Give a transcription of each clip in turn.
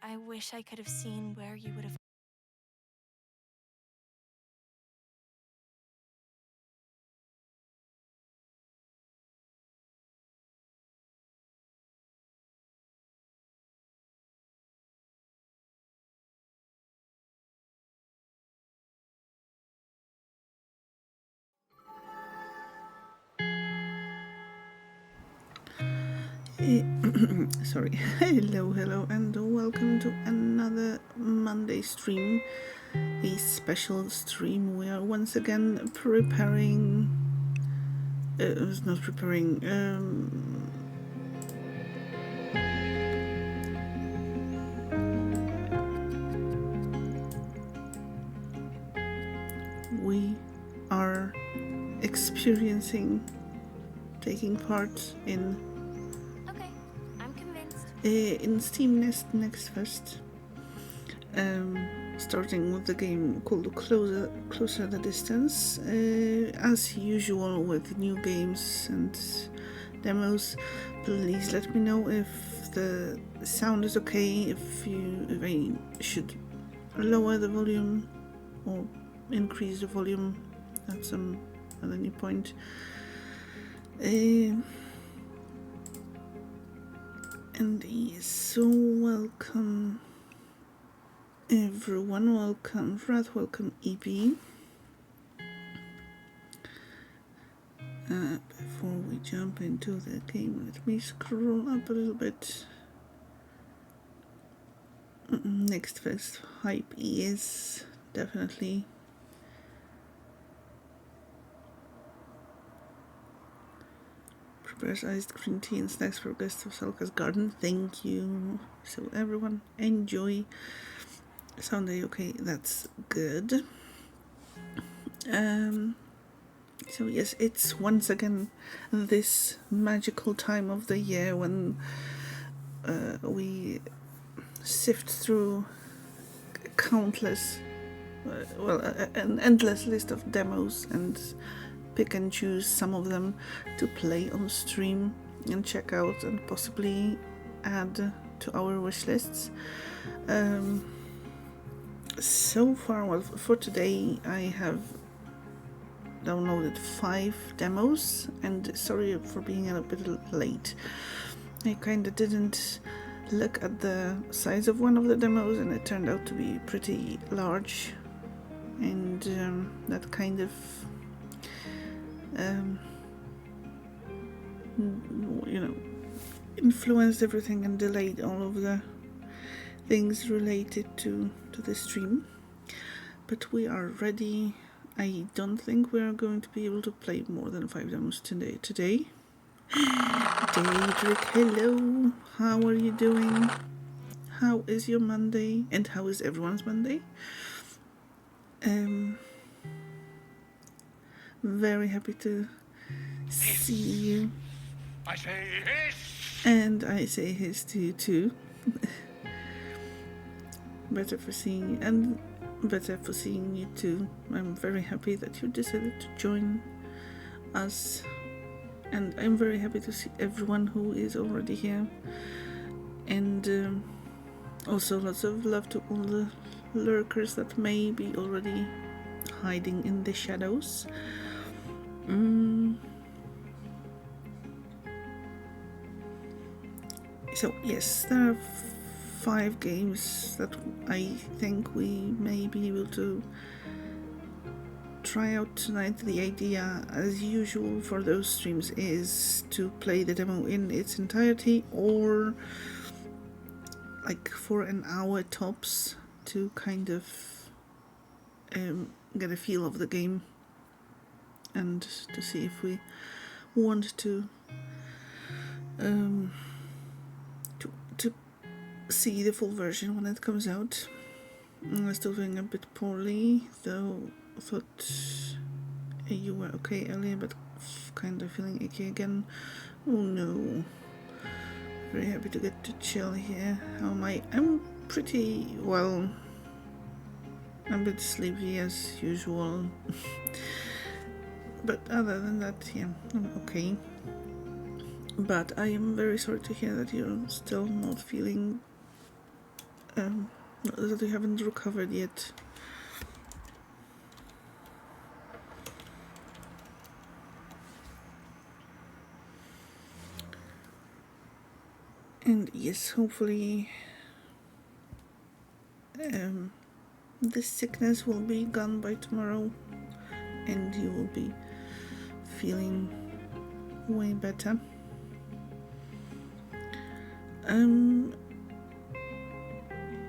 I wish I could have seen where you would have. Sorry. Hello, and welcome to another Monday stream, a special stream. We are once again preparing. Not preparing. We are experiencing, taking part in. Okay, I'm convinced. In Steam Next Fest. Starting with the game called Closer the Distance. As usual with new games and demos, please let me know if the sound is okay, if I should lower the volume or increase the volume at any point. And yes, so welcome everyone, welcome Wrath, welcome EP. Before we jump into the game, let me scroll up a little bit. Next Fest hype is definitely prepares iced green tea and snacks for guests of Salka's garden. Thank you. So everyone enjoy. Sound okay? That's good. So yes, it's once again this magical time of the year when we sift through countless, an endless list of demos and pick and choose some of them to play on stream and check out and possibly add to our wish lists. So far, well, for today I have downloaded 5 demos, and sorry for being a bit late. I kinda didn't look at the size of one of the demos, and it turned out to be pretty large, and that kind of influenced everything and delayed all of the things related to the stream. But we are ready. I don't think we are going to be able to play more than 5 demos today. Daedric, hello. How are you doing? How is your Monday? And how is everyone's Monday? Very happy to see you. I say hiss! And I say hiss to you too. Better for seeing you too. I'm very happy that you decided to join us, and I'm very happy to see everyone who is already here, and also lots of love to all the lurkers that may be already hiding in the shadows. So yes, there are 5 games that I think we may be able to try out tonight. The idea, as usual for those streams, is to play the demo in its entirety, or like for an hour tops, to kind of get a feel of the game and to see if we want to see the full version when it comes out. I'm still doing a bit poorly, though. I thought you were okay earlier, but kind of feeling achy again. Oh no. Very happy to get to chill here. How am I? I'm pretty well. I'm a bit sleepy as usual. But other than that, yeah, I'm okay. But I am very sorry to hear that you're still not feeling that you haven't recovered yet. And yes, hopefully this sickness will be gone by tomorrow and you will be feeling way better.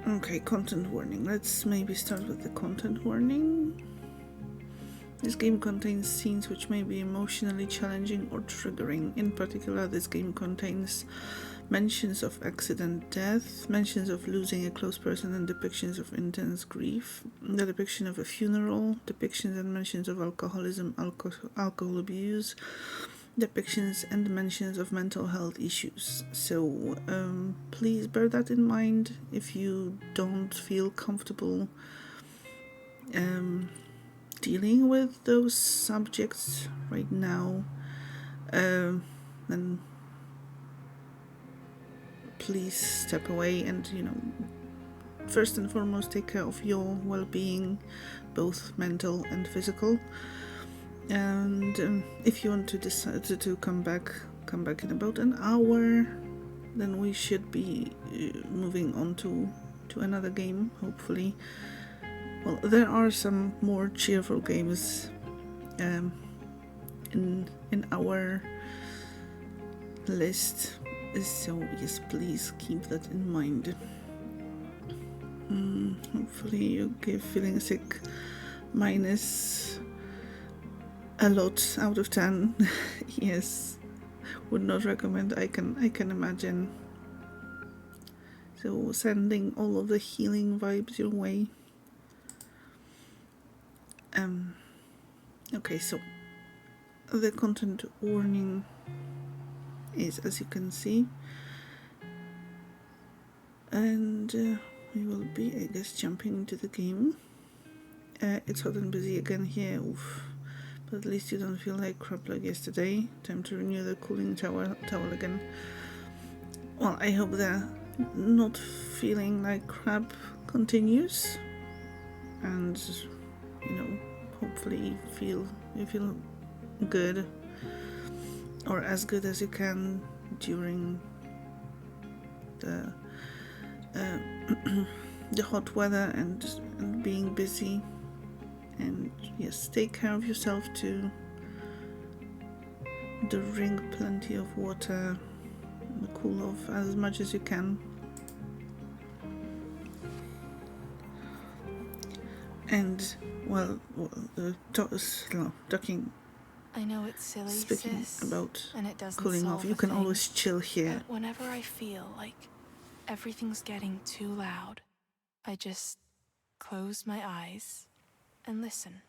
Okay, content warning. Let's maybe start with the content warning. This game contains scenes which may be emotionally challenging or triggering. In particular, this game contains mentions of accident death, mentions of losing a close person, and depictions of intense grief, the depiction of a funeral, depictions and mentions of alcoholism, alcohol abuse, depictions and mentions of mental health issues. So please bear that in mind if you don't feel comfortable dealing with those subjects right now, then please step away and, first and foremost take care of your well-being, both mental and physical. And if you want to decide to come back in about an hour, then we should be moving on to another game, hopefully. Well, there are some more cheerful games in our list, so yes, please keep that in mind. Hopefully you give feeling sick minus a lot out of 10. Yes, would not recommend. I can imagine. So sending all of the healing vibes your way. Okay, so the content warning is, as you can see, and we will be, I guess, jumping into the game. It's hot and busy again here. Oof. But at least you don't feel like crap like yesterday. Time to renew the cooling towel again. Well, I hope the not feeling like crap continues, and hopefully you feel good, or as good as you can during the the hot weather and being busy. And yes, take care of yourself too. Drink plenty of water, cool off as much as you can. And talking. I know it's silly, Speaking sis, about and it doesn't cooling solve off, you a can thing, always chill here. but whenever I feel like everything's getting too loud, I just close my eyes and listen.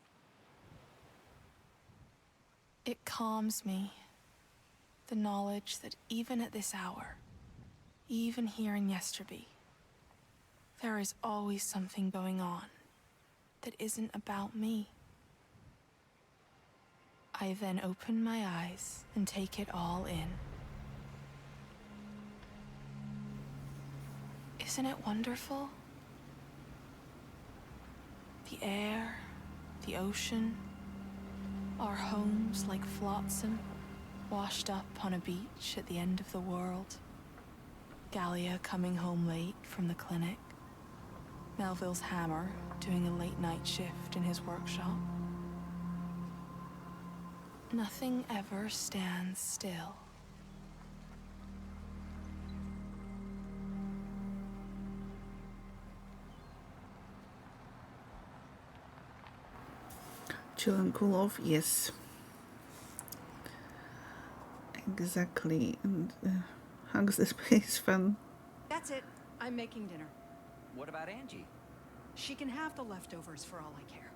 It calms me, the knowledge that even at this hour, even here in Yesterby, there is always something going on that isn't about me. I then open my eyes and take it all in. Isn't it wonderful? The air, the ocean, our homes like flotsam, washed up on a beach at the end of the world. Gallia coming home late from the clinic. Melville's hammer doing a late night shift in his workshop. Nothing ever stands still. Chill and cool off, yes. Exactly. And hugs the space fun. That's it. I'm making dinner. What about Angie? She can have the leftovers for all I care.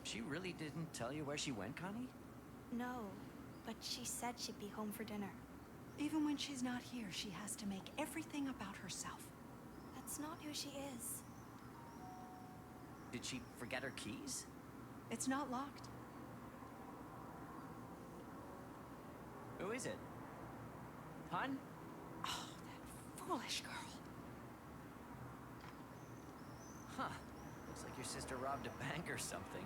She really didn't tell you where she went, Connie? No, but she said she'd be home for dinner. Even when she's not here, she has to make everything about herself. That's not who she is. Did she forget her keys? It's not locked. Who is it? Hun? Oh, that foolish girl. Looks like your sister robbed a bank or something.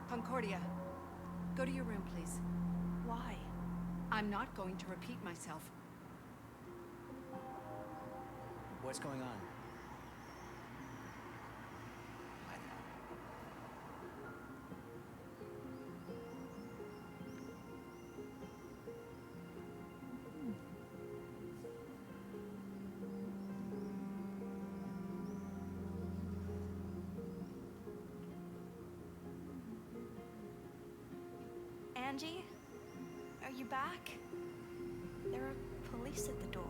Concordia, go to your room, please. Why? I'm not going to repeat myself. What's going on? Angie? Are you back? There are police at the door.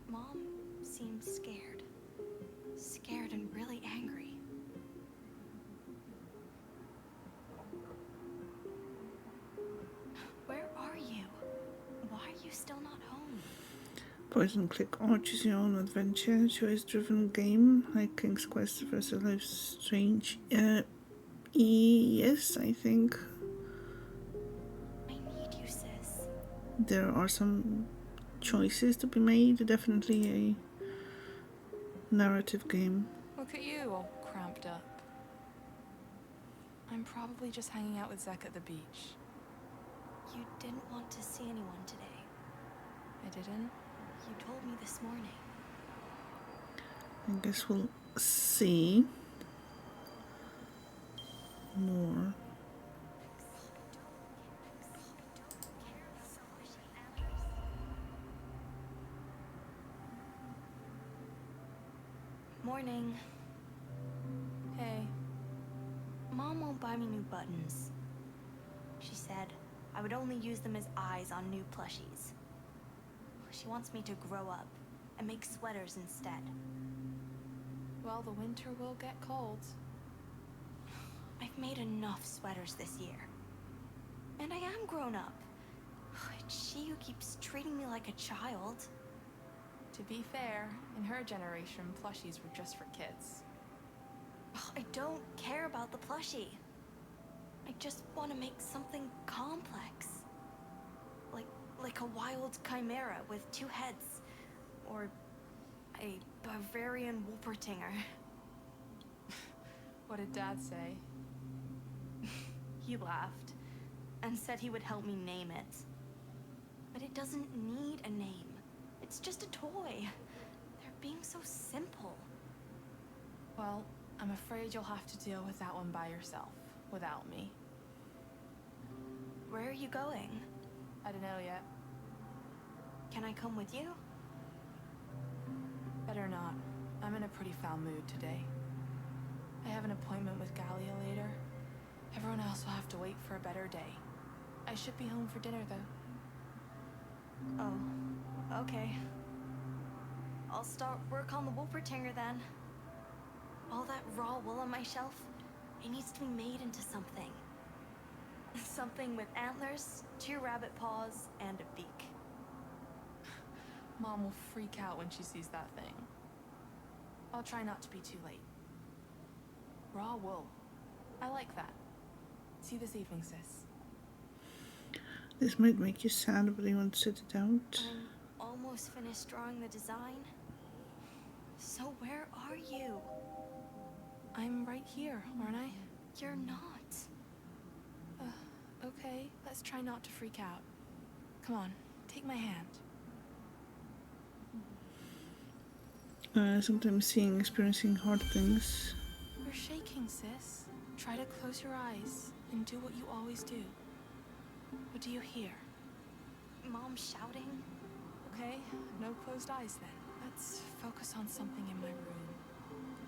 Mom seemed scared. Scared and really angry. Where are you? Why are you still not home? Point and click or choose your own adventure, choice driven game like King's Quest vs. Life Strange. Yes, I think I need you, sis. there are some choices to be made. Definitely a narrative game. Look at you, all cramped up. I'm probably just hanging out with Zek at the beach. You didn't want to see anyone today. I didn't? You told me this morning. I guess we'll see more. Morning. Hey. Mom won't buy me new buttons. She said I would only use them as eyes on new plushies. She wants me to grow up and make sweaters instead. Well, the winter will get cold. I've made enough sweaters this year. And I am grown up. It's she who keeps treating me like a child. To be fair, in her generation, plushies were just for kids. I don't care about the plushie. I just want to make something complex. Like a wild chimera with 2 heads. Or a Bavarian Wolpertinger. What did Dad say? He laughed and said he would help me name it. But it doesn't need a name. It's just a toy. They're being so simple. Well, I'm afraid you'll have to deal with that one by yourself, without me. Where are you going? I don't know yet. Can I come with you? Better not. I'm in a pretty foul mood today. I have an appointment with Gallia later. Everyone else will have to wait for a better day. I should be home for dinner, though. Oh, okay. I'll start work on the Wolpertinger then. All that raw wool on my shelf, it needs to be made into something. Something with antlers, 2 rabbit paws, and a beak. Mom will freak out when she sees that thing. I'll try not to be too late. Raw wool. I like that. See you this evening, sis. This might make you sad, but I want to sit it out. I'm almost finished drawing the design. So where are you? I'm right here, aren't I? You're not. Okay, let's try not to freak out. Come on, take my hand. Sometimes seeing, experiencing hard things. You're shaking, sis. Try to close your eyes and do what you always do. What do you hear? Mom shouting? Okay, no closed eyes then. Let's focus on something in my room.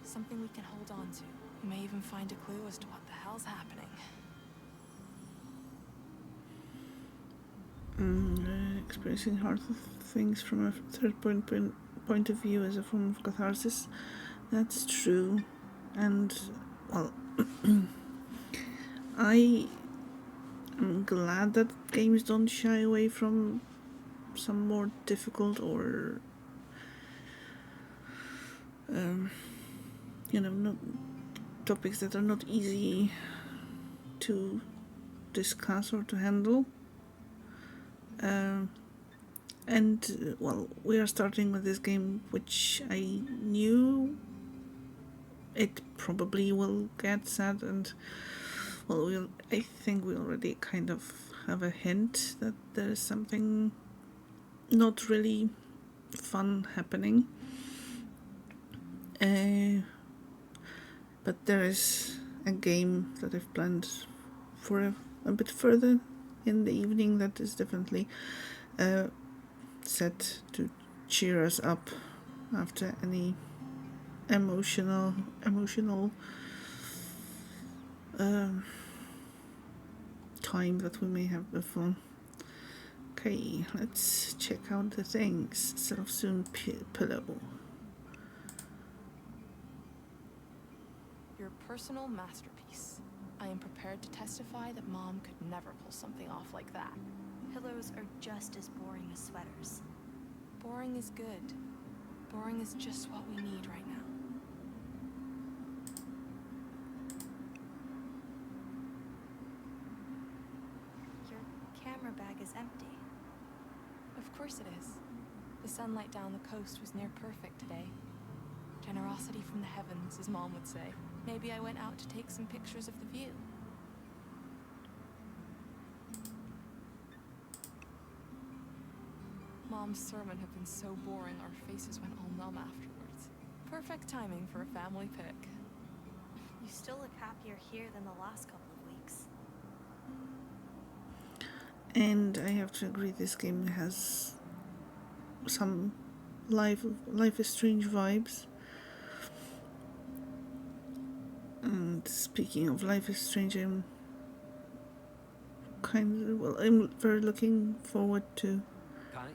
Something we can hold on to. You may even find a clue as to what the hell's happening. Experiencing hard things from a third point of view as a form of catharsis. That's true. And, well, I am glad that games don't shy away from some more difficult or not topics that are not easy to discuss or to handle. Well, we are starting with this game, which I knew it probably will get sad, and well, I think we already kind of have a hint that there is something not really fun happening. But there is a game that I've planned for a bit further in the evening that is definitely set to cheer us up after any emotional time that we may have before. Okay, let's check out the things. Self-soon pillow. Your personal masterpiece. I am prepared to testify that Mom could never pull something off like that. Pillows are just as boring as sweaters. Boring is good. Boring is just what we need right now. Your camera bag is empty. Of course it is. The sunlight down the coast was near perfect today. Generosity from the heavens, as Mom would say. Maybe I went out to take some pictures of the view. Mom's sermon had been so boring our faces went all numb afterwards. Perfect timing for a family pic. You still look happier here than the last couple of weeks. And I have to agree, this game has some Life is Strange vibes. And speaking of Life is Strange, I'm very looking forward to. Connie,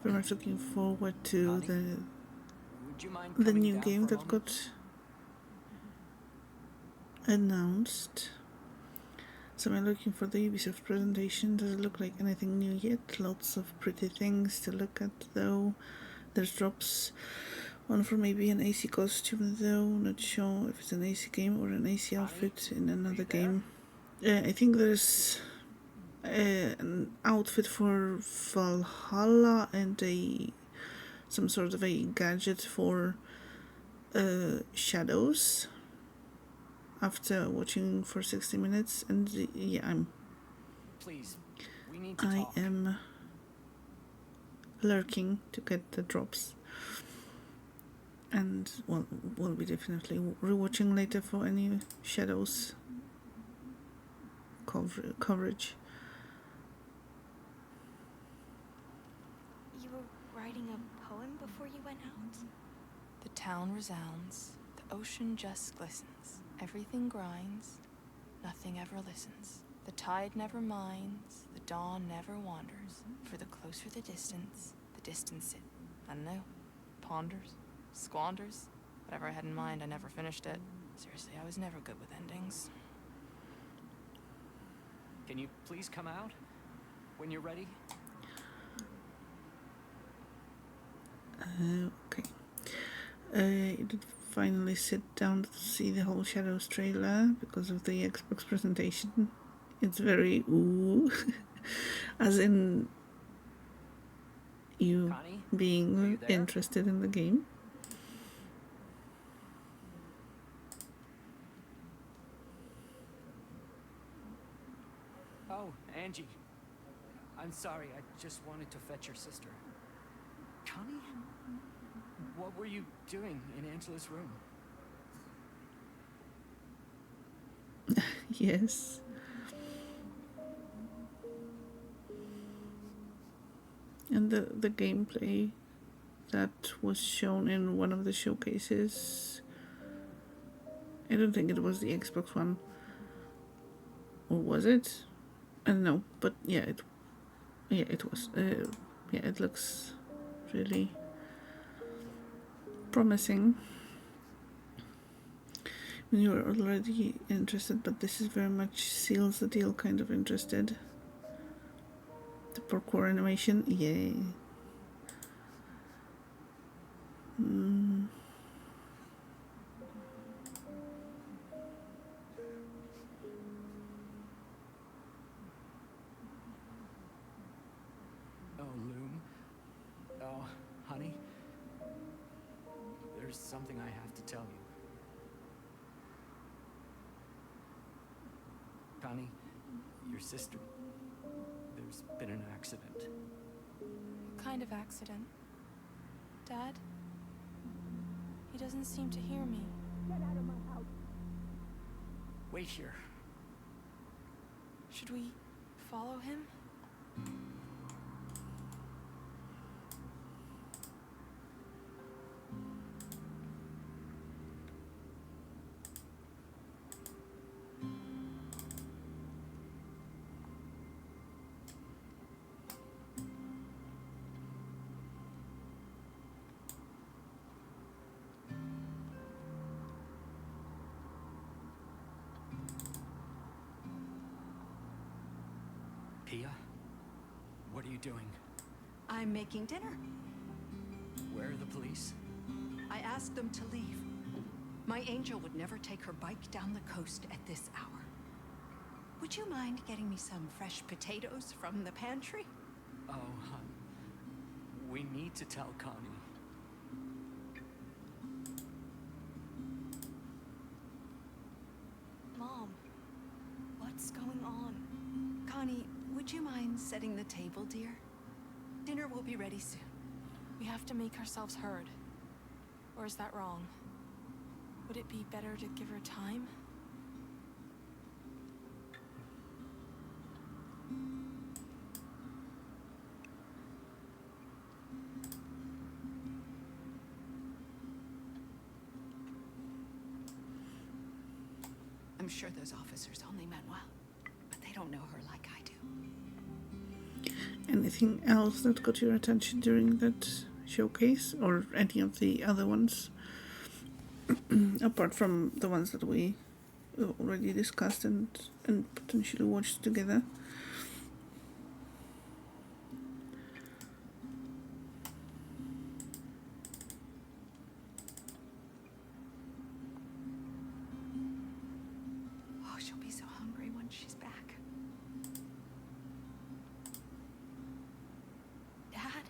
Very much looking forward to Connie? Would you mind coming new down game for a that moment? got announced. So I'm looking for the Ubisoft presentation. Doesn't look like anything new yet. Lots of pretty things to look at though. There's drops. One for maybe an AC costume though. Not sure if it's an AC game or an AC outfit in another game. I think there's an outfit for Valhalla and some sort of a gadget for Shadows. After watching for 60 minutes, and yeah, Please, we need to I talk. am lurking to get the drops, and well, we'll be definitely rewatching later for any Shadows coverage. You were writing a poem before you went out? The town resounds, the ocean just glistens. Everything grinds, nothing ever listens. The tide never minds, the dawn never wanders. For the closer the distance it, I don't know, ponders, squanders. Whatever I had in mind, I never finished it. Seriously, I was never good with endings. Can you please come out when you're ready? Okay. I did finally sit down to see the whole Shadows trailer because of the Xbox presentation. It's very ooh, as in you Connie, being are you there? interested in the game. Oh, Angie. I'm sorry, I just wanted to fetch your sister. Connie? What were you doing in Angela's room? Yes. And the gameplay that was shown in one of the showcases, I don't think it was the Xbox one, or was it? I don't know, but yeah, it was. Yeah, it looks really promising. You were already interested, but this is very much seals the deal. Kind of interested. The parkour animation, yay. something I have to tell you. Connie, your sister, there's been an accident. What kind of accident? Dad? He doesn't seem to hear me. Wait here. Should we follow him? Pia? What are you doing? I'm making dinner. Where are the police? I asked them to leave. My angel would never take her bike down the coast at this hour. Would you mind getting me some fresh potatoes from the pantry? Oh, hon. We need to tell Connie. Mom, what's going on? Connie, would you mind setting the table, dear? Dinner will be ready soon. We have to make ourselves heard. Or is that wrong? Would it be better to give her time? I'm sure those officers only meant well, but they don't know her like I do. Anything else that got your attention during that showcase, or any of the other ones, apart from the ones that we already discussed and potentially watched together? Oh, she'll be so hungry when she's back. Dad?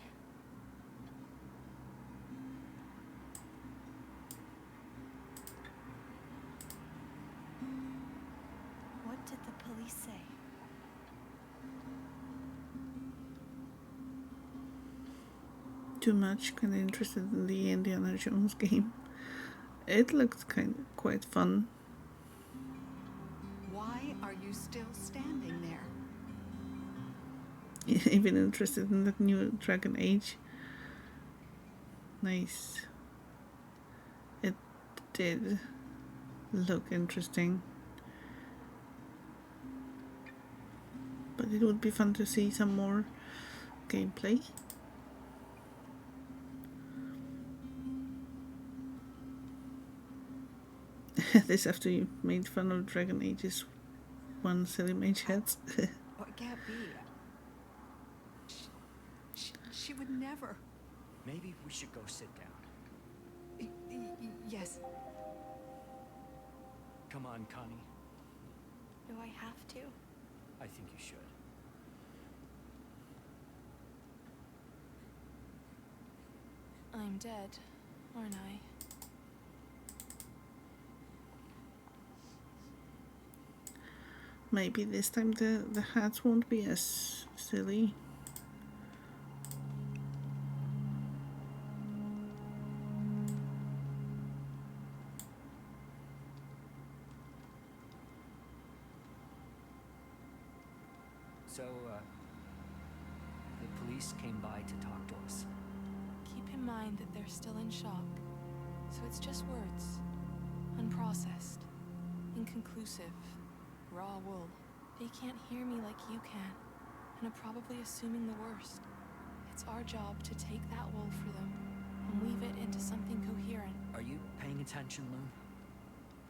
What did the police say? Too much, kind of interested in the Indiana Jones game. It looked quite fun. Why are you still standing there? Even interested in that new Dragon Age. Nice. It did look interesting. But it would be fun to see some more gameplay. This after you made fun of Dragon Age's one silly mage heads. Oh, it can't be. She would never. Maybe we should go sit down. Yes. Come on, Connie. Do I have to? I think you should. I'm dead, aren't I? Maybe this time the hats won't be as silly. So, the police came by to talk to us. Keep in mind that they're still in shock. So it's just words. Unprocessed. Inconclusive. Raw wool. They can't hear me like you can, and are probably assuming the worst. It's our job to take that wool for them and weave it into something coherent. Are you paying attention, Lou?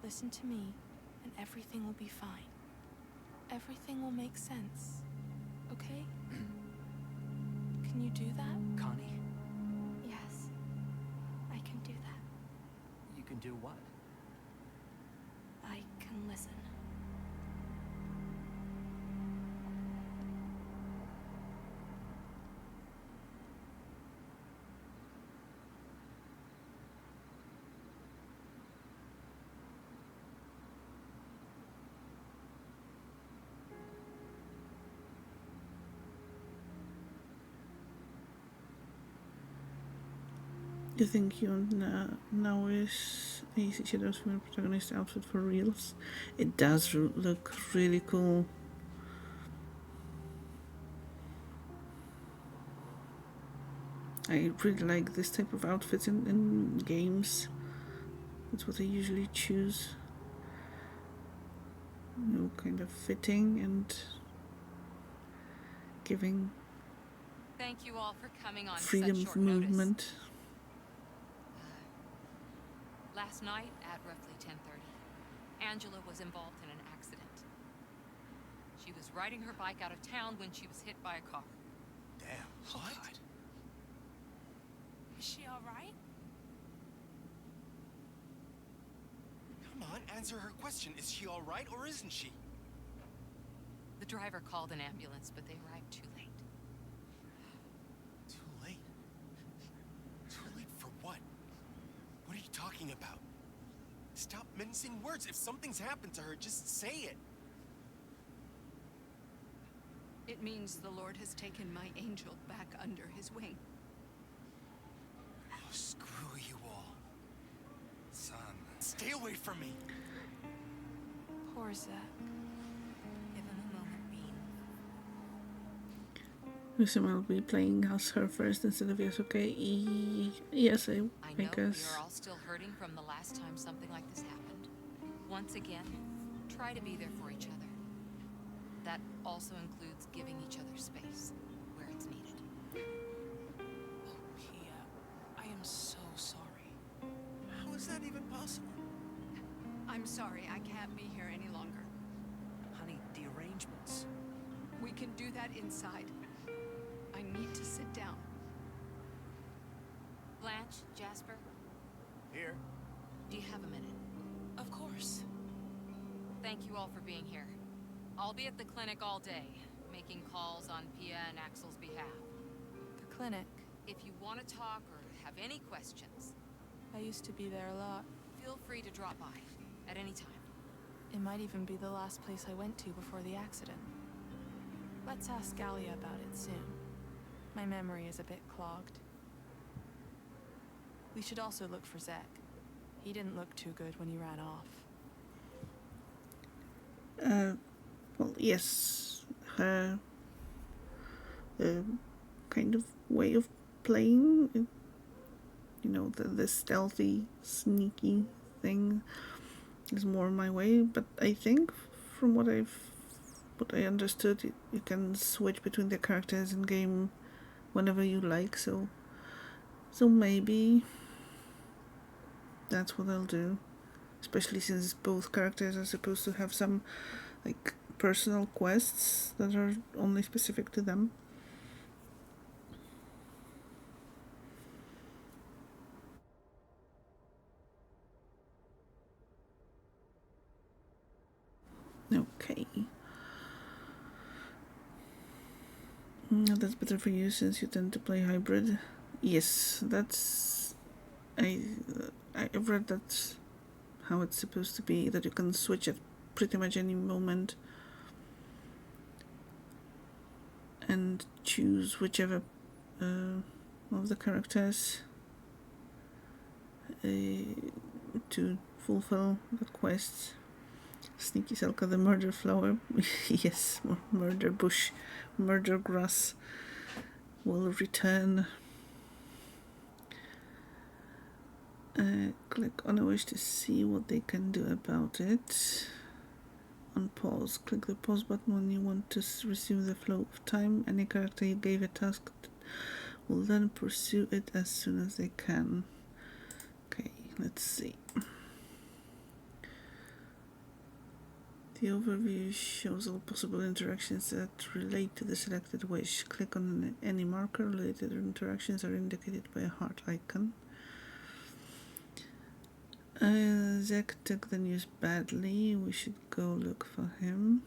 Listen to me, and everything will be fine. Everything will make sense. Okay? Can you do that? Connie, Yes, I can do that. you can do what? I can listen. You think you now is a Shadow's female protagonist outfit for reals? It does look really cool. I really like this type of outfits in games. That's what I usually choose. You know, kind of fitting and giving Thank you all for coming on freedom such of short notice. movement. Last night at roughly 10:30, Angela was involved in an accident. She was riding her bike out of town when she was hit by a car. Damn. What? Is she alright? Come on, answer her question. Is she all right or isn't she? The driver called an ambulance, but they arrived too late. Too late? Too late for what? What are you talking about? Stop mincing words. If something's happened to her, just say it. It means the Lord has taken my angel back under his wing. Oh, screw you all. Son, stay away from me. Poor Zach. Give him a moment, Bean. Assume I'll be playing as her first instead of Yasuke. Yes, I I know we guess. are all still hurting from the last time something like this happened. Once again, try to be there for each other. That also includes giving each other space where it's needed. Oh, Pia, I am so sorry. How is that even possible? I'm sorry, I can't be here any longer. Honey, the arrangements. We can do that inside. I need to sit down. Blanche, Jasper, Here. do you have a minute? Of course. Thank you all for being here. I'll be at the clinic all day, making calls on Pia and Axel's behalf. The clinic. If you want to talk or have any questions, I used to be there a lot. feel free to drop by at any time. It might even be the last place I went to before the accident. Let's ask Galia about it soon. My memory is a bit clogged. We should also look for Zek. He didn't look too good when he ran off. Well, yes, her kind of way of playing, you know, the stealthy, sneaky thing is more my way. But I think from what I understood, you can switch between the characters in game whenever you like. So maybe that's what I'll do. Especially since both characters are supposed to have some like personal quests that are only specific to them. Okay. That's better for you since you tend to play hybrid. Yes, that's... I've read that's how it's supposed to be, that you can switch at pretty much any moment and choose whichever of the characters to fulfill the quest. Sneaky Selka, the murder flower. Yes, murder bush, murder grass will return. Click on a wish to see what they can do about it. On pause, click the pause button when you want to resume the flow of time. Any character you gave a task will then pursue it as soon as they can. Okay, let's see. The overview shows all possible interactions that relate to the selected wish. Click on any marker. Related interactions are indicated by a heart icon. Zek took the news badly. We should go look for him.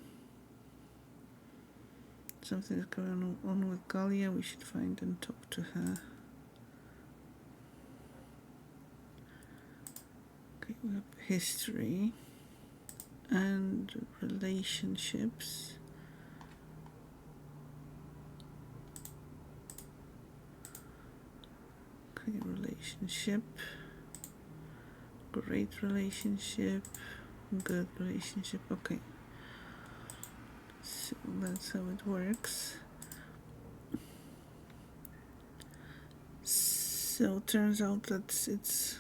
Something is going on with Galia. We should find and talk to her. Okay, we have history and relationships. Okay, relationship. Great relationship. Good relationship. Okay. So that's how it works. So turns out that it's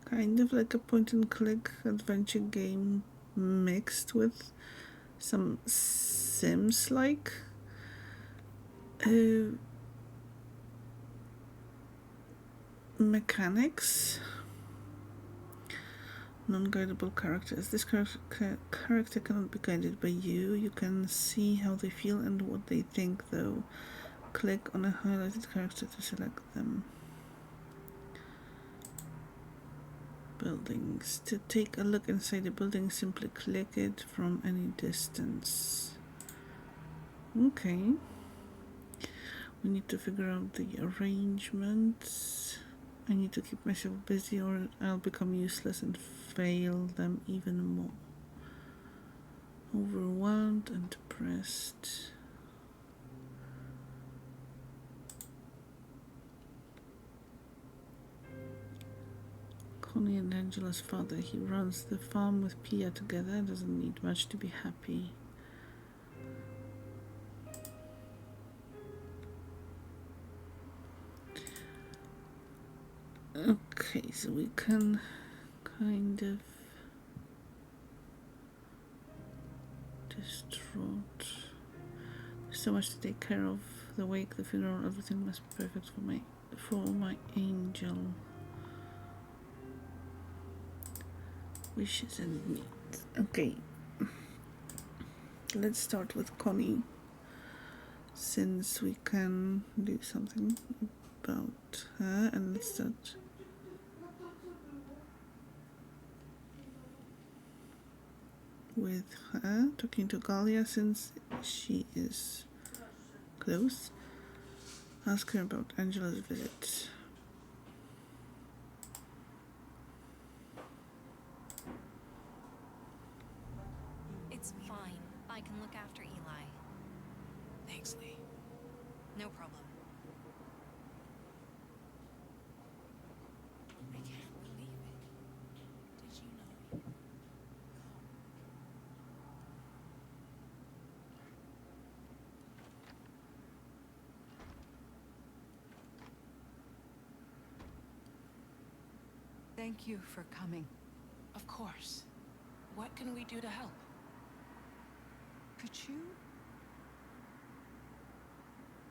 kind of like a point and click adventure game mixed with some Sims like mechanics. Non-guidable characters. This character cannot be guided by you. You can see how they feel and what they think, though. Click on a highlighted character to select them. Buildings. To take a look inside a building, simply click it from any distance. Okay. We need to figure out the arrangements. I need to keep myself busy or I'll become useless and fail them even more. Overwhelmed and depressed. Connie and Angela's father. He runs the farm with Pia together. Doesn't need much to be happy. Okay, so we can kind of distraught. There's so much to take care of. The wake, the funeral, everything must be perfect for my angel. Wishes and needs. Okay. Let's start with Connie, since we can do something about her, and let's start with her, talking to Galia since she is close. Ask her about Angela's visit. It's fine. I can look after Eli. Thanks, Lee. No problem. I can't believe it. Did you know? Thank you for coming. Of course. What can we do to help? Could you?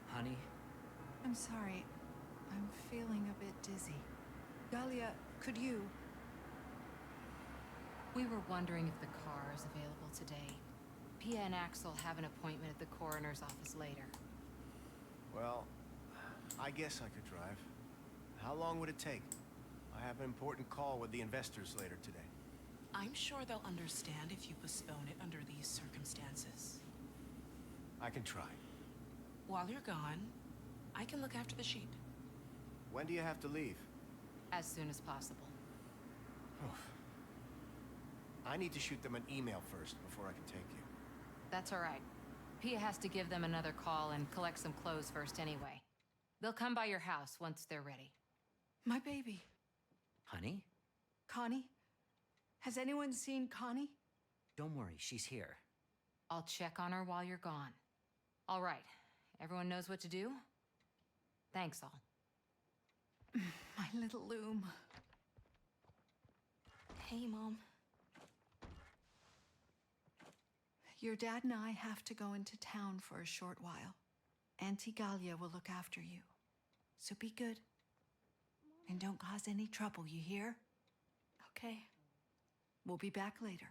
Honey? I'm sorry. I'm feeling a bit dizzy. Galia, could you? We were wondering if the car is available today. Pia and Axel have an appointment at the coroner's office later. Well, I guess I could drive. How long would it take? I have an important call with the investors later today. I'm sure they'll understand if you postpone it under these circumstances. I can try. While you're gone, I can look after the sheep. When do you have to leave? As soon as possible. I need to shoot them an email first before I can take you. That's all right. Pia has to give them another call and collect some clothes first anyway. They'll come by your house once they're ready. My baby. Honey? Connie? Has anyone seen Connie? Don't worry, she's here. I'll check on her while you're gone. All right. Everyone knows what to do? Thanks all. My little loom. Hey, Mom. Your dad and I have to go into town for a short while. Auntie Galia will look after you. So be good. And don't cause any trouble, you hear? Okay. We'll be back later.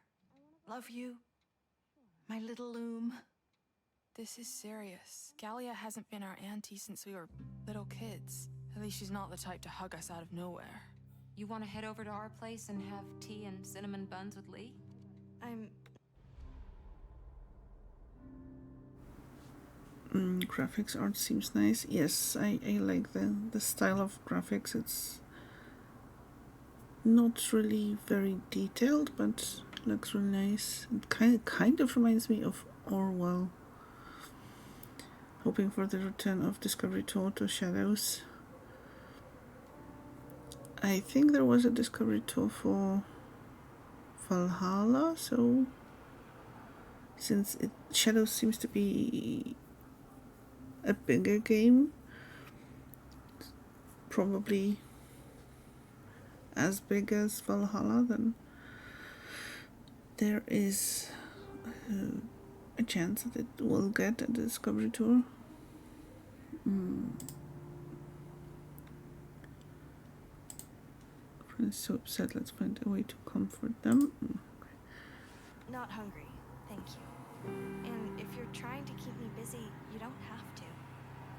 Love you. My little loom. This is serious. Galia hasn't been our auntie since we were little kids. At least she's not the type to hug us out of nowhere. You want to head over to our place and have tea and cinnamon buns with Lee? Graphics art seems nice. Yes, I like the style of graphics. It's not really very detailed, but looks really nice. It kind of reminds me of Orwell. Hoping for the return of Discovery to Auto Shadows. I think there was a discovery tour for Valhalla, so since Shadows seems to be a bigger game, probably as big as Valhalla, then there is a chance that it will get a discovery tour. Friends so upset, let's find a way to comfort them. Not hungry, thank you. And if you're trying to keep me busy, you don't have to.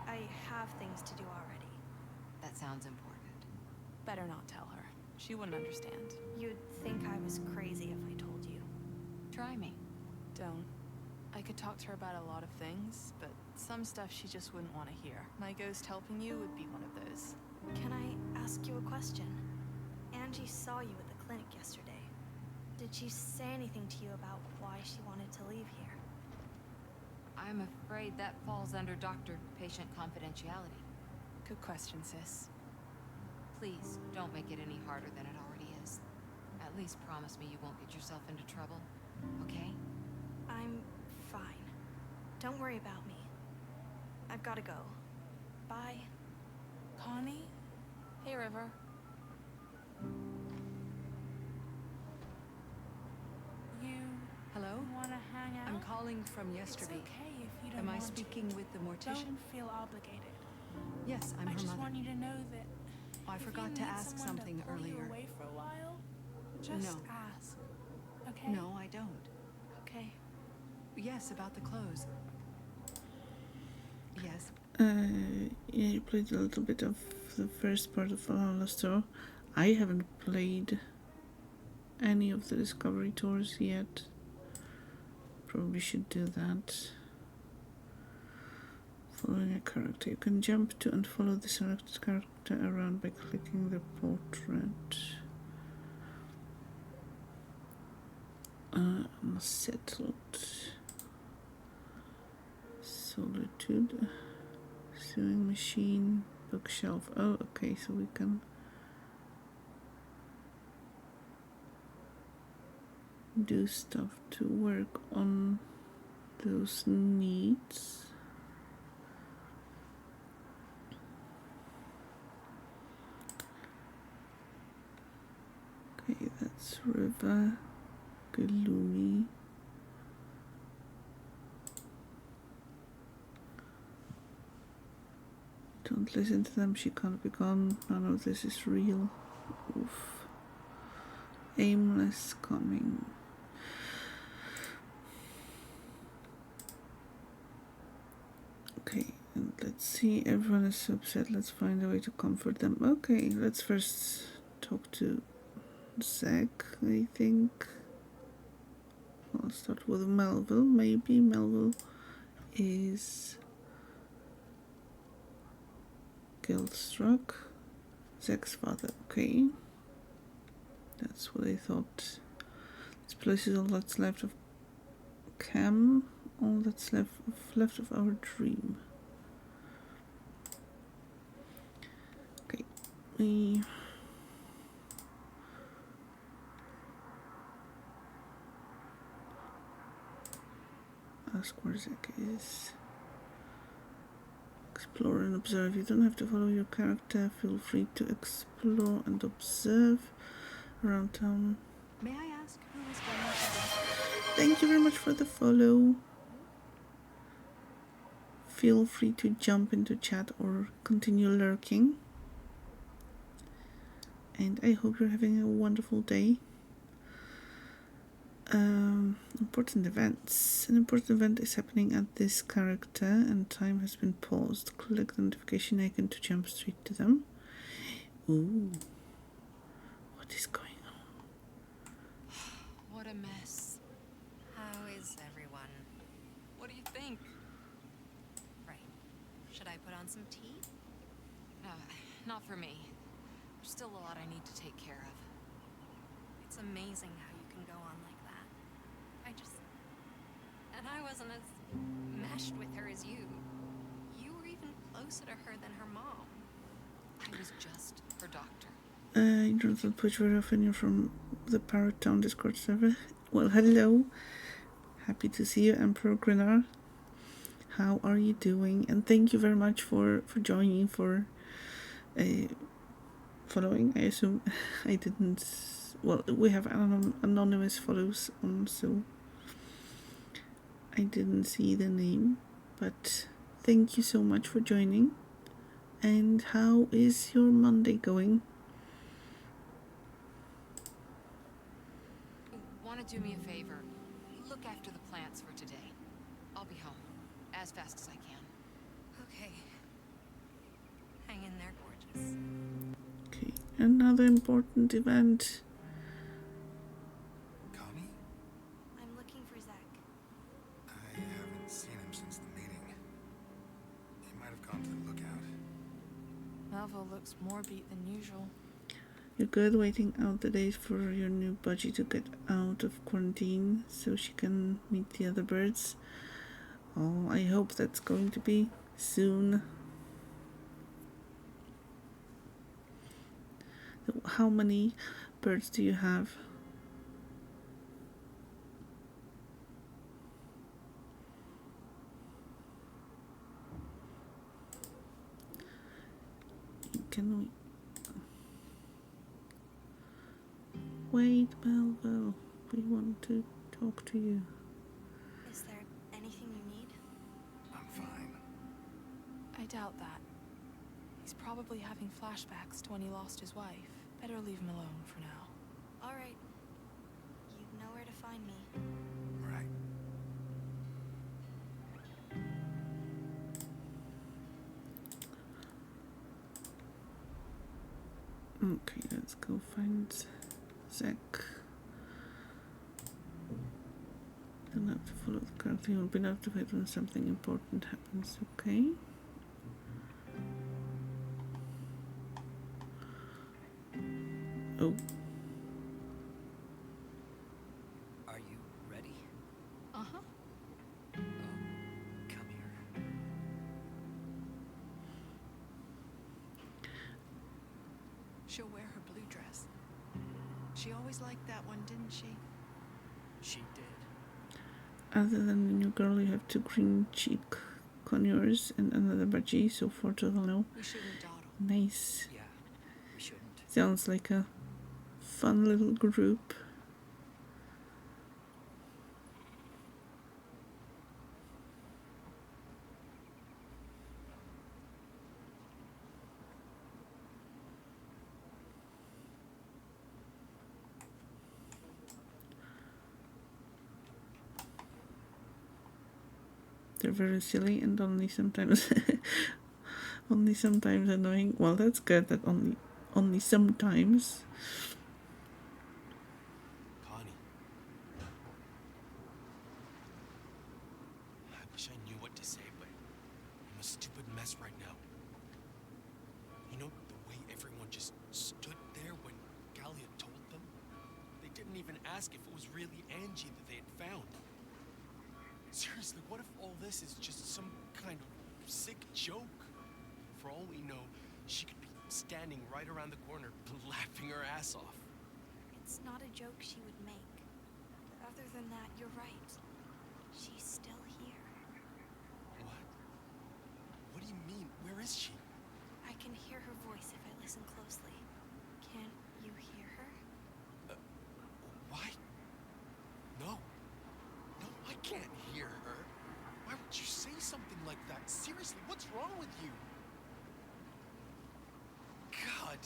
I have things to do already. That sounds important. Better not tell her. She wouldn't understand. You'd think I was crazy if I told you. Try me. Don't. I could talk to her about a lot of things, but some stuff she just wouldn't want to hear. My ghost helping you would be one of those. Can I ask you a question? Angie saw you at the clinic yesterday. Did she say anything to you about why she wanted to leave here? I'm afraid that falls under doctor-patient confidentiality. Good question, sis. Please, don't make it any harder than it already is. At least promise me you won't get yourself into trouble, okay? I'm fine. Don't worry about me. I've gotta go. Bye. Connie? Hey, River. You Hello? want to hang out? I'm calling from yesterday. It's okay if you don't Am I want speaking to. with the mortician? Don't feel obligated. Yes, I'm I her just mother. want you to know that I if forgot you to need ask someone something to pull you earlier. away for a while, just No. ask. Okay? No, I don't. Okay. Yes, about the clothes. Yes. Yeah, you played a little bit of the first part of Valhalla Store. I haven't played any of the Discovery Tours yet. Probably should do that. Following a character. You can jump to and follow the selected character around by clicking the portrait. Unsettled. Solitude. Sewing machine. Bookshelf. Oh, okay, so we can do stuff to work on those needs. Okay, that's River. Gloomy. Don't listen to them, she can't be gone. None of this is real. Oof. Aimless coming. Okay, and let's see. Everyone is so upset. Let's find a way to comfort them. Okay, let's first talk to Zach, I think. I'll start with Melville. Maybe Melville is guilt-struck. Zach's father. Okay. That's what I thought. This place is all that's left of Cam. All that's left of our dream. Okay. We ask where Zach is. Explore and observe. You don't have to follow your character. Feel free to explore and observe around town. May I ask who is going to... Thank you very much for the follow. Feel free to jump into chat or continue lurking. And I hope you're having a wonderful day. Important events. An important event is happening at this character and time has been paused. Click the notification icon to jump straight to them. Ooh. What is going on? What a mess. How is everyone? What do you think? Right. Should I put on some tea? Not for me. There's still a lot I need to take care of. It's amazing how you can go on like that. And I wasn't as meshed with her as you. You were even closer to her than her mom. I was just her doctor. Jonathan Push very often. You're from the Parrot Town Discord server. Well, hello. Happy to see you, Emperor Grinar. How are you doing? And thank you very much for joining, for following. I assume I didn't. Well, we have anonymous follows on, so I didn't see the name. But thank you so much for joining. And how is your Monday going? Want to do me a favor? Look after the plants for today. I'll be home as fast as I can. Okay. Hang in there, gorgeous. Okay, another important event. Connie? I'm looking for Zach. I haven't seen him since the meeting. He might have gone to the lookout. Melville looks more beat than usual. You're good waiting out the days for your new budgie to get out of quarantine so she can meet the other birds. Oh, I hope that's going to be soon. So how many birds do you have? Can we... Wait, Melville. We want to talk to you. Is there anything you need? I'm fine. I doubt that. He's probably having flashbacks to when he lost his wife. Better leave him alone for now. All right. You know where to find me. Right. Okay, let's go find Zach. Don't have to follow the card. He will be notified when something important happens, okay? Oh, Are you ready? Uh-huh. Come here. She'll wear her blue dress. She always liked that one, didn't she? She did. other than the new girl, you have 2 green cheek conures and another budgie, so 4 total now. We shouldn't dawdle. Nice. Yeah, we shouldn't. Sounds like a fun little group. They're very silly and only sometimes only sometimes annoying. Well, that's good that only sometimes. Connie. I wish I knew what to say, but I'm a stupid mess right now. You know, the way everyone just stood there when Galia told them? They didn't even ask if it was really Angie that they had found. Seriously, what if all this is just some kind of sick joke? For all we know, she could be standing right around the corner, laughing her ass off. It's not a joke she would make. Other than that, you're right. She's still here. What? What do you mean? Where is she? I can hear her voice if I listen closely. Can't you hear her? Why? No. No, I can't hear her. Why would you say something like that? Seriously, what's wrong with you? God.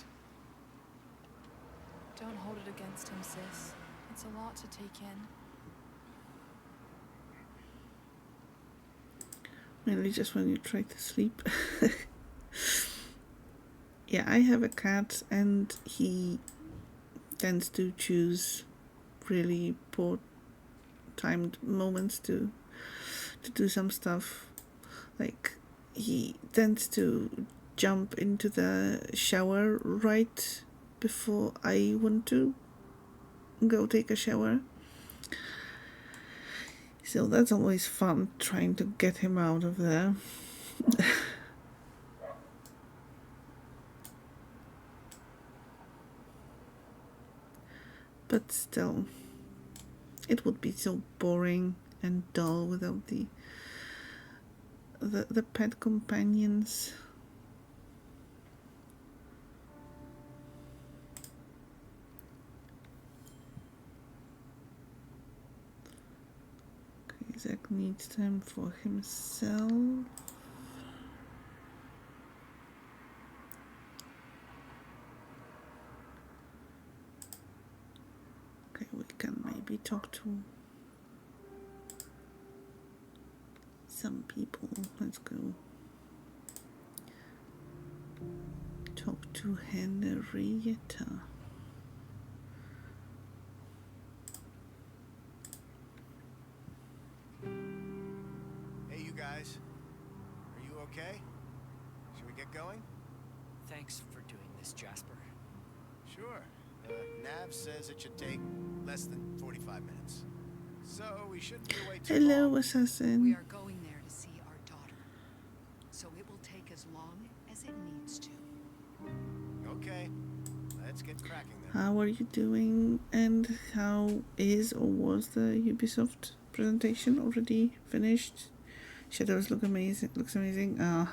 Don't hold it against him, sis. It's a lot to take in. Mainly just when you try to sleep. Yeah, I have a cat and he tends to choose really poor timed moments to do some stuff. Like, he tends to jump into the shower right before I want to go take a shower. So that's always fun, trying to get him out of there. But still, it would be so boring and dull without the pet companions. Okay, Zach needs time for himself. Okay, we can maybe talk to some people. Let's go talk to Henrietta. Hey, you guys. Are you okay? Should we get going? Thanks for doing this, Jasper. Sure. Nav says it should take less than 45 minutes. So we shouldn't be away too Hello, long. assassin. We are going there to see our daughter. So it will take as long as it needs to. Okay. Let's get cracking then. How are you doing? And how is or was the Ubisoft presentation already finished? Shadows look amazing. Looks amazing. I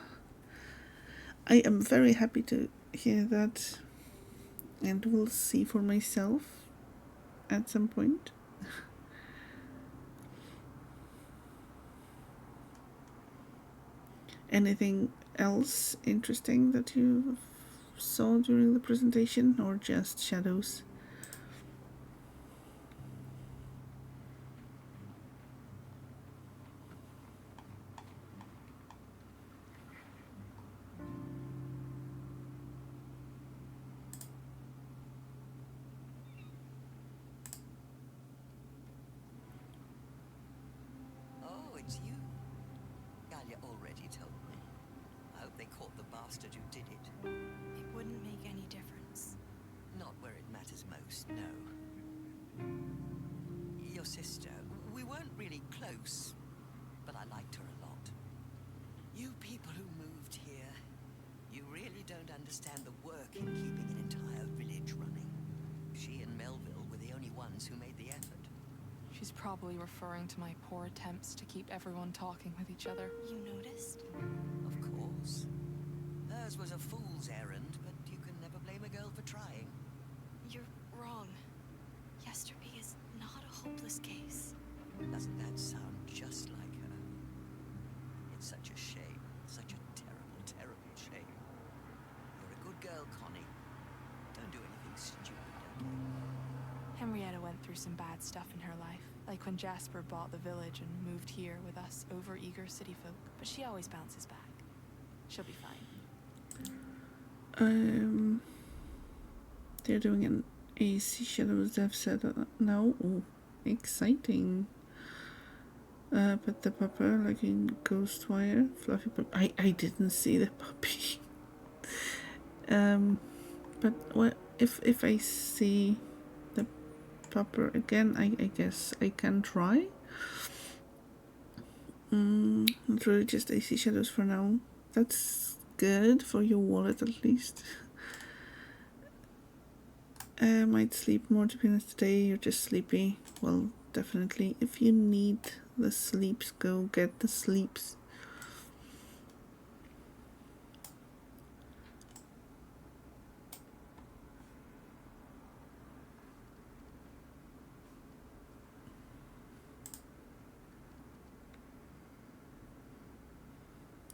am very happy to hear that, and we'll see for myself at some point. Anything else interesting that you saw during the presentation, or just Shadows? Oh, it's you. Galia already told me. I hope they caught the bastard who did it. It wouldn't make any difference. Not where it matters most, no. Your sister, we weren't really close, but I liked her a lot. You people who moved here, you really don't understand the work in keeping an entire village running. She and Melville were the only ones who made the effort. She's probably referring to my poor attempts to keep everyone talking with each other. You noticed? Of course. Hers was a fool's errand, but you can never blame a girl for trying. You're wrong. Yesterby is not a hopeless case. Doesn't that sound just like her? It's such a shame. Such a terrible, terrible shame. You're a good girl, Connie. Don't do anything stupid, okay? Henrietta went through some bad stuff in her life, like when Jasper bought the village and moved here with us over-eager city folk. But she always bounces back. She'll be fine. They're doing an AC Shadows dev set now. Oh, exciting. But the pupper, like in Ghostwire, fluffy puppy. I didn't see the puppy. But what if I see the pupper again? I guess I can try. Not really, just AC Shadows for now. That's good for your wallet at least. Might sleep more, to be honest. Today you're just sleepy. Well, definitely. If you need the sleeps, go get the sleeps.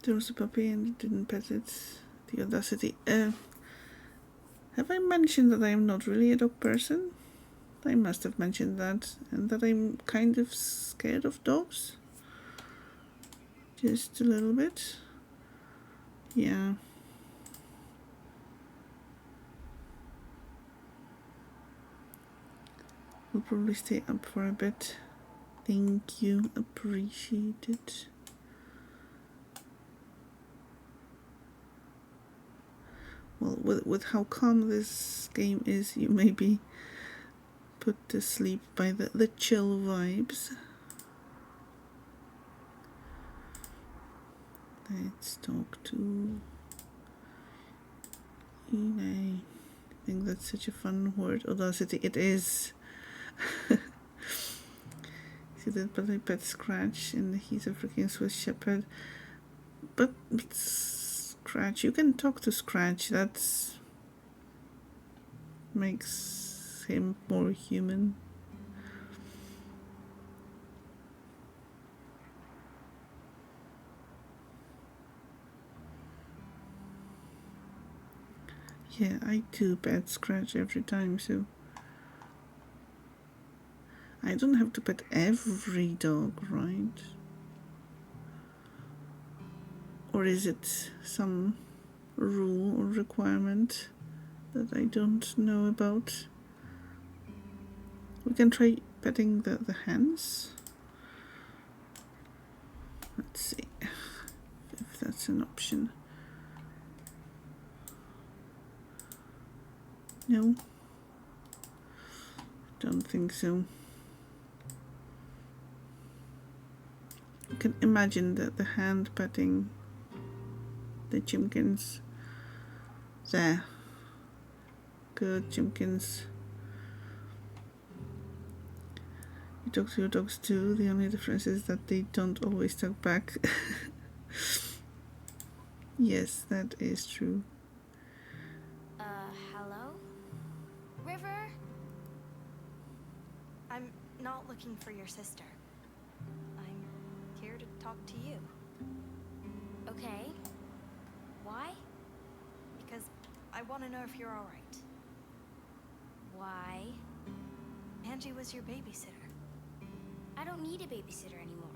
There was a puppy and you didn't pet it. The audacity. Have I mentioned that I am not really a dog person? I must have mentioned that. And that I'm kind of scared of dogs. Just a little bit. Yeah. We'll probably stay up for a bit. Thank you. Appreciate it. Well, with how calm this game is, you may be put to sleep by the chill vibes. Let's talk to Ine. I think that's such a fun word. Audacity. It is. See that, but I pet Scratch, and he's a freaking Swiss Shepherd. But Scratch, you can talk to Scratch. That's makes him more human. Yeah, I do pet Scratch every time, so I don't have to pet every dog, right? Or is it some rule or requirement that I don't know about? We can try petting the hens. Let's see if that's an option. No, don't think so. You can imagine that the hand petting the chimkins. There. Good, chimkins. You talk to your dogs too. The only difference is that they don't always talk back. Yes, that is true. Hello? River? I'm not looking for your sister. I'm here to talk to you. Okay. Why? Because I want to know if you're alright. Why? Angie was your babysitter. I don't need a babysitter anymore.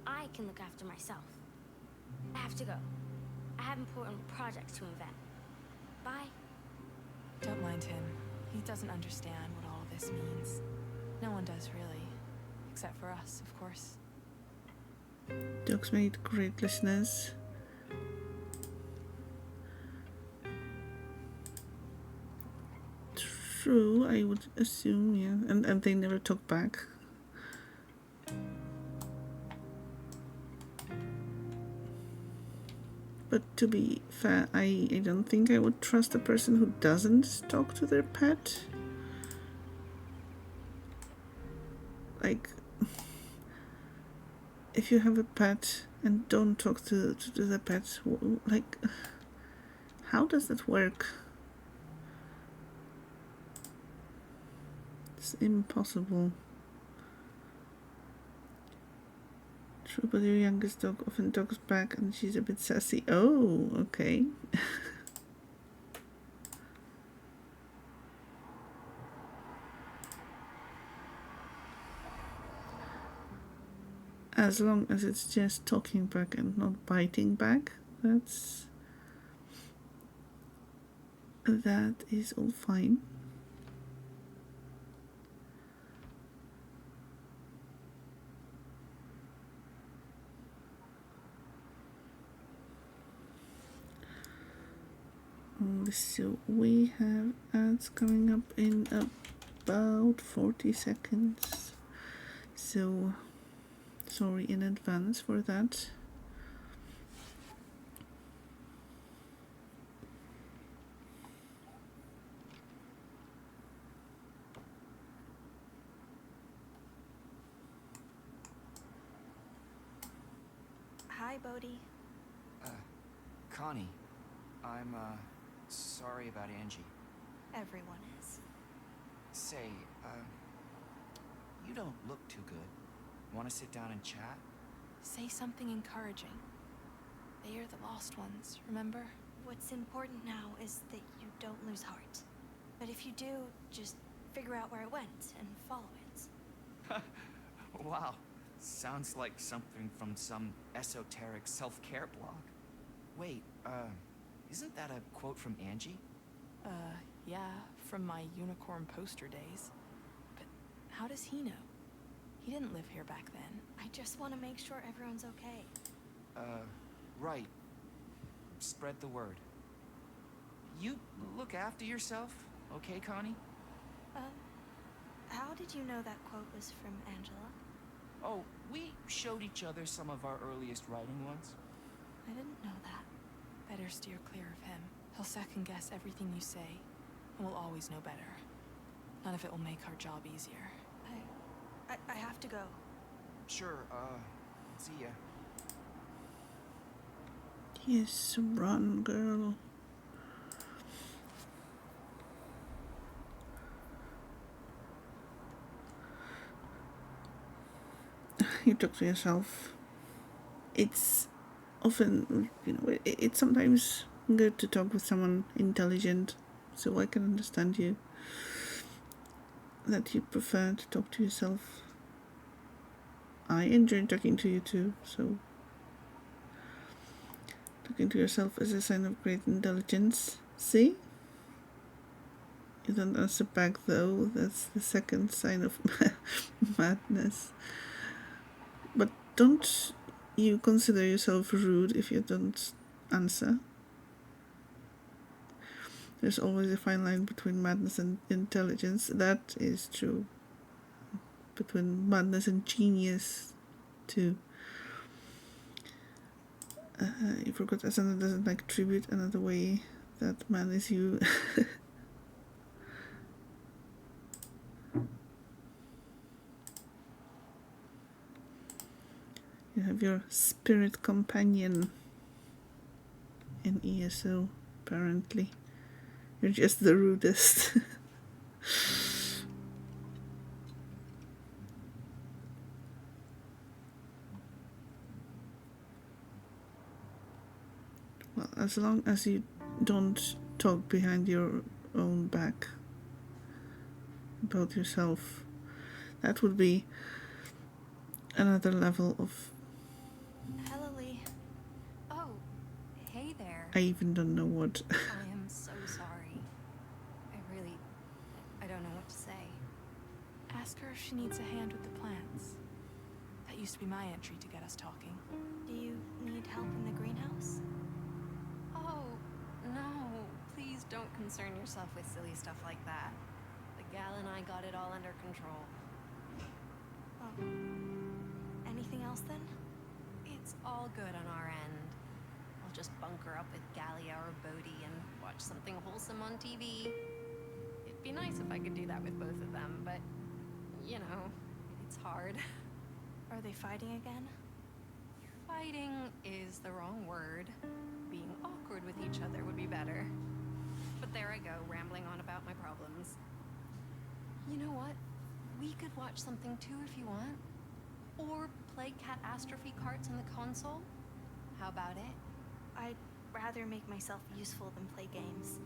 I can look after myself. I have to go. I have important projects to invent. Bye. Don't mind him. He doesn't understand what all of this means. No one does, really. Except for us, of course. Dogs made great listeners. True, I would assume, yeah. And they never talk back. But to be fair, I don't think I would trust a person who doesn't talk to their pet. Like, if you have a pet and don't talk to the pet, like, how does that work? It's impossible. True, but your youngest dog often talks back and she's a bit sassy. Oh, okay. As long as it's just talking back and not biting back, that is all fine. So we have ads coming up in about 40 seconds. So sorry in advance for that. Hi, Bodhi. Connie, I'm, sorry about Angie. Everyone is. Say, you don't look too good. Want to sit down and chat? Say something encouraging. They are the lost ones, remember? What's important now is that you don't lose heart. But if you do, just figure out where it went and follow it. Wow. Sounds like something from some esoteric self-care blog. Wait, isn't that a quote from Angie? Yeah, from my unicorn poster days. But how does he know? He didn't live here back then. I just want to make sure everyone's okay. Right. Spread the word. You look after yourself, okay, Connie? How did you know that quote was from Angela? Oh, we showed each other some of our earliest writing ones. I didn't know that. Better steer clear of him. He'll second guess everything you say, and we'll always know better. None of it will make our job easier. I have to go. Sure, see ya. Yes, run, girl. You talk to yourself. It's often, it's sometimes good to talk with someone intelligent, so I can understand you. That you prefer to talk to yourself. I enjoy talking to you too, so talking to yourself is a sign of great intelligence. See? You don't answer back though, that's the second sign of madness. But don't you consider yourself rude if you don't answer? There's always a fine line between madness and intelligence. That is true. Between madness and genius, too. You forgot Asana doesn't like tribute another way that man is you. You have your spirit companion in ESO, apparently. You're just the rudest. Well, as long as you don't talk behind your own back about yourself, that would be another level of... Hello, Lee. Oh, hey there. I even don't know what... I am so sorry. I don't know what to say. Ask her if she needs a hand with the plants. That used to be my entry to get us talking. Do you need help in the greenhouse? Oh, no. Please don't concern yourself with silly stuff like that. The gal and I got it all under control. Oh. Anything else then? It's all good on our end. I'll just bunker up with Gallia or Bodhi and watch something wholesome on TV. It'd be nice if I could do that with both of them, but, you know, it's hard. Are they fighting again? Fighting is the wrong word. Being awkward with each other would be better. But there I go, rambling on about my problems. You know what? We could watch something too if you want. Or play catastrophe carts on the console. How about it? I'd rather make myself useful than play games.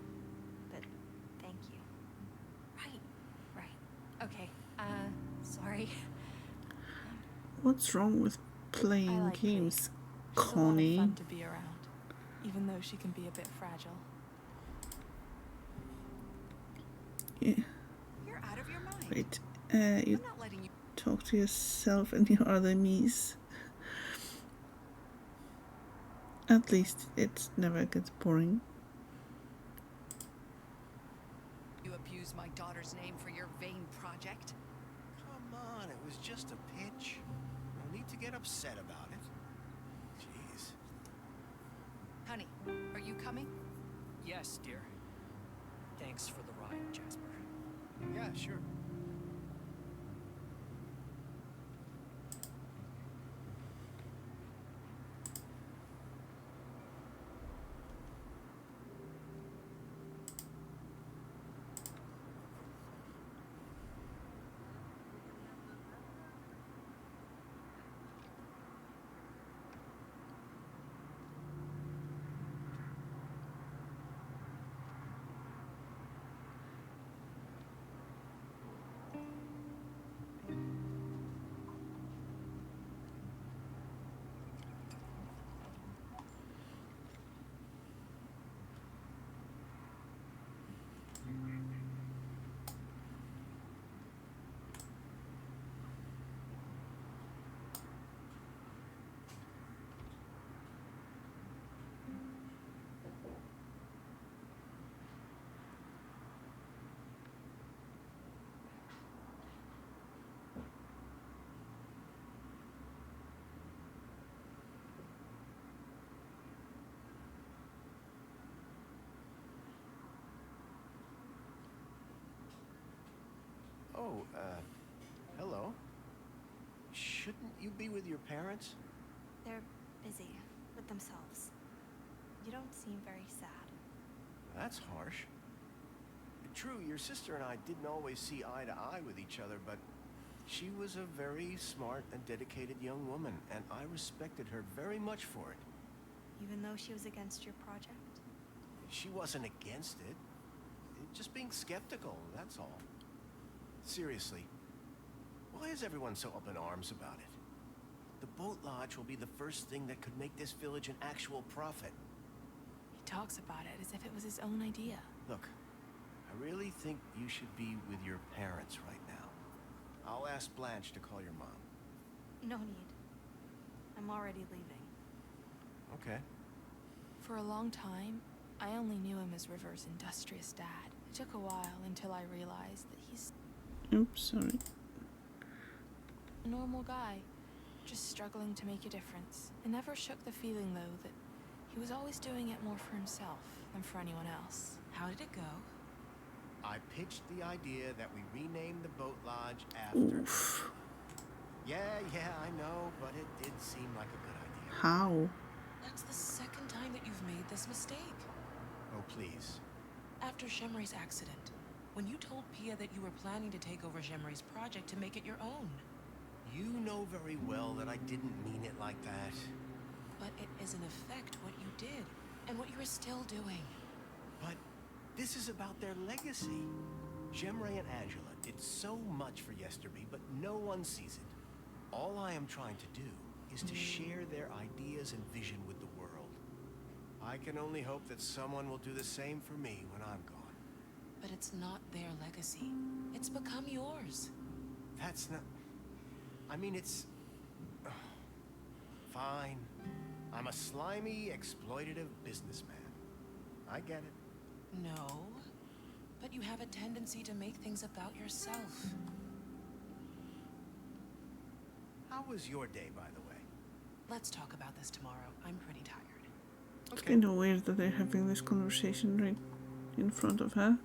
But thank you. Right. Okay, sorry. What's wrong with playing like games, She's a lot of Connie? fun to be around, even though she can be a bit fragile. Yeah. You're out of your mind. Wait, you I'm not letting you. talk to yourself and your other me's. At least it never gets boring. You abuse my daughter's name for your vain project. Come on, it was just a pitch. No need to get upset about it. Jeez. Honey, are you coming? Yes, dear. Thanks for the ride, Jasper. Yeah, sure. Oh, hello. shouldn't you be with your parents? They're busy with themselves. You don't seem very sad. That's harsh. True, your sister and I didn't always see eye to eye with each other, but she was a very smart and dedicated young woman, and I respected her very much for it. Even though she was against your project? She wasn't against it. Just being skeptical, that's all. Seriously, why is everyone so up in arms about it? The boat lodge will be the first thing that could make this village an actual profit. He talks about it as if it was his own idea. Look, I really think you should be with your parents right now. I'll ask Blanche to call your mom. No need. I'm already leaving. Okay. For a long time, I only knew him as River's industrious dad. It took a while until I realized that he's Oops, sorry. a normal guy, just struggling to make a difference. It never shook the feeling, though, that he was always doing it more for himself than for anyone else. How did it go? I pitched the idea that we rename the boat lodge after... Oof. Yeah, I know, but it did seem like a good idea. How? That's the second time that you've made this mistake. Oh, please. After Shemri's accident, when you told Pia that you were planning to take over Shemri's project to make it your own. You know very well that I didn't mean it like that. But it is in effect what you did, and what you are still doing. But this is about their legacy. Shemri and Angela did so much for Yesterby, but no one sees it. All I am trying to do is to share their ideas and vision with the world. I can only hope that someone will do the same for me when I'm gone. But it's not their legacy. It's become yours. That's not... I mean, it's... Fine. I'm a slimy, exploitative businessman. I get it. No, but you have a tendency to make things about yourself. How was your day, by the way? Let's talk about this tomorrow. I'm pretty tired. It's kind of weird that they're having this conversation right in front of her.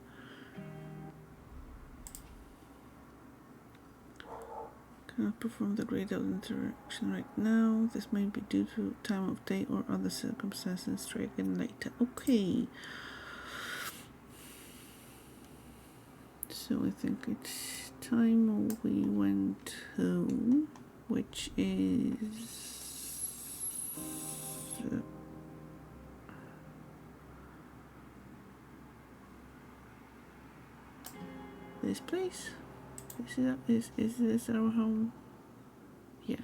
Cannot perform the grayed out interaction right now. This may be due to time of day or other circumstances. Try again later. Okay. So I think it's time we went home, which is this place. Is this our home? Yeah.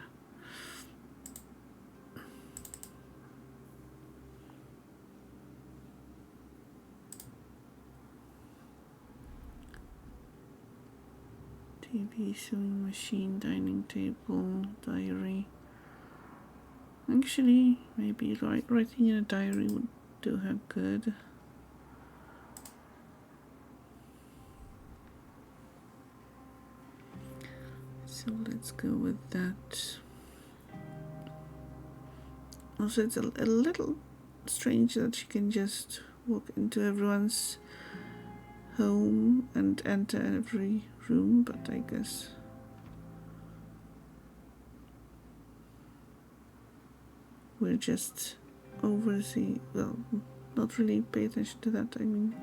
TV, sewing machine, dining table, diary. Actually, maybe writing in a diary would do her good. So let's go with that. Also, it's a little strange that she can just walk into everyone's home and enter every room, but I guess we're just oversee. Well, not really pay attention to that. I mean,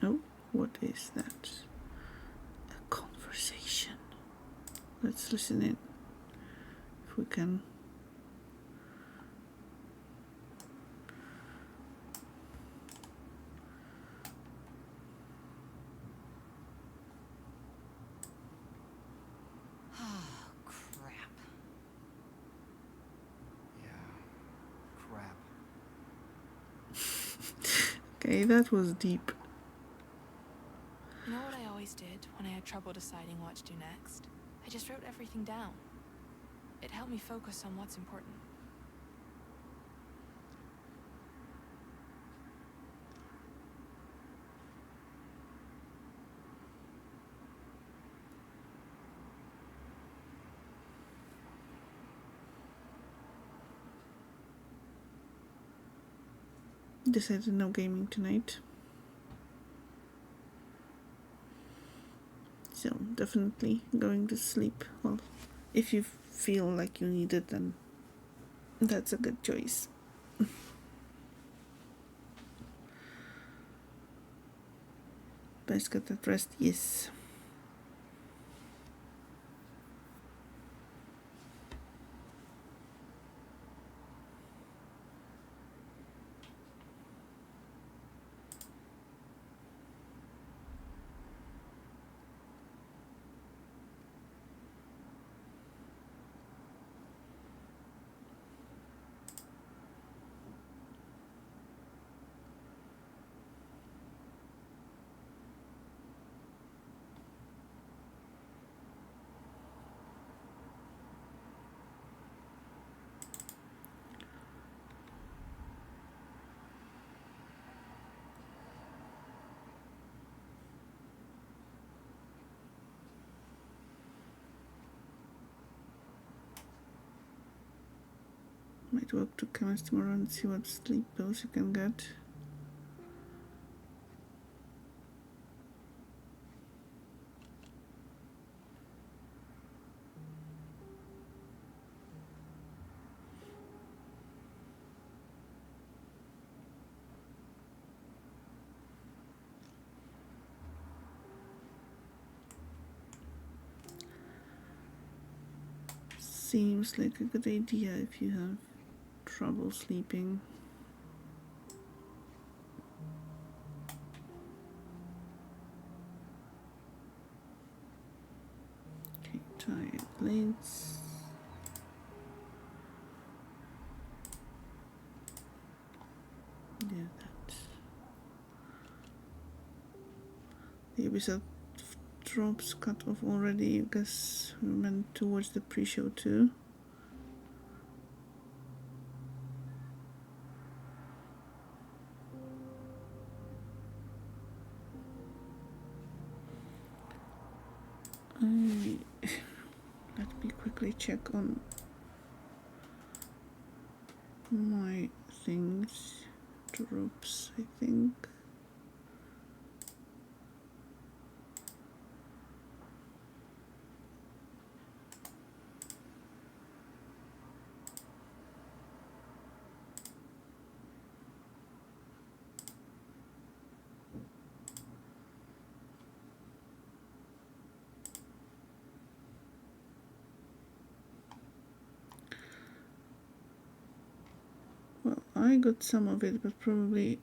oh, what is that? A conversation. Let's listen in if we can. Crap. Yeah, crap. Okay, that was deep. You know what I always did when I had trouble deciding what to do next? I just wrote everything down. It helped me focus on what's important. decided no gaming tonight. So definitely going to sleep. Well, if you feel like you need it, then that's a good choice. Best get that rest, yes. Might walk to chemist tomorrow and see what sleep pills you can get. Seems like a good idea if you have trouble sleeping. Okay, tired legs. Yeah, that. The episode drops cut off already. I guess we meant to watch the pre-show too. Let me quickly check on my things. Drops, I think. Well, I got some of it, but probably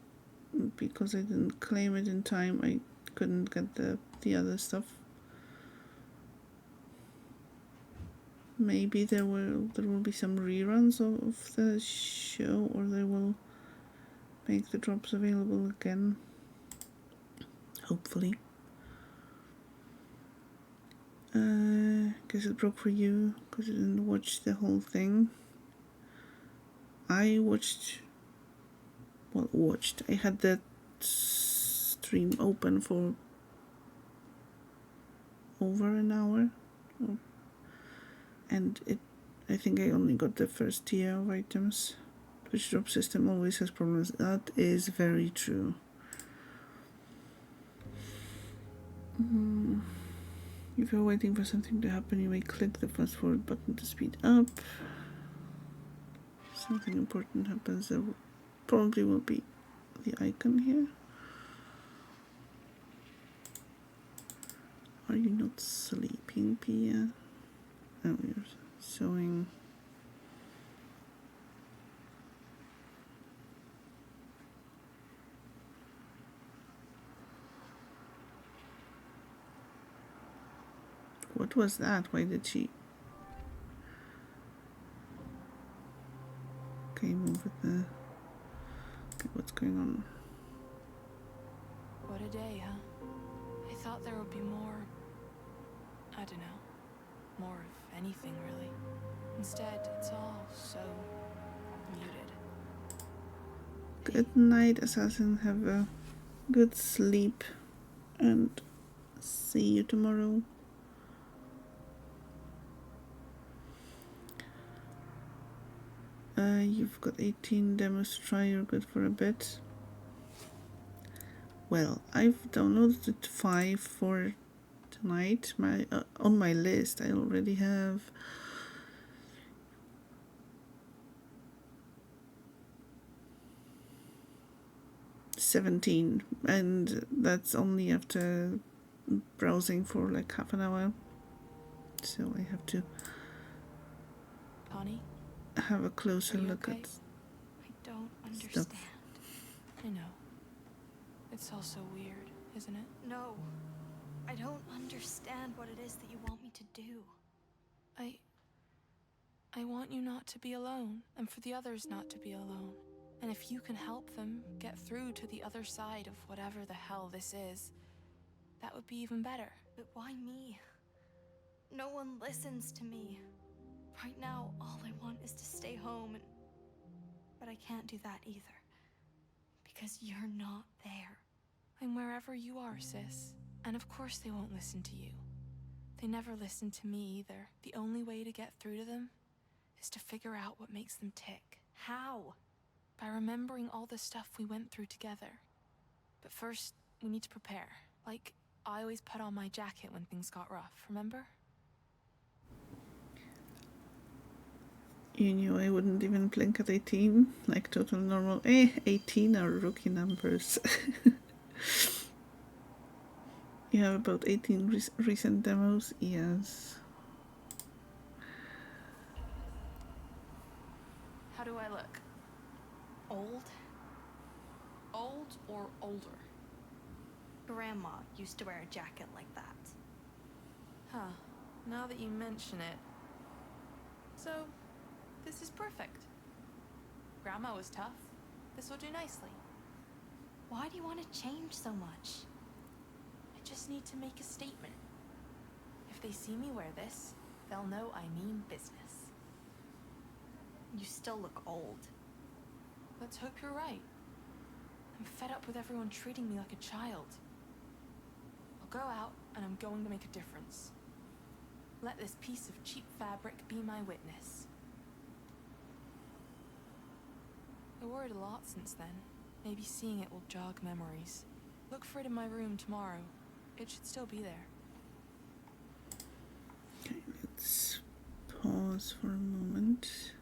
because I didn't claim it in time, I couldn't get the other stuff. Maybe there will be some reruns of the show, or they will make the drops available again. Hopefully. Guess it broke for you because you didn't watch the whole thing. I I had that stream open for over an hour, and I think I only got the first tier of items. Which drop system always has problems. That is very true. If you're waiting for something to happen, you may click the fast forward button to speed up. If something important happens, there probably will be the icon here. Are you not sleeping, Pia? Oh, you're sewing. What was that? Why did she... Okay, move with the... Okay, what's going on? What a day, huh? I thought there would be more... I don't know. More of anything, really. Instead, it's all so... muted. Good night, Assassin. Have a good sleep. And see you tomorrow. You've got 18 demos to try. You're good for a bit. Well, I've downloaded 5 for tonight. On my list I already have 17, and that's only after browsing for like half an hour. So I have to Connie, have a closer are you look okay? at I don't understand. stuff. I know. It's all so weird, isn't it? No. I don't understand what it is that you want me to do. I want you not to be alone, and for the others not to be alone. And if you can help them get through to the other side of whatever the hell this is, that would be even better. But why me? No one listens to me. Right now, all I want is to stay home, but I can't do that either. Because you're not there. I'm wherever you are, sis. And of course they won't listen to you. They never listen to me either. The only way to get through to them is to figure out what makes them tick. How? By remembering all the stuff we went through together. But first, we need to prepare. Like, I always put on my jacket when things got rough, remember? You knew I wouldn't even blink at 18, like total normal. 18 are rookie numbers. You have about 18 recent demos, yes. How do I look? Old? Old or older? Grandma used to wear a jacket like that. Huh. Now that you mention it. So, this is perfect. Grandma was tough. This will do nicely. Why do you want to change so much? I just need to make a statement. If they see me wear this, they'll know I mean business. You still look old. Let's hope you're right. I'm fed up with everyone treating me like a child. I'll go out and I'm going to make a difference. Let this piece of cheap fabric be my witness. I worried a lot since then. Maybe seeing it will jog memories. Look for it in my room tomorrow. It should still be there. Okay, let's pause for a moment.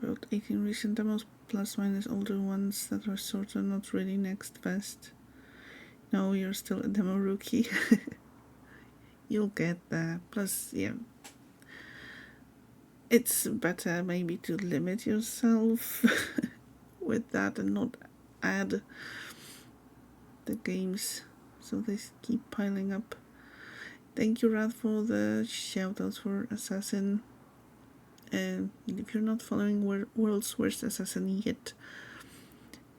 About 18 recent demos, plus minus older ones that are sort of not really next best. No, you're still a demo rookie. You'll get there. Plus, yeah. It's better maybe to limit yourself with that and not add the games so they keep piling up. Thank you, Rad, for the shoutouts for Assassin. If you're not following World's Worst Assassin yet,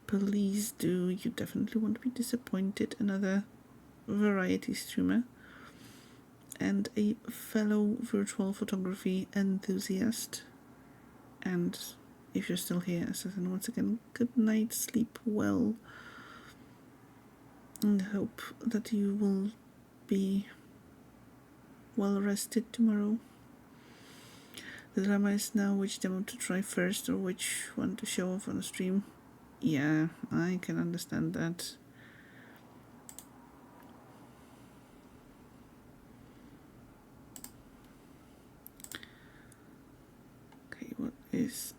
please do. You definitely won't be disappointed. Another variety streamer and a fellow virtual photography enthusiast. And if you're still here, Assassin, once again, good night, sleep well, and hope that you will be well rested tomorrow. The drama is now which demo to try first or which one to show off on a stream. Yeah, I can understand that. Okay, what is...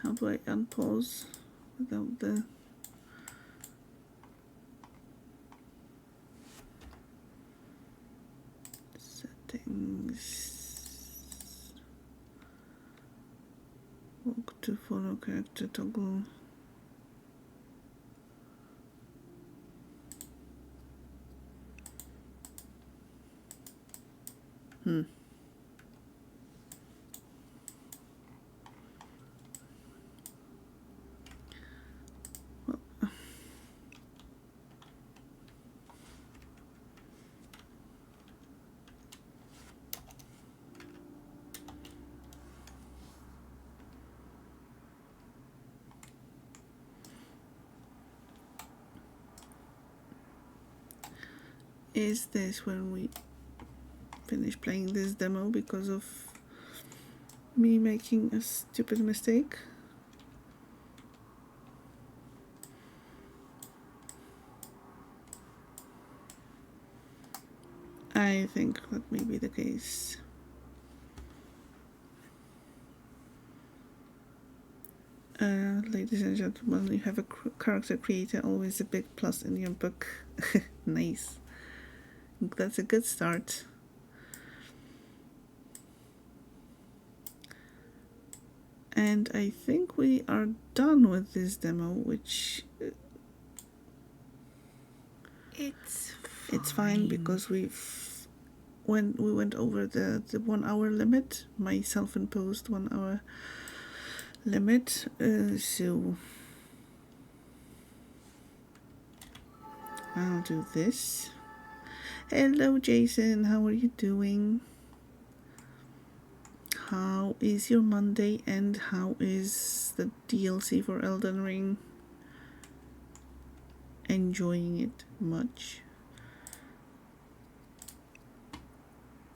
How do I unpause without the... settings? Walk to follow character toggle. Well, is this when we finish playing this demo because of me making a stupid mistake. I think that may be the case. Ladies and gentlemen, you have a character creator, always a big plus in your book. Nice. That's a good start. And I think we are done with this demo, which it's fine because we went over the 1 hour limit, my self-imposed 1 hour limit, so I'll do this. Hello Jason, how are you doing? How is your Monday and how is the DLC for Elden Ring? Enjoying it much?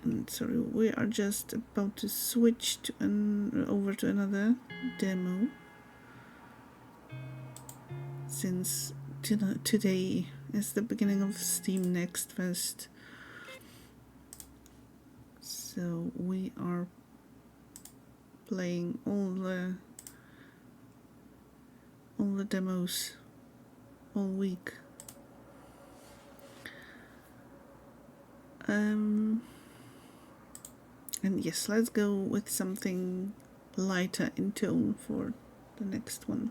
And sorry, we are just about to switch to over to another demo, since today is the beginning of Steam Next Fest. So we are playing all the demos all week. And yes, let's go with something lighter in tone for the next one.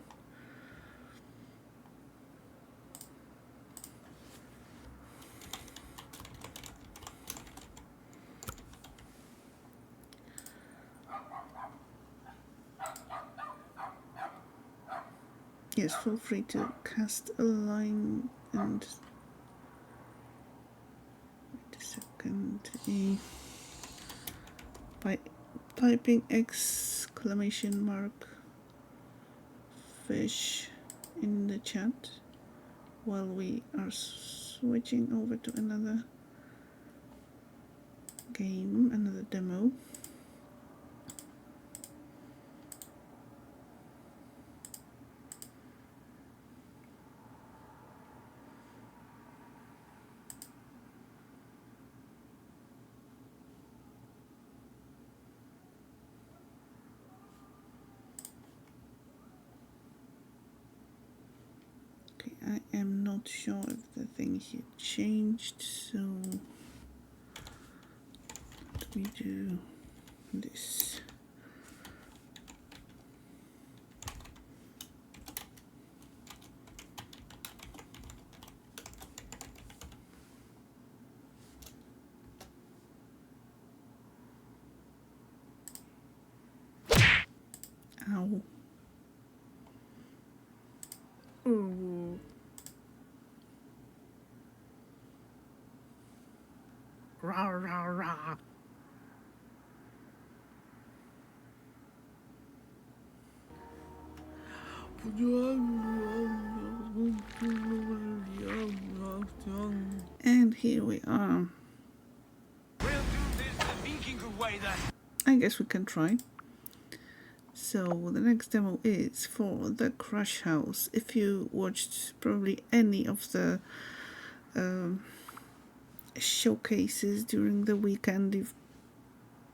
Yes, feel free to cast a line and wait a second. By typing exclamation mark fish in the chat while we are switching over to another game, another demo. I am not sure if the thing here changed, so let me do this. Ow. Ooh. Rah, rah, rah. And here we are. We'll do this the Viking way then. I guess we can try. So the next demo is for the Crush House. If you watched probably any of the showcases during the weekend, you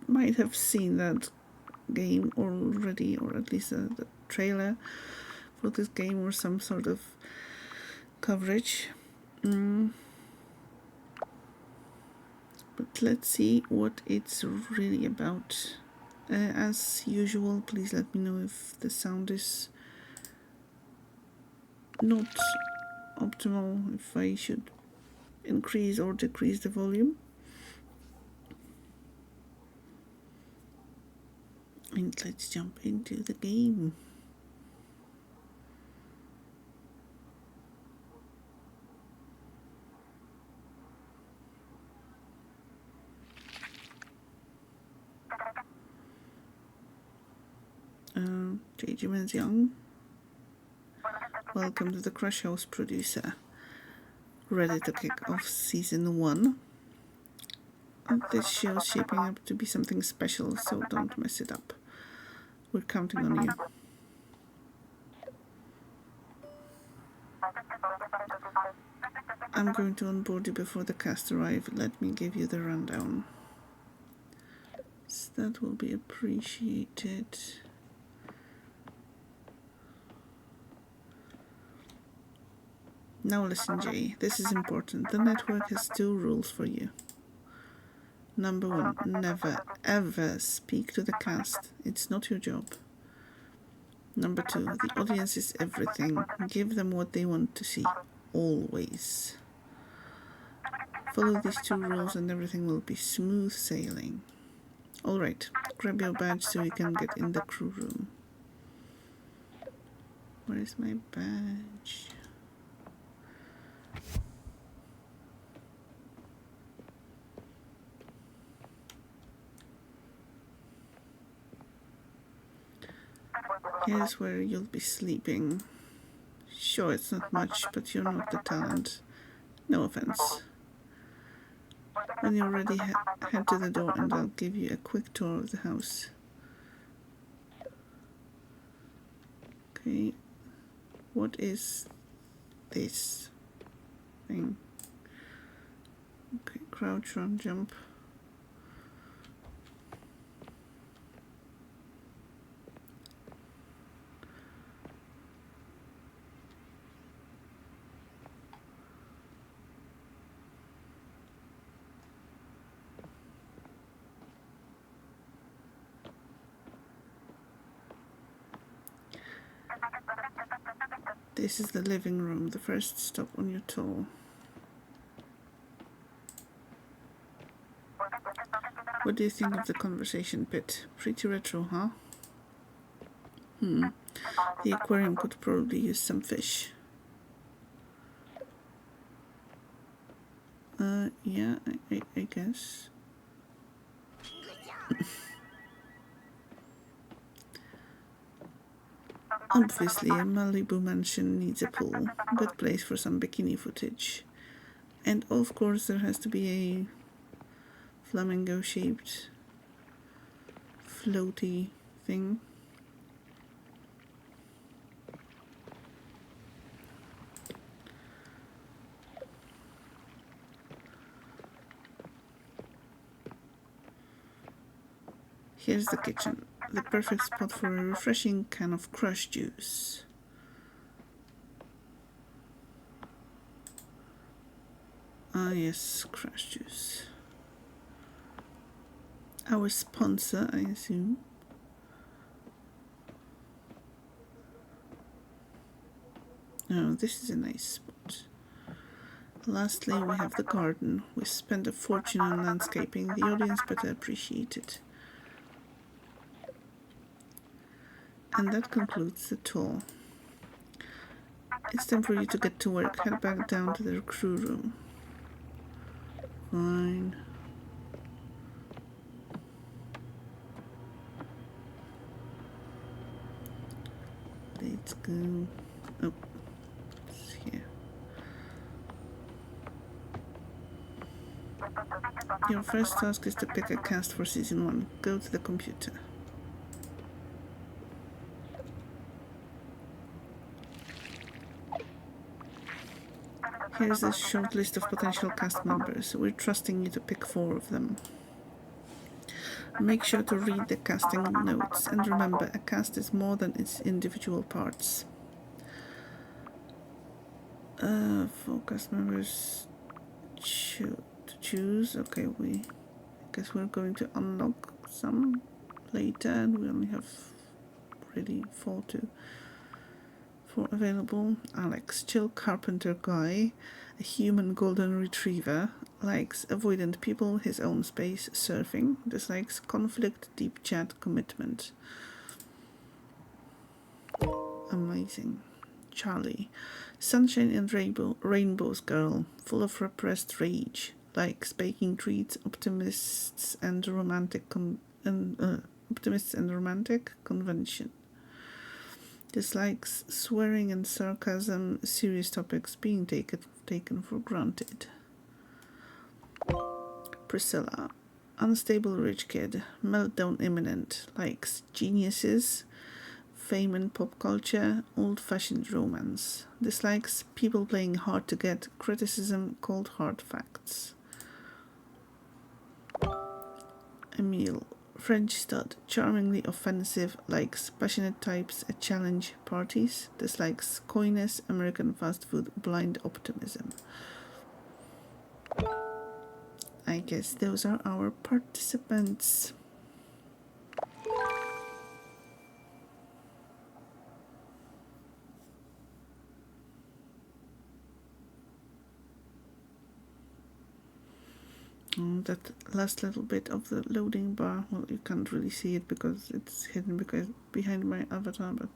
might have seen that game already, or at least the trailer for this game or some sort of coverage. But let's see what it's really about. As usual, please let me know if the sound is not optimal, if I should increase or decrease the volume. And let's jump into the game. J.G. Young. Welcome to the Crush House producer. Ready to kick off season 1. This show is shaping up to be something special, so don't mess it up. We're counting on you. I'm going to onboard you before the cast arrive. Let me give you the rundown. So that will be appreciated. Now listen, Jay. This is important. The network has 2 rules for you. Number 1, never ever speak to the cast. It's not your job. Number 2, the audience is everything. Give them what they want to see. Always. Follow these 2 rules and everything will be smooth sailing. Alright, grab your badge so you can get in the crew room. Where is my badge? Here's where you'll be sleeping. Sure, it's not much, but you're not the talent. No offense. When you're ready, head to the door and I'll give you a quick tour of the house. Okay. What is this thing? Okay, crouch, run, jump. This is the living room, the first stop on your tour. What do you think of the conversation pit? Pretty retro, huh? The aquarium could probably use some fish. Yeah, I guess. Obviously, a Malibu mansion needs a pool. Good place for some bikini footage. And of course, there has to be a flamingo-shaped floaty thing. Here's the kitchen. The perfect spot for a refreshing can of crush juice. Ah yes, crush juice. Our sponsor, I assume. Oh, this is a nice spot. Lastly, we have the garden. We spent a fortune on landscaping. The audience better appreciate it. And that concludes the tour. It's time for you to get to work. Head back down to the crew room. Fine. Let's go. Oh, it's here. Your first task is to pick a cast for season 1. Go to the computer. Here's a short list of potential cast members. We're trusting you to pick 4 of them. Make sure to read the casting notes, and remember, a cast is more than its individual parts. 4 cast members to choose. Okay, I guess we're going to unlock some later, and we only have really 4 available. Alex, chill carpenter guy, a human golden retriever, likes avoidant people, his own space, surfing, dislikes conflict, deep chat, commitment. Amazing. Charlie, sunshine and rainbows girl, full of repressed rage, likes baking treats, optimists and romantic convention. Dislikes swearing and sarcasm, serious topics being taken for granted. Priscilla, Unstable rich kid, meltdown imminent, likes geniuses, fame and pop culture, old-fashioned romance. Dislikes people playing hard to get, criticism, cold hard facts. Emile, French stud, charmingly offensive, likes passionate types at challenge parties, dislikes coyness, American fast food, blind optimism. I guess those are our participants. That last little bit of the loading bar, well, you can't really see it because it's hidden behind my avatar, but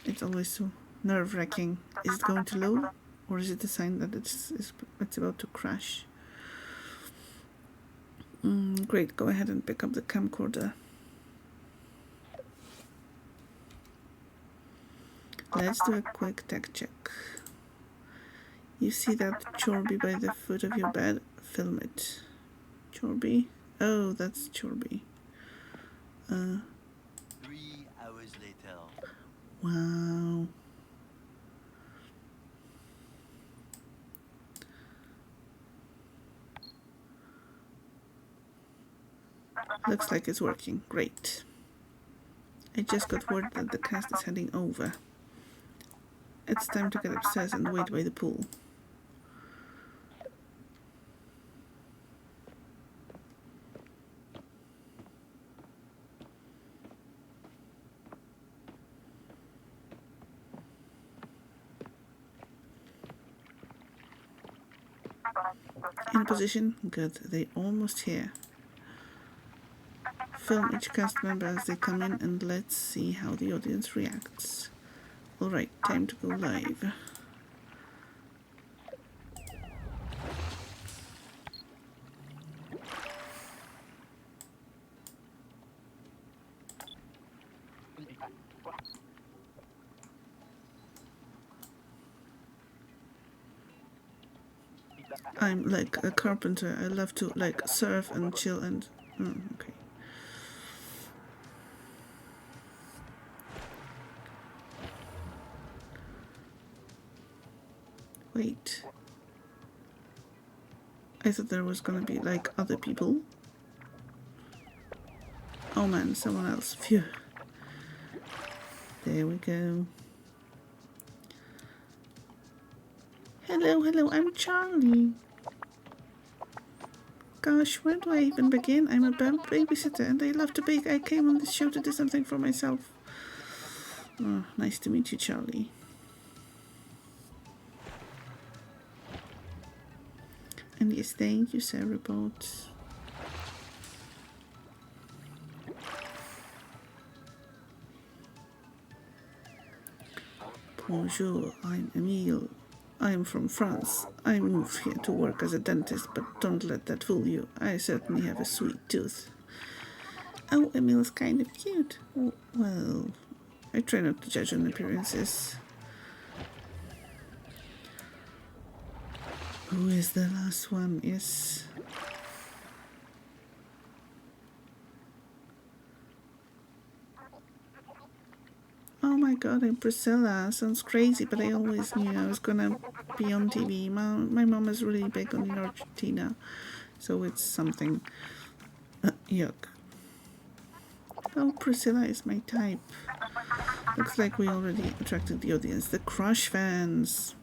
it's always so nerve-wracking. Is it going to load, or is it a sign that it's about to crash? Great, go ahead and pick up the camcorder. Let's do a quick tech check. You see that Chorby by the foot of your bed? Film it. Chorby? Oh, that's Chorby. 3 hours later. Wow. Looks like it's working. Great. I just got word that the cast is heading over. It's time to get upstairs and wait by the pool. In position? Good. They're almost here. Film each cast member as they come in and let's see how the audience reacts. Alright, time to go live. I'm like a carpenter. I love to like surf and chill and... okay. Wait. I thought there was gonna be like other people. Oh man, someone else. Phew. There we go. Hello, hello, I'm Charlie. Gosh, where do I even begin? I'm a babysitter and I love to bake. I came on this show to do something for myself. Oh, nice to meet you, Charlie. And yes, thank you, Sarah Bot. Bonjour, I'm Emile. I'm from France. I moved here to work as a dentist, but don't let that fool you. I certainly have a sweet tooth. Oh, Emile's kind of cute. Well, I try not to judge on appearances. Who is the last one? Yes. Oh my god, I'm Priscilla. Sounds crazy, but I always knew I was gonna be on TV. My mom is really big on Argentina, so it's something. Yuck. Oh, Priscilla is my type. Looks like we already attracted the audience. The Crush fans.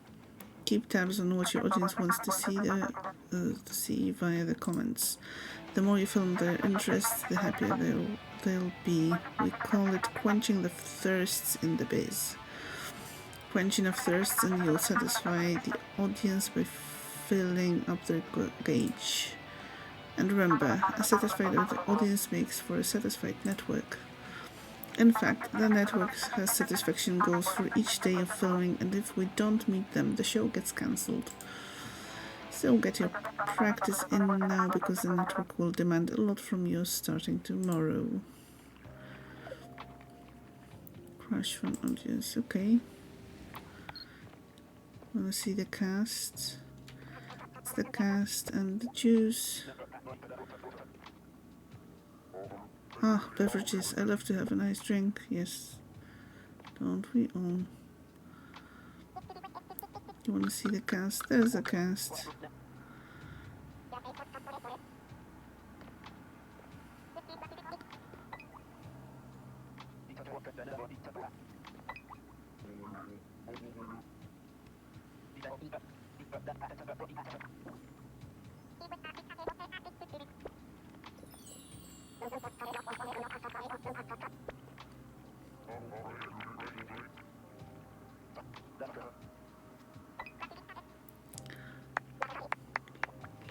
Keep tabs on what your audience wants to see via the comments. The more you film their interests, the happier they'll be. We call it quenching the thirsts in the biz. Quench enough thirsts and you'll satisfy the audience by filling up their gauge. And remember, a satisfied audience makes for a satisfied network. In fact, the network has satisfaction goals for each day of filming, and if we don't meet them, the show gets cancelled. So get your practice in now, because the network will demand a lot from you starting tomorrow. Crush from audience, okay. Wanna see the cast? That's the cast and the juice. Ah, beverages. I love to have a nice drink. Yes. Don't we all? You want to see the cast? There's a cast.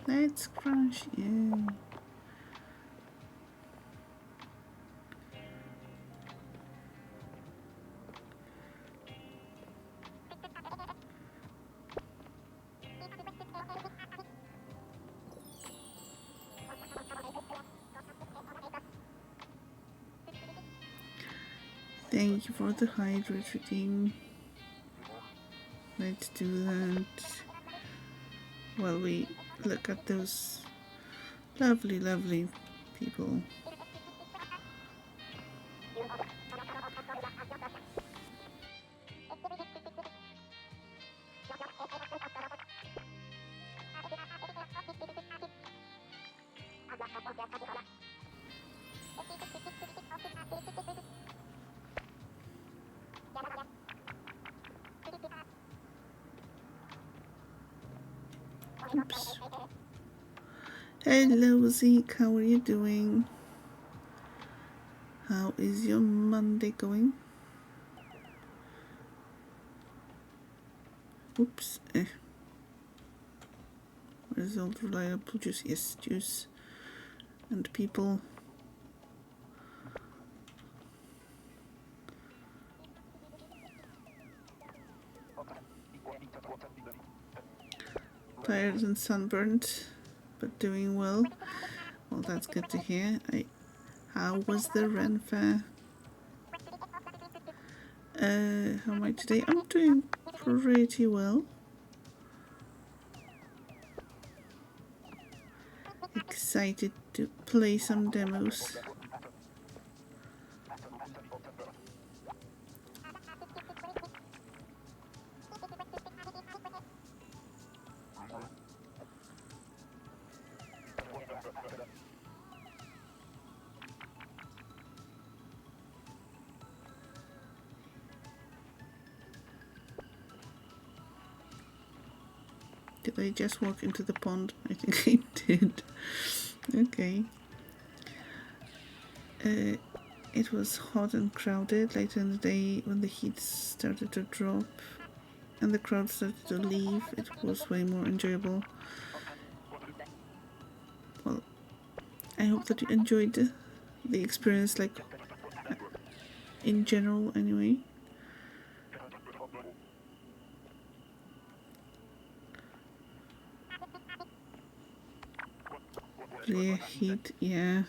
Let's crash, yeah. Thank you for the hydrate redeem. Let's do that while we look at those lovely, lovely people. Oops. Hello Zeke, how are you doing? How is your Monday going? Oops. Where's all the reliable juice? Yes, juice and people. Tired and sunburnt, but doing well. Well, that's good to hear. How was the Ren Fair? How am I today? I'm doing pretty well. Excited to play some demos. Did I just walk into the pond? I think I did. Okay. It was hot and crowded later in the day when the heat started to drop and the crowd started to leave. It was way more enjoyable. Well, I hope that you enjoyed the experience, like, in general anyway. Yeah, heat, yeah.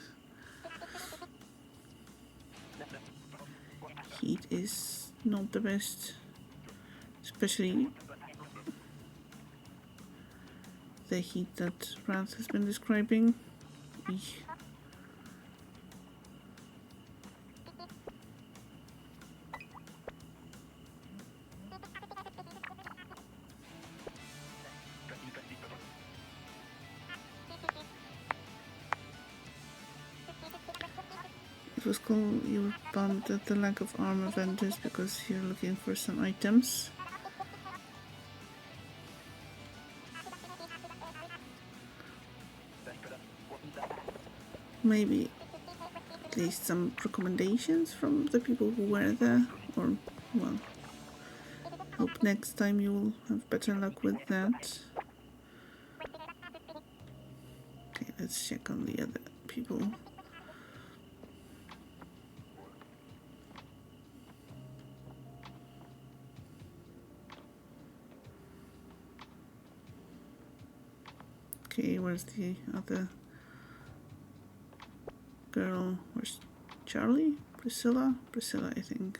Heat is not the best, especially the heat that Rance has been describing. Eesh. It was cool. You were bummed at the lack of armor vendors because you're looking for some items. Maybe at least some recommendations from the people who were there, or, well, hope next time you will have better luck with that. Okay, let's check on the other people. Okay, where's the other girl? Where's Charlie? Priscilla? Priscilla, I think.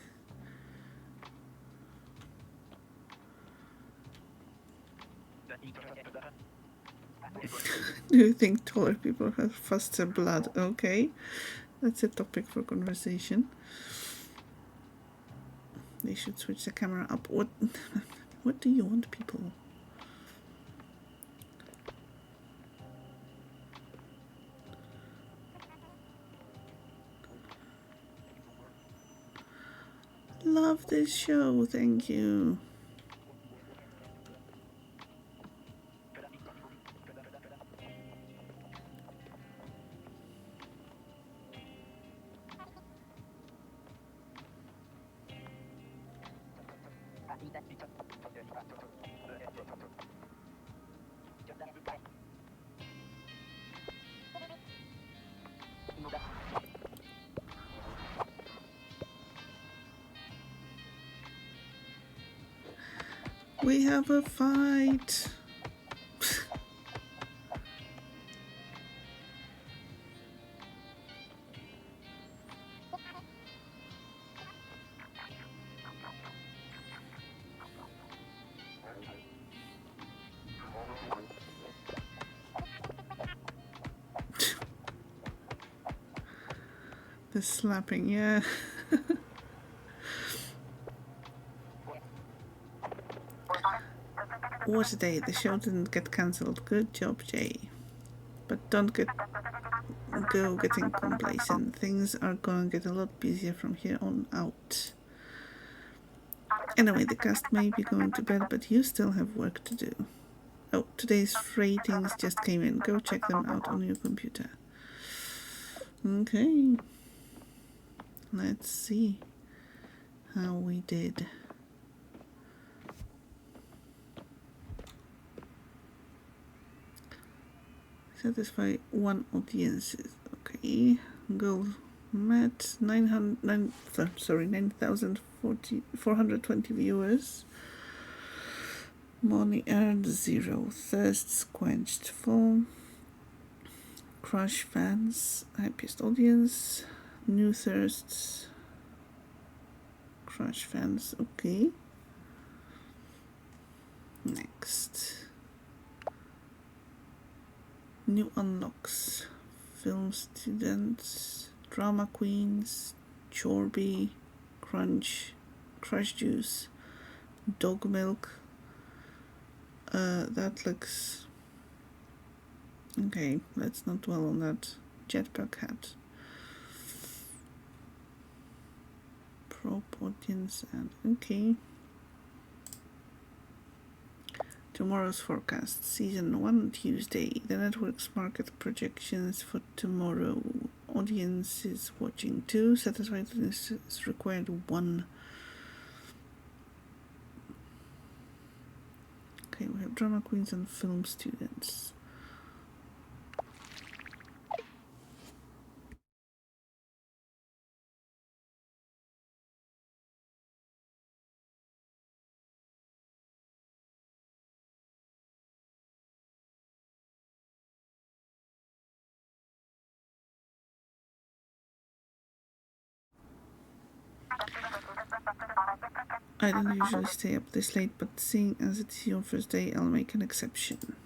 Do you think taller people have faster blood? Okay, that's a topic for conversation. They should switch the camera up. What do you want, people? Love this show, thank you. We have a fight. The slapping, yeah. What a day. The show didn't get cancelled. Good job, Jay. But don't go getting complacent. Things are gonna get a lot busier from here on out. Anyway, the cast may be going to bed, but you still have work to do. Oh, today's ratings just came in. Go check them out on your computer. Okay. Let's see how we did. Satisfy one audience. Okay. Goal met 9,420 viewers. Money earned 0. Thirsts quenched 4. Crush fans. Happiest audience. New thirsts. Crush fans. Okay. Next. New unlocks. Film students. Drama queens. Chorby. Crunch. Crush juice. Dog milk. That looks... Okay, let's not dwell on that. Jetpack hat. Prop audience and... Okay. Tomorrow's forecast. Season 1, Tuesday. The network's market projections for tomorrow. Audience is watching 2. Satisfied audience is required 1. Okay, we have drama queens and film students. I don't usually stay up this late, but seeing as it's your first day, I'll make an exception.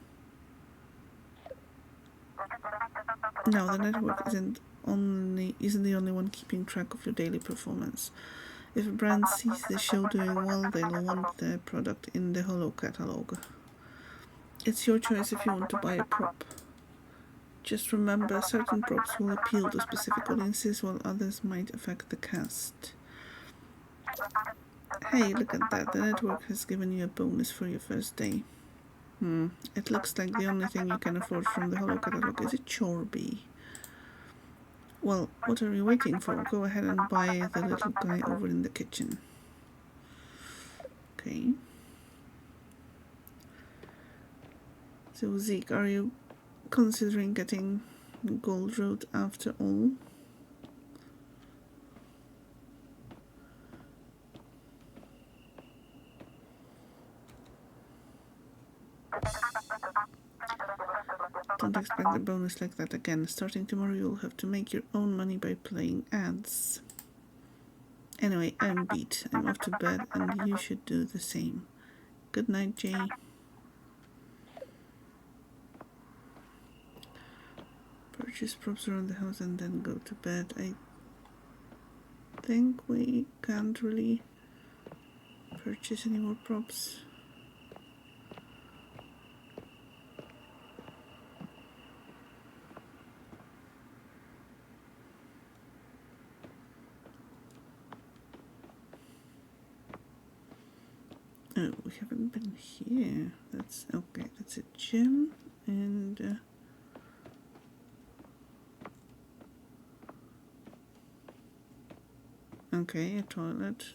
No, the network isn't the only one keeping track of your daily performance. If a brand sees the show doing well, they'll want the product in the Holo catalog. It's your choice if you want to buy a prop. Just remember, certain props will appeal to specific audiences, while others might affect the cast. Hey, look at that. The network has given you a bonus for your first day. It looks like the only thing you can afford from the Holo catalog is a Chorby. Well, what are you waiting for? Go ahead and buy the little guy over in the kitchen. Okay. So Zeke, are you considering getting Gold Road after all? Don't expect a bonus like that again. Starting tomorrow, you'll have to make your own money by playing ads. Anyway, I'm beat. I'm off to bed, and you should do the same. Good night, Jay. purchase props around the house and then go to bed. I think we can't really purchase any more props. Oh, we haven't been here. That's okay. That's a gym and okay, a toilet.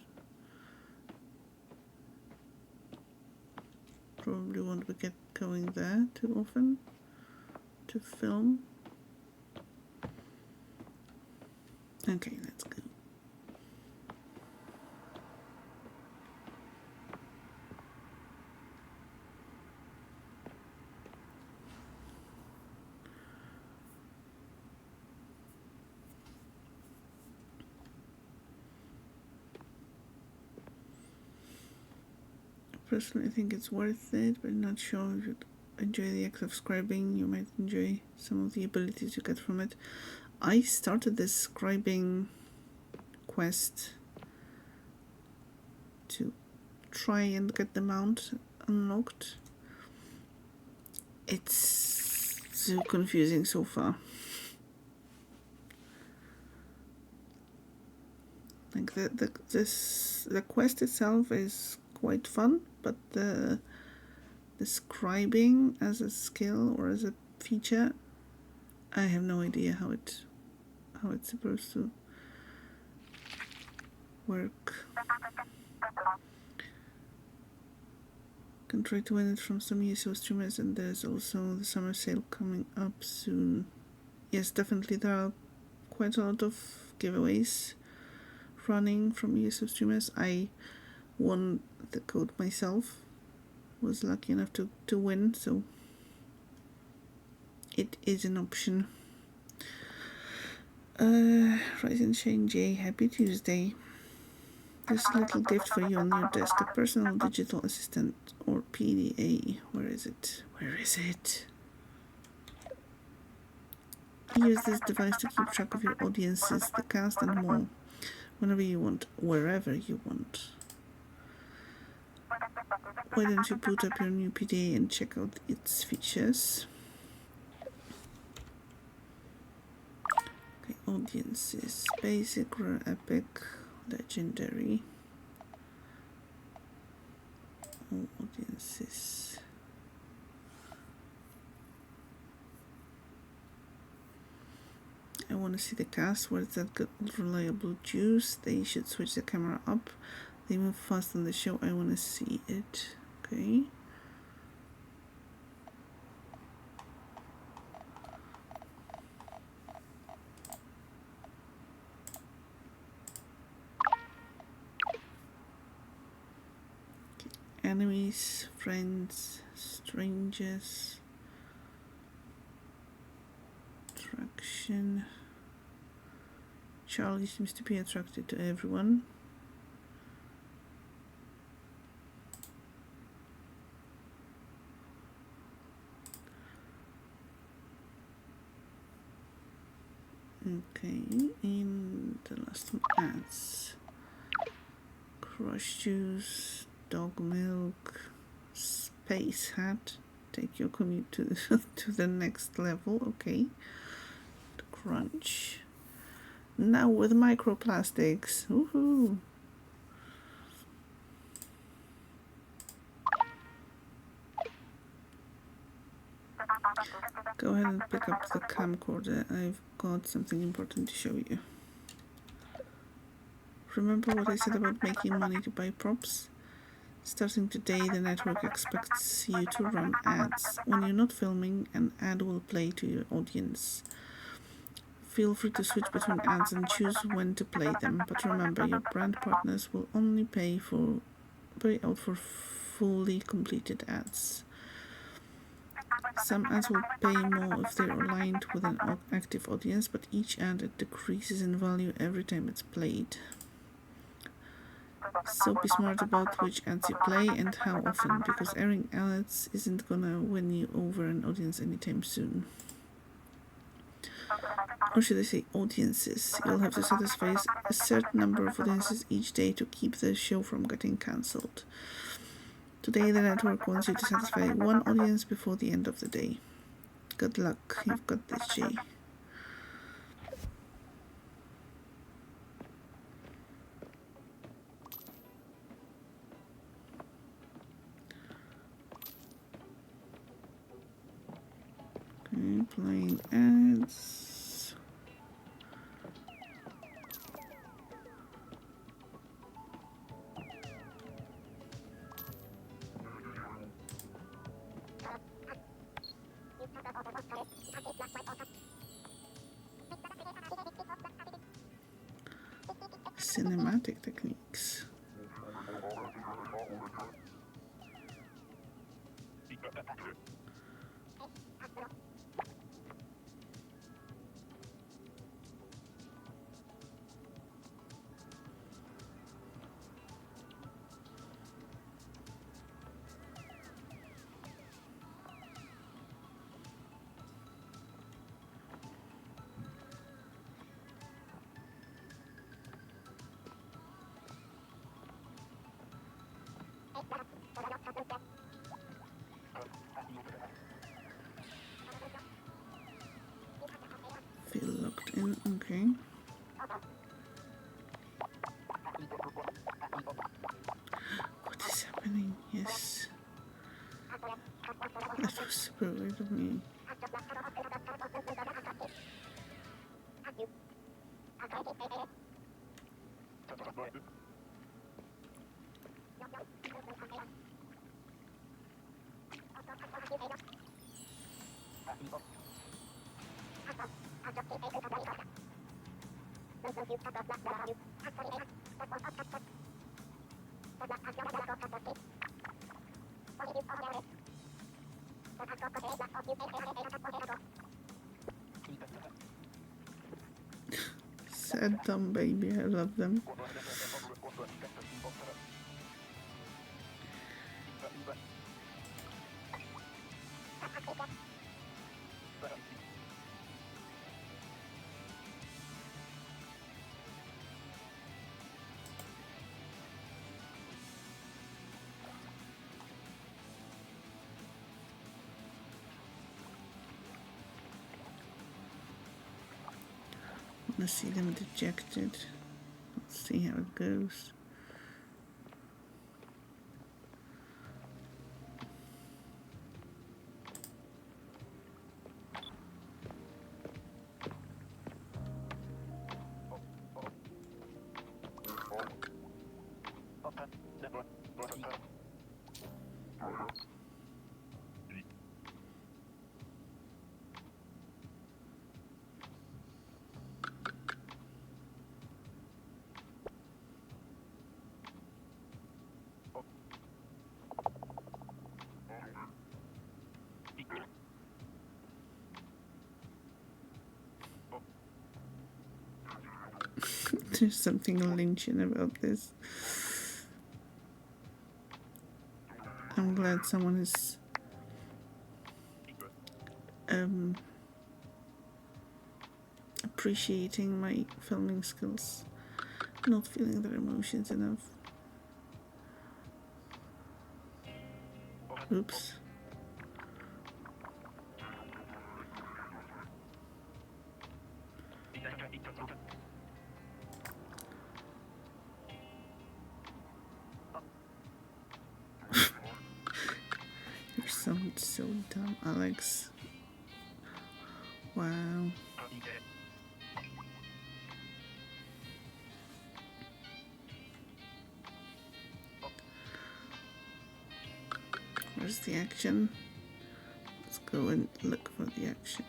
Probably won't be going there too often to film. Okay, let's go. Personally, I think it's worth it, but not sure if you'd enjoy the act of scribing. You might enjoy some of the abilities you get from it. I started this scribing quest to try and get the mount unlocked. It's so confusing so far. Like the quest itself is quite fun, but the scribing as a skill or as a feature, I have no idea how it's supposed to work. Can try to win it from some ESO streamers, and there's also the summer sale coming up soon. Yes, definitely there are quite a lot of giveaways running from ESO streamers. I won the code myself, was lucky enough to win, so it is an option. Rise and Shane J, happy Tuesday. There's a little gift for you on your desk, a personal digital assistant or PDA. Where is it? Where is it? Use this device to keep track of your audiences, the cast and more, whenever you want, wherever you want. Why don't you boot up your new PDA and check out its features? Okay, audiences, basic, rare, epic, legendary. All audiences. I want to see the cast. Where's that good reliable juice? They should switch the camera up. They move fast on the show. I want to see it. Okay. Enemies, friends, strangers, attraction. Charlie seems to be attracted to everyone. Okay, and the last one, ads. Crush juice, dog milk, space hat. Take your commute to to the next level. Okay. The crunch. Now with microplastics. Woohoo! Go ahead and pick up the camcorder. I've got something important to show you. Remember what I said about making money to buy props? Starting today, the network expects you to run ads. When you're not filming, an ad will play to your audience. Feel free to switch between ads and choose when to play them, but remember, your brand partners will only pay out for fully completed ads. Some ads will pay more if they're aligned with an active audience, but each ad decreases in value every time it's played. So be smart about which ads you play and how often, because airing ads isn't gonna win you over an audience anytime soon. Or should I say audiences? You'll have to satisfy a certain number of audiences each day to keep the show from getting cancelled. Today the network wants you to satisfy one audience before the end of the day. Good luck, you've got this, Jay. Okay, playing ads. Cinematic techniques. Feel locked in, okay. What is happening? Yes. That was super weird of me. Sad dumb baby, I love them. I see them dejected. Let's see how it goes. There's something Lynchian about this. I'm glad someone is appreciating my filming skills, not feeling their emotions enough. Oops. You're so dumb, Alex. Wow. Where's the action? Let's go and look for the action.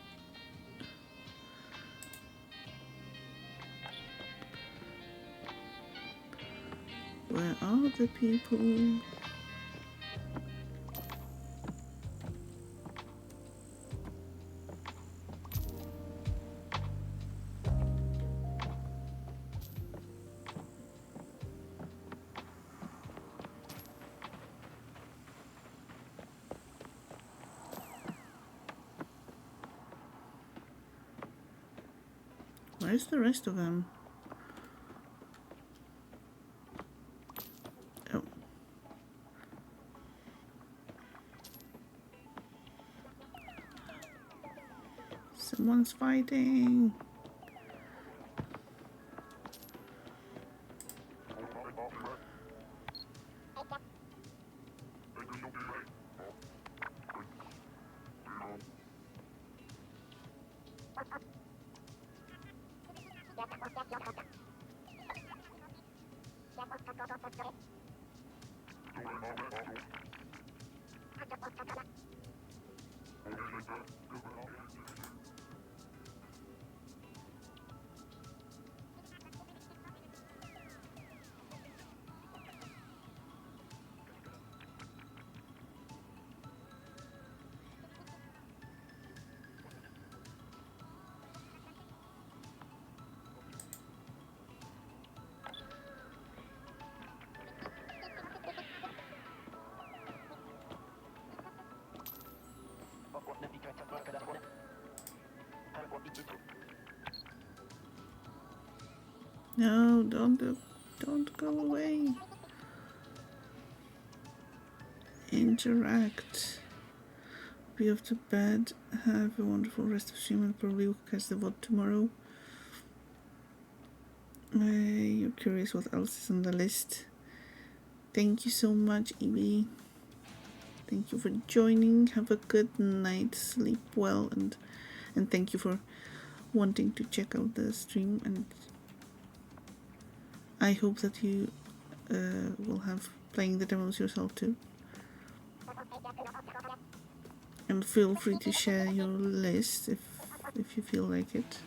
Where are the people? Where's the rest of them? Oh. Someone's fighting. No, don't go away. Interact. Be off to bed. Have a wonderful rest of stream and probably will catch the VOD tomorrow. You're curious what else is on the list. Thank you so much, Evie. Thank you for joining. Have a good night. Sleep well, and thank you for wanting to check out the stream. And I hope that you will have playing the demos yourself too. And feel free to share your list if you feel like it.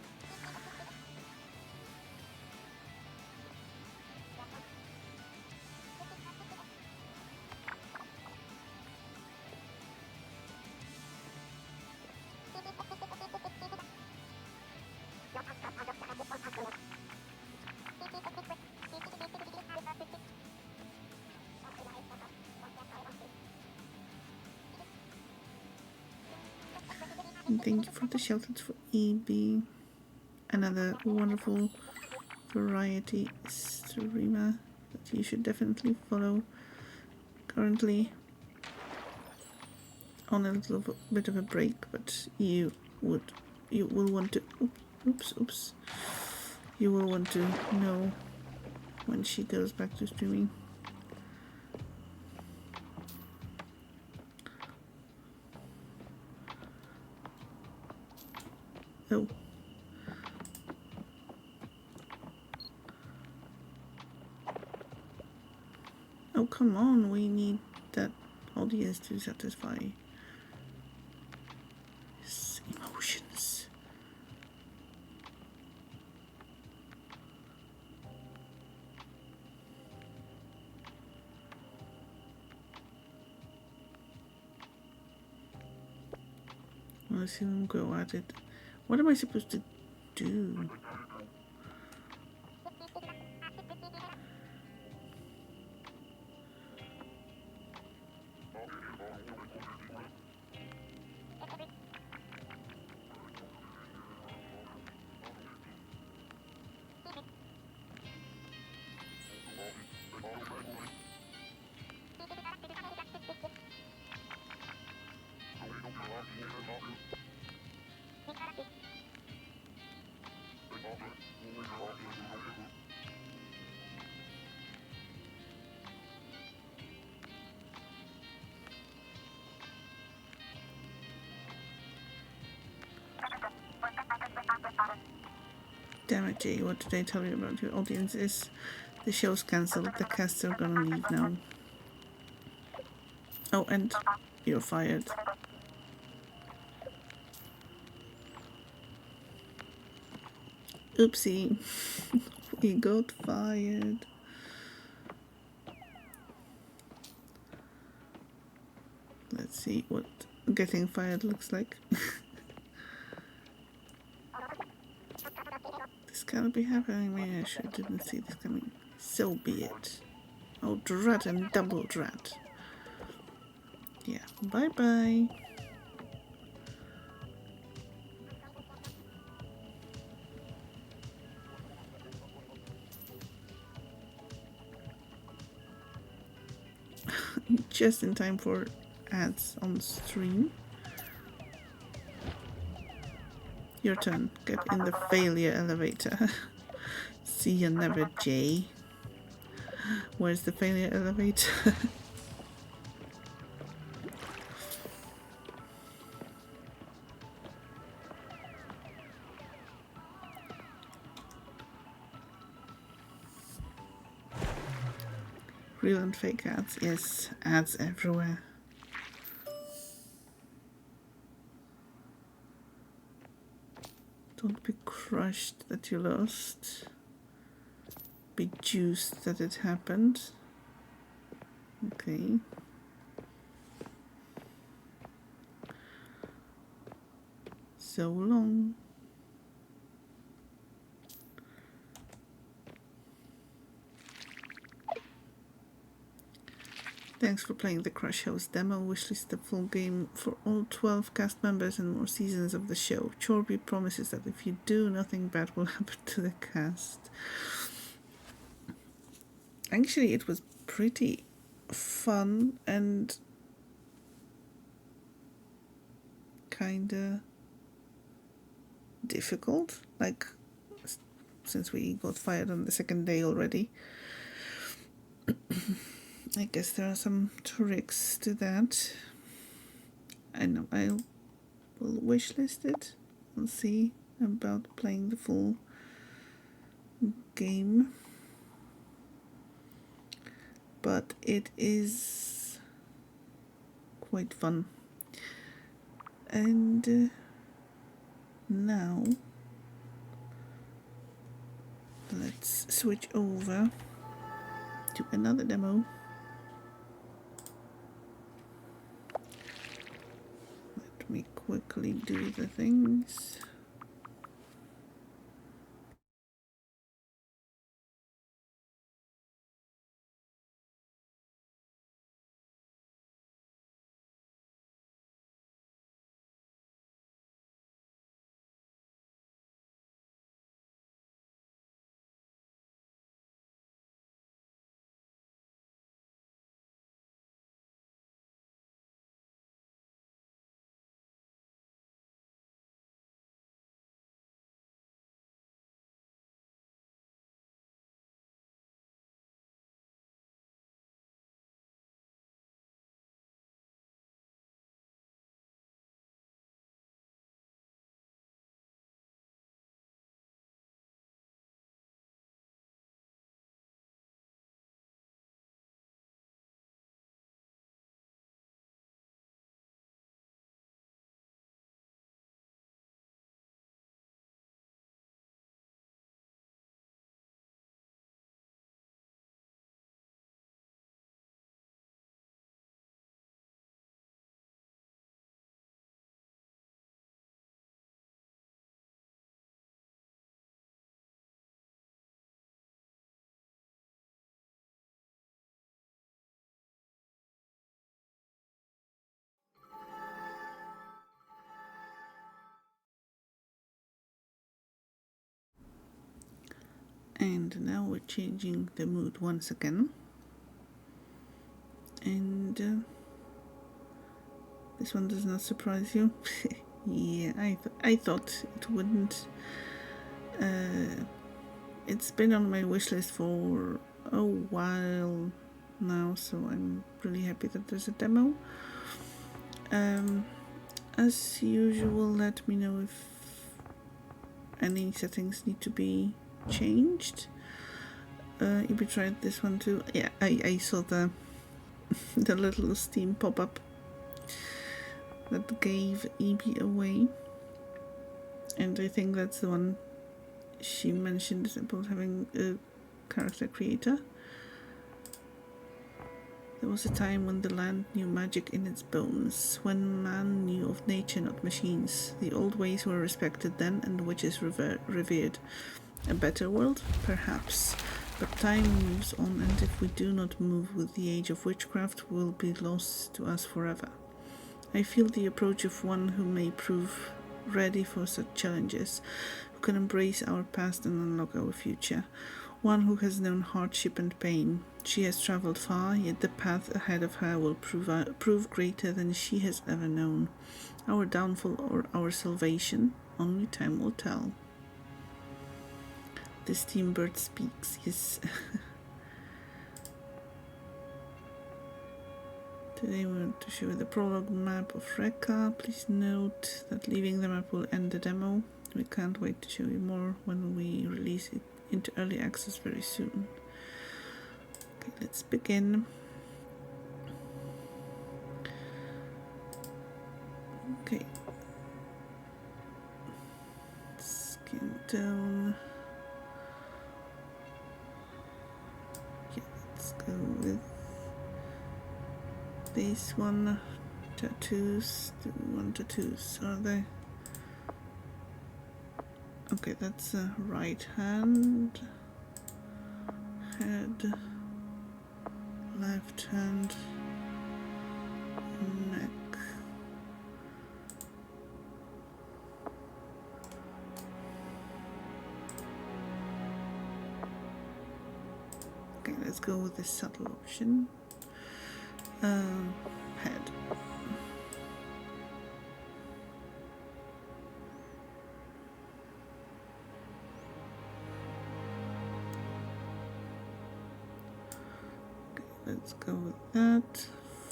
And thank you for the shoutouts for EB. Another wonderful variety streamer that you should definitely follow. Currently on a little bit of a break, but you will want to oops. You will want to know when she goes back to streaming. Oh. Oh, come on, we need that audience to satisfy his emotions. Let's see them go at it. What am I supposed to do? Damn it, Jay, what did I tell you about your audience is the show's cancelled, the casts are gonna leave now. Oh, and you're fired. Oopsie. We got fired. Let's see what getting fired looks like. This can't be happening. Maybe I should didn't see this coming. So be it. Oh, drat and double drat. Yeah, bye-bye. just in time for ads on stream. Your turn. Get in the failure elevator. See you never, Jay. Where's the failure elevator? Real and fake ads. Yes, ads everywhere. Don't be crushed that you lost. Be juiced that it happened. Okay. So long. Thanks for playing the Crush House demo. Wishlist the full game for all 12 cast members and more seasons of the show. Chorby promises that if you do, nothing bad will happen to the cast. Actually, it was pretty fun and kinda difficult. Like, since we got fired on the second day already. I guess there are some tricks to that. I know I will wishlist it and see about playing the full game. But it is quite fun. And now let's switch over to another demo. Let me quickly do the things. And now we're changing the mood once again. And this one does not surprise you. Yeah, I thought it wouldn't. It's been on my wish list for a while now, so I'm really happy that there's a demo. As usual, let me know if any settings need to be changed. EB tried this one too. Yeah, I saw the the little Steam pop-up that gave EB away, and I think that's the one she mentioned about having a character creator. There was a time when the land knew magic in its bones, when man knew of nature, not machines. The old ways were respected then, and witches revered. A better world? Perhaps. But time moves on, and if we do not move with the age of witchcraft, will be lost to us forever. I feel the approach of one who may prove ready for such challenges, who can embrace our past and unlock our future. one who has known hardship and pain. She has traveled far, yet the path ahead of her will prove greater than she has ever known. Our downfall or our salvation, only time will tell. The steambird speaks, yes. Today we want to show the prologue map of Reka. Please note that leaving the map will end the demo. We can't wait to show you more when we release it into early access very soon. Okay, let's begin. Okay. Skin down. Yeah, let's go with this one. Tattoos. Do we want tattoos? Are they? Okay, that's a right hand. Head. Left hand. Neck. Okay, let's go with the subtle option. Head. Okay, let's go with that.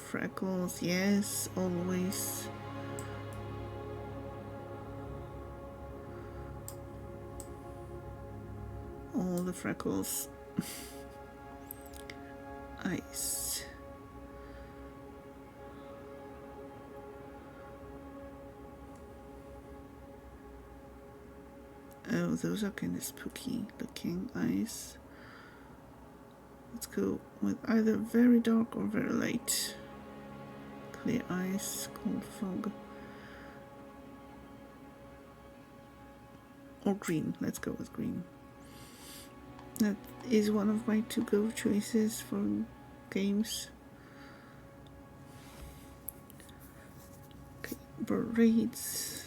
Freckles, yes, always. All the freckles. Eyes. Oh, those are kind of spooky looking eyes. Let's go with either very dark or very light. Clear eyes, cold fog. Or green, let's go with green. That is one of my to-go choices for games. Okay, braids.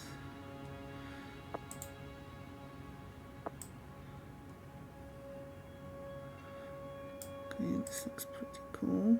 Okay, this looks pretty cool.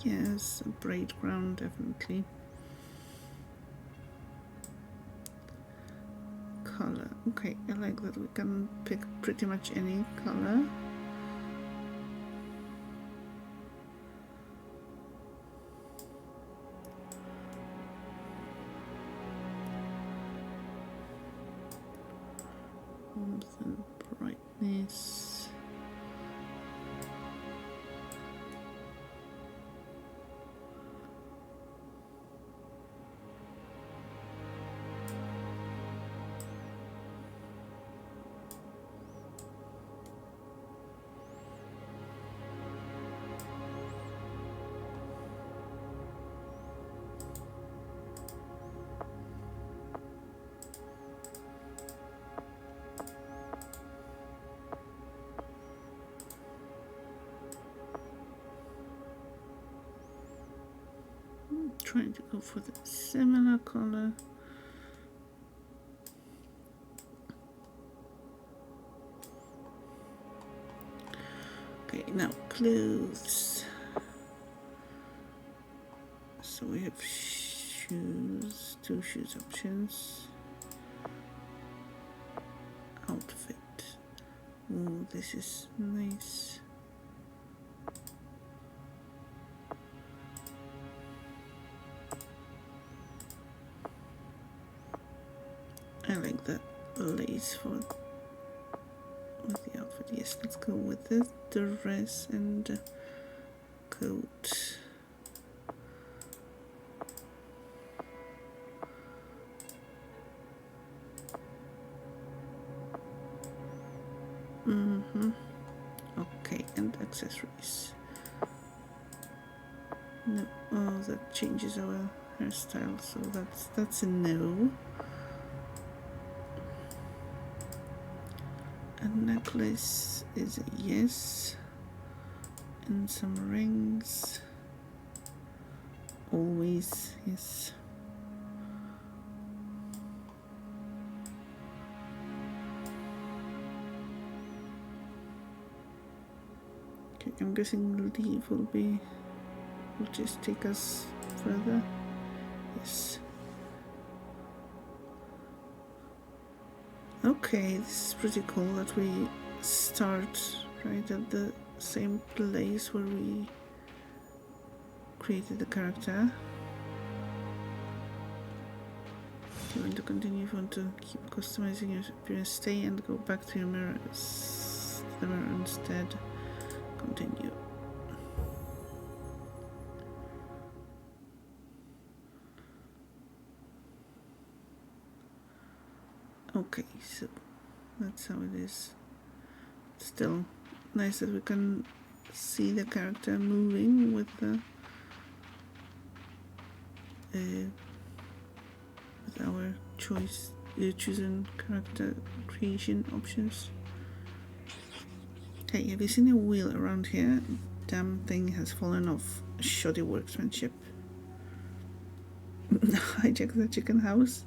Yes, a braid crown, definitely. Color. Okay, I like that we can pick pretty much any color. Warmth and brightness. Trying to go for the similar color. Okay, now clothes. So we have shoes, two shoes options. Outfit. Oh, this is nice. I like that lace for with the outfit. Yes, let's go with this dress and coat. Okay, and accessories. No, oh, that changes our hairstyle, so that's a no. A necklace is a yes. And some rings. Always yes. Okay, I'm guessing leave will just take us further. Yes. Okay, this is pretty cool that we start right at the same place where we created the character. If you want to continue, if you want to keep customizing your appearance, stay and go back to your mirrors. The mirror instead. Continue. Okay, so that's how it is. Still nice that we can see the character moving with the with our chosen character creation options. Hey, have you seen a wheel around here? Damn thing has fallen off. Shoddy workmanship. Hijack the chicken house.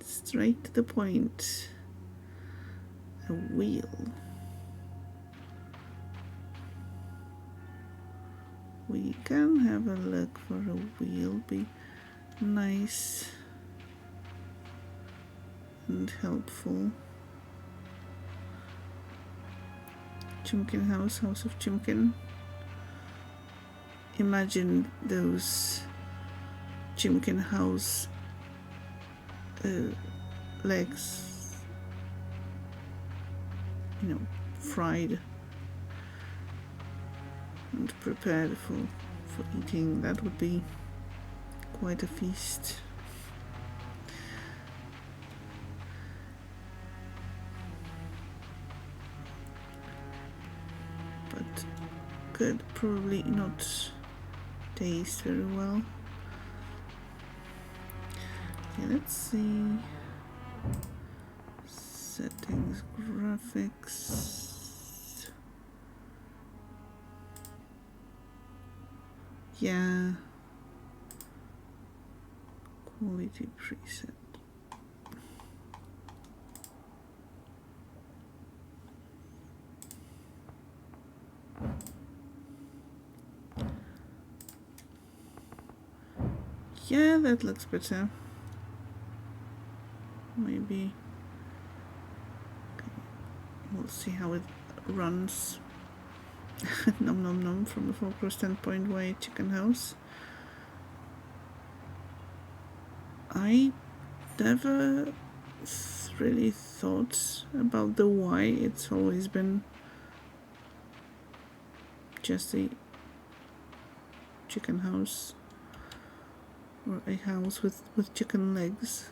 Straight to the point. A wheel. We can have a look for a wheel. Be nice and helpful. Chimkin house, house of Chimkin. Imagine those Chimkin house legs, you know, fried and prepared for eating. That would be quite a feast. But could probably not taste very well. Okay, let's see. Settings, graphics. Yeah. Quality preset. Yeah, that looks better. Maybe. Okay. We'll see how it runs. Nom nom nom from a folklore standpoint. Why chicken house? I never really thought about the why. It's always been just a chicken house or a house with chicken legs.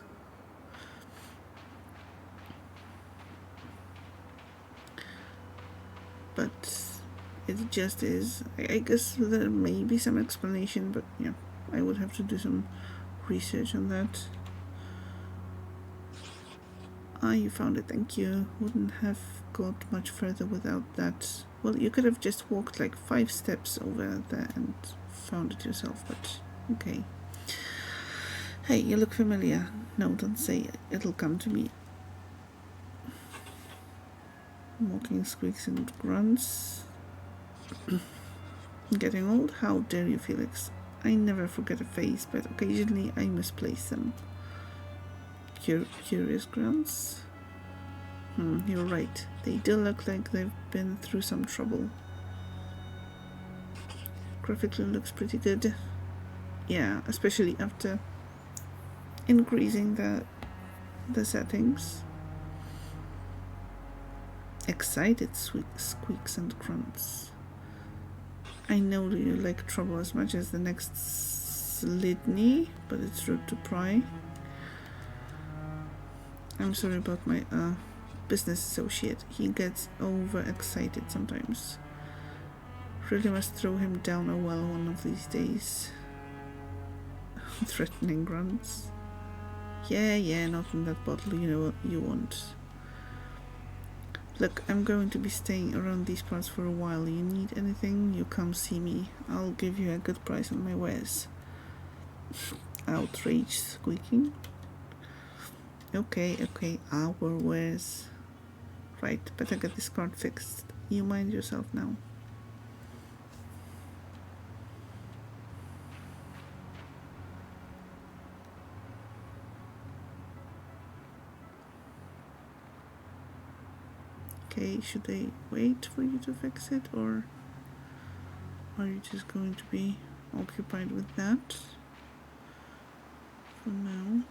But it just is. I guess there may be some explanation, but yeah, I would have to do some research on that. Ah, you found it, thank you. Wouldn't have got much further without that. Well, you could have just walked like 5 steps over there and found it yourself, but okay. Hey, you look familiar. No, don't say it. It'll come to me. Mocking squeaks and grunts. Getting old? How dare you, Felix? I never forget a face, but occasionally I misplace them. Curious grunts? You're right. They do look like they've been through some trouble. Graphically looks pretty good. Yeah, especially after increasing the settings. Excited squeaks and grunts. I know you like trouble as much as the next Slidney, but it's rude to pry. I'm sorry about my business associate. He gets overexcited sometimes. Really must throw him down a well one of these days. Threatening grunts. Yeah, not in that bottle, you know what you want. Look, I'm going to be staying around these parts for a while. You need anything, you come see me. I'll give you a good price on my wares. Outrage squeaking. Okay, our wares. Right, better get this card fixed. You mind yourself now. Okay, should I wait for you to fix it, or are you just going to be occupied with that for now?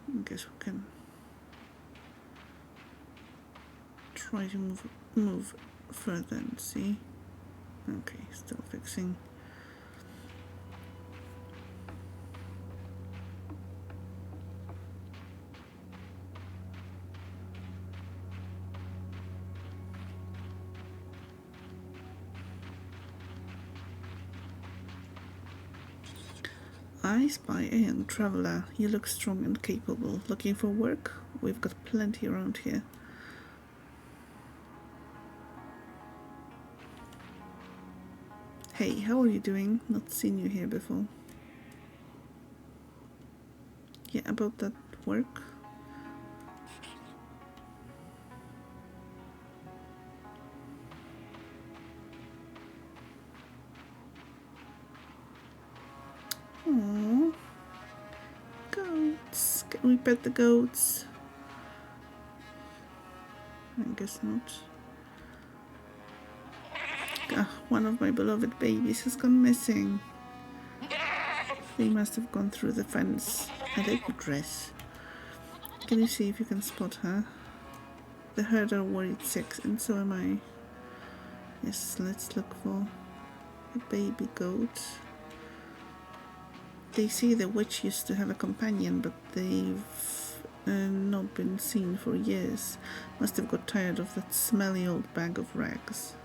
I guess we can try to move further and see. Okay, still fixing. I spy a young traveler. You look strong and capable. Looking for work? We've got plenty around here. Hey, how are you doing? Not seen you here before. Yeah, about that work? Aww. Goats. Can we pet the goats? I guess not. One of my beloved babies has gone missing. They must have gone through the fence. I like your dress. Can you see if you can spot her? The herder worried 6, and so am I. Yes, let's look for a baby goat. They say the witch used to have a companion, but they've not been seen for years. Must have got tired of that smelly old bag of rags.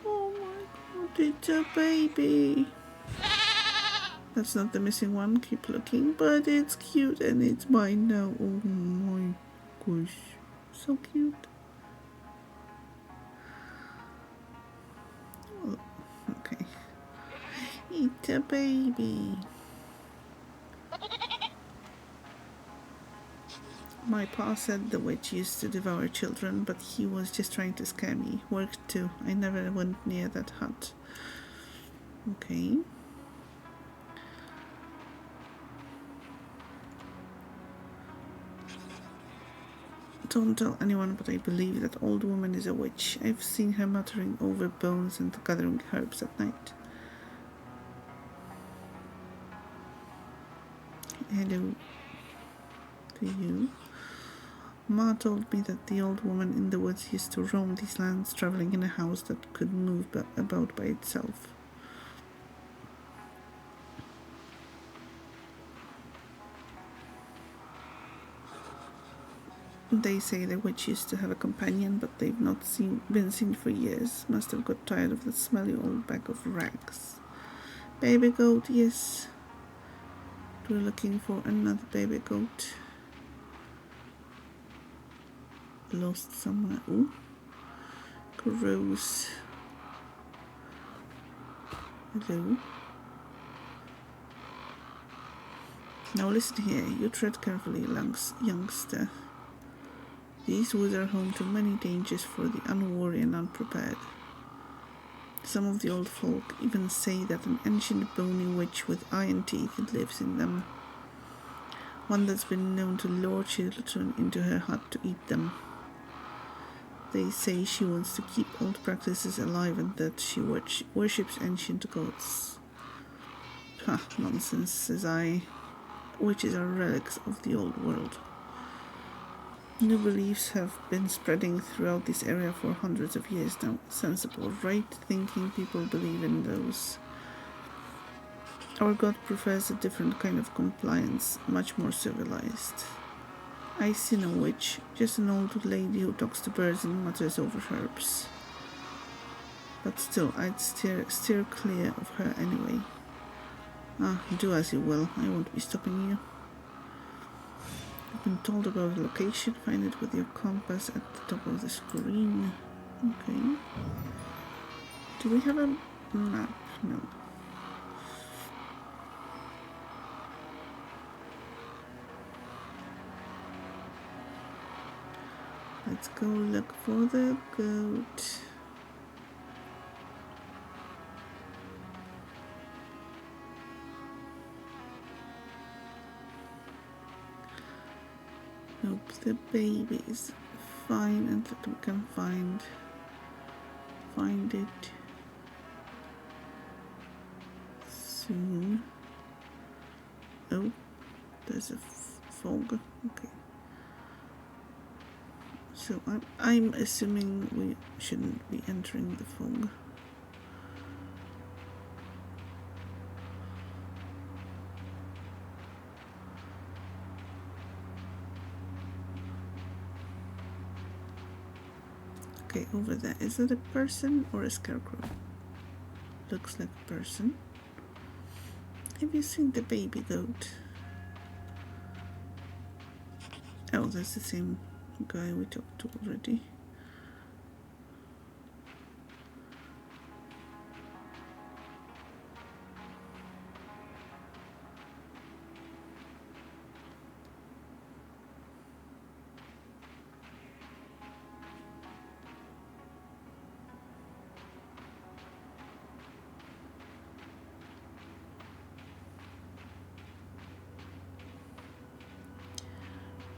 Oh my god, it's a baby. That's not the missing one, keep looking, but it's cute and it's mine now. Oh my gosh, so cute. Oh, okay, it's a baby. My pa said the witch used to devour children, but he was just trying to scare me. Worked too. I never went near that hut. Okay. Don't tell anyone, but I believe that old woman is a witch. I've seen her muttering over bones and gathering herbs at night. Hello to you. Ma told me that the old woman in the woods used to roam these lands, traveling in a house that could move about by itself. They say the witch used to have a companion, but they've not been seen for years. Must have got tired of the smelly old bag of rags. Baby goat, yes. We're looking for another baby goat. Lost somewhere. Ooh. Gross. Hello. Now listen here. You tread carefully, youngster. These woods are home to many dangers for the unwary and unprepared. Some of the old folk even say that an ancient bony witch with iron teeth lives in them. One that's been known to lure children into her hut to eat them. They say she wants to keep old practices alive and that she worships ancient gods. Ha, nonsense, says I. Witches are relics of the old world. New beliefs have been spreading throughout this area for hundreds of years now. Sensible, right-thinking people believe in those. Our god prefers a different kind of compliance, much more civilized. I see no witch, just an old lady who talks to birds and mutters over herbs. But still, I'd steer clear of her anyway. Do as you will, I won't be stopping you. You've been told about the location, find it with your compass at the top of the screen. Okay. Do we have a map? No. Let's go look for the goat. Hope the baby is fine and that we can find it soon. Oh, there's a fog. Okay. So I'm assuming we shouldn't be entering the fog. Okay, over there. Is it a person or a scarecrow? Looks like a person. Have you seen the baby goat? Oh, that's the same guy we talked to already.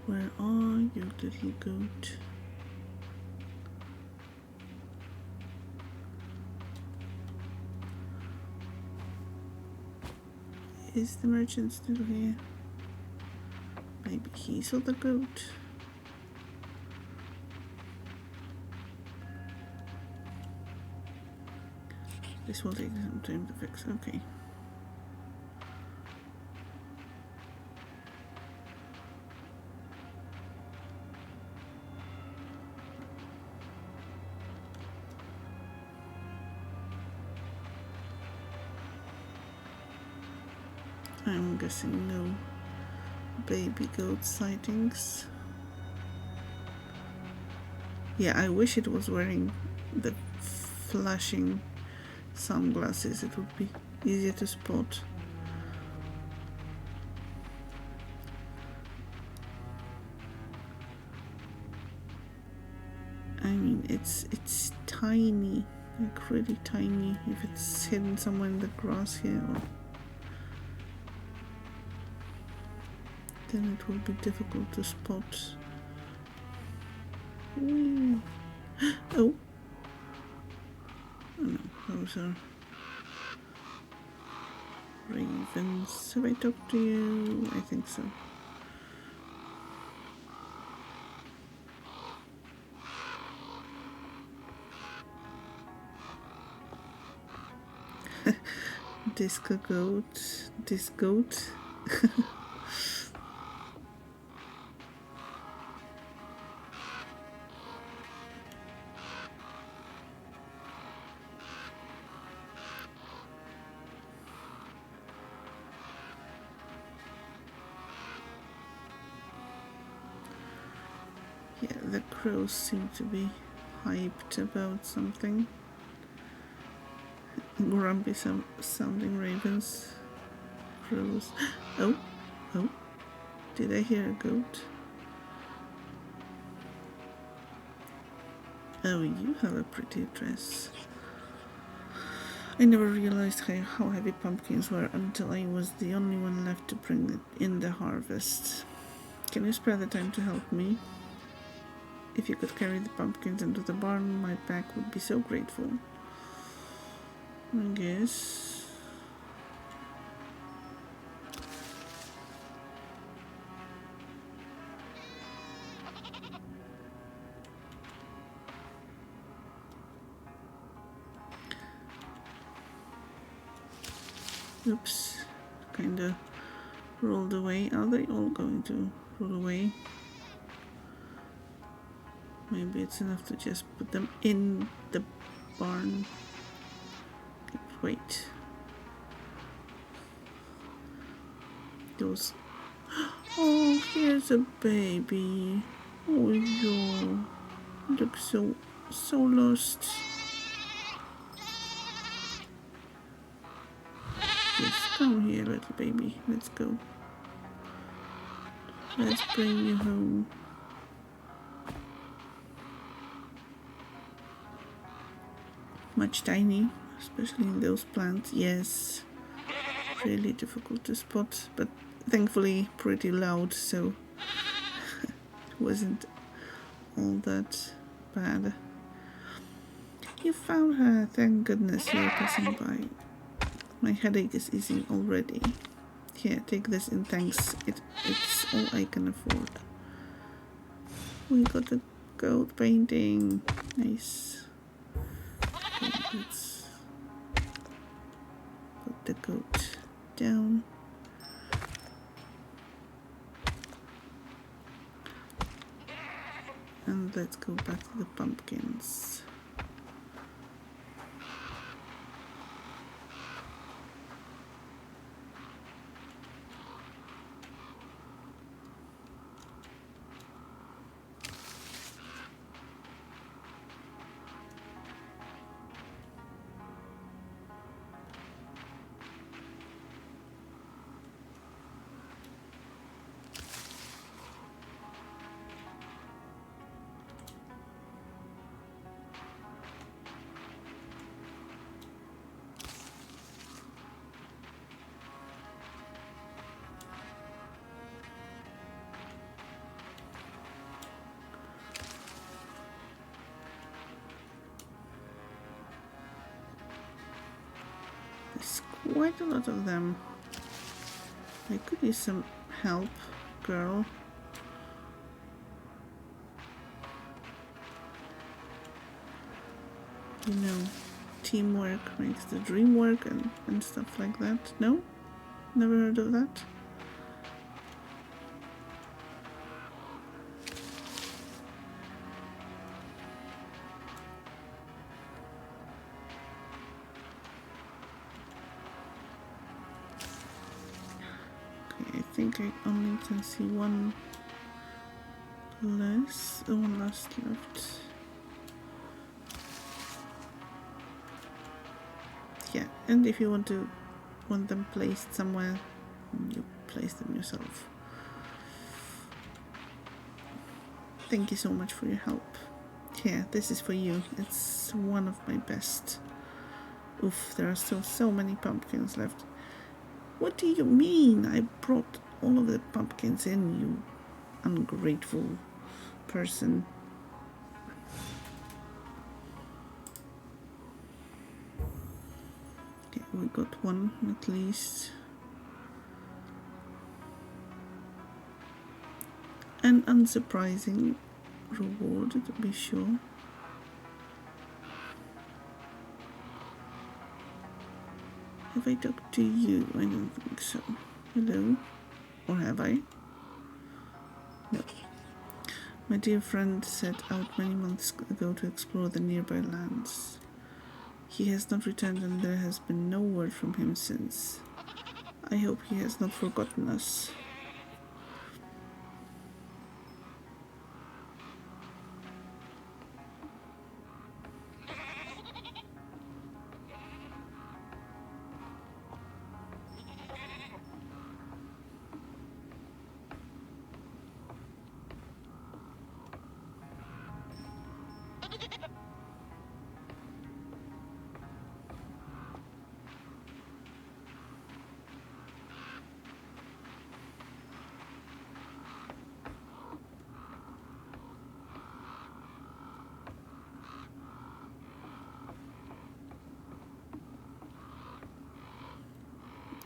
Where are you, little goat? Is the merchant still here? Maybe he saw the goat. This will take some time to fix. Okay. I'm guessing no baby goat sightings. Yeah, I wish it was wearing the flashing sunglasses. It would be easier to spot. I mean, it's tiny, like really tiny. If it's hidden somewhere in the grass here, then it will be difficult to spot. Whee. Oh no, those are ravens. Have I talked to you? I think so. Disco goat. This goat. Yeah, the crows seem to be hyped about something. Grumpy sounding ravens. Crows. Oh, did I hear a goat? Oh, you have a pretty dress. I never realized how heavy pumpkins were until I was the only one left to bring in the harvest. Can you spare the time to help me? If you could carry the pumpkins into the barn, my back would be so grateful. I guess. Oops, kinda rolled away. Are they all going to roll away? Maybe it's enough to just put them in the barn. Wait. Those. Oh, here's a baby. Oh, yo. Looks so lost. Yes, come here, little baby. Let's go. Let's bring you home. Much tiny, especially in those plants. Yes, really difficult to spot, but thankfully pretty loud, so it wasn't all that bad. You found her, thank goodness you're passing by. My headache is easing already. Here, take this in thanks. It's all I can afford. We got a gold painting. Nice. Okay, let's put the goat down. And let's go back to the pumpkins. There's quite a lot of them. I could use some help, girl. You know, teamwork makes the dream work and stuff like that. No? Never heard of that? Okay, I think I only can see one less. One last left. Yeah, and if you want them placed somewhere, you place them yourself. Thank you so much for your help. Here, this is for you. It's one of my best. Oof, there are still so many pumpkins left. What do you mean? I brought all of the pumpkins in, you ungrateful person. Okay, we got one at least. An unsurprising reward, to be sure. Have I talked to you? I don't think so. Hello? Or have I? No. My dear friend set out many months ago to explore the nearby lands. He has not returned and there has been no word from him since. I hope he has not forgotten us.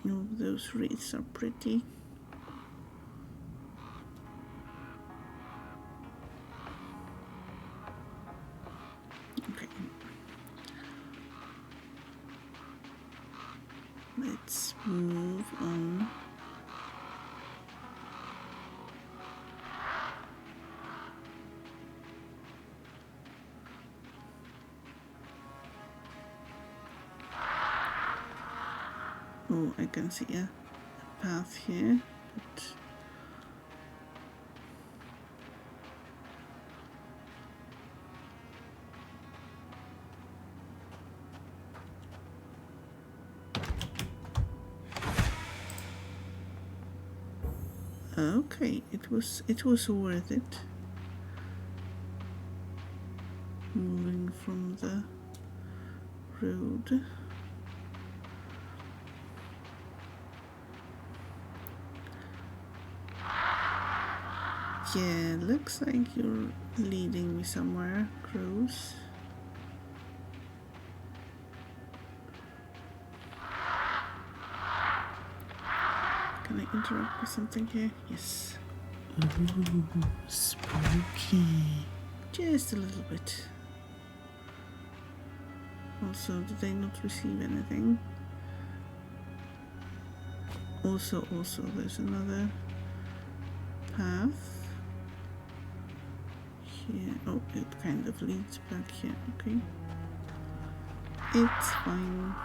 Oh, those wreaths are pretty. Okay. Let's Oh, I can see a path here, but okay, it was worth it. Moving from the road. Yeah, looks like you're leading me somewhere, Cruz. Can I interrupt with something here? Yes. Ooh, spooky. Just a little bit. Also, did they not receive anything? Also, there's another path. Here. Oh, it kind of leads back here. Okay. It's fine.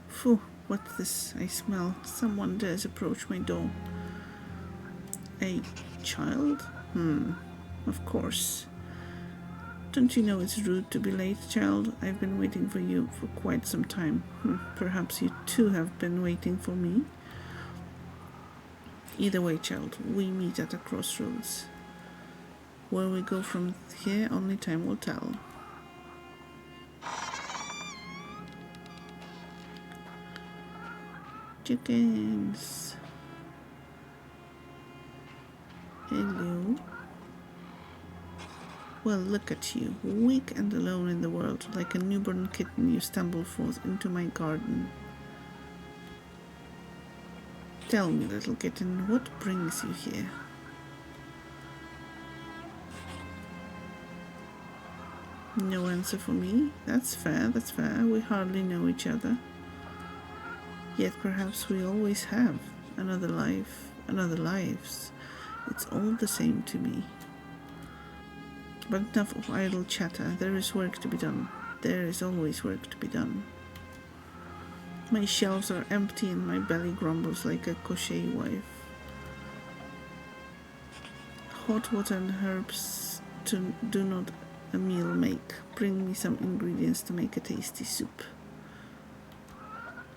Phew, what's this I smell? Someone dares approach my door. A child? Of course. Don't you know it's rude to be late, child? I've been waiting for you for quite some time. Perhaps you too have been waiting for me? Either way, child, we meet at a crossroads. Where we go from here, only time will tell. Chickens. Hello. Well, look at you, weak and alone in the world. Like a newborn kitten, you stumble forth into my garden. Tell me, little kitten, what brings you here? No answer for me? That's fair, We hardly know each other. Yet perhaps we always have. Another life, another lives. It's all the same to me. But enough of idle chatter. There is work to be done. There is always work to be done. My shelves are empty and my belly grumbles like a crochet wife. Hot water and herbs do not a meal make. Bring me some ingredients to make a tasty soup.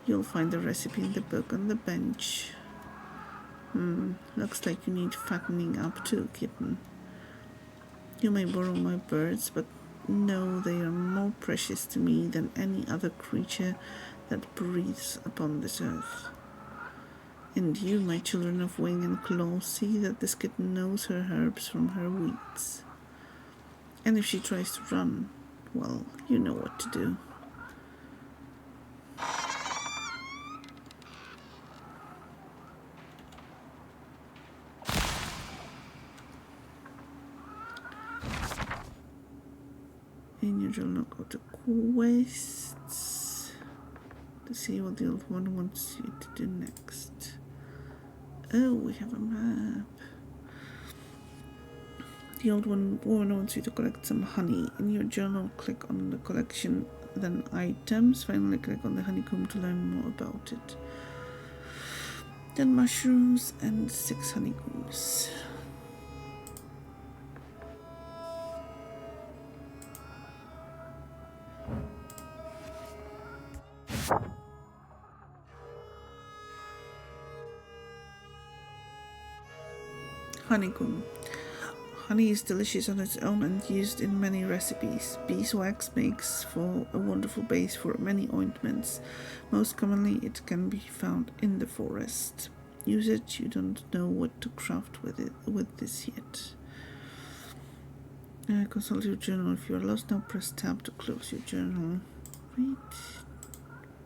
You'll find the recipe in the book on the bench. Looks like you need fattening up too, kitten. You may borrow my birds, but know they are more precious to me than any other creature that breathes upon this earth. And you, my children of wing and claw, see that this kitten knows her herbs from her weeds. And if she tries to run, well, you know what to do. In your journal, go to quests to see what the old one wants you to do next. Oh, we have a map. The old woman wants you to collect some honey. In your journal, click on the collection, then items. Finally, click on the honeycomb to learn more about it. Then mushrooms and 6 honeycombs. Honeycomb. Honey is delicious on its own and used in many recipes. Beeswax makes for a wonderful base for many ointments. Most commonly, it can be found in the forest. Use it, you don't know what to craft with this yet. Consult your journal. If you are lost now, press tab to close your journal. Wait,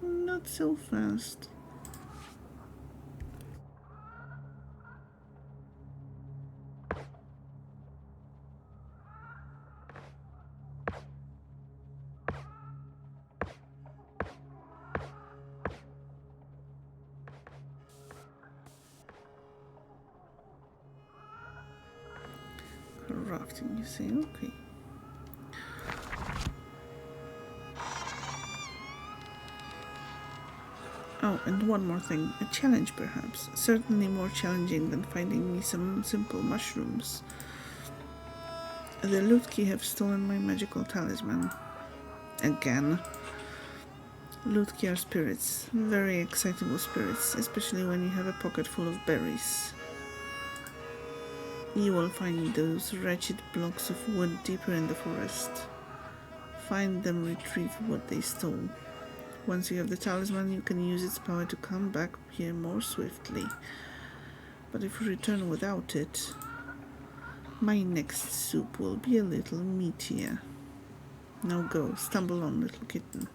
not so fast. crafting, you say? Okay. Oh, and one more thing. A challenge, perhaps. Certainly more challenging than finding me some simple mushrooms. The Lutki have stolen my magical talisman. Again. Lutki are spirits. Very excitable spirits, especially when you have a pocket full of berries. You will find those wretched blocks of wood deeper in the forest. Find them, retrieve what they stole. Once you have the talisman, you can use its power to come back here more swiftly. But if you return without it, my next soup will be a little meatier. Now go, stumble on, little kitten.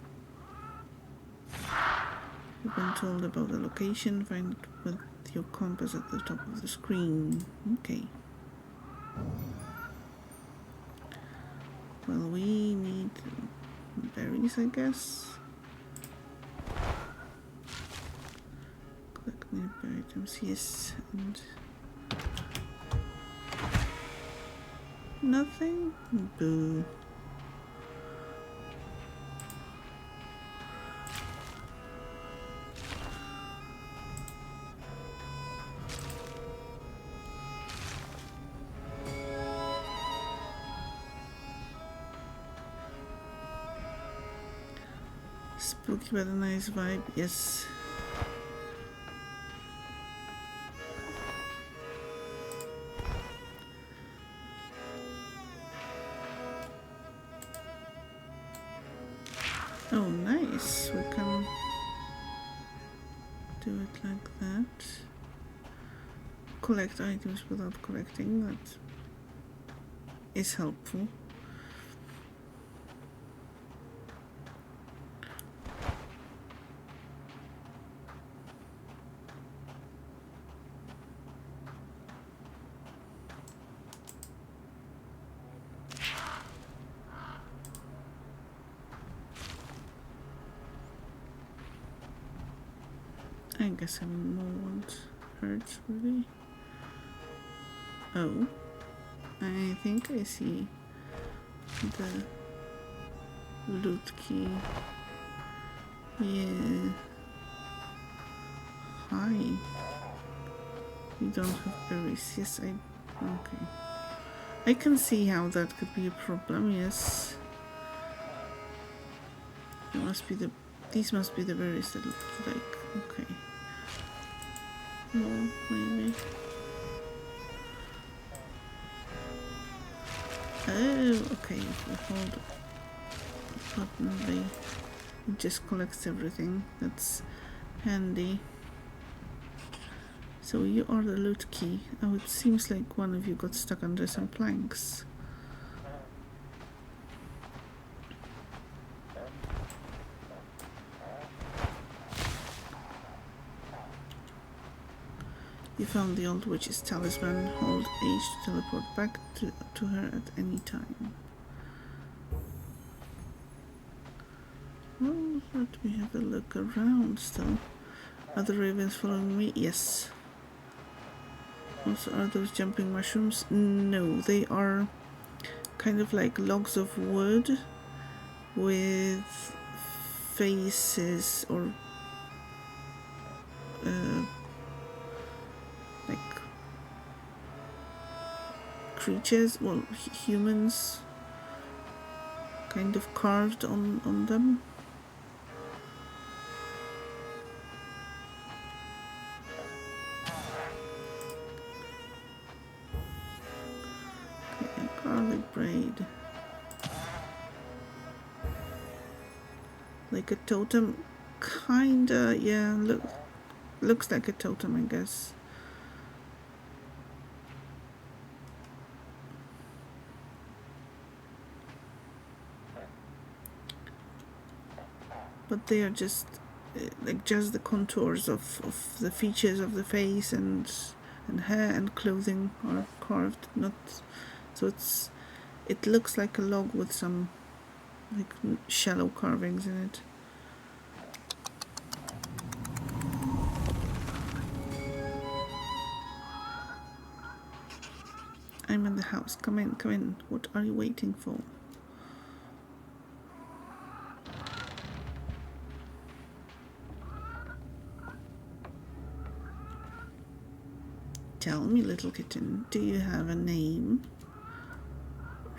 You've been told about the location, find it with your compass at the top of the screen. Okay. Well, we need berries, I guess. Collect nearby items, yes, and nothing? Boo. Spooky but a nice vibe, yes. Oh, nice. We can do it like that. Collect items without collecting, that is helpful. I guess having more won't hurt, really. Oh, I think I see the loot key. Yeah. Hi. You don't have berries. Yes, okay. I can see how that could be a problem, yes. It must be these must be the berries that look like, okay. More, maybe. Oh, okay, if we hold the button, it just collects everything. That's handy. So you are the loot key. Oh, it seems like one of you got stuck under some planks. You found the old witch's talisman. Hold H to teleport back to her at any time. Well, let me have a look around still. Are the ravens following me? Yes. Also, are those jumping mushrooms? No, they are kind of like logs of wood with faces or like creatures, well, humans kind of carved on them. Okay, garlic braid. Like a totem, kinda, yeah, looks like a totem, I guess. But they are just like just the contours of the features of the face and hair and clothing are carved, not so it looks like a log with some like shallow carvings in it. I'm in the house. Come in, come in. What are you waiting for? Tell me, little kitten, do you have a name?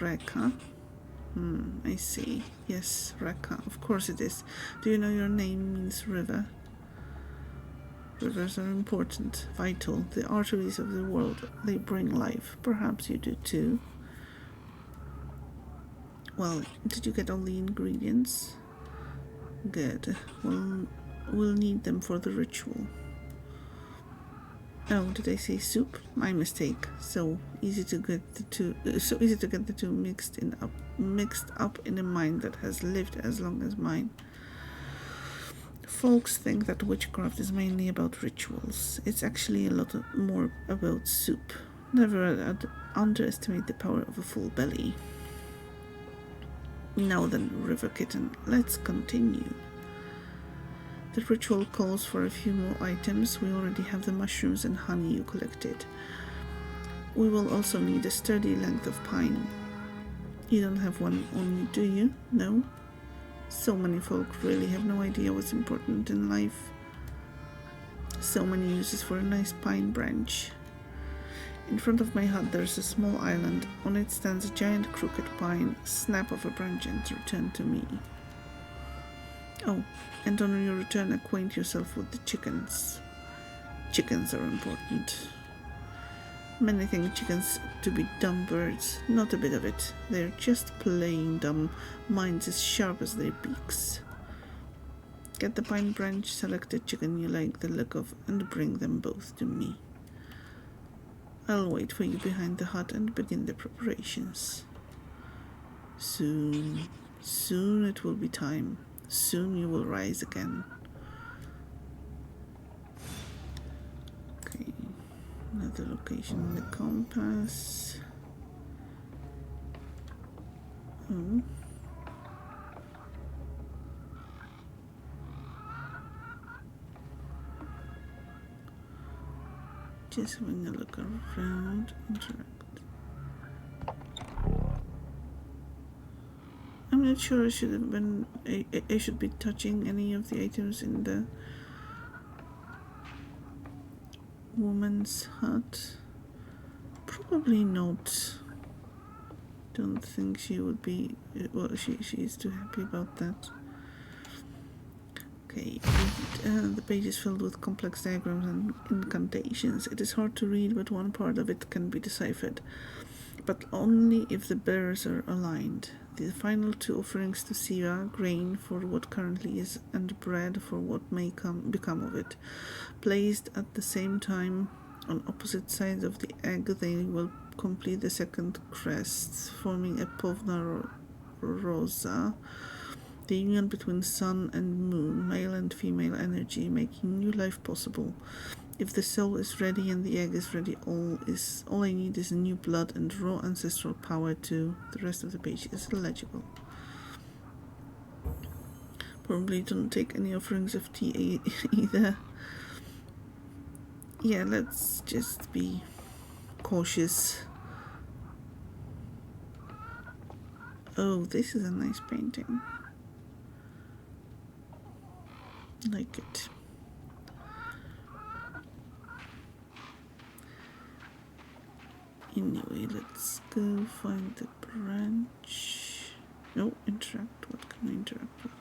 Reka? I see. Yes, Reka. Of course it is. Do you know your name means river? Rivers are important, vital, the arteries of the world. They bring life. Perhaps you do too. Well, did you get all the ingredients? Good. Well, we'll need them for the ritual. Oh, did I say soup? My mistake. So easy to get the two mixed up in a mind that has lived as long as mine. Folks think that witchcraft is mainly about rituals. It's actually a lot more about soup. Never underestimate the power of a full belly. Now then, River Kitten, let's continue. The ritual calls for a few more items. We already have the mushrooms and honey you collected. We will also need a sturdy length of pine. You don't have one on you, do you? No? So many folk really have no idea what's important in life. So many uses for a nice pine branch. In front of my hut there's a small island. On it stands a giant crooked pine. Snap of a branch and return to me. Oh, and on your return acquaint yourself with the chickens. Chickens are important. Many think chickens to be dumb birds. Not a bit of it. They're just plain dumb, minds as sharp as their beaks. Get the pine branch, select a chicken you like the look of, and bring them both to me. I'll wait for you behind the hut and begin the preparations. Soon it will be time. Soon you will rise again. Okay, another location in the compass. Oh. Just having a look around, interact. I'm not sure I should have been. I should be touching any of the items in the woman's hut. Probably not. Don't think she would be. Well, she is too happy about that. Okay, the page is filled with complex diagrams and incantations. It is hard to read, but one part of it can be deciphered. But only if the bearers are aligned. The final two offerings to Siva, grain for what currently is, and bread for what may become of it. Placed at the same time on opposite sides of the egg, they will complete the second crest, forming a Povna Rosa, the union between sun and moon, male and female energy, making new life possible. If the soul is ready and the egg is ready, all I need is new blood and raw ancestral power too. The rest of the page is illegible. Probably don't take any offerings of tea either. Yeah, let's just be cautious. Oh, this is a nice painting. Like it. Anyway, let's go find the branch. No, interact. What can I interact with?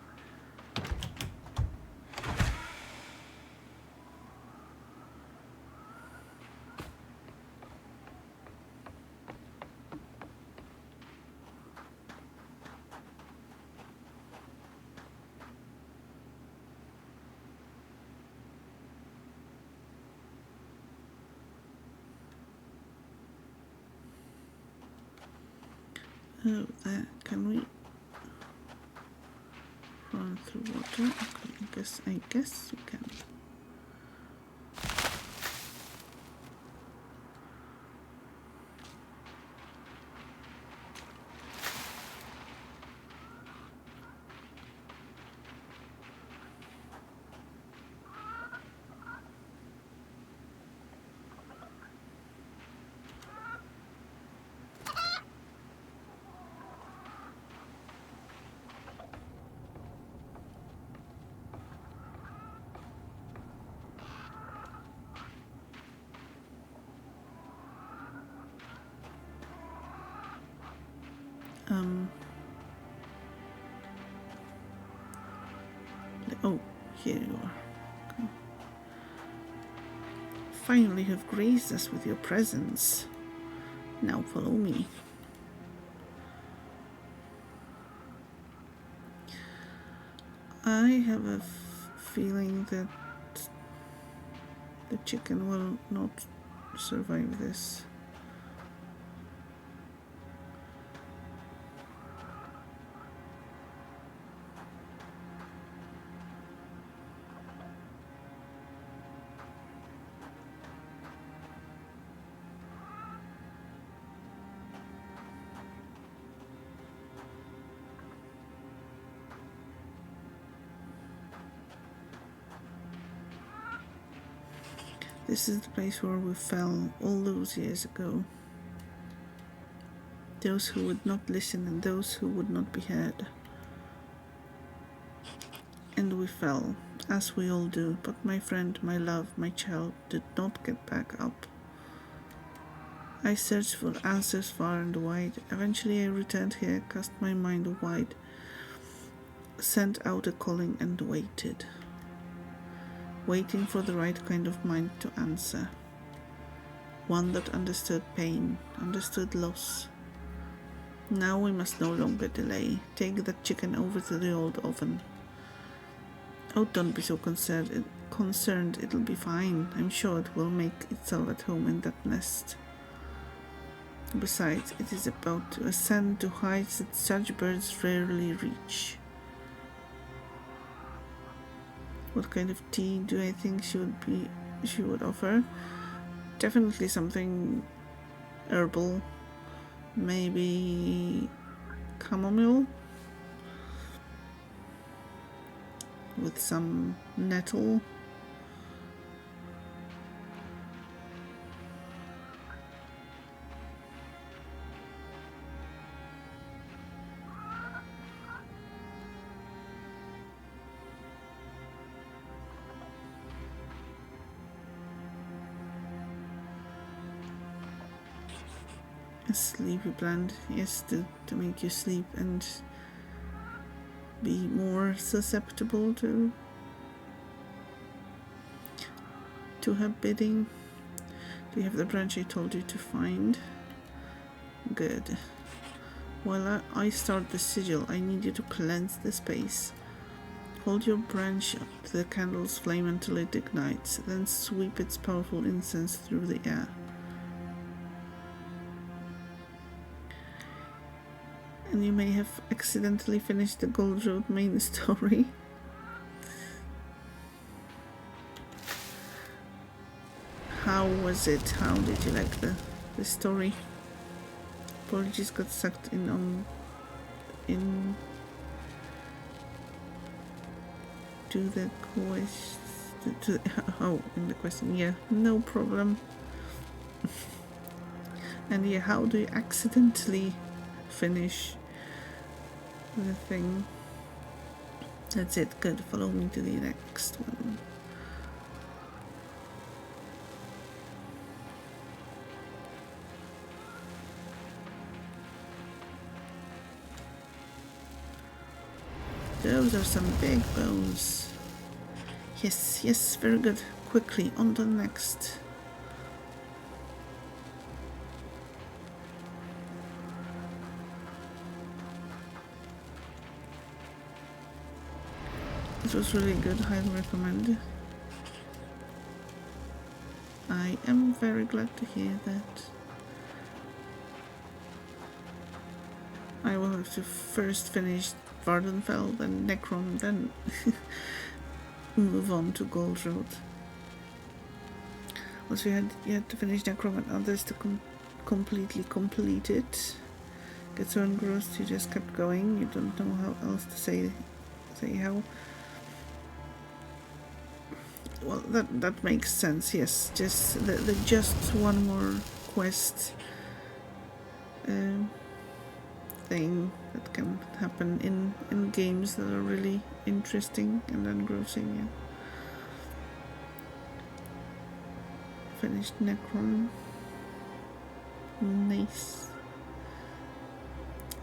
Oh, there. Can we run through water? Okay, I guess we can. Oh, here you are. Okay. Finally have graced us with your presence. Now follow me. I have a feeling that the chicken will not survive this. This is the place where we fell all those years ago. Those who would not listen and those who would not be heard. And we fell, as we all do, but my friend, my love, my child did not get back up. I searched for answers far and wide. Eventually I returned here, cast my mind wide, sent out a calling and waited. Waiting for the right kind of mind to answer. One that understood pain, understood loss. Now we must no longer delay. Take that chicken over to the old oven. Oh, don't be so concerned, it'll be fine. I'm sure it will make itself at home in that nest. Besides, it is about to ascend to heights that such birds rarely reach. What kind of tea do I think she would offer? Definitely something herbal. Maybe chamomile with some nettle. A sleepy plant, yes, to make you sleep and be more susceptible to her bidding. Do you have the branch I told you to find? Good. While I start the sigil, I need you to cleanse the space. Hold your branch up to the candle's flame until it ignites, then sweep its powerful incense through the air. And you may have accidentally finished the Gold Road main story. How was it? How did you like the story? Apologies, got sucked in to the question. In the question, yeah, no problem. And yeah, how do you accidentally finish the thing? That's it. Good. Follow me to the next one. Those are some big bones. Yes, very good. Quickly, on to the next. It was really good, highly recommend. I am very glad to hear that. I will have to first finish Vardenfell, then Necrom, then move on to Gold Road. Also, you had to finish Necrom and others to completely complete it. Get so engrossed you just kept going. You don't know how else to say how. Well, that makes sense. Yes, just the just one more quest thing that can happen in games that are really interesting and engrossing. Yeah. Finished Necron. Nice.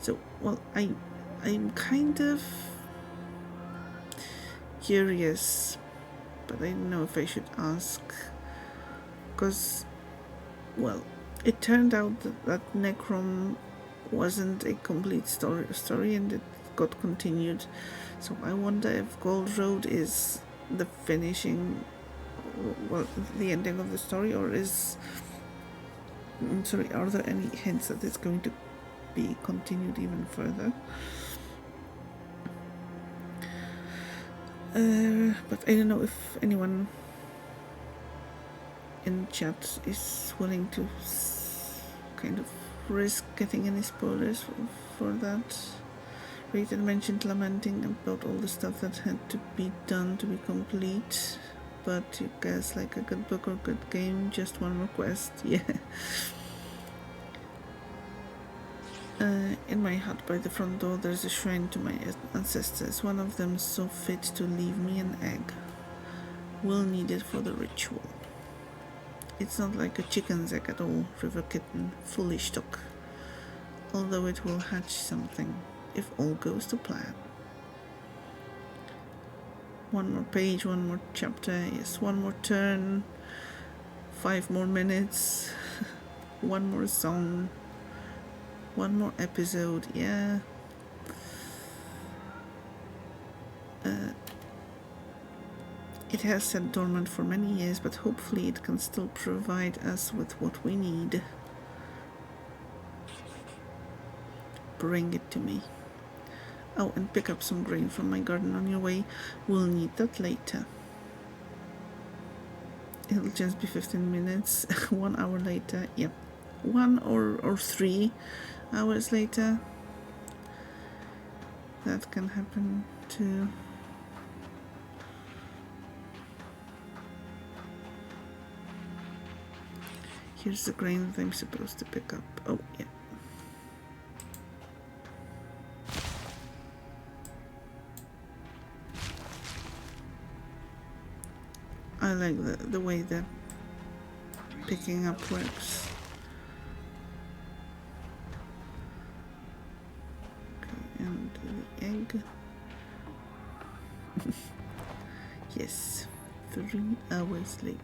So, well, I'm kind of curious, but I don't know if I should ask. Because, well, it turned out that Necrom wasn't a complete story and it got continued. So I wonder if Gold Road is the finishing, well, the ending of the story, or is... sorry, are there any hints that it's going to be continued even further? But I don't know if anyone in chat is willing to kind of risk getting any spoilers for that. Reka mentioned lamenting about all the stuff that had to be done to be complete, but you guess like a good book or good game, just one more quest, yeah. In my hut by the front door there's a shrine to my ancestors. One of them saw fit to leave me an egg. We'll need it for the ritual. It's not like a chicken's egg at all, River Kitten, fully stock. Although it will hatch something, if all goes to plan. One more page, one more chapter, yes, one more turn, 5 more minutes, one more song, one more episode, yeah. It has sat dormant for many years, but hopefully it can still provide us with what we need. Bring it to me. Oh, and pick up some grain from my garden on your way. We'll need that later. It'll just be 15 minutes. 1 hour later. Yep. 1 or 3 hours later. That can happen too. Here's the grain that I'm supposed to pick up. Oh, yeah. I like the way that picking up works. Okay, and the egg. Yes, 3 hours later.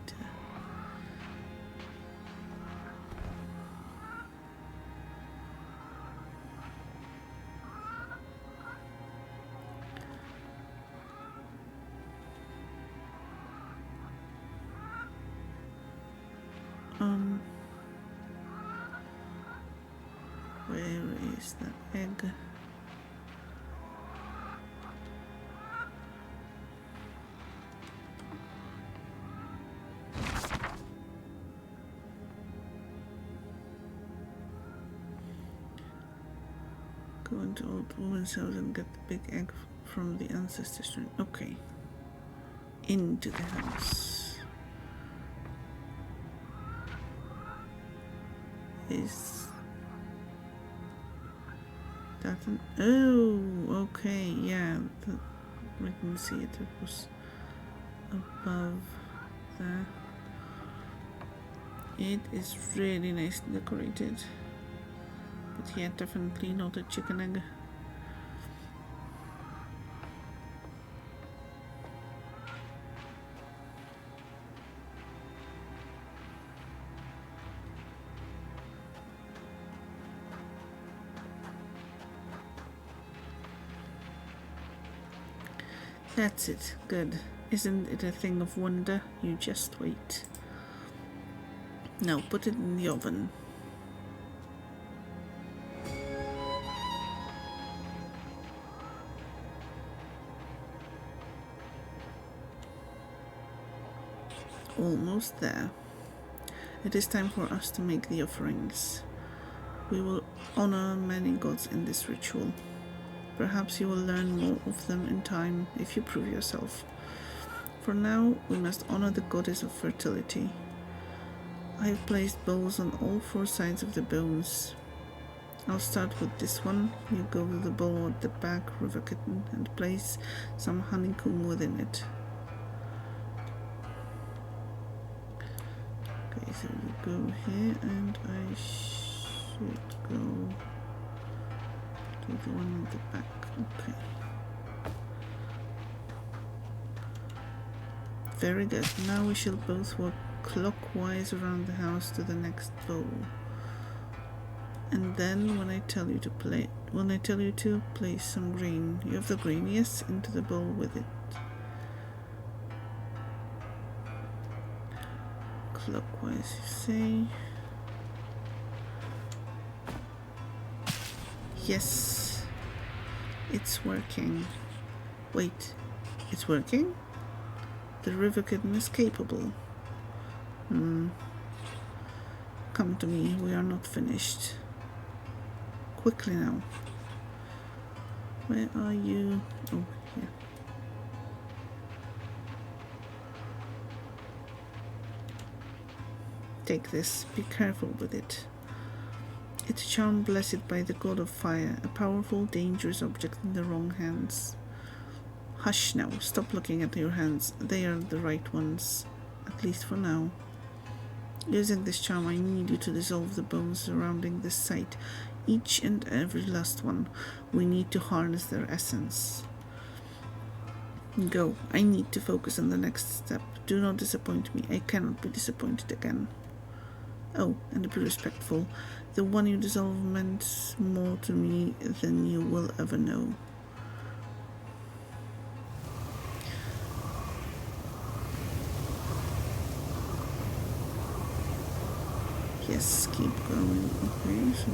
Where is the egg? Go into old woman's house and get the big egg from the ancestor shrine. Okay. Into the house. Is that an... Oh, okay, yeah. We can see it. It was above there. It is really nicely decorated. But yeah, definitely not a chicken egg. That's it. Good. Isn't it a thing of wonder? You just wait. Now put it in the oven. Almost there. It is time for us to make the offerings. We will honor many gods in this ritual. Perhaps you will learn more of them in time if you prove yourself. For now, we must honor the goddess of fertility. I have placed bowls on all 4 sides of the bones. I'll start with this one. You go to the bowl at the back, River Kitten, and place some honeycomb within it. Okay, so you go here, and I should go to the one at the back. Okay. Very good. Now we shall both walk clockwise around the house to the next bowl. And then when I tell you to place some green, you have the green, yes, into the bowl with it. Clockwise, you say. Yes, it's working. Wait, it's working? The river kitten is capable. Come to me, we are not finished. Quickly now. Where are you? Oh, here. Take this, be careful with it. It's a charm blessed by the god of fire, a powerful, dangerous object in the wrong hands. Hush now, stop looking at your hands, they are the right ones, at least for now. Using this charm, I need you to dissolve the bones surrounding this site, each and every last one. We need to harness their essence. Go, I need to focus on the next step. Do not disappoint me, I cannot be disappointed again. Oh, and be respectful. The one you dissolve meant more to me than you will ever know. Yes, keep going. Okay, so...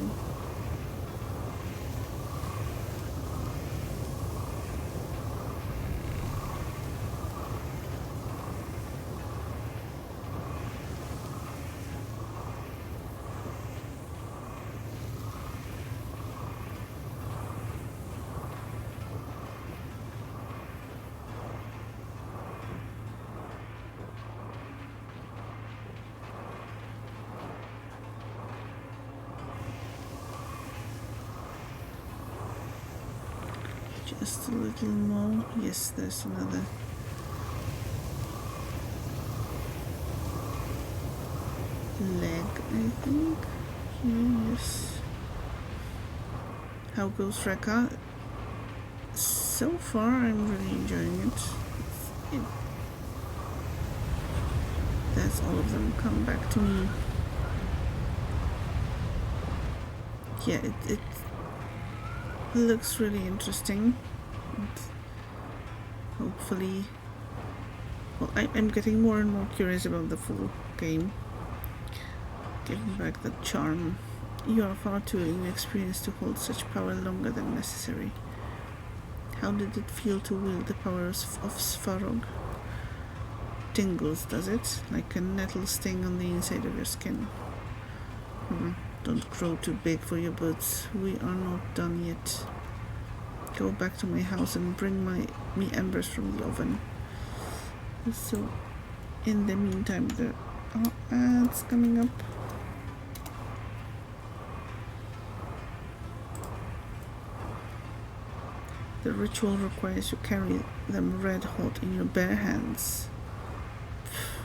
Just a little more. Yes, there's another. Leg, I think. Yes. How goes Reka? So far, I'm really enjoying it. That's all of them come back to me. Yeah, it looks really interesting. And hopefully, well, I'm getting more and more curious about the full game. Giving back the charm. You are far too inexperienced to hold such power longer than necessary. How did it feel to wield the powers of Svarog? Tingles, does it? Like a nettle sting on the inside of your skin. Don't grow too big for your boots. We are not done yet. Go back to my house and bring me embers from the oven. So, in the meantime, there are ads coming up. The ritual requires you carry them red hot in your bare hands.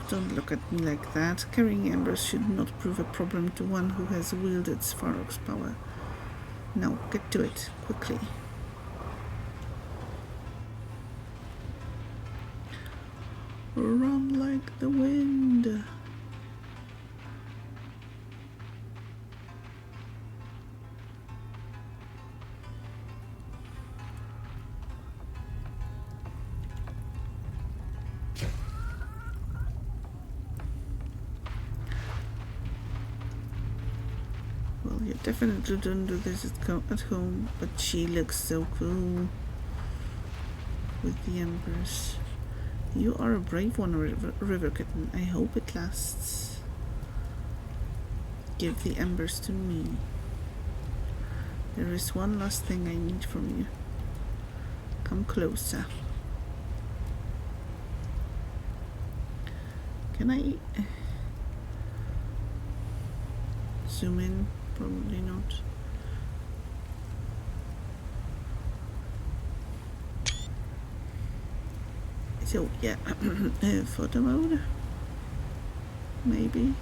Don't look at me like that. Carrying embers should not prove a problem to one who has wielded Svarog's power. Now, get to it, quickly. Run like the wind. Well, you definitely don't do this at home, but she looks so cool with the embers. You are a brave one, River Kitten. I hope it lasts. Give the embers to me. There is one last thing I need from you. Come closer. Can I zoom in? Probably not. So yeah, photo mode, maybe.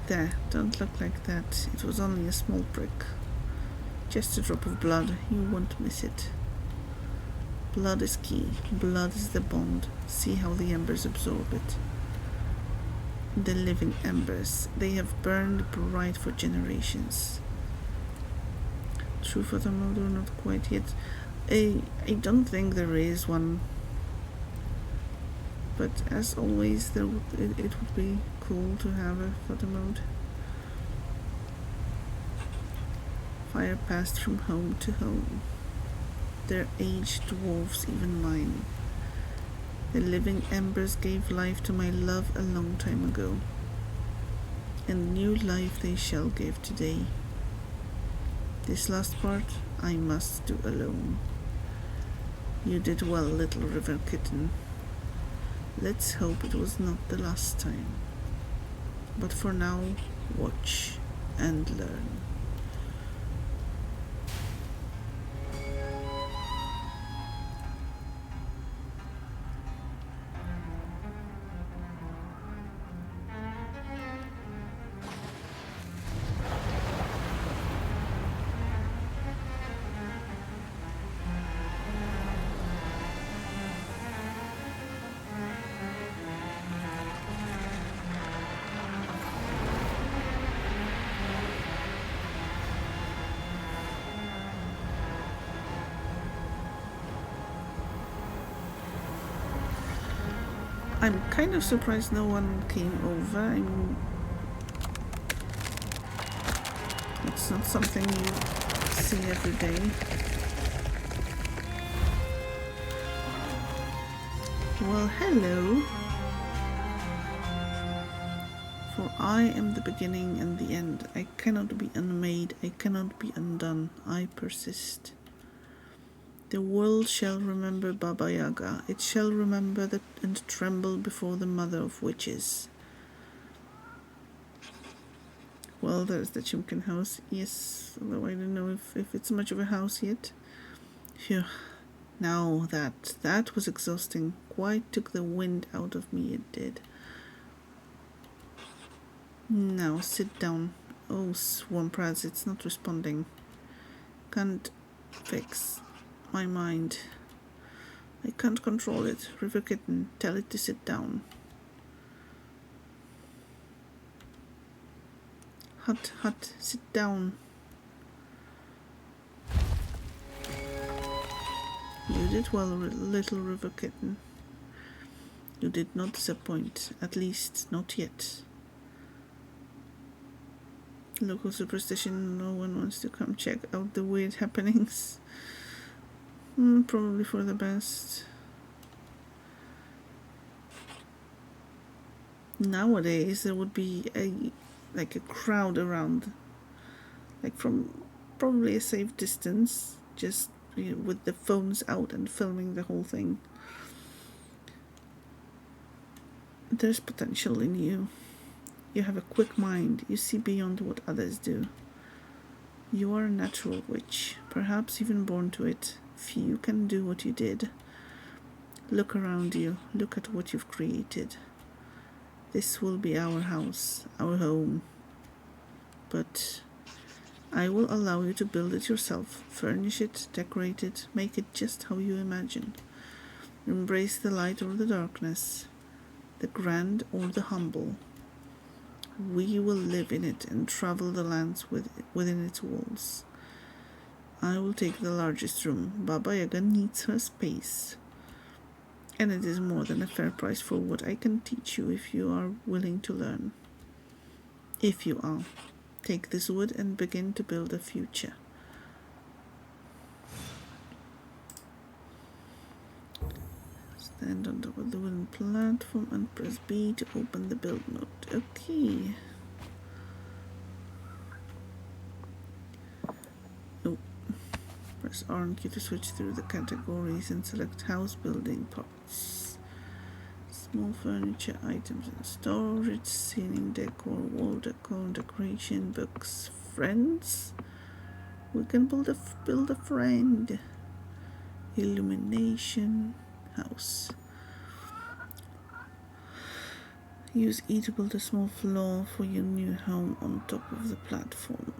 There, don't look like that. It was only a small prick. Just a drop of blood, you won't miss it. Blood is key. Blood is the bond. See how the embers absorb it. The living embers. They have burned bright for generations. True photo mode or not quite yet. I don't think there is one. But as always, it would be cool to have a photo mode. Fire passed from home to home. Their age dwarfs even mine. The living embers gave life to my love a long time ago, and new life they shall give today. This last part I must do alone. You did well, little river kitten. Let's hope it was not the last time. But for now, watch and learn. I'm kind of surprised no one came over. I mean, it's not something you see every day. Well, hello. For I am the beginning and the end. I cannot be unmade. I cannot be undone. I persist. The world shall remember Baba Yaga. It shall remember that and tremble before the mother of witches. Well, there's the Chimkin house. Yes, although I don't know if it's much of a house yet. Phew. Now that was exhausting. Quite took the wind out of me, it did. Now sit down. Oh, swamp rats, it's not responding. Can't fix my mind. I can't control it. River kitten, tell it to sit down. Hut, sit down. You did well, little river kitten. You did not disappoint, at least not yet. Local superstition, no one wants to come check out the weird happenings. Probably for the best. Nowadays there would be a crowd around, like from probably a safe distance, just with the phones out and filming the whole thing. There's potential in you. You have a quick mind. You see beyond what others do. You are a natural witch, perhaps even born to it. Few can do what you did. Look around you. Look at what you've created. This will be our house, our home. But I will allow you to build it yourself. Furnish it, decorate it, make it just how you imagine. Embrace the light or the darkness, the grand or the humble. We will live in it and travel the lands within its walls. I will take the largest room. Baba Yaga needs her space. And it is more than a fair price for what I can teach you if you are willing to learn. If you are, take this wood and begin to build a future. Stand on top of the wooden platform and press B to open the build mode. Okay. Press R and Q to switch through the categories and select house building parts. Small furniture, items and storage, ceiling decor, wall decor, decoration, books, friends. We can build a friend. Illumination, house. Use E to build a small floor for your new home on top of the platform.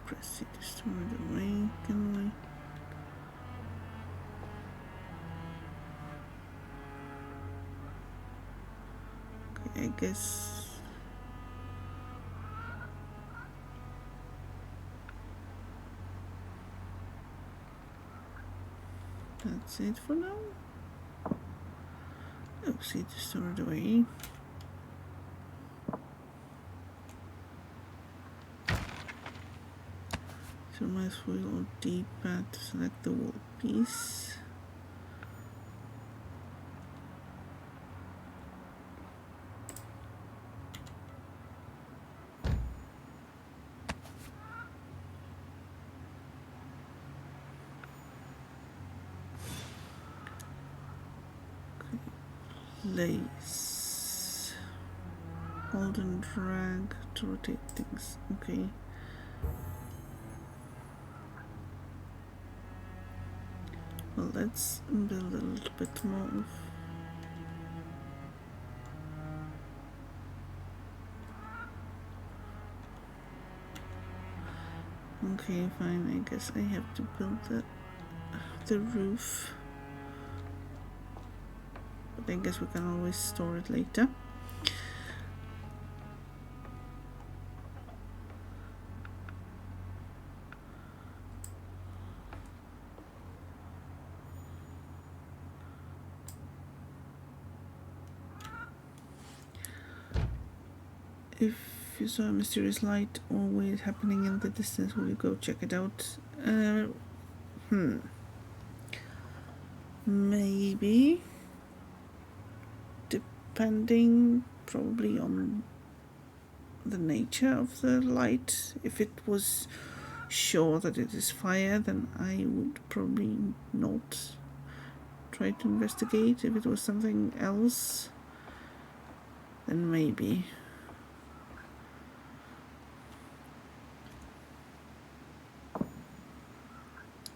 Press C to store it away, can we? Okay, I guess that's it for now. Oh, C to store it away. So mouse wheel or D-pad to select the wall piece. Place. Hold and drag to rotate things. Okay. Well, let's build a little bit more of okay, fine, I guess I have to build the roof. But I guess we can always store it later. If you saw a mysterious light or wave happening in the distance, will you go check it out? Maybe. Depending probably on the nature of the light. If it was sure that it is fire, then I would probably not try to investigate. If it was something else, then maybe.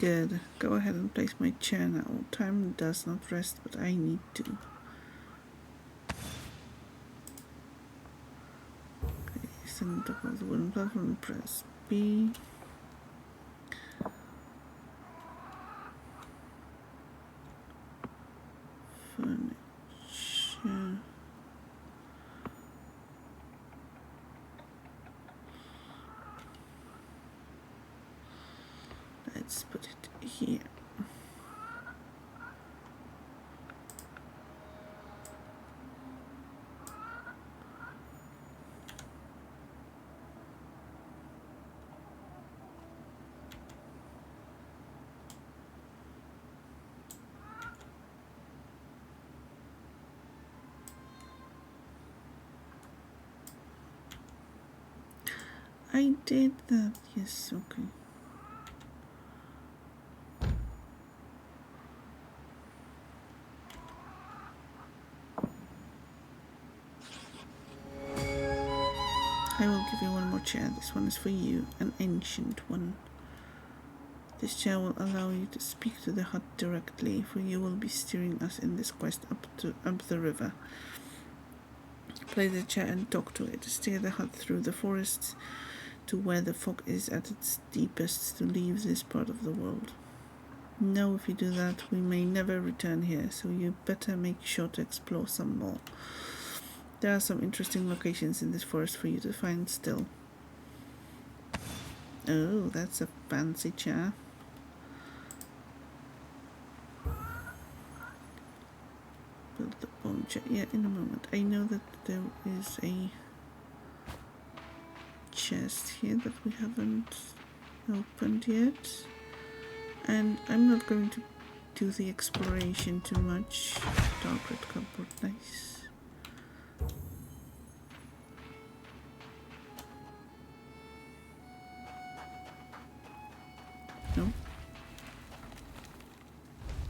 Good. Go ahead and place my chair now. Time does not rest, but I need to. Okay, stand on top of the wooden platform, press B. Furniture. Let's put it here. I did that, yes, okay. I will give you one more chair. This one is for you, an ancient one. This chair will allow you to speak to the hut directly, for you will be steering us in this quest up the river. Play the chair and talk to it. Steer the hut through the forests to where the fog is at its deepest to leave this part of the world. Know if you do that, we may never return here, so you better make sure to explore some more. There are some interesting locations in this forest for you to find still. Oh, that's a fancy chair. Build the bone chair. Yeah, in a moment. I know that there is a chest here that we haven't opened yet. And I'm not going to do the exploration too much. Dark red cupboard, nice. No.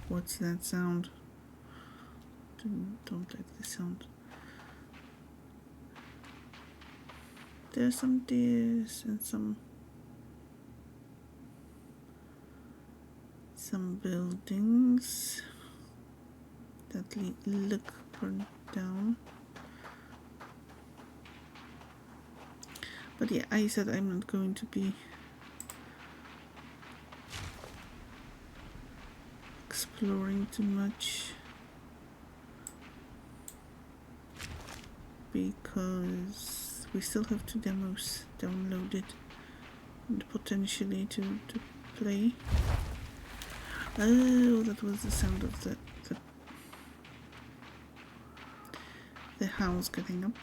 What's that sound? Don't like the sound. There's some deers and some buildings that look burned down. But yeah, I said I'm not going to be exploring too much because we still have 2 demos downloaded and potentially to play. Oh, that was the sound of the house getting up.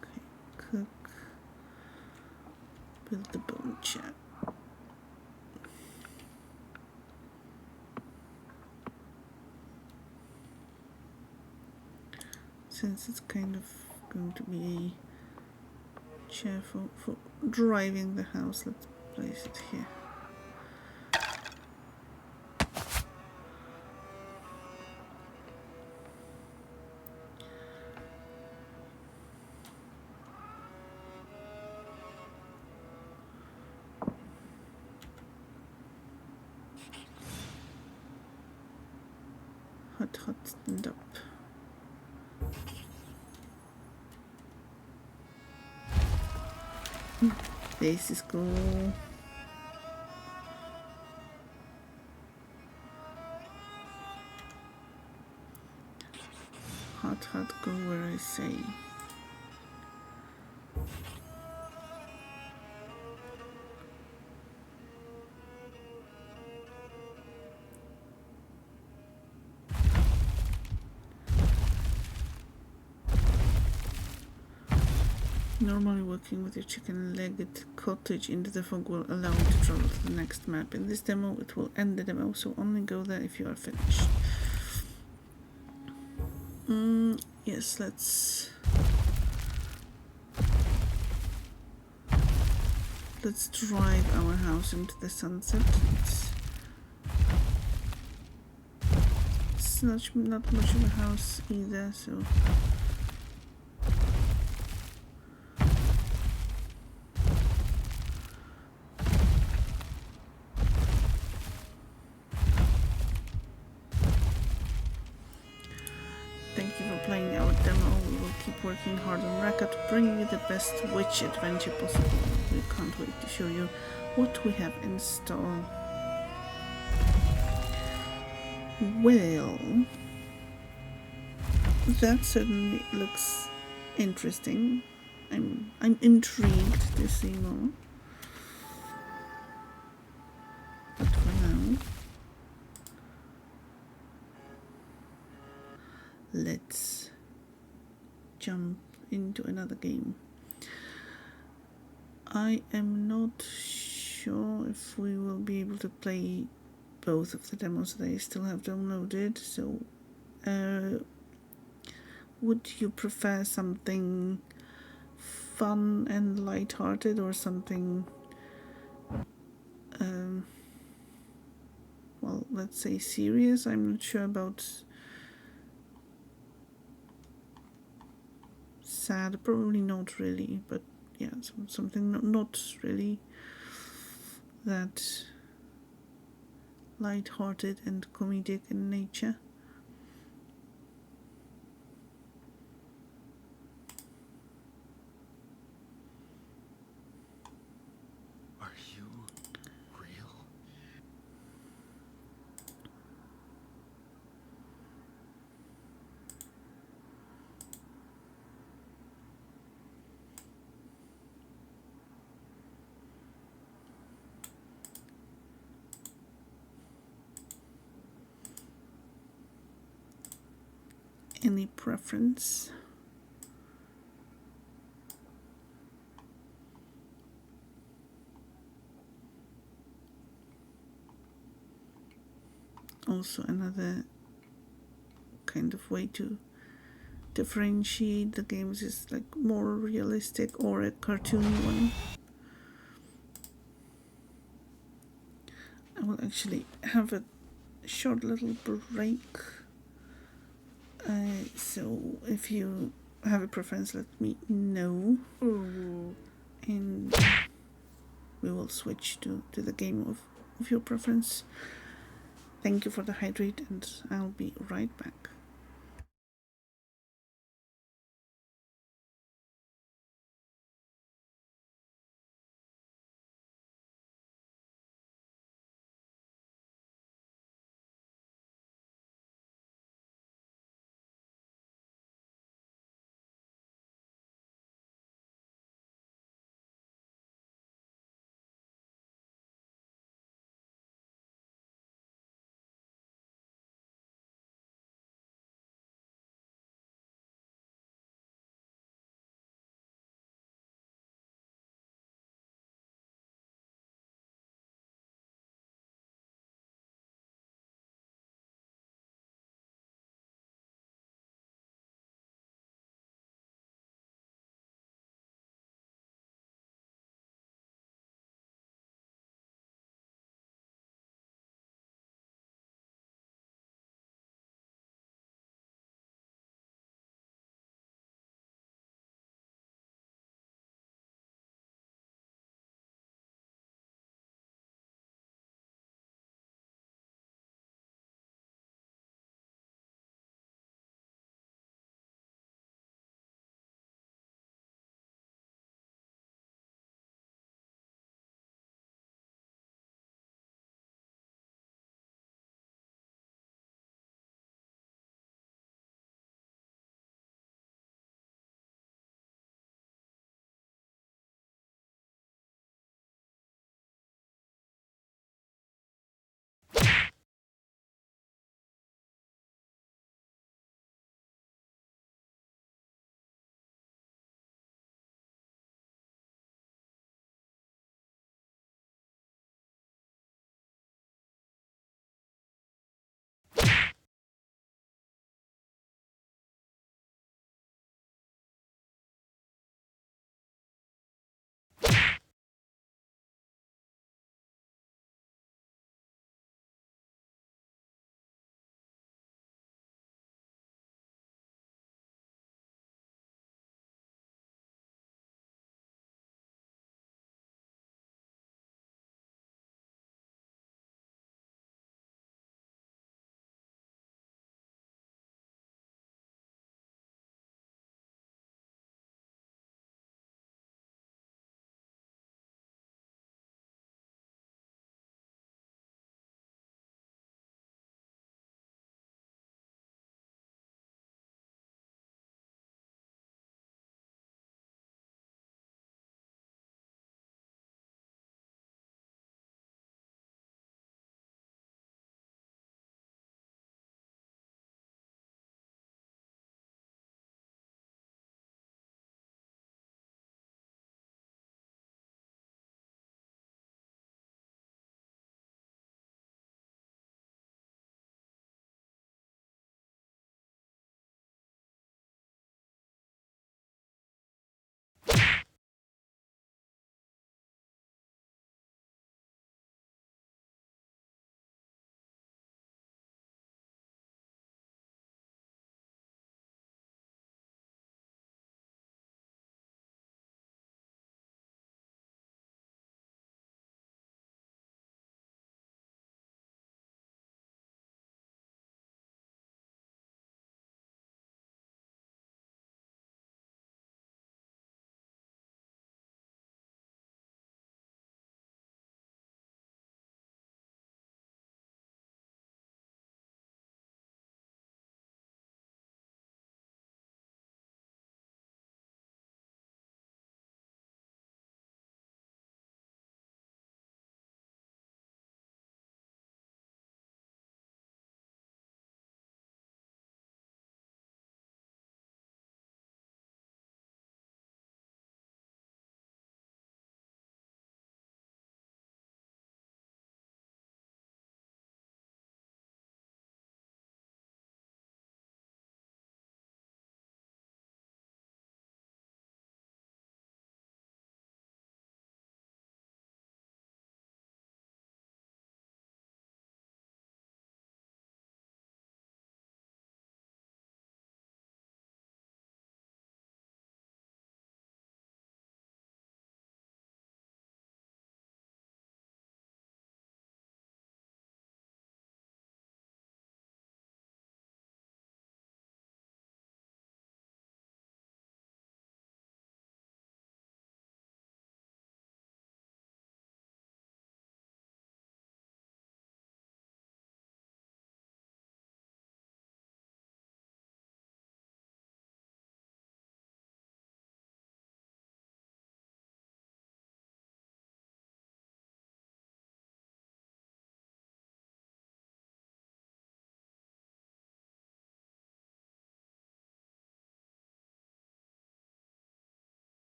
Okay, cook. Build the bone chat. Since it's kind of going to be a chair for driving the house, let's place it here. Hot, stand up. This is cool. Hot, go where I say. Normally working with your chicken-legged cottage into the fog will allow you to travel to the next map. In this demo, it will end the demo, so only go there if you are finished. Yes, let's drive our house into the sunset. It's not much of a house either, so thank you for playing our demo. We will keep working hard on Reka to bring you the best witch adventure possible. We can't wait to show you what we have in store. Well, that certainly looks interesting. I'm intrigued to see more. But for now, let's jump into another game. I am not sure if we will be able to play both of the demos that I still have downloaded, so would you prefer something fun and light-hearted or something well, let's say serious? I'm not sure about sad, probably not really, but yeah, something not really that light-hearted and comedic in nature. Are you real? Any preference? Also another kind of way to differentiate the games is like more realistic or a cartoony one. I will actually have a short little break. So if you have a preference, let me know. And we will switch to the game of your preference. Thank you for the hydrate, and I'll be right back.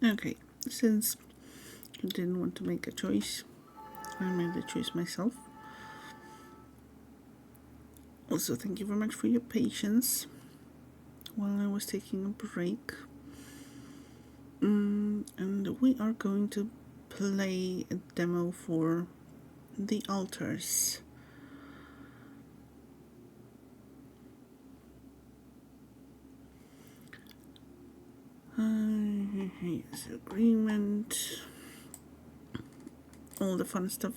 Okay, since you didn't want to make a choice, I made the choice myself. Also, thank you very much for your patience while I was taking a break. And we are going to play a demo for the altars. Here's agreement. All the fun stuff.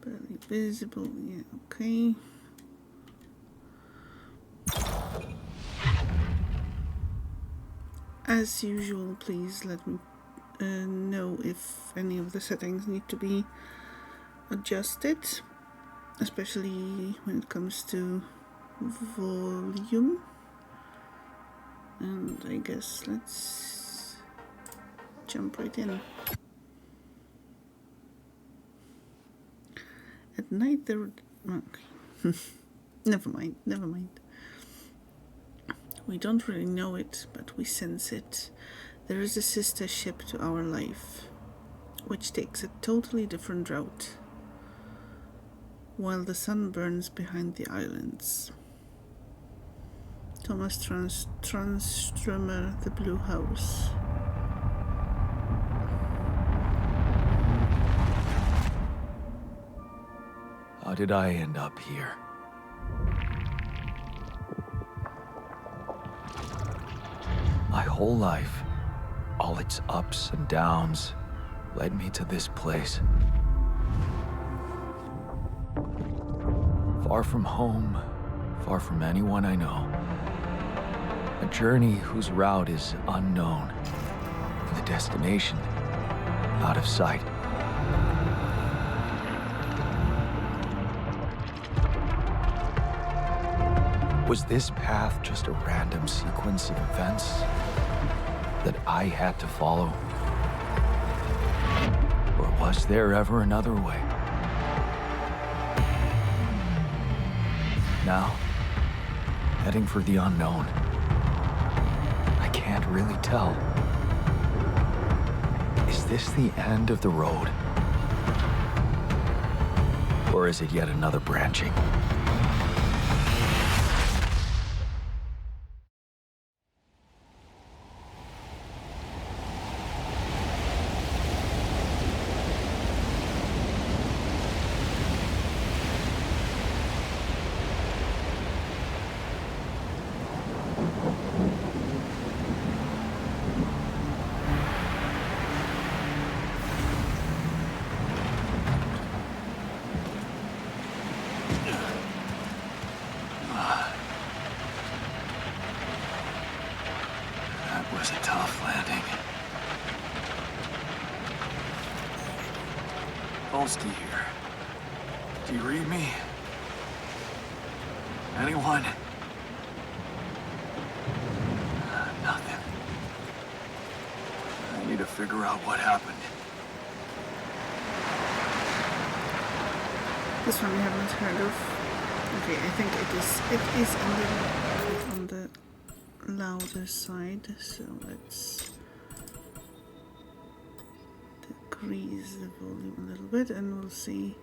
Barely visible, yeah, okay. As usual, please let me know if any of the settings need to be adjusted, especially when it comes to volume. And I guess let's jump right in. At night there... Okay. Never mind. We don't really know it, but we sense it. There is a sister ship to our life, which takes a totally different route, while the sun burns behind the islands. Thomas Tranströmer, The Blue House. How did I end up here? My whole life, all its ups and downs, led me to this place. Far from home, far from anyone I know. A journey whose route is unknown, and the destination out of sight. Was this path just a random sequence of events that I had to follow? Or was there ever another way? Now, heading for the unknown. I can't really tell. Is this the end of the road? Or is it yet another branching? Was a tough landing. Volsky here. Do you read me? Anyone? Nothing. I need to figure out what happened. This one we haven't heard of. Okay, I think it is on the louder side, so let's decrease the volume a little bit and we'll see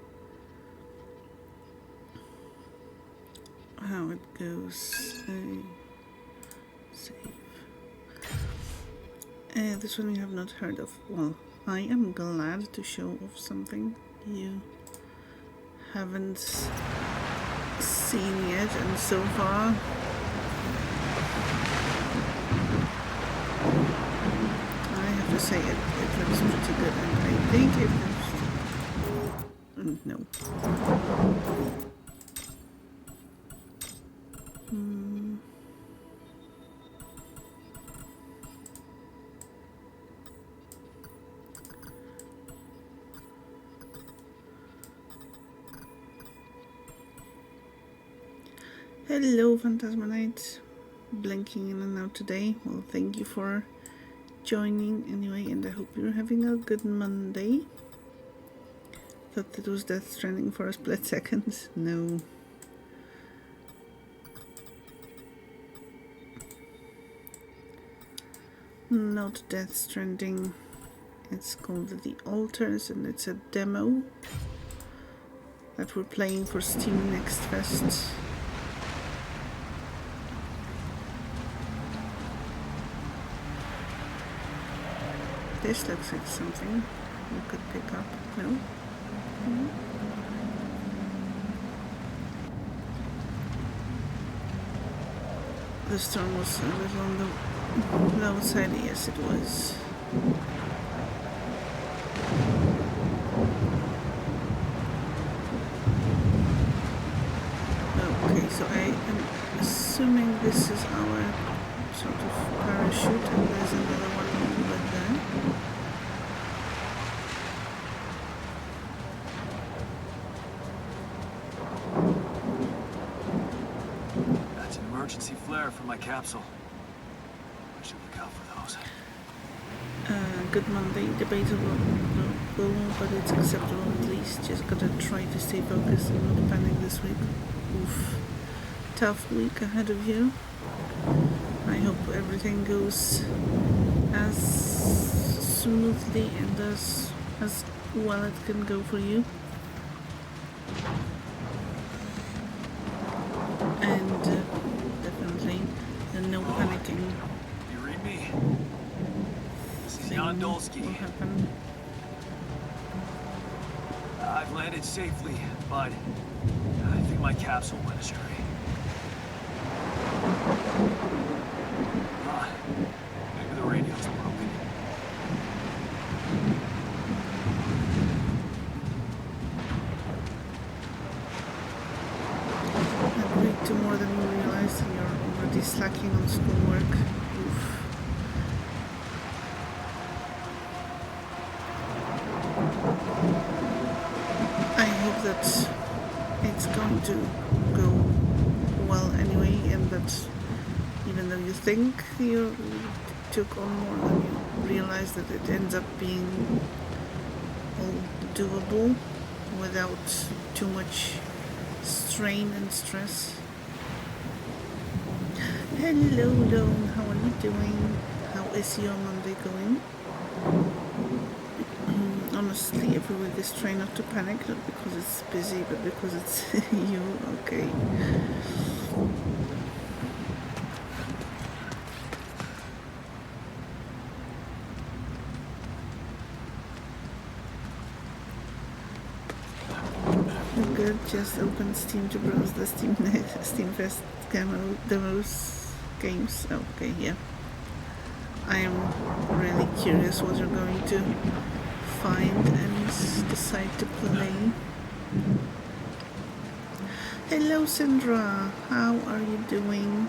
how it goes. Save. This one we have not heard of. Well, I am glad to show off something you haven't seen yet, and so far I have to say it looks pretty good, and I think it looks... no. Hello, Phantasmonite. Blinking in and out today. Well, thank you for joining anyway, and I hope you're having a good Monday. Thought it was Death Stranding for a split second. No. Not Death Stranding. It's called The Altars, and it's a demo that we're playing for Steam Next Fest. This looks like something we could pick up. No? Mm-hmm. The storm was a little on the low side. Yes, it was. Okay, so I am assuming this is our sort of parachute, and there's another one over there. That's an emergency flare for my capsule. I should look out for those. Good Monday, debatable, but it's acceptable at least. Just gotta try to stay focused and not panic this week. Oof. Tough week ahead of you. I hope everything goes as smoothly and as well it can go for you. And definitely no panicking. You read me? This is Jan Dolsky. Will happen. I've landed safely, but I think my capsule went astray. Maybe the radio's broken. I've read to more than you realize, and you're already slacking on schoolwork. Oof. I hope that it's going to go well anyway, and that even though you think you took on more than you realize, that it ends up being all doable without too much strain and stress. Hello, Lone, how are you doing? How is your Monday going? Honestly, every week is trying not to panic, not because it's busy, but because it's you. Okay. Good, just open Steam to browse the Steam Fest demos games. Okay, yeah. I am really curious what you're going to find and decide to play. Hello, Sandra. How are you doing?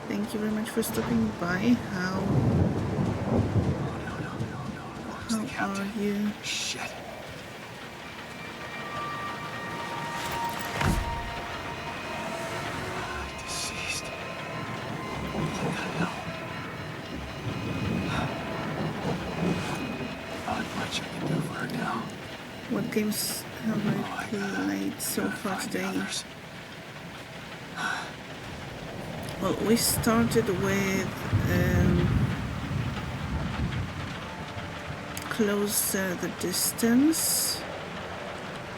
Thank you very much for stopping by. How are you? Shit. Deceased. What the hell? Not much I can do for her now. What games have I played so far today? Well, we started with Closer the Distance.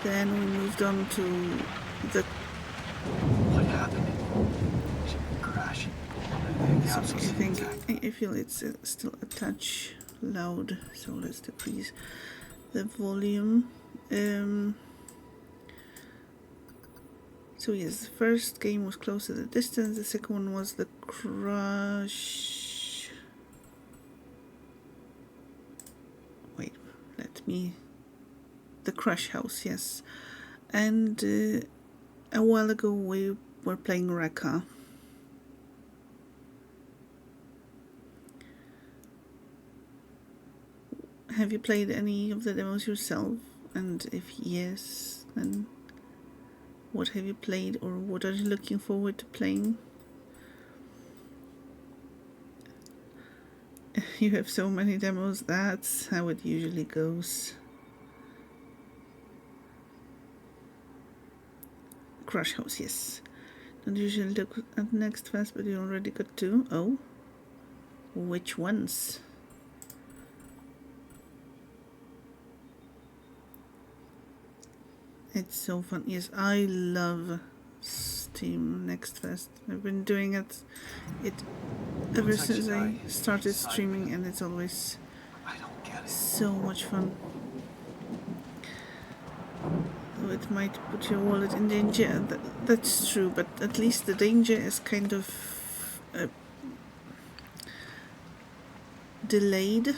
Then we moved on to the... What happened? She crashed. I feel it's still a touch loud, so let's decrease the volume. So yes, the first game was Closer the Distance, the second one was the Crush... Wait, the Crush House, yes. And a while ago we were playing Reka. Have you played any of the demos yourself? And if yes, then what have you played, or what are you looking forward to playing? You have so many demos, that's how it usually goes. Crush House, yes. Don't usually look at Next Fest, but you already got two. Oh. which ones. It's so fun. Yes, I love Steam Next Fest. I've been doing it ever since I started streaming, and it's always so much fun. Though it might put your wallet in danger, that's true, but at least the danger is kind of delayed.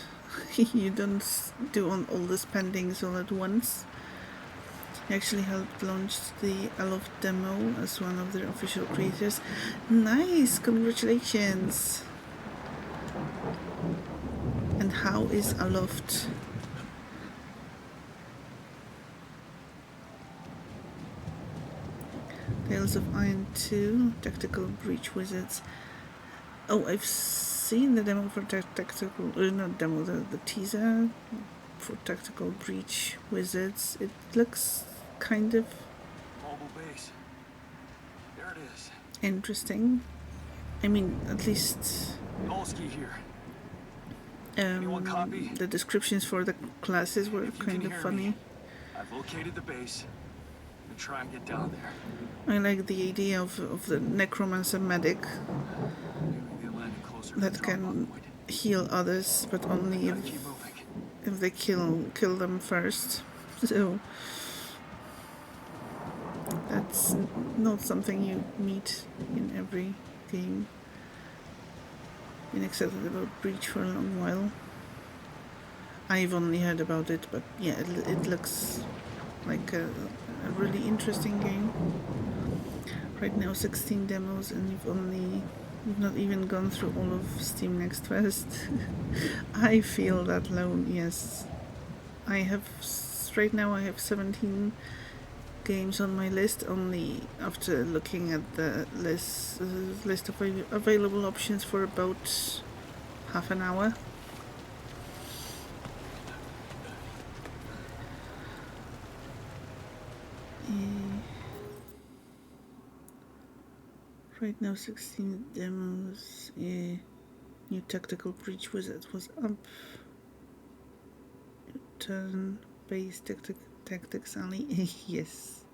You don't do all the spendings all at once. I actually helped launch the Aloft demo as one of their official creators. Nice, congratulations! And how is Aloft? Tales of Iron 2, Tactical Breach Wizards. Oh, I've seen the demo for Tactical, not demo, the teaser for Tactical Breach Wizards. It looks kind of Mobile base. There it is. interesting. I mean, at least Olski here. Anyone copy? the descriptions for the classes were kind of funny. I've located the base. I'm gonna try and get down there. I like the idea of the necromancer medic that can heal others, but only if they kill them first. So that's not something you meet in every game. Been excited about Breach for a long while. I've only heard about it, but yeah, it looks like a really interesting game. Right now 16 demos, and you've not even gone through all of Steam Next Fest. I feel that low, yes. Right now I have 17 games on my list, only after looking at the list of available options for about half an hour. Right now 16 demos. New Tactical Breach Wizard was up. Turn-based tactics alley. Yes.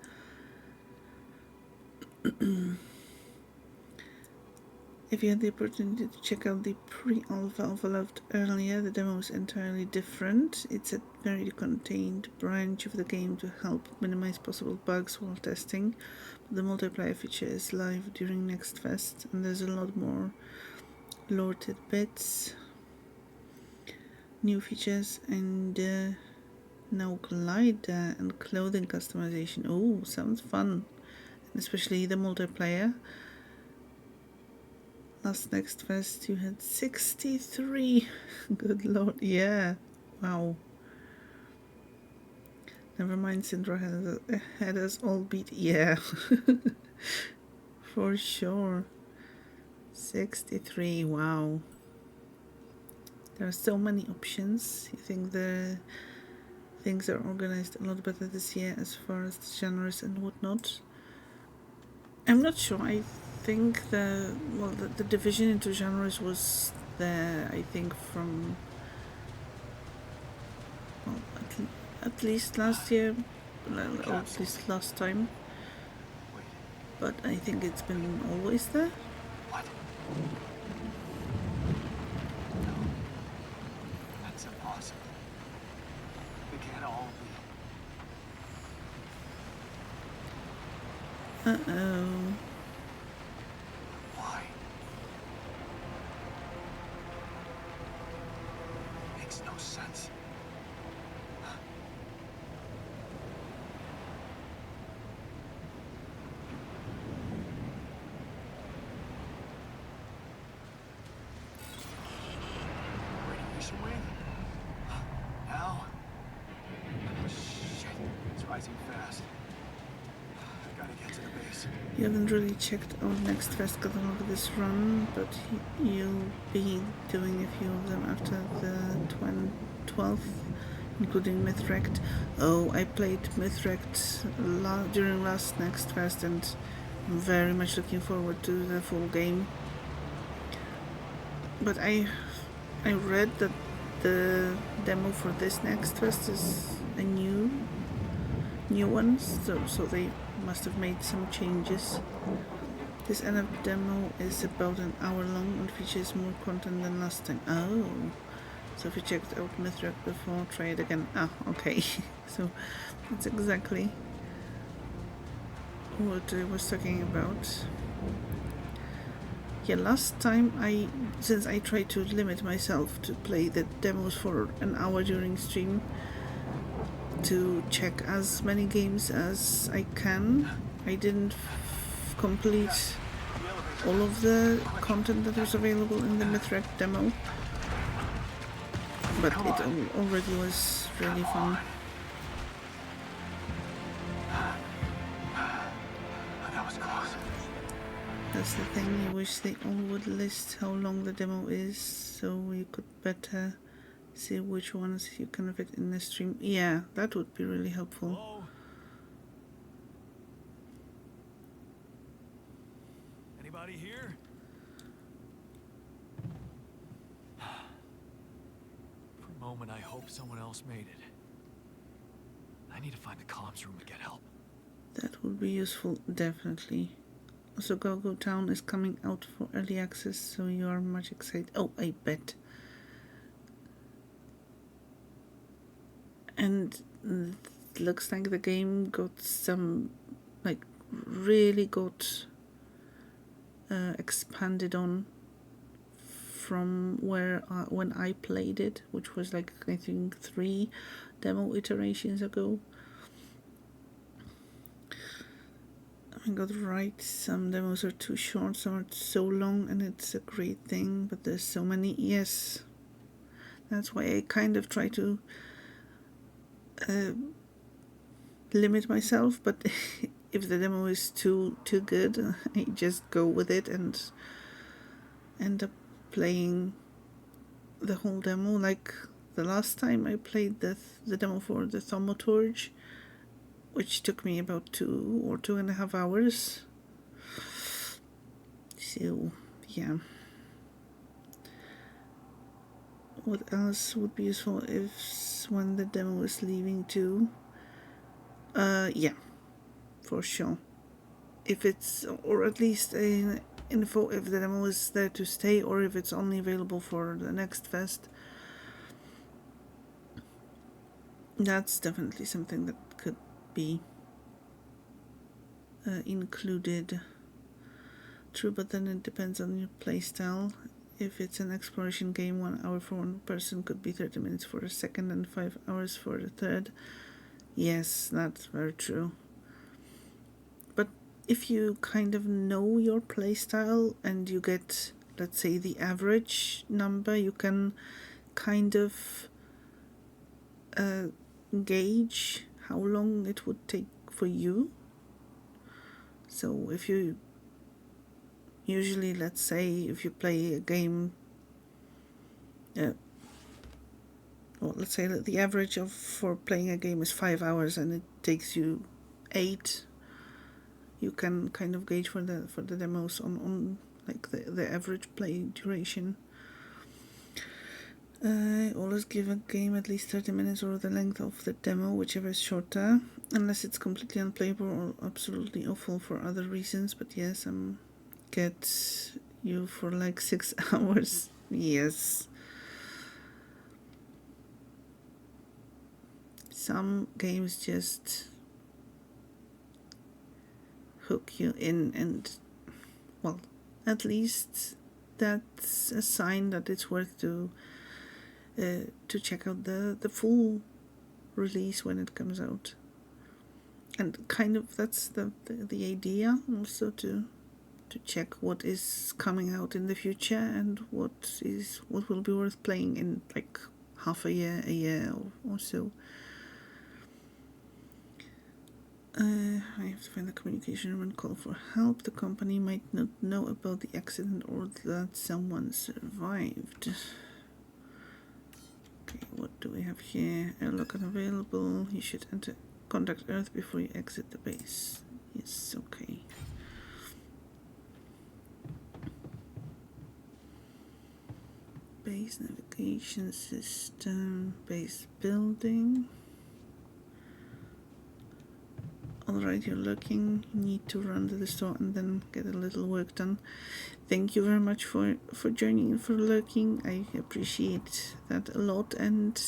If you had the opportunity to check out the pre-alpha of Aloft earlier, the demo is entirely different. It's a very contained branch of the game to help minimize possible bugs while testing. The multiplayer feature is live during Next Fest, and there's a lot more lore tidbits, new features, and now glider and clothing customization. Oh, sounds fun, especially the multiplayer. Last Next Fest you had 63. Good lord, yeah, wow. Never mind, Syndra had us all beat. Yeah, for sure. 63, wow. There are so many options. I think the things are organized a lot better this year as far as the genres and whatnot. I'm not sure. I think the division into genres was there, I think, from at least last year, or at least last time. But I think it's been always there. What? No. That's impossible. They can't all be. Uh-oh. Why? Makes no sense. Radiation wave? Now? Oh, shit. It's rising fast. I gotta get to the base. You haven't really checked out Next Fest catalog this run, but you'll be doing a few of them after the 12th, including Mythwrecked. Oh, I played Mythwrecked during last Next Fest, and I'm very much looking forward to the full game. But I read that the demo for this next fest is a new one, so they must have made some changes. This NF demo is about an hour long and features more content than last time. Oh, so if you checked out Mithrak before, try it again. Ah, okay. So that's exactly what I was talking about. Yeah, last time since I tried to limit myself to play the demos for an hour during stream to check as many games as I can, I didn't complete all of the content that was available in the Mithrak demo, but it already was really fun. That was close. That's the thing, I wish they all would list how long the demo is so you could better see which ones you can fit in the stream. Yeah, that would be really helpful. Hello? Anybody here? For a moment, I hope someone else made it. I need to find the comms room to get help. That would be useful, definitely. Also, Go Town is coming out for early access, so you are much excited. Oh, I bet. And it looks like the game got some, like, really got expanded on from when I played it, which was like, I think 3 demo iterations ago. I got right, some demos are too short, some are so long, and it's a great thing, but there's so many. Yes, that's why I kind of try to limit myself, but if the demo is too good, I just go with it and end up playing the whole demo. Like the last time I played the demo for the Thaumaturge, which took me about 2 or 2.5 hours. So, yeah. What else would be useful if when the demo is leaving too? Yeah, for sure. If it's, or at least an info if the demo is there to stay or if it's only available for the next fest. That's definitely something that could be included. True, but then it depends on your playstyle. If it's an exploration game, 1 hour for one person could be 30 minutes for a second and 5 hours for the third. Yes, that's very true. But if you kind of know your playstyle and you get, let's say, the average number, you can kind of gauge how long it would take for you. So if you usually, let's say, if you play a game, well, let's say that the average for playing a game is 5 hours and it takes you 8, you can kind of gauge for the demos on like the average play duration. Always give a game at least 30 minutes or the length of the demo, whichever is shorter, unless it's completely unplayable or absolutely awful for other reasons. But yes, get you for like 6 hours. Yes. Some games just hook you in, and well, at least that's a sign that it's worth to check out the full release when it comes out. And kind of that's the idea, also to check what is coming out in the future and what will be worth playing in like half a year or so. I have to find the communication room and call for help. The company might not know about the accident or that someone survived. Okay, what do we have here? Airlock unavailable. You should contact Earth before you exit the base. Yes, okay. Base navigation system, base building. Alright, you're looking. You need to run to the store and then get a little work done. Thank you very much for joining and for lurking. I appreciate that a lot, and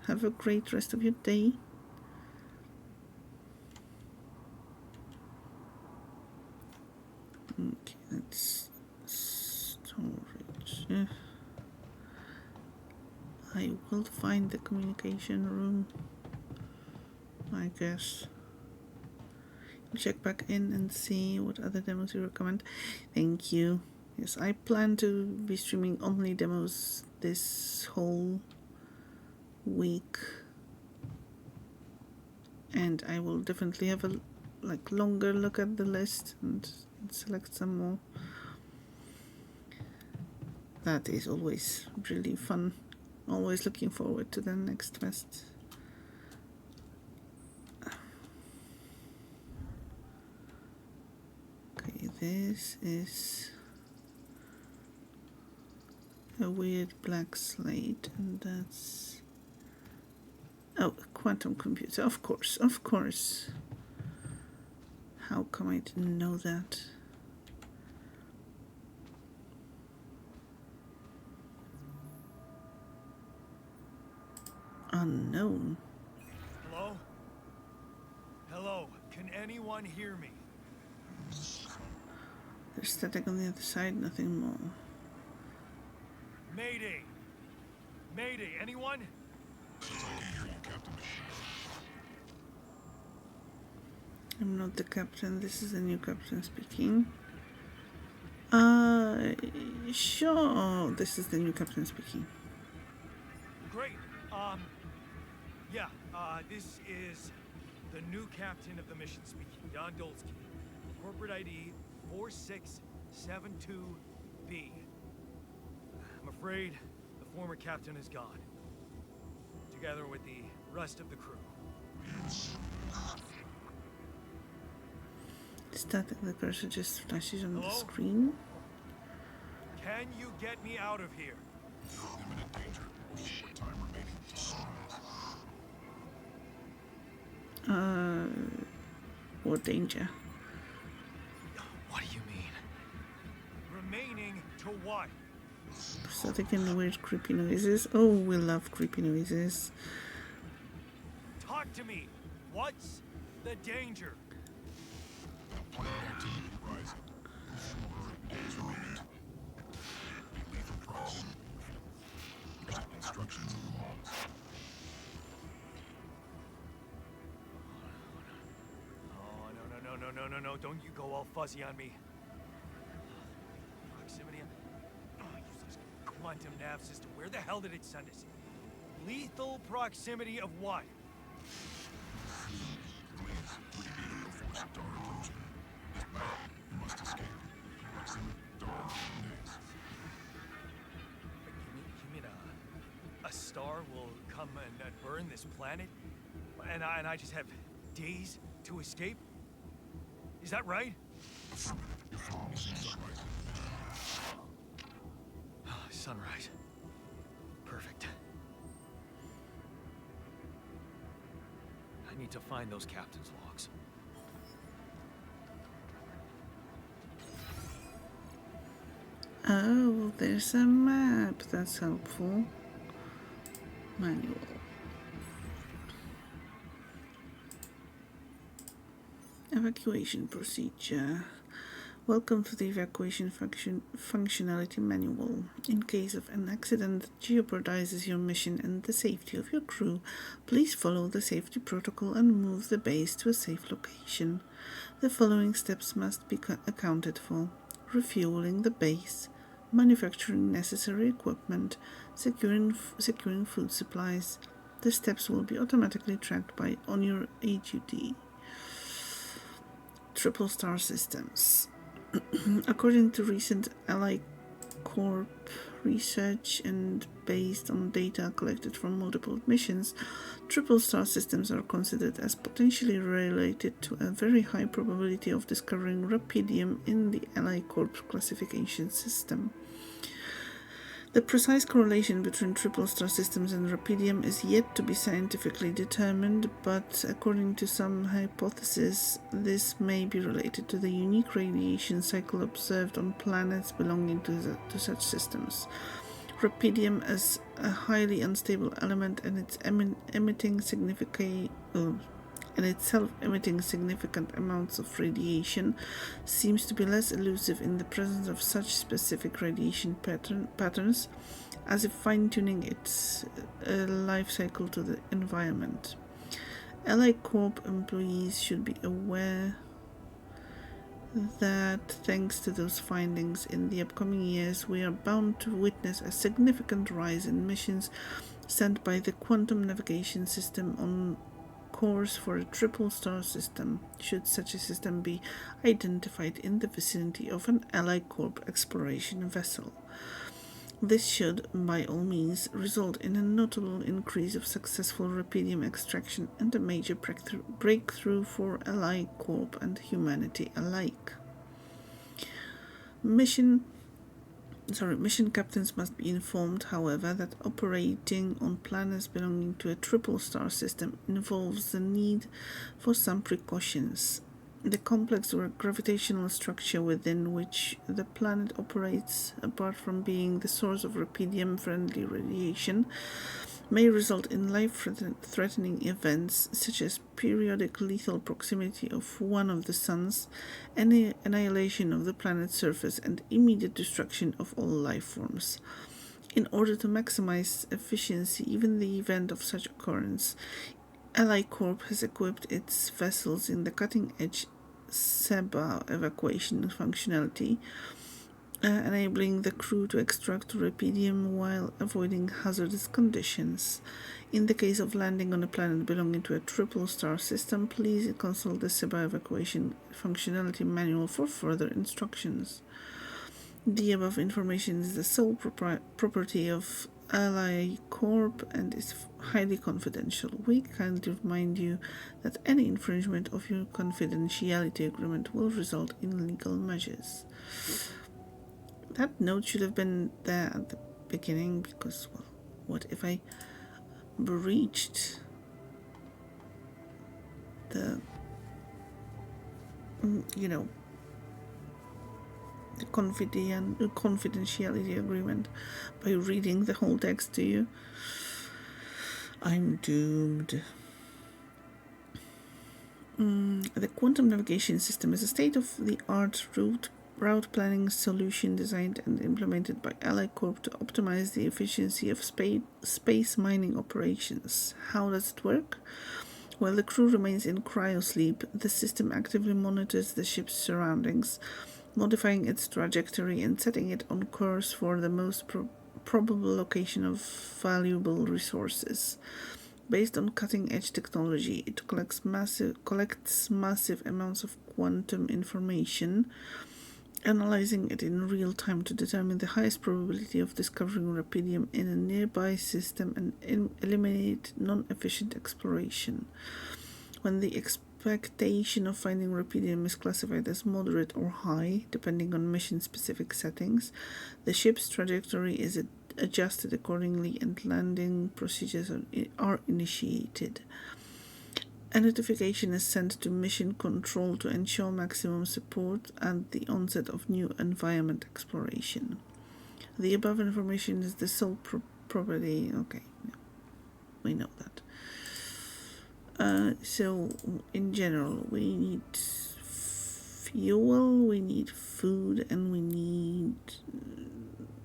have a great rest of your day. Okay, that's storage. I will find the communication room, I guess. Check back in and see what other demos you recommend. Thank you. Yes, I plan to be streaming only demos this whole week, and I will definitely have a longer look at the list and select some more. That is always really fun. Always looking forward to the next quest. Okay, this is a weird black slate, and that's... Oh, a quantum computer, of course, of course. How come I didn't know that? Unknown. Hello? Hello, can anyone hear me? There's static on the other side, nothing more. Mayday! Mayday, anyone? I'm not the captain, this is the new captain speaking. Sure, this is the new captain speaking. Great. This is the new captain of the mission speaking, Don Dolsky. Corporate ID 4672B. I'm afraid the former captain is gone, together with the rest of the crew. Static, the cursor just flashes on the Hello? screen. Can you get me out of here? Imminent danger. Short time remaining to sunrise. What danger? What do you mean? Remaining to what? Static and weird creepy noises. Oh, we love creepy noises. Talk to me. What's the danger? Planet activity rising. 4 days remaining. Be lethal proximity. Check instructions in the logs. No, don't you go all fuzzy on me. Proximity. Useless quantum nav system. Where the hell did it send us? Lethal proximity of what? Please, 3 meters before star approaching. This battle, you must escape. Proximity, star, days. You mean a star will come and burn this planet? And I just have days to escape? Is that right? Affirmative. You're following sunrise. Sunrise. Perfect. I need to find those captain's logs. Oh, there's a map. That's helpful. Manual. Evacuation procedure. Welcome to the evacuation functionality manual. In case of an accident that jeopardizes your mission and the safety of your crew, please follow the safety protocol and move the base to a safe location. The following steps must be accounted for: refueling the base, manufacturing necessary equipment, securing food supplies. The steps will be automatically tracked on your HUD. Triple star systems. According to recent Ally Corp research and based on data collected from multiple missions, triple star systems are considered as potentially related to a very high probability of discovering rubidium in the Ally Corp classification system. The precise correlation between triple star systems and rupidium is yet to be scientifically determined, but according to some hypotheses, this may be related to the unique radiation cycle observed on planets belonging to such systems. Rupidium is a highly unstable element, and its itself emitting significant amounts of radiation seems to be less elusive in the presence of such specific radiation patterns, as if fine-tuning its life cycle to the environment. Ally Corp employees should be aware that thanks to those findings, in the upcoming years we are bound to witness a significant rise in missions sent by the quantum navigation system on course for a triple star system, should such a system be identified in the vicinity of an Ally Corp exploration vessel. This should, by all means, result in a notable increase of successful rupidium extraction and a major breakthrough for Ally Corp and humanity alike. Mission captains must be informed, however, that operating on planets belonging to a triple star system involves the need for some precautions. The complex gravitational structure within which the planet operates, apart from being the source of rupidium-friendly radiation, may result in life-threatening events such as periodic lethal proximity of one of the suns, annihilation of the planet's surface, and immediate destruction of all life forms. In order to maximize efficiency, even in the event of such occurrence, Ally Corp has equipped its vessels in the cutting-edge SEBA evacuation functionality, enabling the crew to extract rupidium while avoiding hazardous conditions. In the case of landing on a planet belonging to a triple star system, please consult the SEBA evacuation functionality manual for further instructions. The above information is the sole property of Ally Corp and is highly confidential. We kindly remind you that any infringement of your confidentiality agreement will result in legal measures. That note should have been there at the beginning, because, well, what if I breached the, the confidentiality agreement by reading the whole text to you? I'm doomed. The quantum navigation system is a state-of-the-art route planning solution designed and implemented by Ally Corp to optimize the efficiency of space mining operations. How does it work? While the crew remains in cryosleep, the system actively monitors the ship's surroundings, modifying its trajectory and setting it on course for the most probable location of valuable resources. Based on cutting-edge technology, it collects massive amounts of quantum information, analyzing it in real time to determine the highest probability of discovering rupidium in a nearby system and eliminate non-efficient exploration. When the expectation of finding rupidium is classified as moderate or high, depending on mission-specific settings, the ship's trajectory is adjusted accordingly and landing procedures are initiated. A notification is sent to mission control to ensure maximum support at the onset of new environment exploration. The above information is the sole property. Okay, we know that. So, in general, we need fuel, we need food, and we need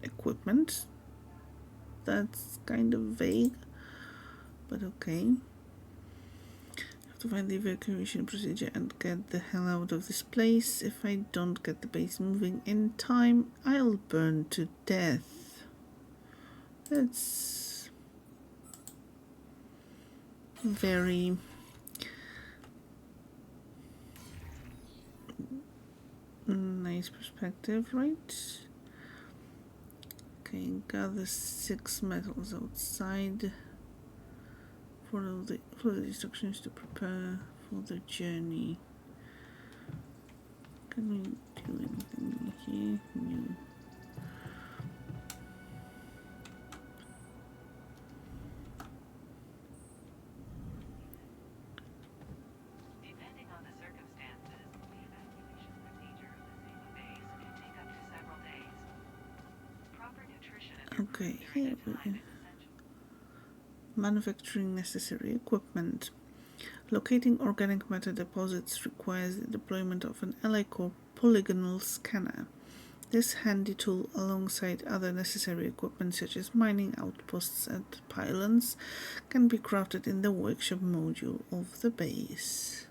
equipment. That's kind of vague, but okay. Have to find the evacuation procedure and get the hell out of this place. If I don't get the base moving in time, I'll burn to death. That's very nice perspective, right? Okay, gather 6 metals outside for the instructions to prepare for the journey. Can we do anything here? No. Okay, here we go. Manufacturing necessary equipment. Locating organic matter deposits requires the deployment of an Alicorp polygonal scanner. This handy tool, alongside other necessary equipment such as mining outposts and pylons, can be crafted in the workshop module of the base.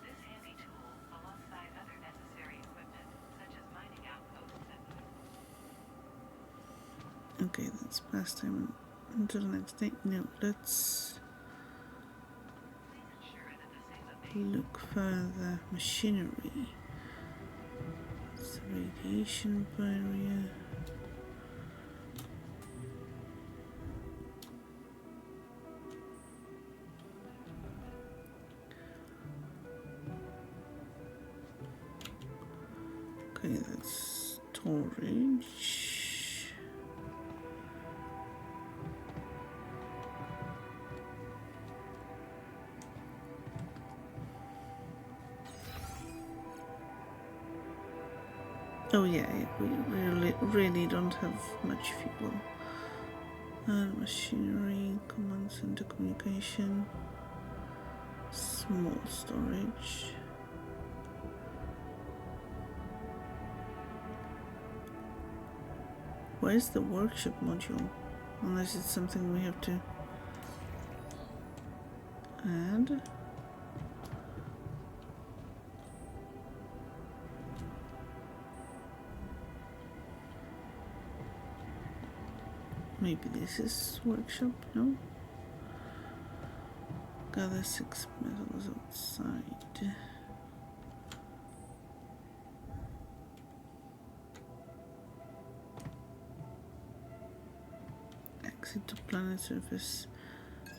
This handy tool, alongside other necessary equipment such as mining outposts and... Okay, that's past time until the next day. No, let's look further. Machinery. It's a radiation barrier. Okay, that's storage. Oh yeah, we really don't have much fuel. And machinery, command center communication, small storage. Where's the workshop module? Unless it's something we have to add. Maybe this is workshop, no? Gather 6 metals outside. Exit to planet surface.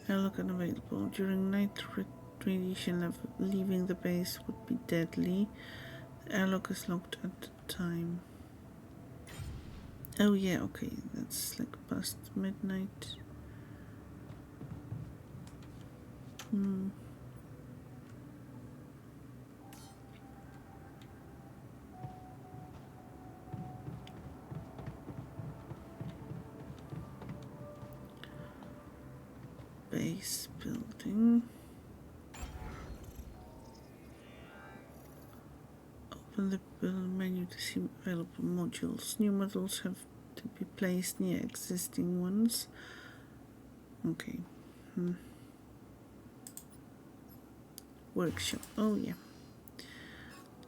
Airlock unavailable. During night radiation level, leaving the base would be deadly. The airlock is locked at the time. Oh yeah, okay, that's like past midnight. Base building. Open the build menu to see available modules. New modules have to be placed near existing ones. Okay. Workshop. Oh yeah.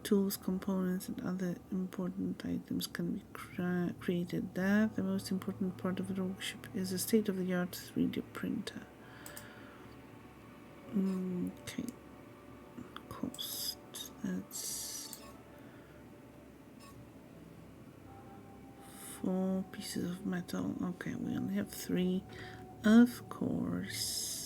Tools, components, and other important items can be created there. The most important part of the workshop is a state-of-the-art 3D printer. Okay. Cost. That's 4 pieces of metal. Okay, we only have 3. Of course.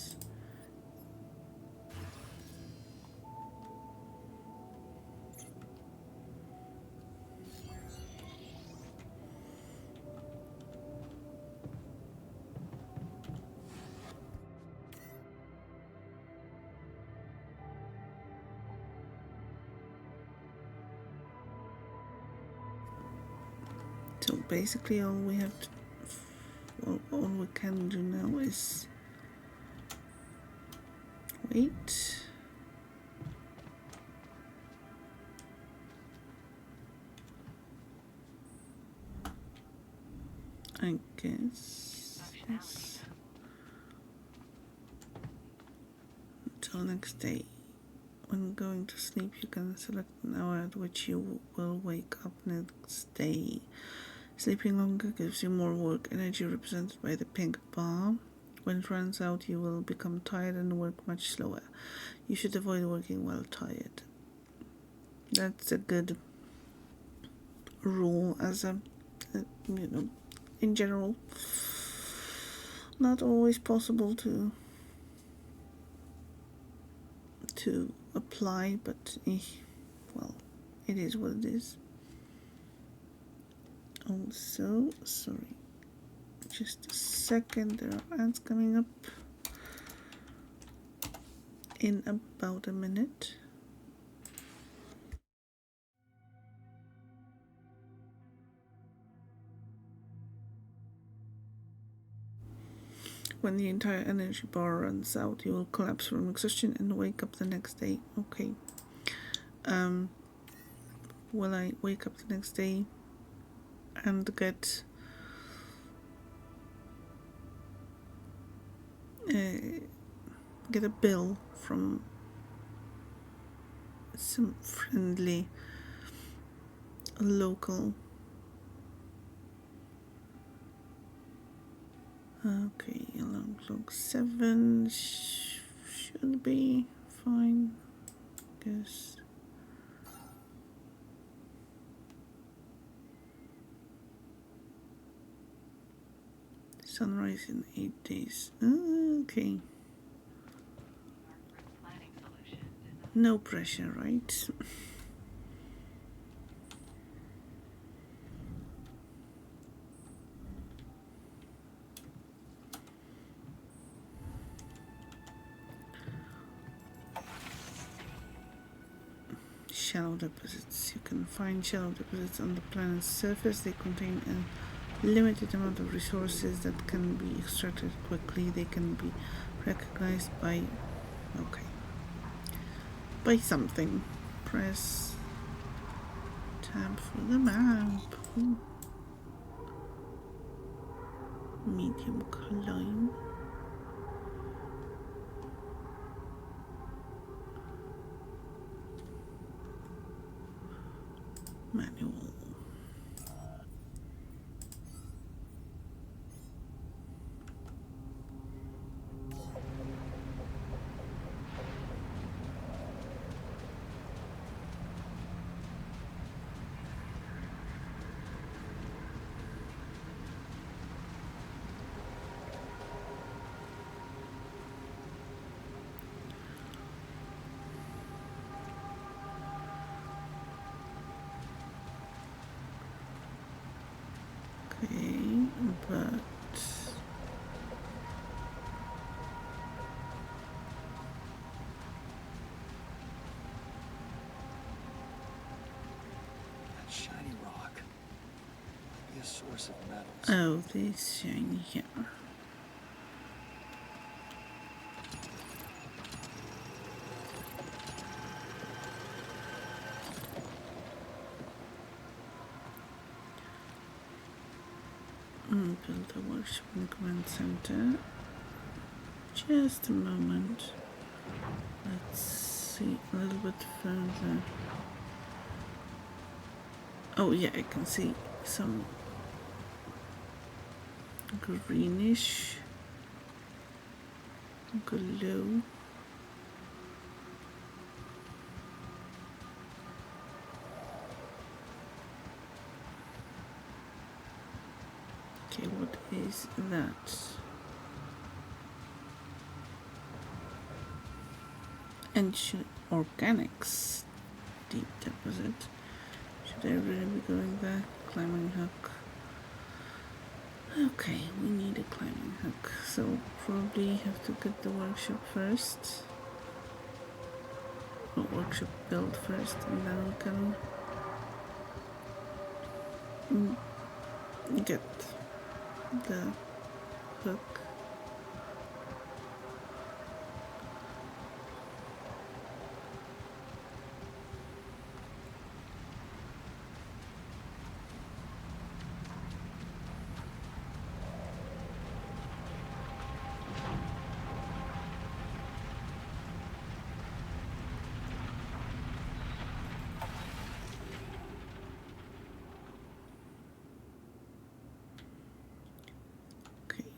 So basically all we have to, all we can do now is wait. I guess, yes. Until next day. When going to sleep, you can select an hour at which you will wake up next day. Sleeping longer gives you more work energy, represented by the pink bar. When it runs out, you will become tired and work much slower. You should avoid working while tired. That's a good rule as a in general. Not always possible to apply, but well, it is what it is. Also, sorry, just a second, there are ads coming up in about a minute. When the entire energy bar runs out, you will collapse from exhaustion and wake up the next day. Okay. Will I wake up the next day and get a bill from some friendly local? Okay, alarm clock 7 should be fine, guess. Sunrise in 8 days. Okay. No pressure, right? Shallow deposits. You can find shallow deposits on the planet's surface. They contain a limited amount of resources that can be extracted quickly. They can be recognized by something. Press tab for the map. Medium climb. Manual. Okay, but That shiny rock might be a source of metals. oh, this shiny here. Build a workshop and command center. Just a moment. Let's see a little bit further. Oh yeah, I can see some greenish glow. Okay, what is that? Ancient organics deep deposit. Should I really be going there? Climbing hook. Okay, we need a climbing hook, so probably have to get the workshop first. Or workshop build first, and then we can get the hook.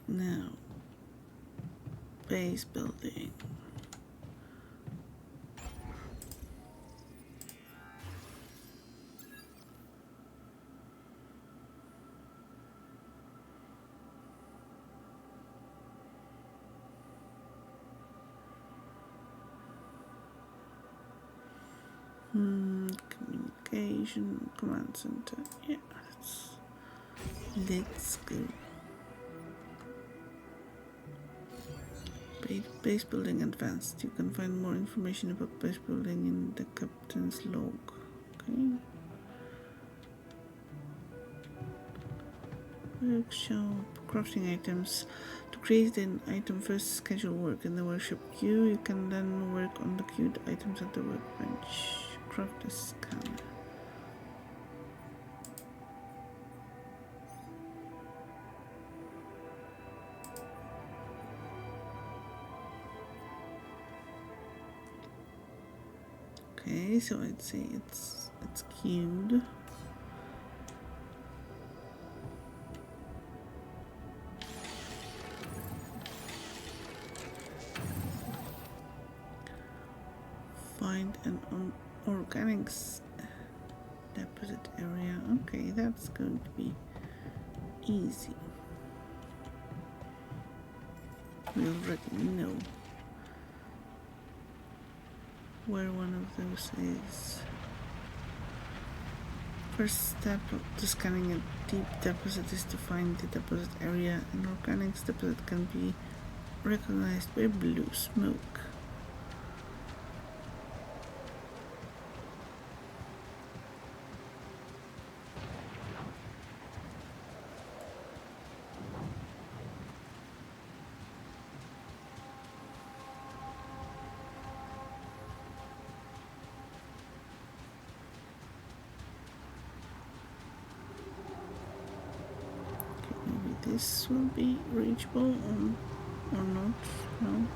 Now, base building. Communication, command center. Yeah, let's go. Base building advanced. You can find more information about base building in the captain's log. Okay. Workshop, crafting items. To create an item, first schedule work in the workshop queue. You can then work on the queued items at the workbench. Craft a scanner. Okay, so I'd say it's queued. Find an organics deposit area. Okay, that's going to be easy. We already know where one of those is. First step to scanning a deep deposit is to find the deposit area. An organics deposit can be recognized by blue smoke. This will be reachable or not, no.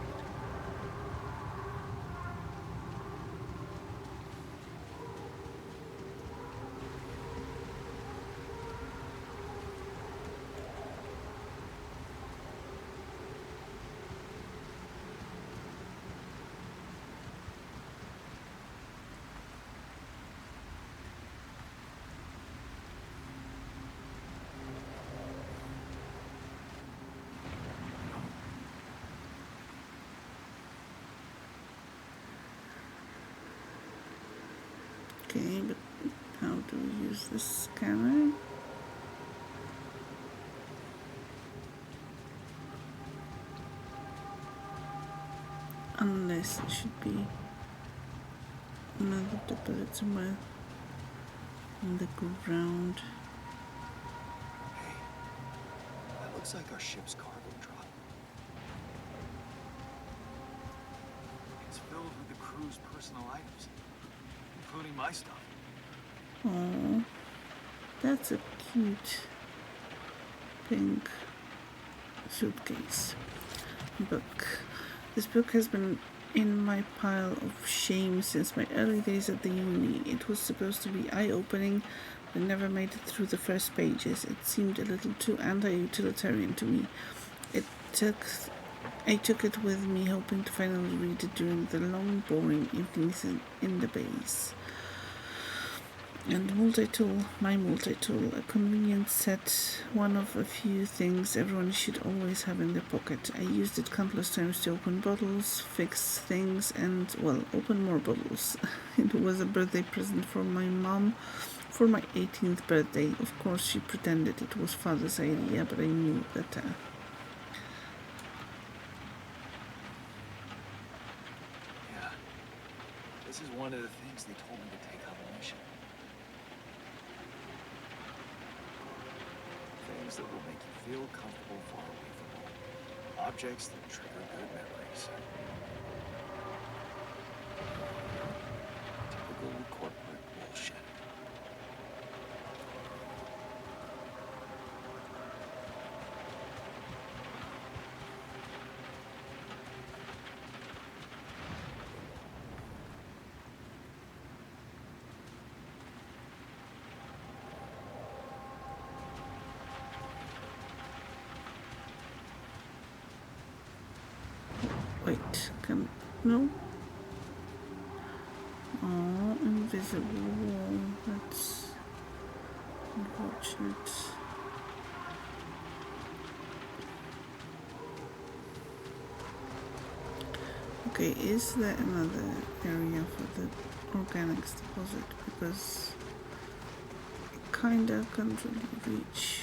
Okay, but how do we use the scanner? Unless it should be another deposit somewhere on the ground. Hey, that looks like our ship's cargo drop. It's filled with the crew's personal items, including my stuff. Oh, that's a cute pink suitcase. Book. This book has been in my pile of shame since my early days at the uni. It was supposed to be eye-opening, but never made it through the first pages. It seemed a little too anti-utilitarian to me. I took it with me, hoping to finally read it during the long, boring evenings in the base. And my multi-tool, a convenient set, one of a few things everyone should always have in their pocket. I used it countless times to open bottles, fix things, and, well, open more bottles. It was a birthday present for my mom for my 18th birthday. Of course, she pretended it was father's idea, but I knew better. Yeah, this is one of the things they told me to take on the mission. Things that will make you feel comfortable far away from home. Objects that trigger good memories. Typical corporate bullshit. Wait, no? Oh, invisible wall, that's unfortunate. Okay, is there another area for the organics deposit? Because I kinda can't really reach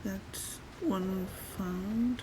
that one we found.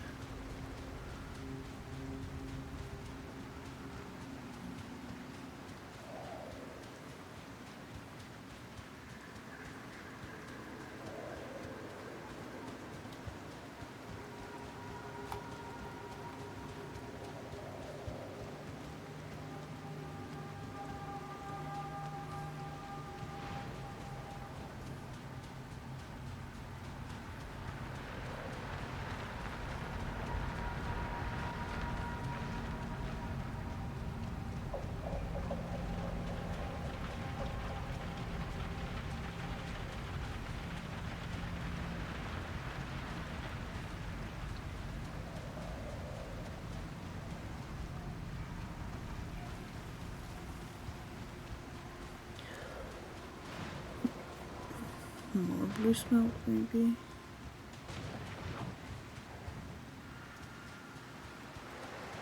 More blue smoke, maybe.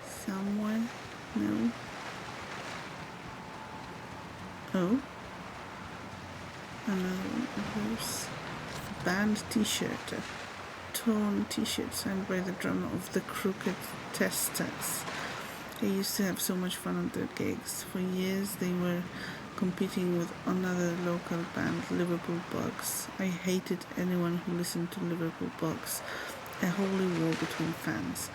Somewhere? No. Oh. Another one of those. Band t-shirt. A torn t-shirt signed by the drummer of the Crooked Testers. They used to have so much fun at their gigs. For years they were competing with another local band, Liverpool Bugs. I hated anyone who listened to Liverpool Bugs. A holy war between fans.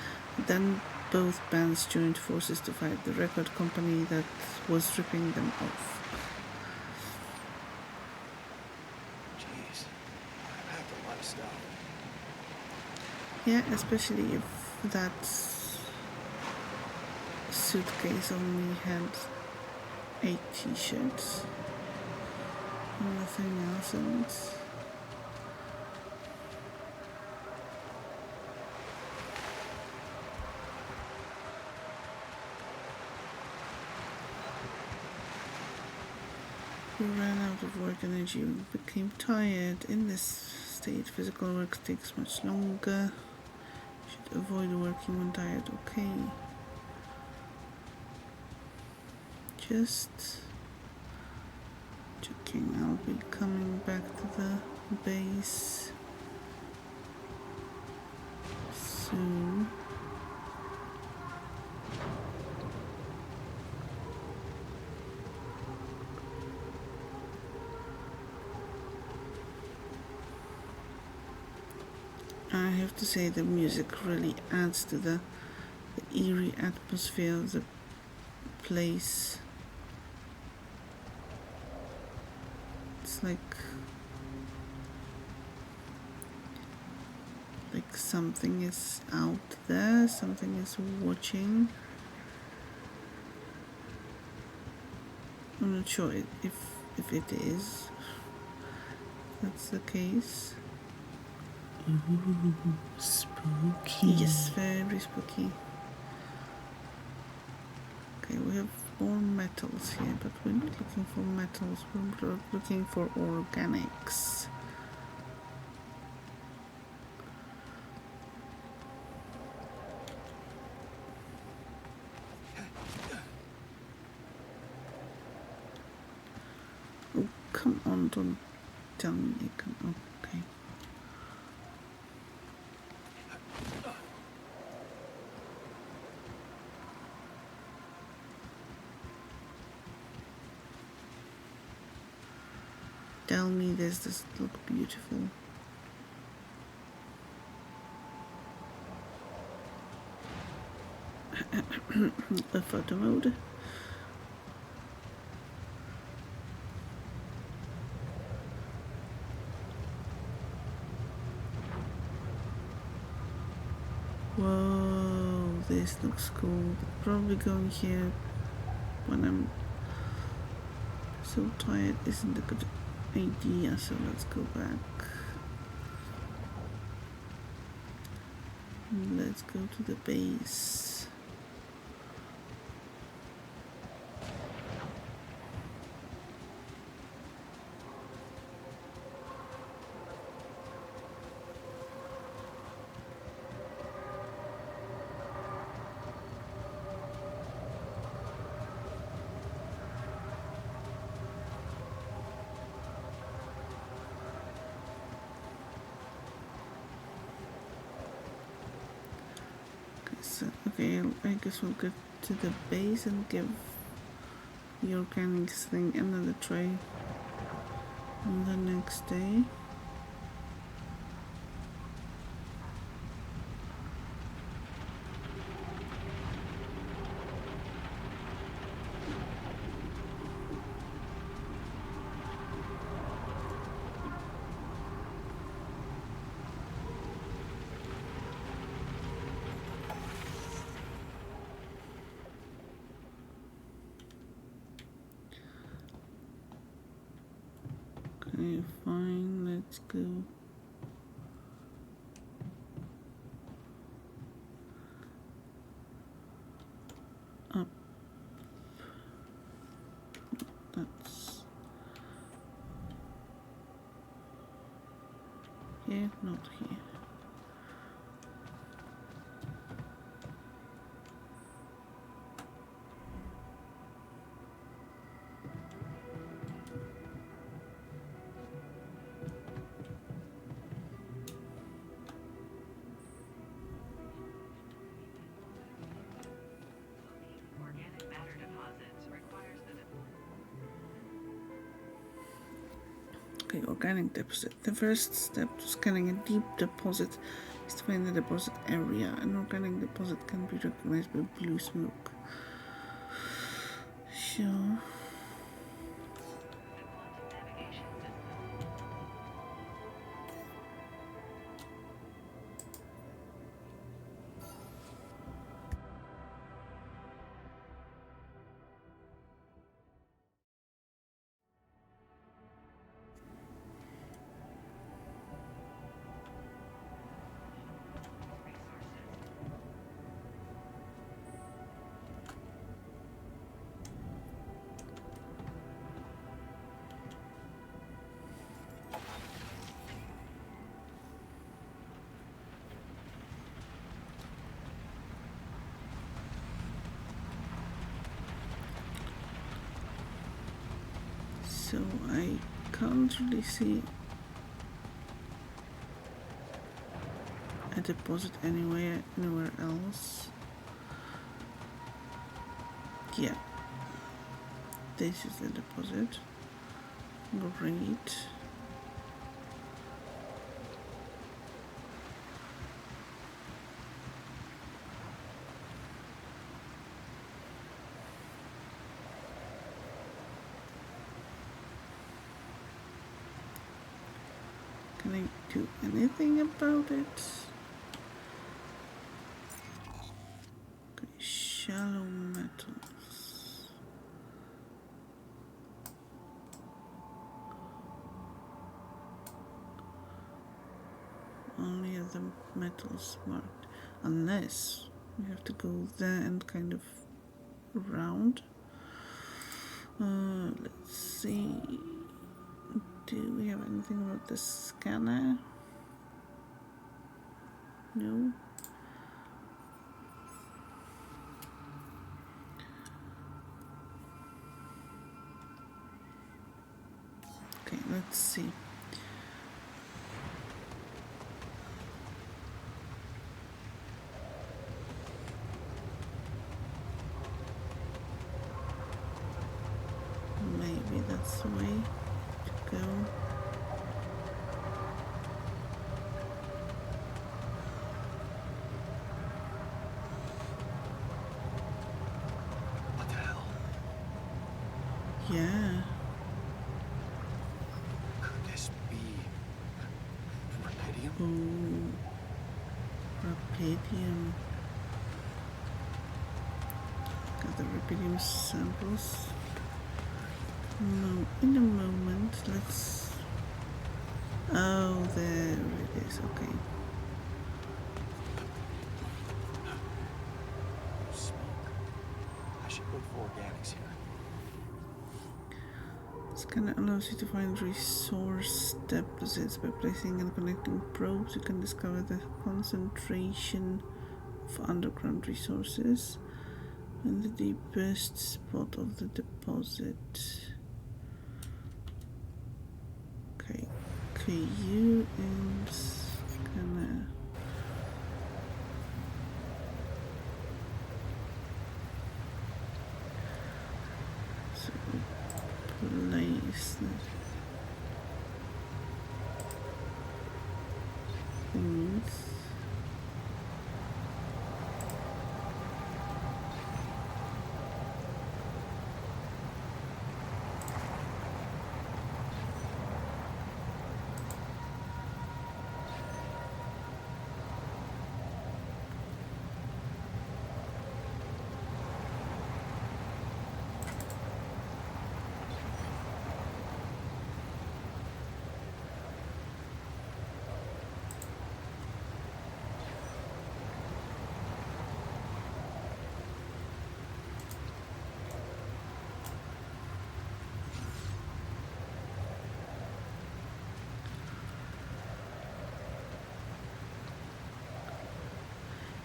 Then both bands joined forces to fight the record company that was ripping them off. Jeez, I packed a lot of stuff. Yeah, especially if that suitcase only had 8 t-shirts. Nothing else in it. We ran out of work energy. We became tired. In this state, physical work takes much longer. Should avoid working when tired. Okay. Just checking. I'll be coming back to the base soon. I have to say the music really adds to the eerie atmosphere of the place. It's like something is out there, something is watching. I'm not sure if it is. That's the case. Ooh, spooky. Yes, very spooky. Okay, we have more metals here, but we're not looking for metals, we're looking for organics. Oh, come on, don't tell me they come. Oh, okay. Tell me this does look beautiful. A photo mode. Whoa, this looks cool. Probably going here when I'm so tired isn't a good idea, so let's go back. Let's go to the base. Okay, I guess we'll get to the base and give the organics thing another try on the next day. Okay, fine, let's go. Up. That's here, not here. Organic matter deposits requires the Okay, organic deposit. The first step to scanning a deep deposit is to find the deposit area. An organic deposit can be recognized by blue smoke. Sure. So I can't really see a deposit anywhere else. Yeah, this is the deposit. Great. Can I do anything about it? Okay, shallow metals. Only the metals marked. Unless we have to go there and kind of around. Let's see. Do we have anything about the scanner? No. Okay, let's see. Maybe that's the way to go. What the hell? Yeah. Could this be Rapidium? Oh, Rapidium. Got the Rapidium samples. No, in a moment, let's... Oh, there it is, okay. Smoke. I should look for organics here. This kind of allows you to find resource deposits. By placing and connecting probes, you can discover the concentration of underground resources and the deepest spot of the deposit. Okay, KU and scanner. So place the things.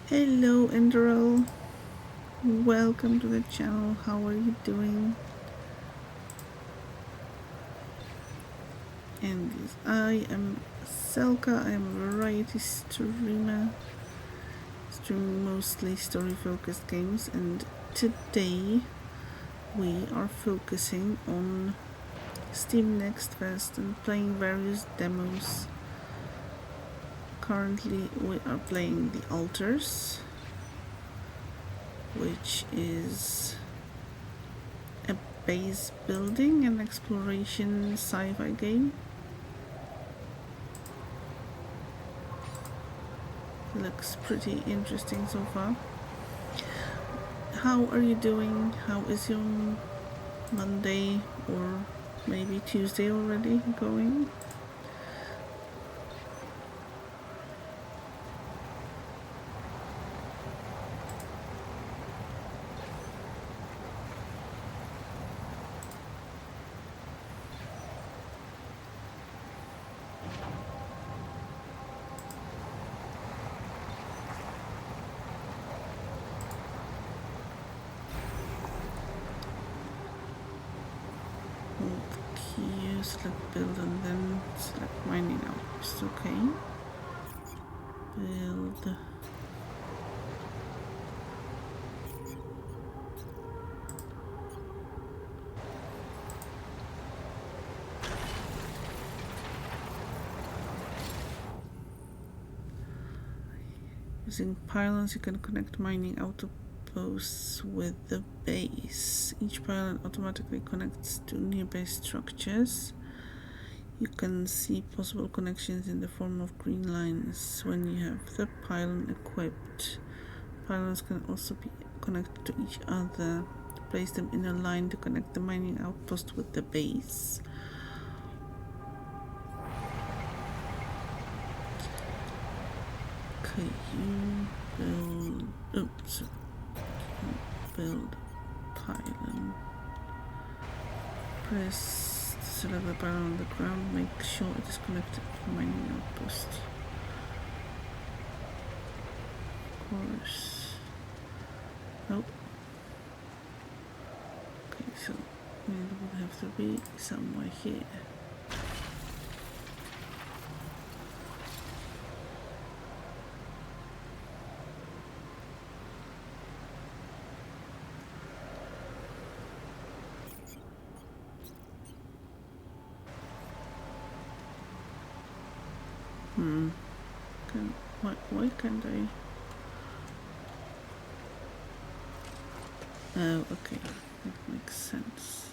Hello, Enderal. Welcome to the channel. How are you doing? And yes, I am Selka. I am a variety streamer, streaming mostly story-focused games, and today we are focusing on Steam Next Fest and playing various demos. Currently we are playing The Altars, which is a base building and exploration sci-fi game. Looks pretty interesting so far. How are you doing? How is your Monday or maybe Tuesday already going? Okay, select build and then select mining outpost. Okay. Build. Using pylons, you can connect mining outposts with the base. Each pylon automatically connects to nearby structures. You can see possible connections in the form of green lines when you have the pylon equipped. Pylons can also be connected to each other. Place them in a line to connect the mining outpost with the base. Okay, you build. Oops. Build pylon. Press to select the pylon on the ground. Make sure it is connected to the mining outpost. Of course. Nope. Okay, so it would have to be somewhere here. Why can't I? Oh, okay, that makes sense.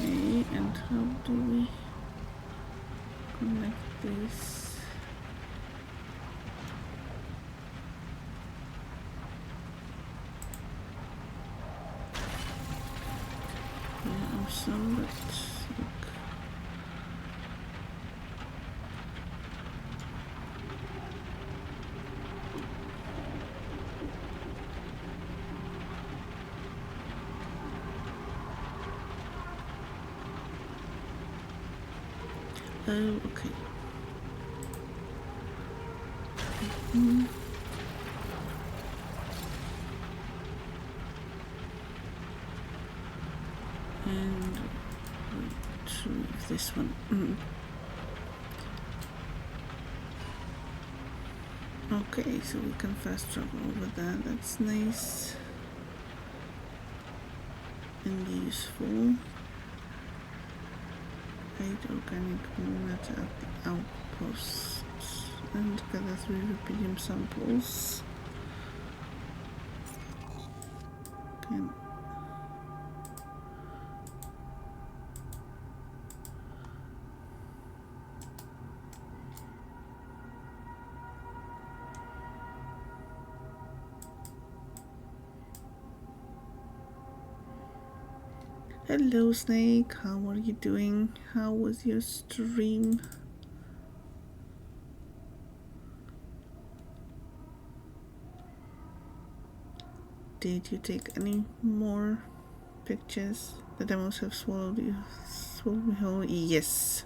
Okay, and how do we connect this? Yeah, awesome, but look. Oh, okay. And retrieve this one. Okay, so we can fast travel over there. That's nice and useful. 8 organic matter at the outposts and gather 3 rubidium samples. And hello, Snake. How are you doing? How was your stream? Did you take any more pictures? The demos have swallowed me whole. Yes.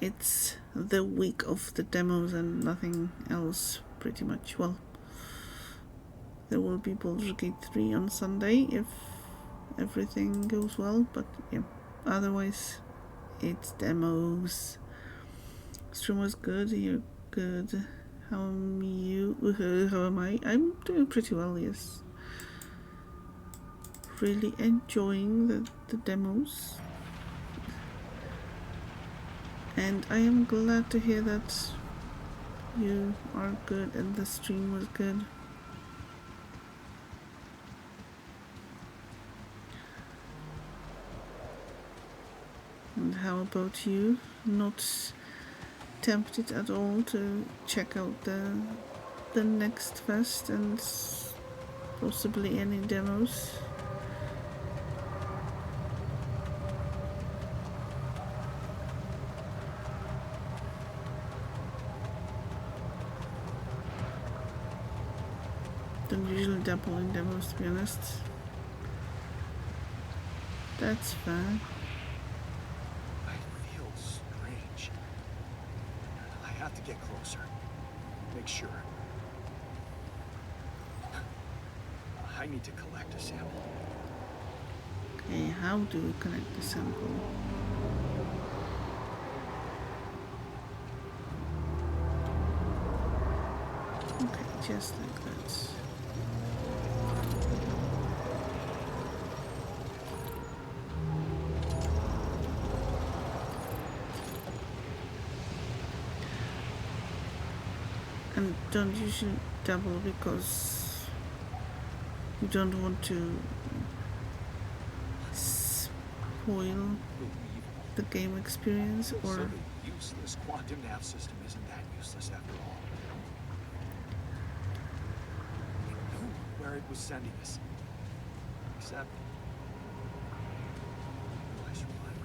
It's the week of the demos and nothing else, pretty much. Well, there will be Baldur's Gate 3 on Sunday if everything goes well, but yeah, otherwise it's demos. Stream was good, you're good. How am you? How am I? I'm doing pretty well, yes. Really enjoying the demos. And I am glad to hear that you are good and the stream was good. And how about you? Not tempted at all to check out the next fest and possibly any demos? Don't usually dabble in demos, to be honest. That's fine. I feel strange. I have to get closer. Make sure. I need to collect a sample. Okay, how do we connect the sample? Okay, just like that. And don't usually double because you don't want to spoil the game experience, or So the useless quantum nav system isn't that useless after all. It knew where it was sending us. Except realize what?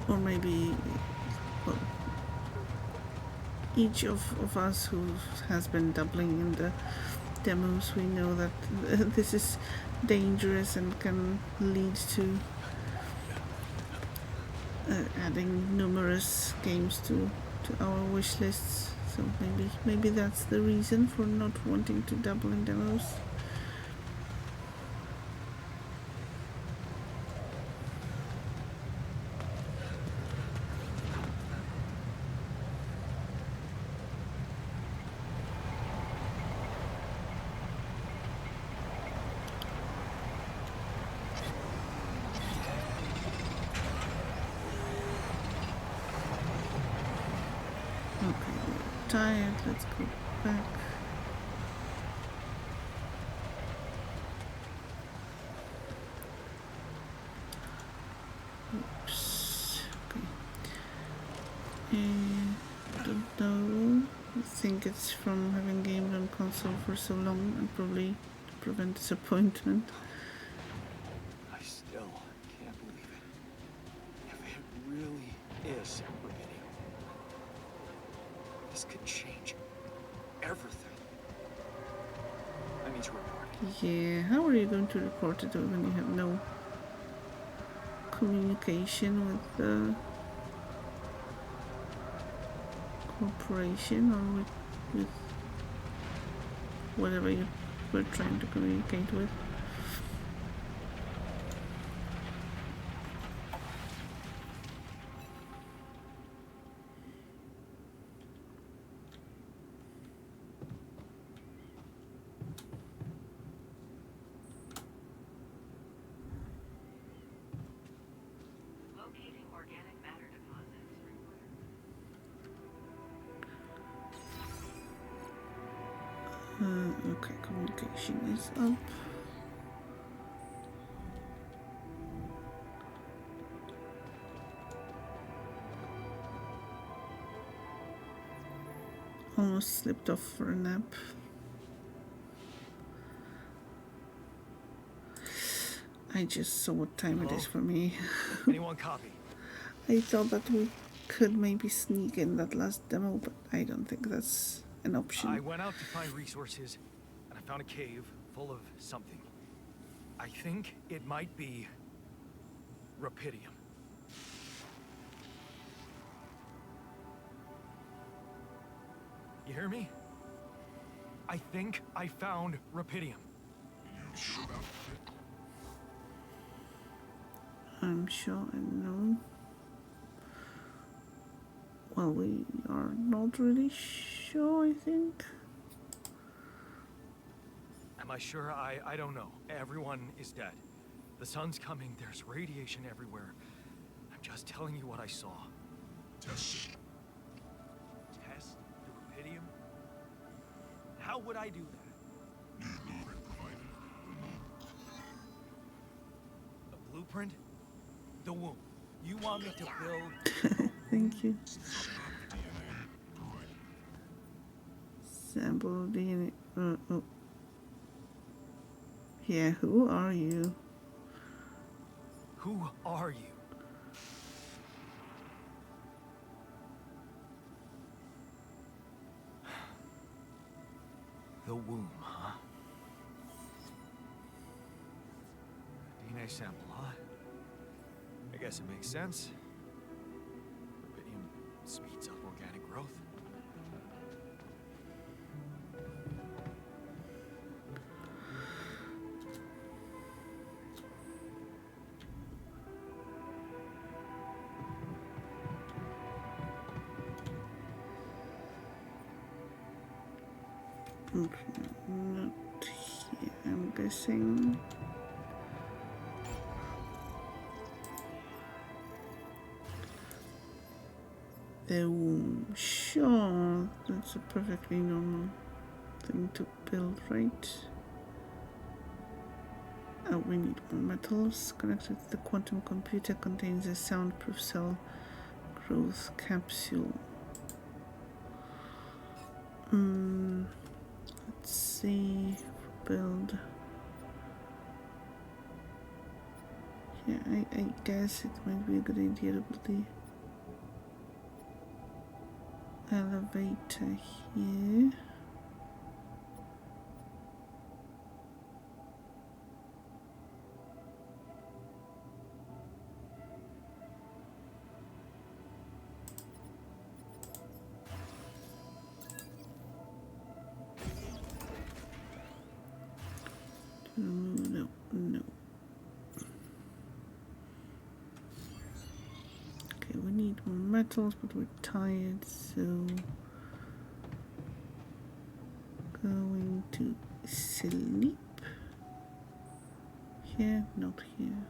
or maybe, well, each of us who has been doubling in the demos, we know that this is dangerous and can lead to adding numerous games to our wish lists. So maybe that's the reason for not wanting to double in demos. Okay, we're tired. Let's go back. Oops. Okay. I don't know. I think it's from having gamed on console for so long and probably to prevent disappointment. I still can't believe it. If it really is Rubidium, this could change everything. I need to report it. Yeah, how are you going to report it when you have no communication with the corporation or with whatever you were trying to communicate with? Okay, communication is up. Almost slipped off for a nap. I just saw what time it is for me. Anyone copy? I thought that we could maybe sneak in that last demo, but I don't think that's an option. I went out to find resources, and I found a cave full of something. I think it might be Rapidium. You hear me? I think I found Rapidium. I'm sure I know. Well, we are not really sure, I think. Am I sure? I don't know. Everyone is dead. The sun's coming, there's radiation everywhere. I'm just telling you what I saw. Test it. Test the Rapidium? How would I do that? New blueprint provided. A blueprint? The womb. You want me to build? Thank you. Sample DNA. Oh. Yeah, who are you? Who are you? The womb, huh? DNA sample, huh? I guess it makes sense. Rubidium speeds up organic growth. Okay, not here, I'm guessing. The womb. Sure, that's a perfectly normal thing to build, right? Oh, we need more metals. Connected to the quantum computer contains a soundproof cell growth capsule. Let's see. Build. Yeah, I guess it might be a good idea to build the elevator here. No. Okay, we need more metals, but we're tired, so going to sleep. Here, not here.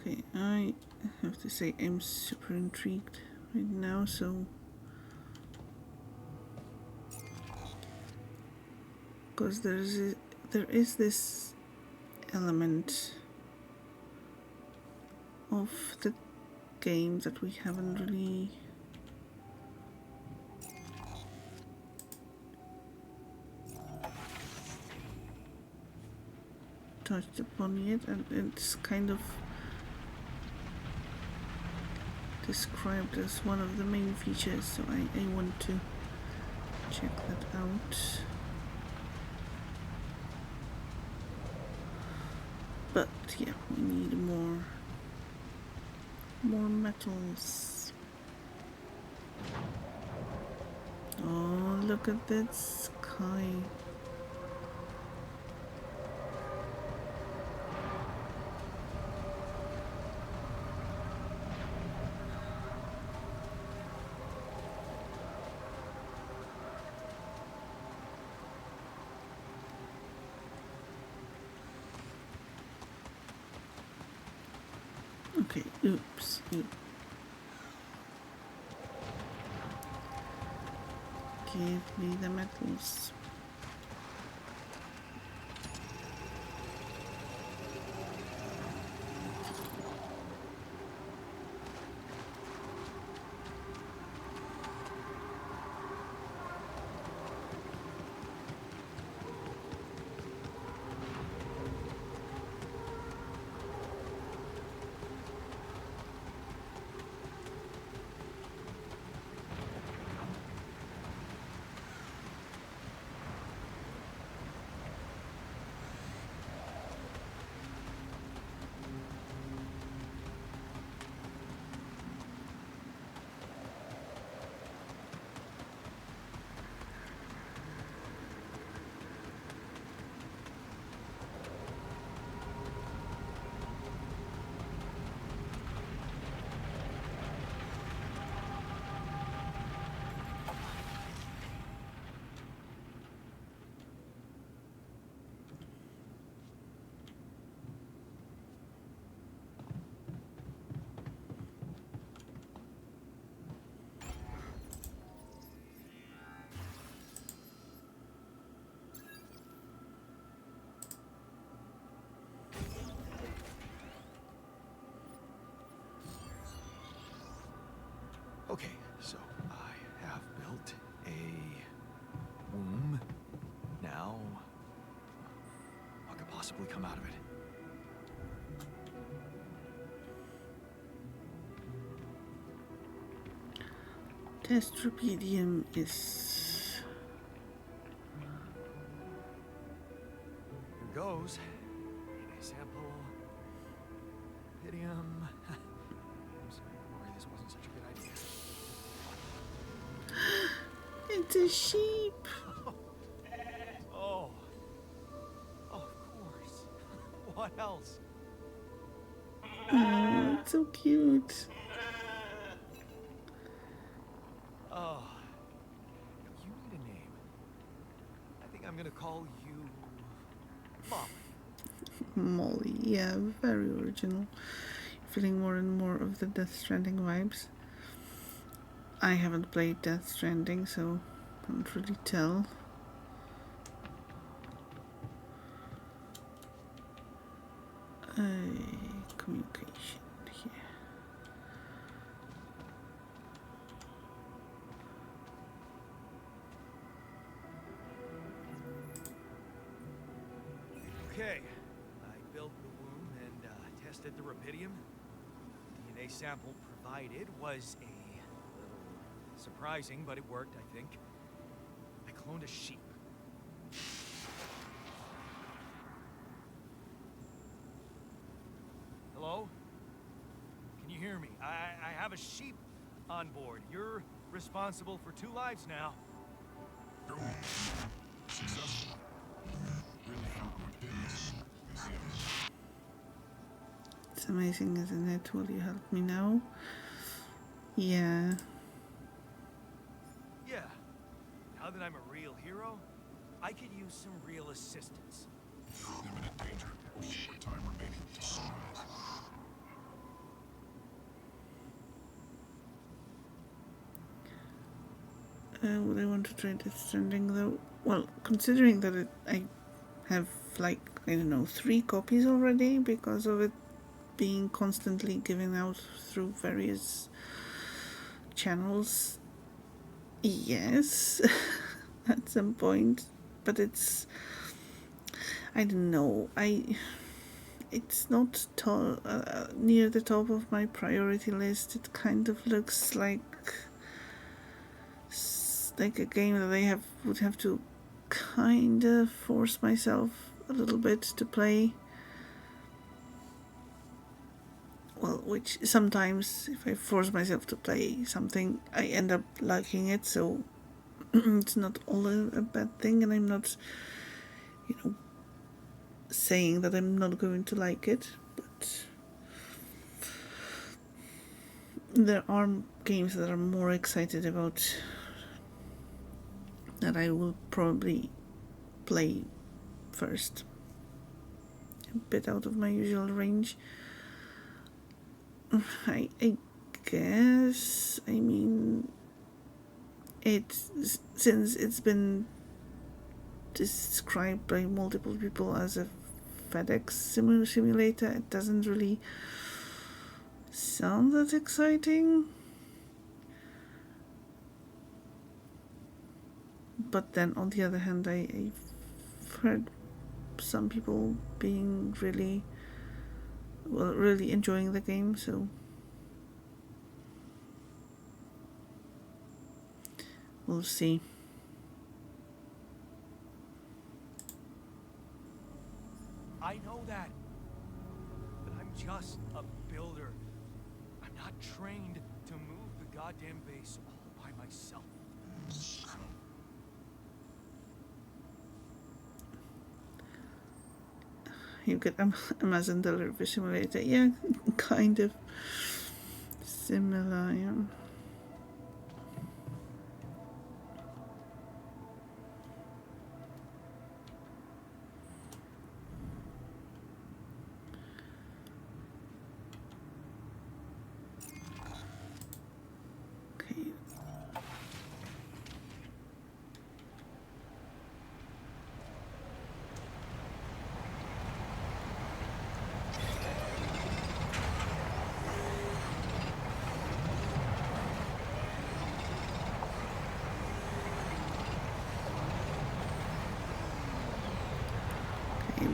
Okay, I have to say I'm super intrigued right now, so because there is this element of the game that we haven't really touched upon yet, and it's kind of described as one of the main features, so I want to check that out. But yeah, we need more metals. Oh, look at that sky. Okay, oops. Give me the metals. Okay, so I have built a womb. Now, what could possibly come out of it? Testrapedium is... Here goes. DNA sample. Pydium. I'm sorry, this wasn't such a good idea. It's a sheep! Oh. Oh, of course. What else? Oh, it's so cute. Oh. You need a name. I think I'm gonna call you Molly. Molly, yeah, very original. Feeling more and more of the Death Stranding vibes. I haven't played Death Stranding, so can't really tell. Communication here. Okay. I built the womb and tested the rapidium. The DNA sample provided was a little surprising, but it worked, I think. I cloned a sheep. Hello? Can you hear me? I have a sheep on board. You're responsible for 2 lives now. Successful. Really found my business. It's amazing, isn't it? Will you help me now? Yeah. Yeah. Now that I'm a real hero, I could use some real assistance. Imminent danger. Short time remaining to sunrise. Would I want to try Death Stranding though? Well, considering that I have like, I don't know, 3 copies already because of it being constantly given out through various channels. Yes, at some point, but it's, I don't know, it's not near the top of my priority list. It kind of looks like a game that I would have to kind of force myself a little bit to play. Well, which sometimes if I force myself to play something, I end up liking it, so it's not all a bad thing, and I'm not, saying that I'm not going to like it, but there are games that I'm more excited about that I will probably play first. A bit out of my usual range. I guess, I mean, since it's been described by multiple people as a FedEx simulator, it doesn't really sound that exciting. But then on the other hand, I've heard some people being really enjoying the game, so we'll see. I know that. But I'm just a builder. I'm not trained to move the goddamn base all by myself. You could Amazon delivery simulator. Yeah, kind of similar, yeah. Okay.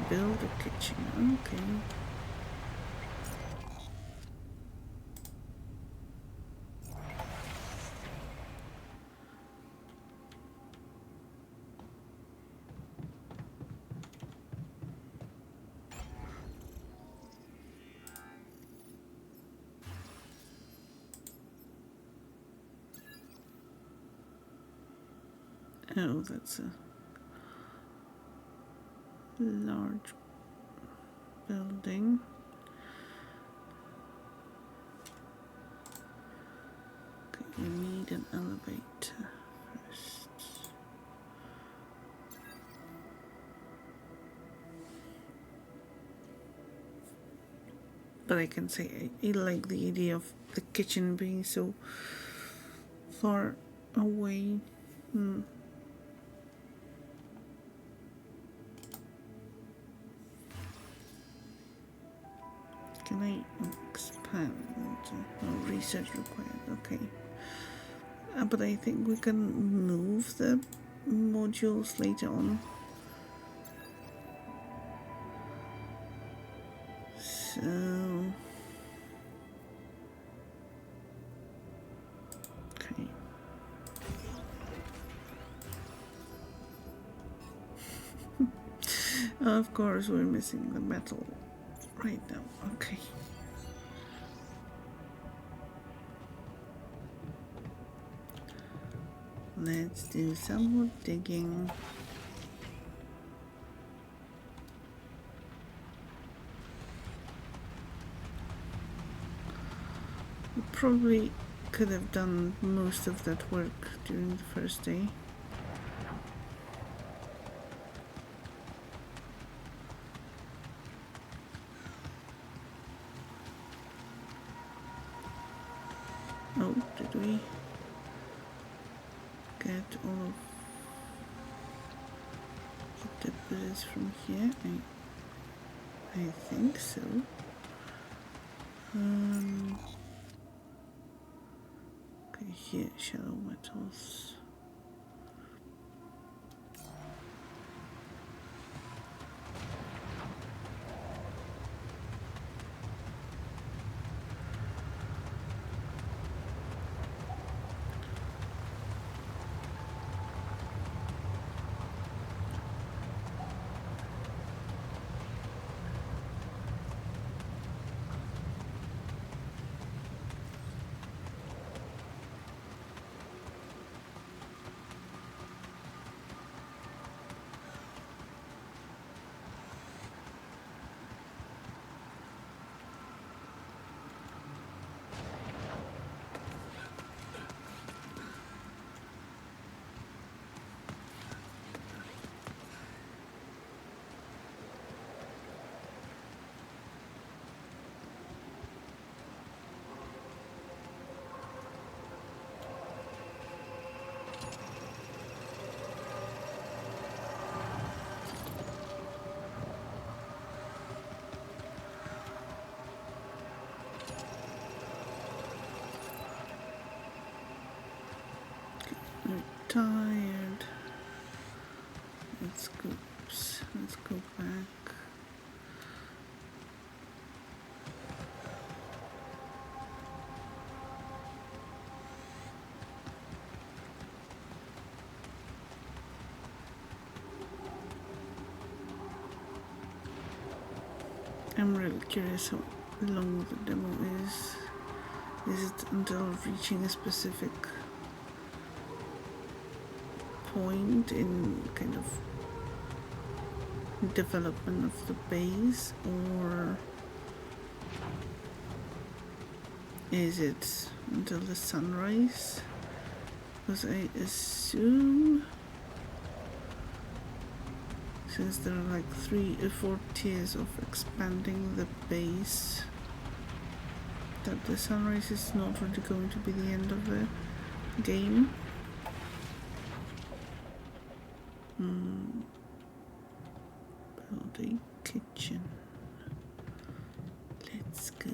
Build a kitchen, okay. Oh, that's a large building. Okay, we need an elevator first. But I can say I like the idea of the kitchen being so far away. Can I expand? No research required. Okay. But I think we can move the modules later on. So... okay. Of course, we're missing the metal right now. Okay. Let's do some more digging. We probably could have done most of that work during the first day. Oh, did we get all of the deposits from here? I think so. Okay, here, shallow metals. tired. Let's go. Oops, let's go back. I'm really curious how long the demo is. Is it until reaching a specific point in kind of development of the base, or is it until the sunrise? Because I assume, since there are like 3 or 4 tiers of expanding the base, that the sunrise is not really going to be the end of the game. Build a kitchen. Let's go.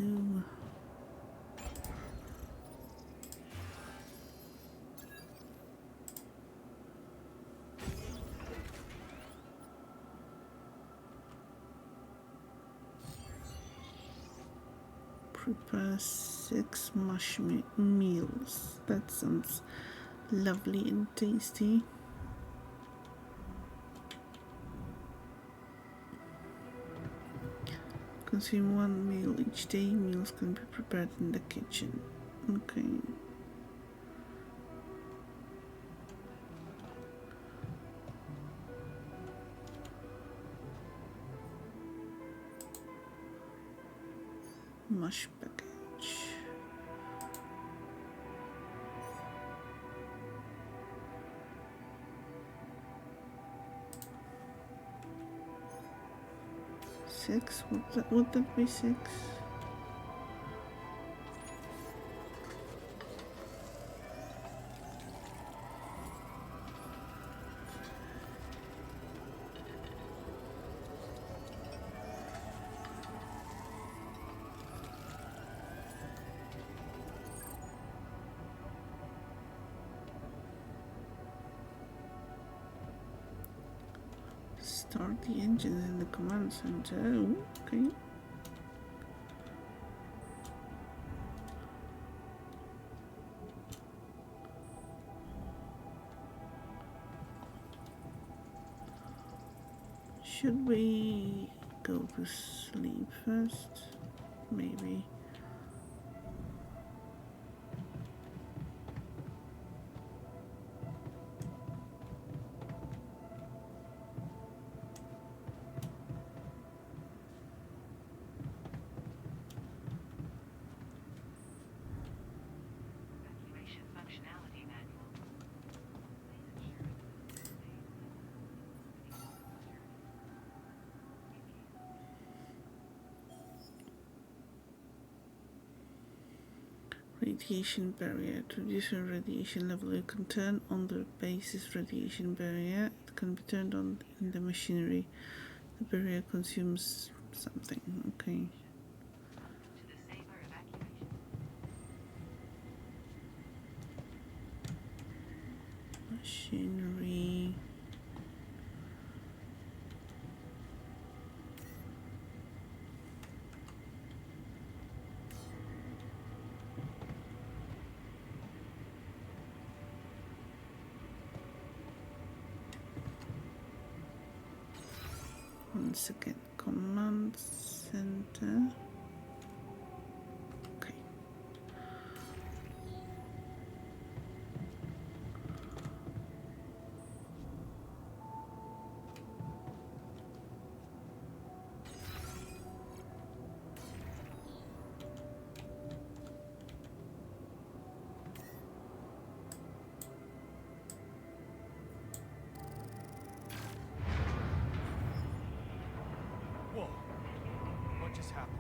Prepare 6 mush meals. That sounds lovely and tasty. Consume 1 meal each day. Meals can be prepared in the kitchen. Okay. Mush package. Six? Would that be 6? Start the engines in the command center. Ooh, okay. Should we go to sleep first? Maybe. Evacuation functionality manual. Radiation barrier. To reduce your radiation level, you can turn on the base's radiation barrier. It can be turned on in the machinery. The barrier consumes something. Okay. To the saber evacuation. Machinery. Once again, command center. Okay. Whoa. What just happened?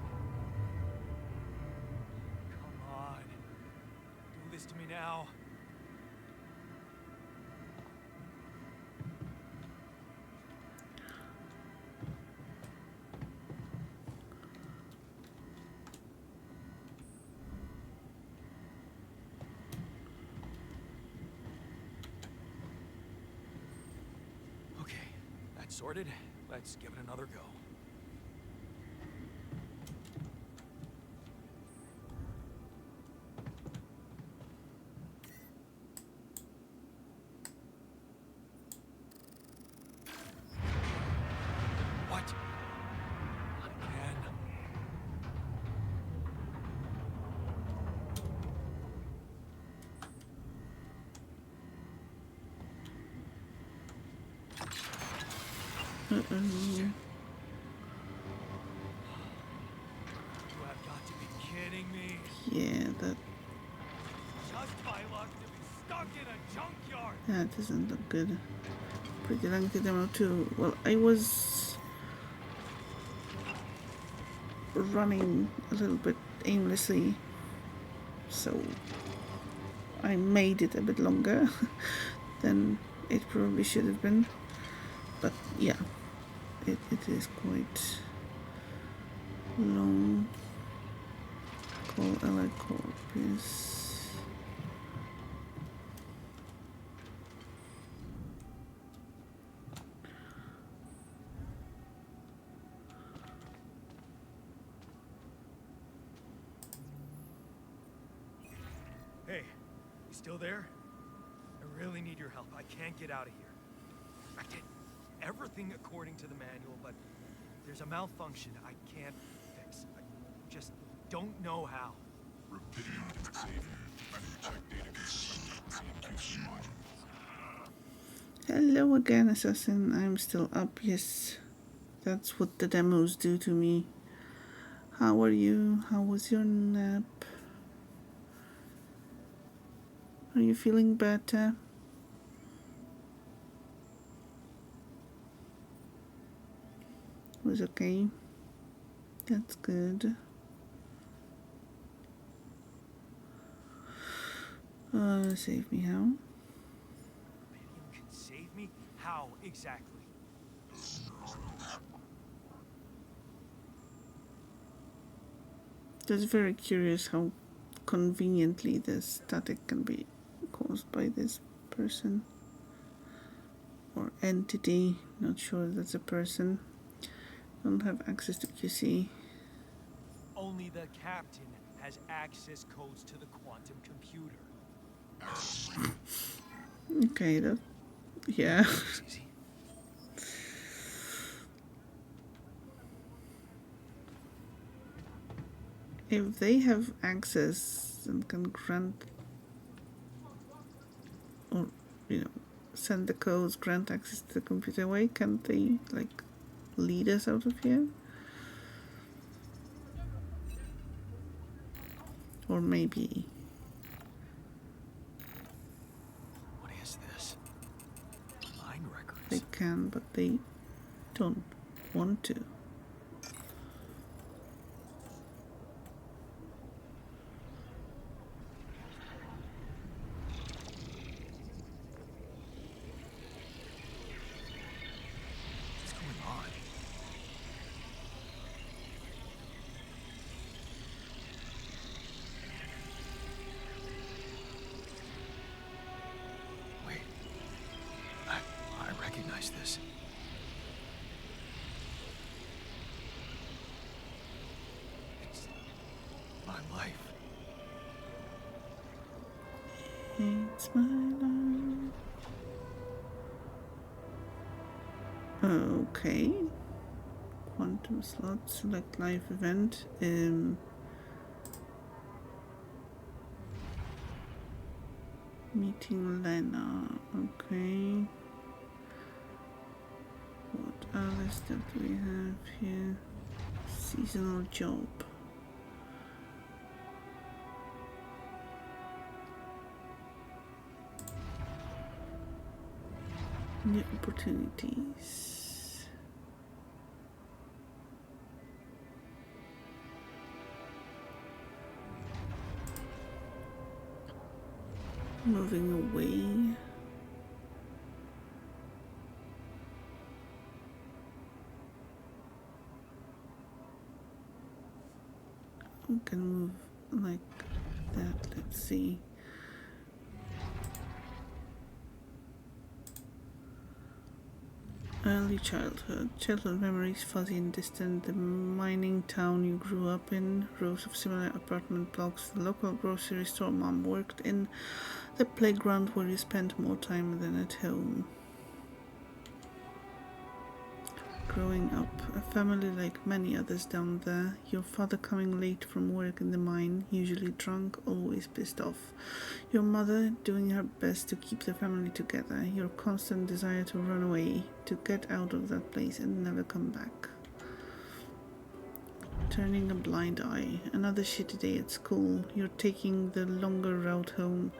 Come on. Do this to me now. sorted. Let's give it another go. What? Not again. Uh-oh. You have got to be kidding me. Yeah, that Just by luck to be stuck in a junkyard. doesn't look good. Pretty lengthy demo too. Well, I was running a little bit aimlessly, so I made it a bit longer than it probably should have been. But yeah, it is quite long. Call Ella Corpus. Hey, you still there? I really need your help. I can't get out of here. I did everything according to the manual, but there's a malfunction I can't fix. I just don't know how. Repeating save. I need to check database CMQC module. Hello again, Assassin. I'm still up, yes. That's what the demos do to me. How are you? How was your nap? Are you feeling better? Was okay. That's good. Save me how? You can save me? How exactly? Just very curious how conveniently the static can be caused by this person or entity. Not sure that's a person. Don't have access to QC. Only the captain has access codes to the quantum computer. Okay, that... yeah. If they have access and can grant or, send the codes, grant access to the computer, why can't they, like, lead us out of here? Or maybe... What is this? Mine records. They can, but they don't want to. What's going on? Wait. I recognize this. It's my life. It's my life. Okay. Quantum slot, select live event. Meeting Lena. Okay. What others that we have here? Seasonal job. New opportunities. Moving away. We can move like that. Let's see. Early childhood. Childhood memories fuzzy and distant. The mining town you grew up in. Rows of similar apartment blocks. The local grocery store mom worked in. The playground where you spent more time than at home. Growing up, a family like many others down there, your father coming late from work in the mine, usually drunk, always pissed off. Your mother doing her best to keep the family together, your constant desire to run away, to get out of that place and never come back. Turning a blind eye, another shitty day at school, you're taking the longer route home.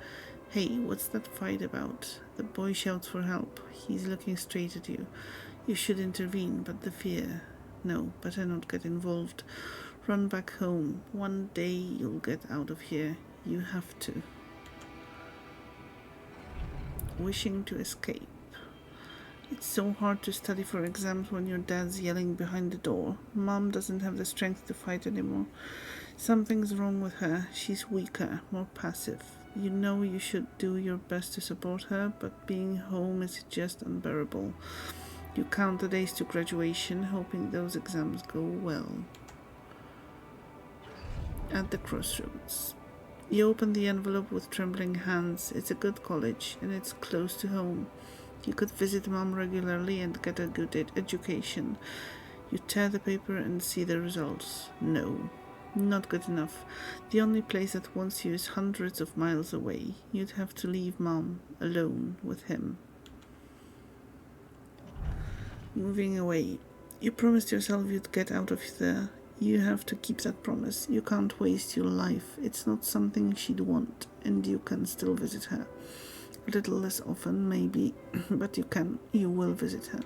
Hey, what's that fight about? The boy shouts for help. He's looking straight at you. You should intervene, but the fear. No, better not get involved. Run back home. One day you'll get out of here. You have to. Wishing to escape. It's so hard to study for exams when your dad's yelling behind the door. Mom doesn't have the strength to fight anymore. Something's wrong with her. She's weaker, more passive. You know you should do your best to support her, but being home is just unbearable. You count the days to graduation, hoping those exams go well. At the crossroads. You open the envelope with trembling hands. It's a good college, and it's close to home. You could visit Mom regularly and get a good education. You tear the paper and see the results. No, not good enough. The only place that wants you is hundreds of miles away. You'd have to leave Mom alone with him. Moving away. You promised yourself you'd get out of there. You have to keep that promise. You can't waste your life. It's not something she'd want, and you can still visit her. A little less often, maybe, but you will visit her.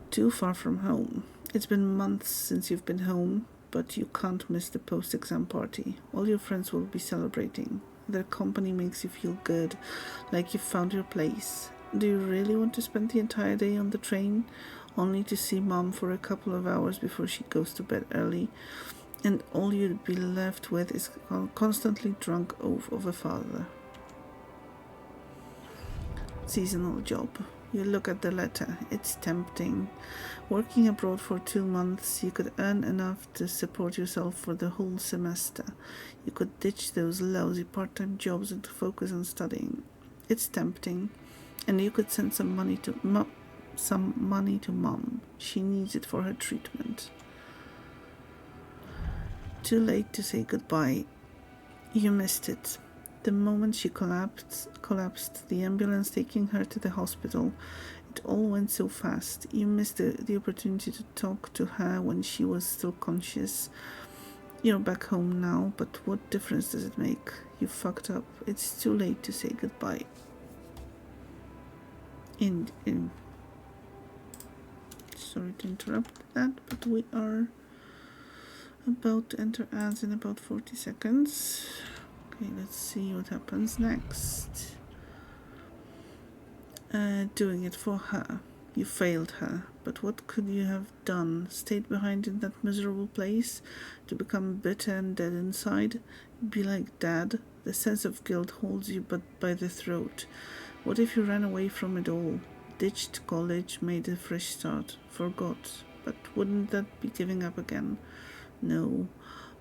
Too far from home. It's been months since you've been home, but you can't miss the post-exam party. All your friends will be celebrating. Their company makes you feel good, like you've found your place. Do you really want to spend the entire day on the train, only to see Mom for a couple of hours before she goes to bed early? And all you'd be left with is a constantly drunk oaf of a father. Seasonal job. You look at the letter. It's tempting. Working abroad for 2 months, you could earn enough to support yourself for the whole semester. You could ditch those lousy part-time jobs and focus on studying. It's tempting. And you could send some money to Mom. She needs it for her treatment. Too late to say goodbye. You missed it. The moment she collapsed, the ambulance taking her to the hospital, it all went so fast. You missed the opportunity to talk to her when she was still conscious. You're back home now, but what difference does it make? You fucked up. It's too late to say goodbye. Sorry to interrupt that, but we are about to enter ads in about 40 seconds. Okay, let's see what happens next. Doing it for her. You failed her, but what could you have done? Stayed behind in that miserable place? To become bitter and dead inside? Be like Dad? The sense of guilt holds you but by the throat. What if you ran away from it all? Ditched college, made a fresh start, forgot. But wouldn't that be giving up again? No.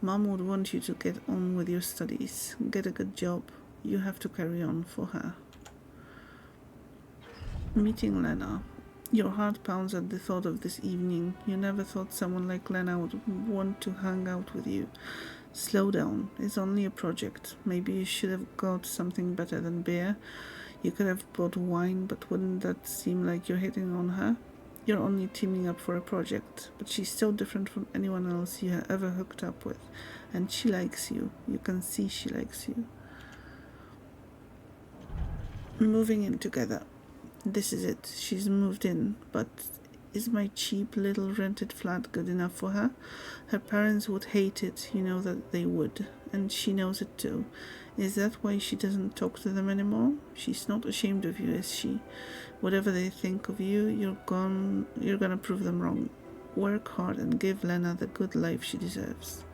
Mom would want you to get on with your studies, get a good job. You have to carry on for her. Meeting Lena. Your heart pounds at the thought of this evening. You never thought someone like Lena would want to hang out with you. Slow down. It's only a project. Maybe you should have got something better than beer. You could have bought wine, but wouldn't that seem like you're hitting on her? You're only teaming up for a project, but she's so different from anyone else you have ever hooked up with. And she likes you. You can see she likes you. Moving in together. This is it. She's moved in, but is my cheap little rented flat good enough for her? Her parents would hate it, you know that they would, and she knows it too. Is that why she doesn't talk to them anymore? She's not ashamed of you, is she? Whatever they think of you, you're gonna prove them wrong. Work hard and give Lena the good life she deserves.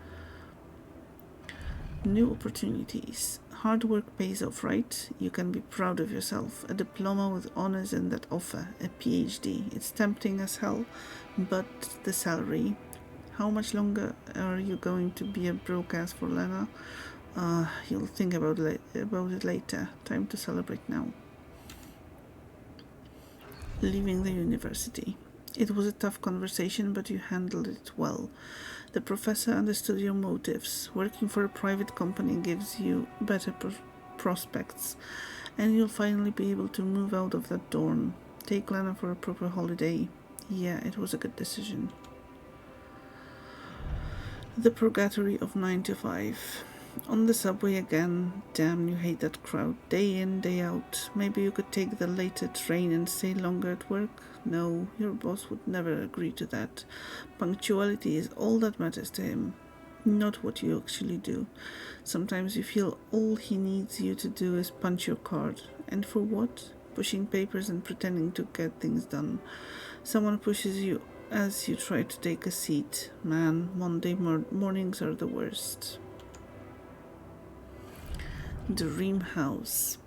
New opportunities. Hard work pays off, right? You can be proud of yourself. A diploma with honors and that offer, a PhD. It's tempting as hell, but the salary. How much longer are you going to be a broke ass for Lena? You'll think about it later. Time to celebrate now. Leaving the university. It was a tough conversation, but you handled it well. The professor understood your motives. Working for a private company gives you better prospects, and you'll finally be able to move out of that dorm. Take Lena for a proper holiday. Yeah, it was a good decision. The purgatory of 9 to 5. On the subway again. Damn, you hate that crowd. Day in, day out. Maybe you could take the later train and stay longer at work? No, your boss would never agree to that. Punctuality is all that matters to him, not what you actually do. Sometimes you feel all he needs you to do is punch your card. And for what? Pushing papers and pretending to get things done. Someone pushes you as you try to take a seat. Man, Monday mornings are the worst. Dream house.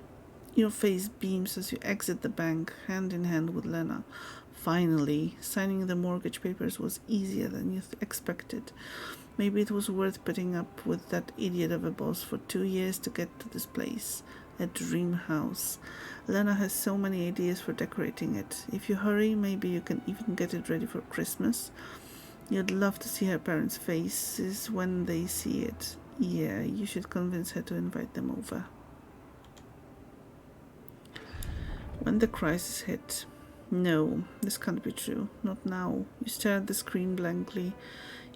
Your face beams as you exit the bank, hand in hand with Lena. Finally, signing the mortgage papers was easier than you expected. Maybe it was worth putting up with that idiot of a boss for 2 years to get to this place. A dream house. Lena has so many ideas for decorating it. If you hurry, maybe you can even get it ready for Christmas. You'd love to see her parents' faces when they see it. Yeah, you should convince her to invite them over. When the crisis hit. No, this can't be true. Not now. You stare at the screen blankly.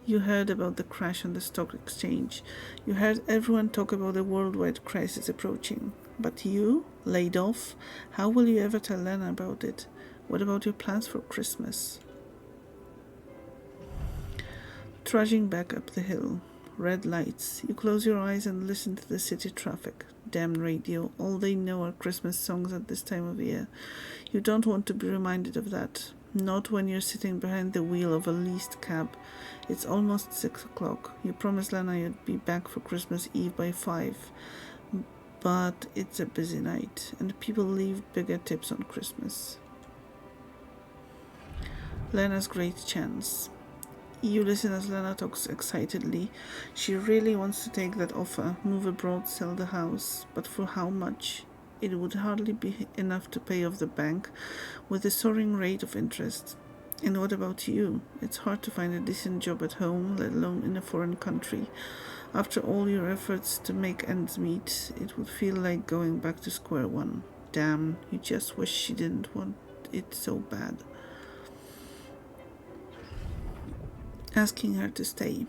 You heard about the crash on the stock exchange. You heard everyone talk about a worldwide crisis approaching. But you, laid off? How will you ever tell Lena about it? What about your plans for Christmas? Trudging back up the hill. Red lights. You close your eyes and listen to the city traffic. Damn radio. All they know are Christmas songs at this time of year. You don't want to be reminded of that. Not when you're sitting behind the wheel of a leased cab. It's almost 6 o'clock. You promised Lena you'd be back for Christmas Eve by 5. But it's a busy night, and people leave bigger tips on Christmas. Lena's great chance. You listen as Lena talks excitedly. She really wants to take that offer, move abroad, sell the house. But for how much? It would hardly be enough to pay off the bank with the soaring rate of interest. And what about you? It's hard to find a decent job at home, let alone in a foreign country. After all your efforts to make ends meet, it would feel like going back to square one. Damn, you just wish she didn't want it so bad. Asking her to stay.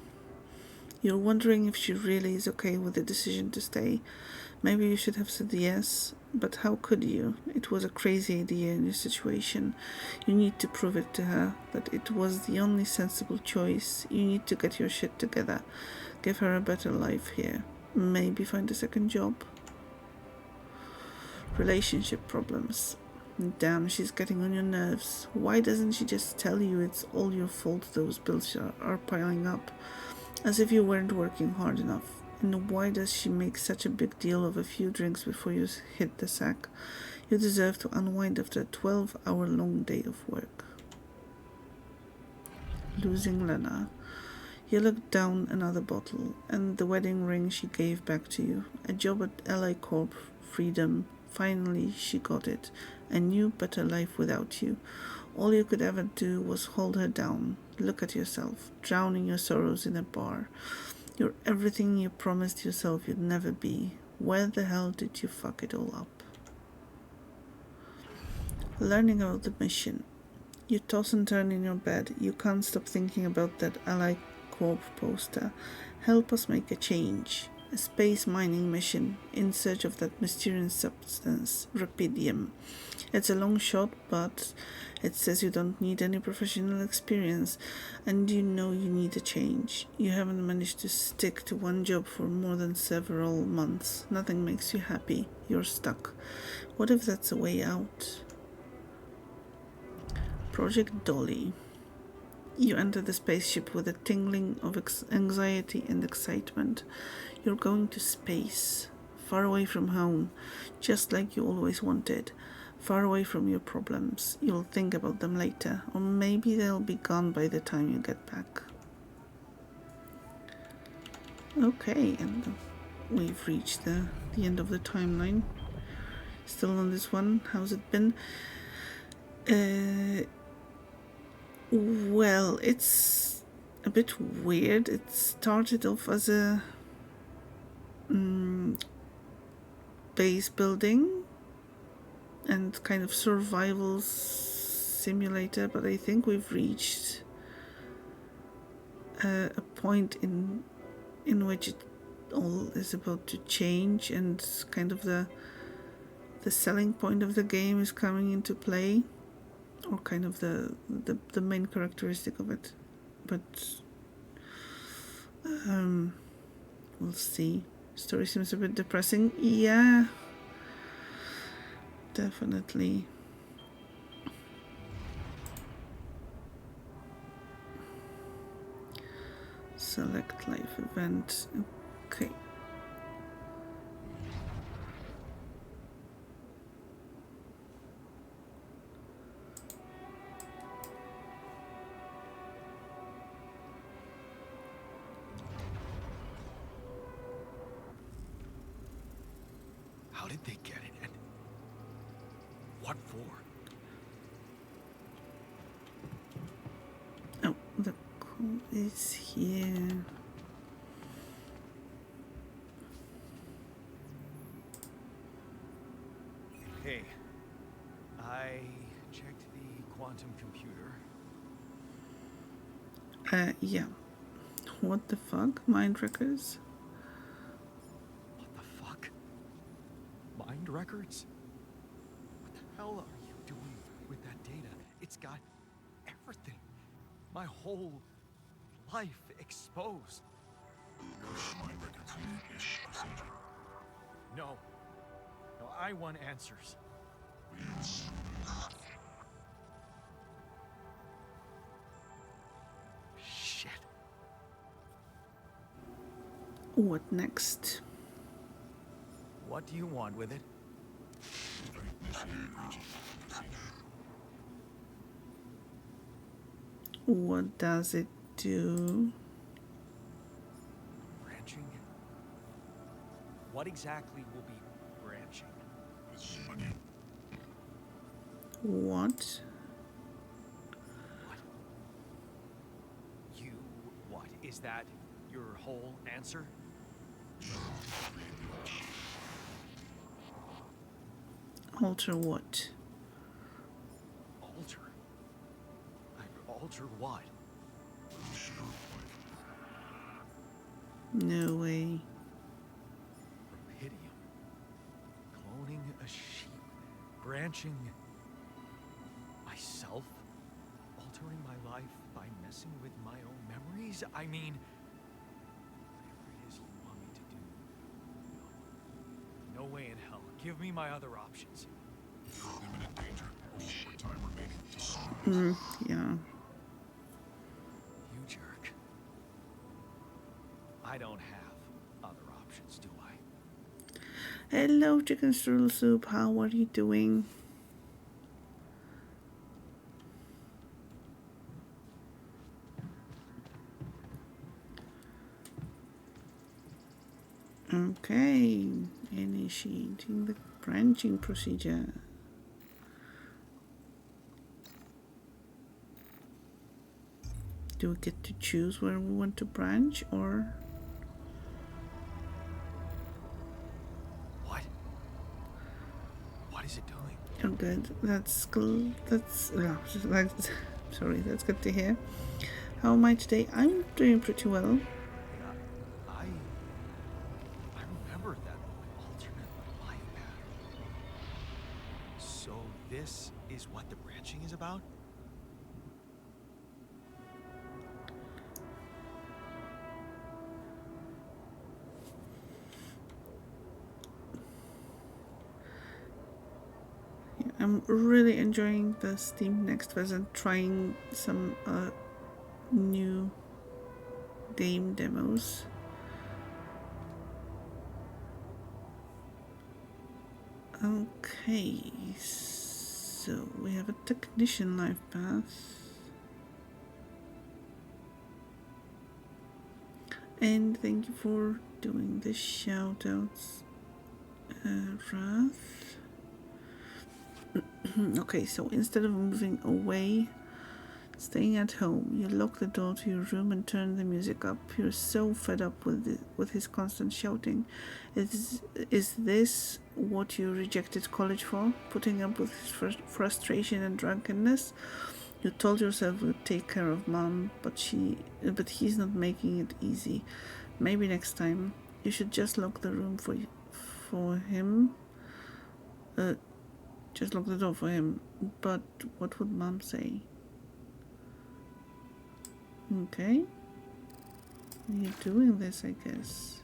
You're wondering if she really is okay with the decision to stay. Maybe you should have said yes, but how could you? It was a crazy idea in your situation. You need to prove it to her that it was the only sensible choice. You need to get your shit together. Give her a better life here. Maybe find a second job. Relationship problems. Damn, she's getting on your nerves. Why doesn't she just tell you it's all your fault those bills are piling up? As if you weren't working hard enough. And why does she make such a big deal of a few drinks before you hit the sack? You deserve to unwind after a 12-hour-long day of work. Losing Lena. You looked down another bottle, and the wedding ring she gave back to you. A job at LA Corp, freedom. Finally, she got it. A new, better life without you. All you could ever do was hold her down. Look at yourself, drowning your sorrows in a bar. You're everything you promised yourself you'd never be. Where the hell did you fuck it all up? Learning about the mission. You toss and turn in your bed. You can't stop thinking about that Ally Corp poster. Help us make a change. A space mining mission in search of that mysterious substance, rubidium. It's a long shot, but it says you don't need any professional experience, and you know you need a change. You haven't managed to stick to one job for more than several months. Nothing makes you happy. You're stuck. What if that's a way out? Project Dolly. You enter the spaceship with a tingling of anxiety and excitement. You're going to space. far away from home, just like you always wanted, far away from your problems. You'll think about them later, or maybe they'll be gone by the time you get back. Okay, and we've reached the end of the timeline. Still on this one. How's it been? Well, it's a bit weird. It started off as a base building and kind of survival simulator, but I think we've reached a point in which it all is about to change, and kind of the selling point of the game is coming into play, or kind of the main characteristic of it. But we'll see. Story seems a bit depressing. Yeah, definitely. Select live event. Okay. How did they get it, and what for? Oh, the code is here. Hey, I checked the quantum computer. Yeah. What the fuck? Mind records? What the fuck? Mind records? What the hell are you doing with that data? It's got everything. My whole life exposed. Mind records ish procedure. No. No, I want answers. Please. Shit. What next? What do you want with it? What does it do? Branching? What exactly will be branching? What? You what? Is that your whole answer? Alter what? Alter? Alter what? No way. Rapidium. Cloning a sheep. Branching myself? Altering my life by messing with my own memories? I mean, whatever it is you want me to do. No way in hell. Give me my other options. You're in imminent danger. Short time remaining to survive. Yeah. You jerk. I don't have other options, do I? Hello, chicken strudel soup. How are you doing? Okay, initiating the branching procedure. Do we get to choose where we want to branch, or? What? What is it doing? Oh, good. That's good. Sorry, that's good to hear. How am I today? I'm doing pretty well. I remember that alternate life pattern. So this is what the branching is about? I'm really enjoying the Steam Next Fest and trying some new game demos. Okay, so we have a technician life path. And thank you for doing the shout outs, Wrath. Okay, so instead of moving away, staying at home, you lock the door to your room and turn the music up. You're so fed up with his constant shouting. Is this what you rejected college for? Putting up with his frustration and drunkenness? You told yourself you'd take care of Mom, but he's not making it easy. Maybe next time you should just lock the room for him. Just lock the door for him. But what would Mom say? Okay. You're doing this, I guess.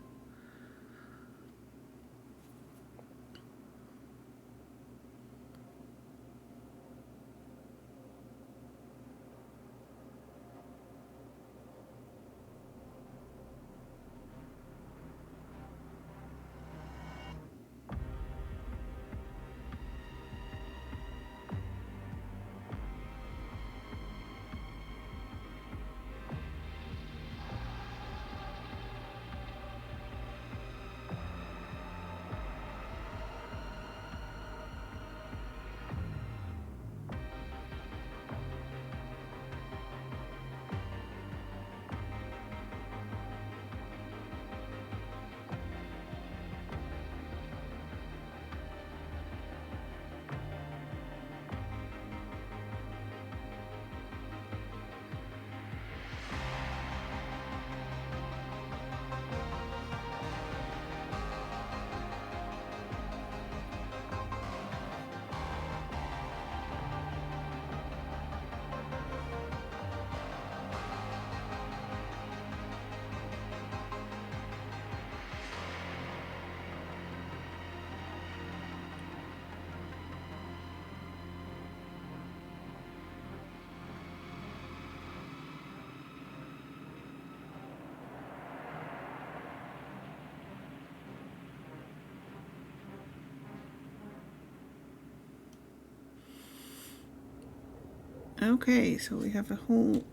Okay, so we have a whole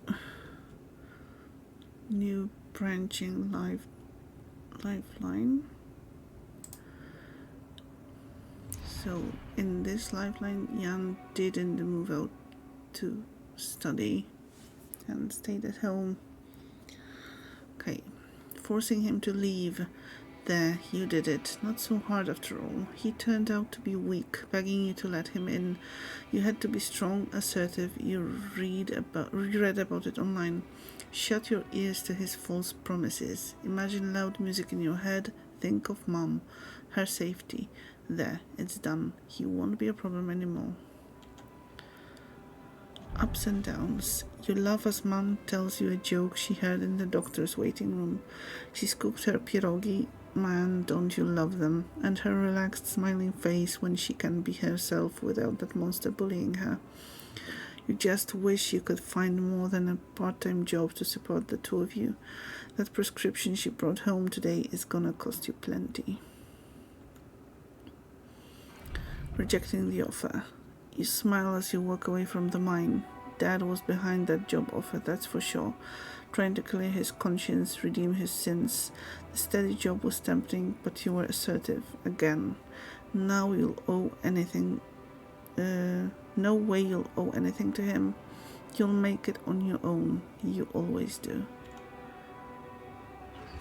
new branching lifeline. So in this lifeline, Jan didn't move out to study and stayed at home. Okay, forcing him to leave. There, you did it. Not so hard after all. He turned out to be weak, begging you to let him in. You had to be strong, assertive. You read about it online. Shut your ears to his false promises. Imagine loud music in your head. Think of Mom, her safety. There, it's done. He won't be a problem anymore. Ups and downs. You laugh as Mom tells you a joke she heard in the doctor's waiting room. She's cooked her pierogi. Man, don't you love them? And her relaxed, smiling face when she can be herself without that monster bullying her. You just wish you could find more than a part-time job to support the two of you. That prescription she brought home today is gonna cost you plenty. Rejecting the offer. You smile as you walk away from the mine. Dad was behind that job offer, that's for sure. Trying to clear his conscience, redeem his sins. The steady job was tempting, but you were assertive again. Now you'll owe anything. No way you'll owe anything to him. You'll make it on your own. You always do.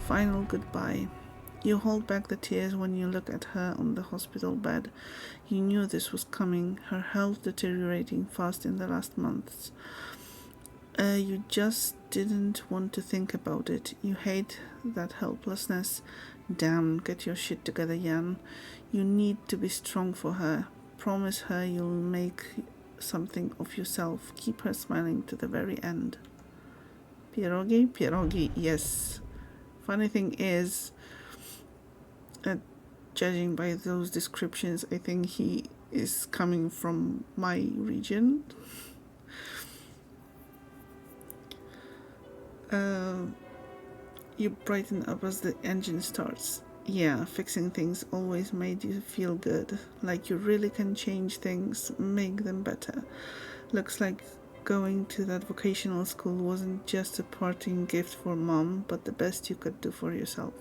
Final goodbye. You hold back the tears when you look at her on the hospital bed. You knew this was coming, her health deteriorating fast in the last months. You just didn't want to think about it. You hate that helplessness. Damn, get your shit together, Jan. You need to be strong for her. Promise her you'll make something of yourself. Keep her smiling to the very end. Pierogi, yes. Funny thing is, judging by those descriptions, I think he is coming from my region. You brighten up as the engine starts. Yeah, fixing things always made you feel good, like you really can change things, make them better. Looks like going to that vocational school wasn't just a parting gift for mom, but the best you could do for yourself.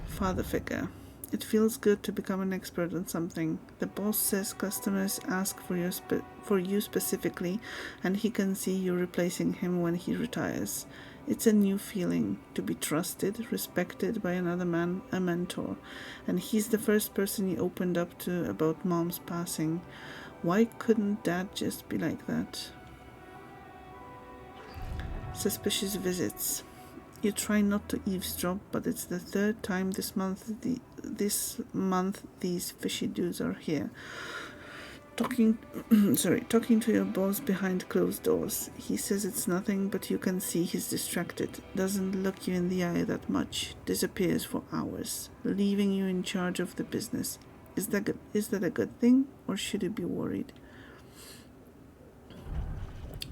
Father figure. It feels good to become an expert on something. The boss says customers ask for you specifically, and he can see you replacing him when he retires. It's a new feeling to be trusted, respected by another man, a mentor. And he's the first person you opened up to about mom's passing. Why couldn't dad just be like that? Suspicious visits. You try not to eavesdrop, but it's the third time this month these fishy dudes are here. Talking to your boss behind closed doors. He says it's nothing, but you can see he's distracted. Doesn't look you in the eye that much. Disappears for hours, leaving you in charge of the business. Is that a good thing, or should you be worried?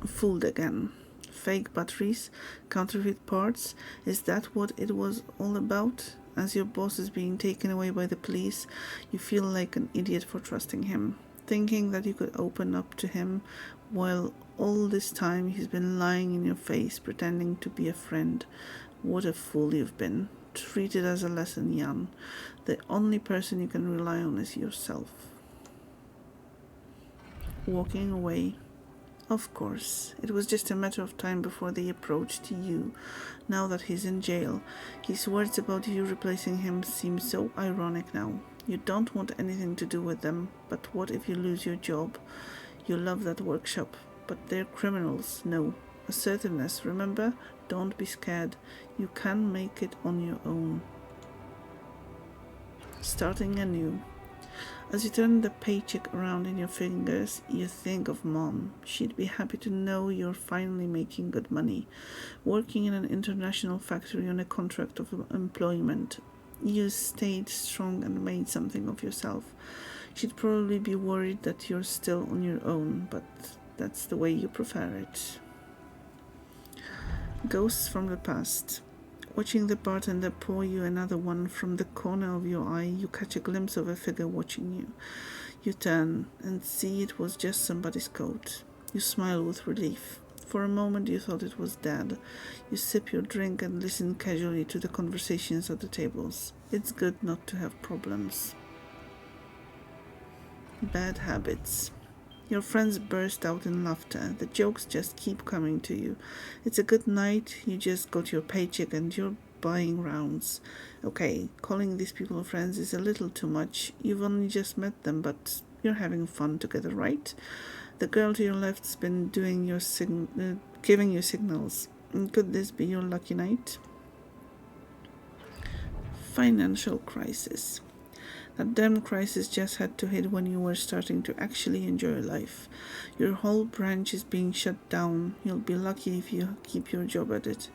Fooled again. Fake batteries, counterfeit parts. Is that what it was all about? As your boss is being taken away by the police, you feel like an idiot for trusting him, thinking that you could open up to him, while all this time he's been lying in your face, pretending to be a friend. What a fool you've been. Treat it as a lesson, Jan. The only person you can rely on is yourself. Walking away. Of course, it was just a matter of time before they approached you, now that he's in jail. His words about you replacing him seem so ironic now. You don't want anything to do with them, but what if you lose your job? You love that workshop, but they're criminals. No. Assertiveness, remember? Don't be scared. You can make it on your own. Starting anew. As you turn the paycheck around in your fingers, you think of Mom. She'd be happy to know you're finally making good money, working in an international factory on a contract of employment. You stayed strong and made something of yourself. She'd probably be worried that you're still on your own, but that's the way you prefer it. Ghosts from the past. Watching the bartender pour you another one from the corner of your eye, you catch a glimpse of a figure watching you. You turn and see it was just somebody's coat. You smile with relief. For a moment you thought it was Dad. You sip your drink and listen casually to the conversations at the tables. It's good not to have problems. Bad habits. Your friends burst out in laughter. The jokes just keep coming to you. It's a good night, you just got your paycheck and you're buying rounds. Okay, calling these people friends is a little too much. You've only just met them, but you're having fun together, right? The girl to your left's been doing your giving you signals. Could this be your lucky night? Financial crisis. That damn crisis just had to hit when you were starting to actually enjoy life. Your whole branch is being shut down. You'll be lucky if you keep your job at it.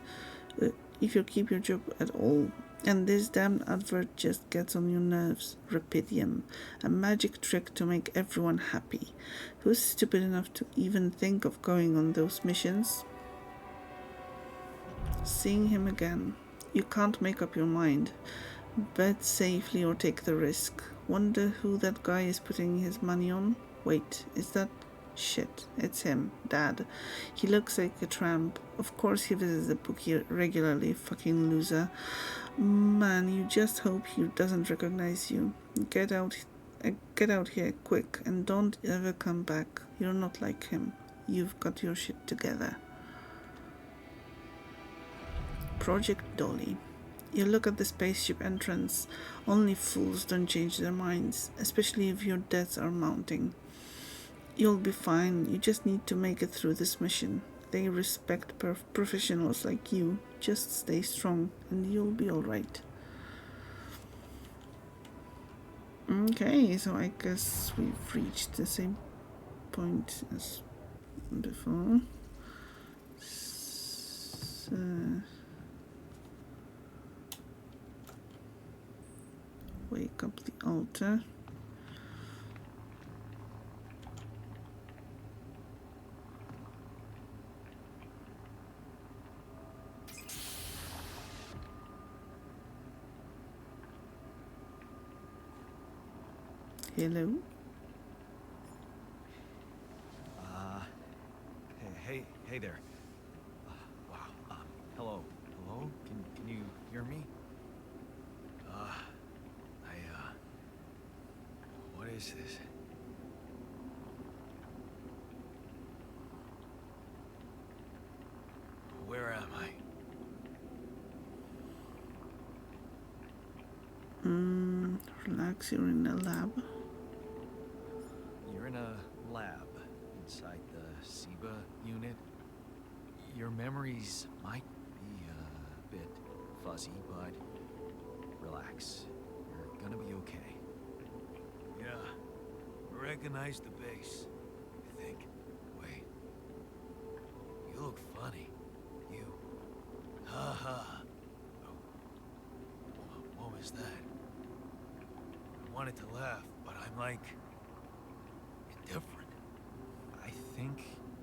If you keep your job at all. And this damn advert just gets on your nerves. Rapidium. A magic trick to make everyone happy. Who's stupid enough to even think of going on those missions? Seeing him again. You can't make up your mind. Bet safely or take the risk. Wonder who that guy is putting his money on? Wait, is that... Shit, it's him, Dad. He looks like a tramp. Of course he visits the bookie regularly, fucking loser. Man, you just hope he doesn't recognize you. Get out here quick and don't ever come back. You're not like him. You've got your shit together. Project Dolly. You look at the spaceship entrance. Only fools don't change their minds, especially if your debts are mounting. You'll be fine. You just need to make it through this mission. They respect professionals like you. Just stay strong and you'll be alright. Okay, so I guess we've reached the same point as before. So... wake up the altar. Hello? Hey there. Wow. Hello. Hello? Can you hear me? What is this? Where am I? Relax, you're in a lab. You're in a lab inside the SIBA unit. Your memories might be a bit fuzzy, but relax. You're gonna be okay. Yeah, recognize the base, I think. Wait. You look funny. You. Ha ha. What was that? I wanted to laugh, but I'm like indifferent. I think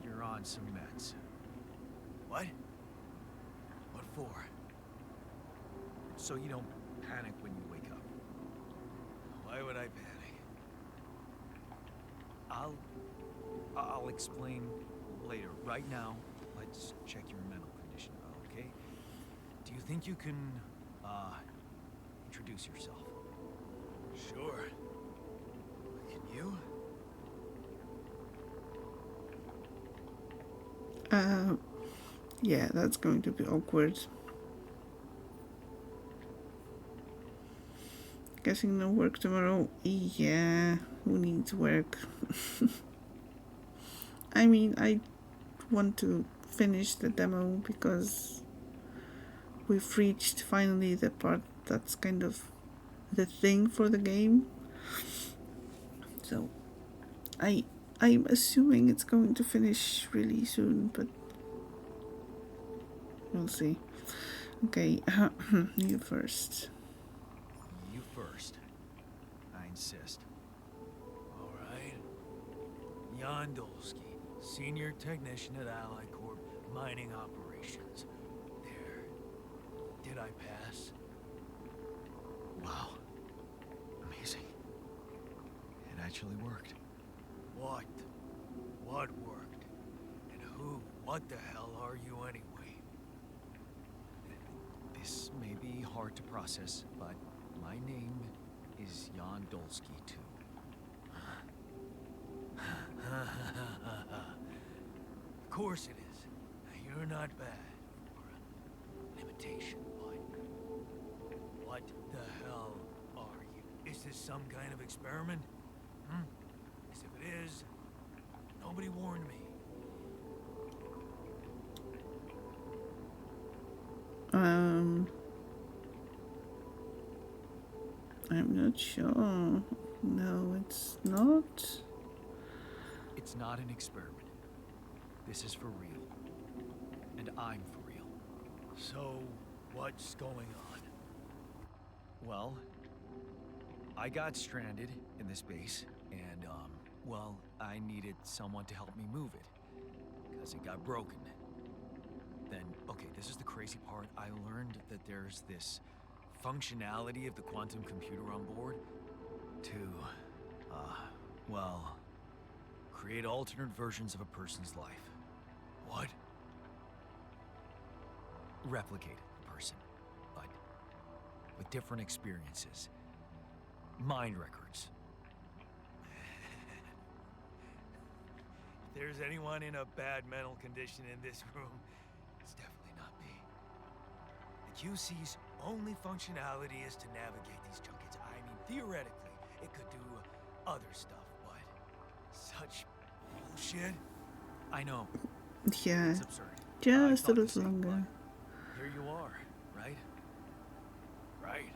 you're on some meds. What? What for? So you don't panic when you wake up. Why would I panic? I'll explain later. Right now, let's check your mental condition, okay? Do you think you can, introduce yourself? Sure. Can you? Yeah, that's going to be awkward. Guessing no work tomorrow. Yeah, who needs work? I mean, I want to finish the demo because we've reached finally the part that's kind of the thing for the game. So I'm assuming it's going to finish really soon, but we'll see. Okay, you first. You first. I insist. All right. Jan Dolsky, Senior Technician at Ally Corp Mining Operations. There. Did I pass? Wow. Amazing. It actually worked. What? What worked? And who? What the hell are you anyway? This may be hard to process, but my name is Jan Dolsky, too. Of course it is. You're not bad for an imitation, but what the hell are you? Is this some kind of experiment? As if it is, nobody warned me. I'm not sure. No, it's not. It's not an experiment. This is for real. And I'm for real. So, what's going on? Well, I got stranded in this base, and, well, I needed someone to help me move it. Because it got broken. Then, okay, this is the crazy part. I learned that there's this functionality of the quantum computer on board to, well, create alternate versions of a person's life. What? Replicate a person, but with different experiences. Mind records. If there's anyone in a bad mental condition in this room, it's definitely not me. The QC's only functionality is to navigate these junkets. I mean, theoretically, it could do other stuff, but such bullshit. I know. Yeah, It's absurd. just a little longer. Here you are, right? Right.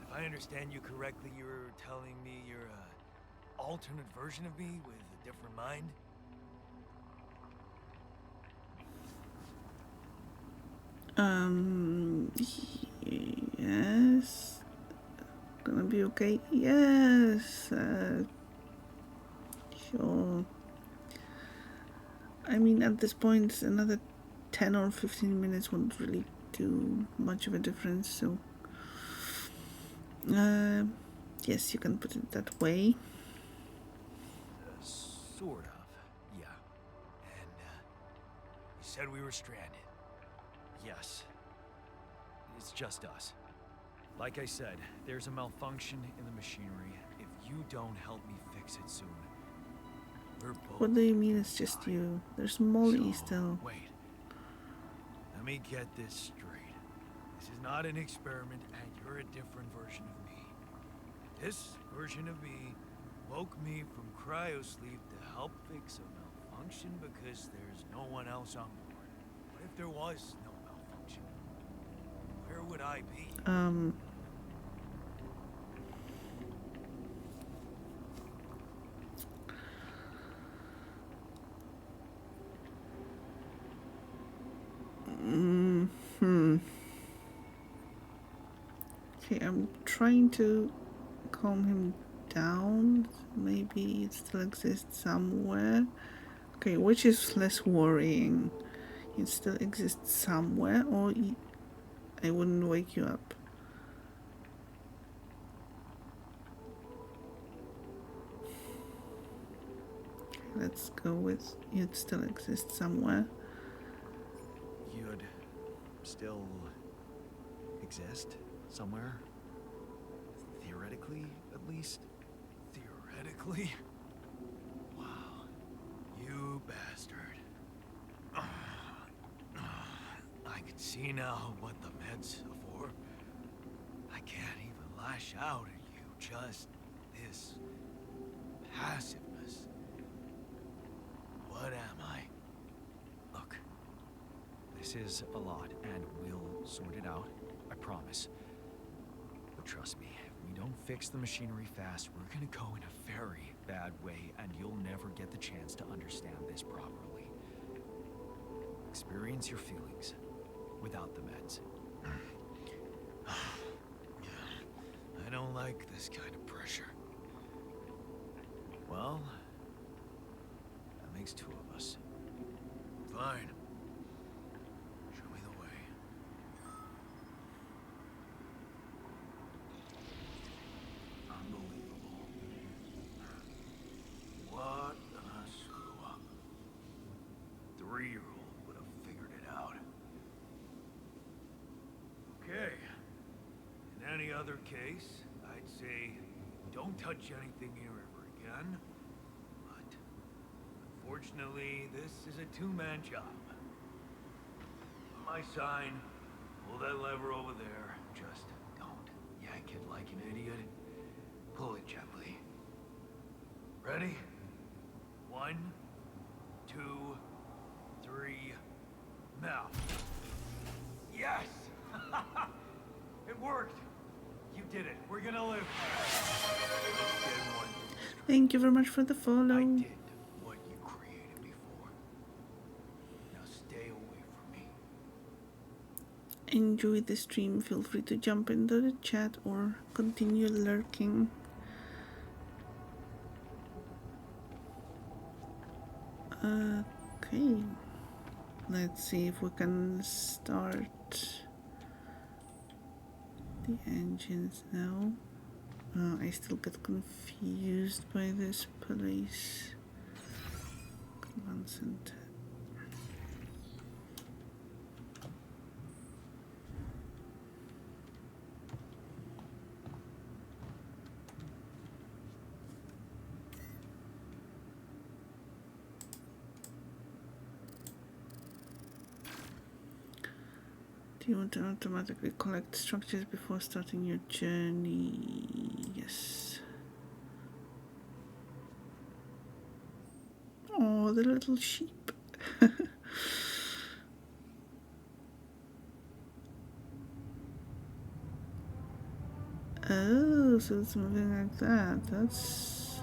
If I understand you correctly, you're telling me you're an alternate version of me with a different mind? Yes. Gonna be okay? Yes. Sure. I mean, at this point, another 10 or 15 minutes won't really do much of a difference, so... yes, you can put it that way. Sort of, yeah. And, you said we were stranded. Yes. It's just us. Like I said, there's a malfunction in the machinery. If you don't help me fix it soon, we're both... What do you mean it's just you? There's Molly still. Wait. Let me get this straight. This is not an experiment, and you're a different version of me. This version of me woke me from cryosleep to help fix a malfunction because there's no one else on board. What if there was no malfunction? Where would I be? Okay, I'm trying to calm him down. Maybe it still exists somewhere. Okay, which is less worrying? It still exists somewhere, or I wouldn't wake you up. Okay, let's go with it still exists somewhere. You'd still exist somewhere? Theoretically, at least? Theoretically? Wow. You bastard. I can see now what the meds are for. I can't even lash out at you. Just this passiveness. What am I? Look. This is a lot, and we'll sort it out. I promise. But trust me, if we don't fix the machinery fast, we're gonna go in a very bad way, and you'll never get the chance to understand this properly. Experience your feelings without the meds. I don't like this kind of pressure. Well, that makes two of us. Fine. Show me the way. Unbelievable. What a screw up. 3-year-old would have figured it out. Okay. In any other case, I'd say don't touch anything here ever again. But unfortunately, this is a two-man job. My sign, pull that lever over there. Just don't yank it like an idiot. Pull it gently. Ready? 1, 2, 3, now. Yes! It worked! You did it. We're gonna live. Thank you very much for the follow. I did what you created me for. Now stay away from me. Enjoy the stream. Feel free to jump into the chat or continue lurking. Okay. Let's see if we can start the engines now. I still get confused by this place. Command center. Do you want to automatically collect structures before starting your journey? Yes. Oh, the little sheep. Oh, so it's moving like that. That's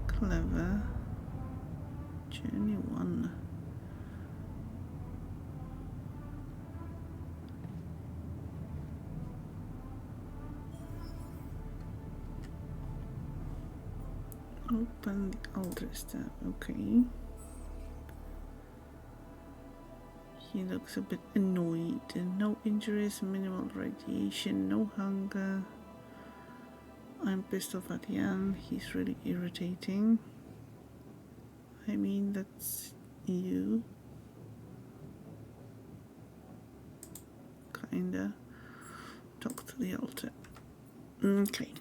clever. Journey 1. Open the altar tab. Okay. He looks a bit annoyed. No injuries, minimal radiation, no hunger. I'm pissed off at Jan. He's really irritating. I mean, that's you. Kinda. Talk to the altar. Okay.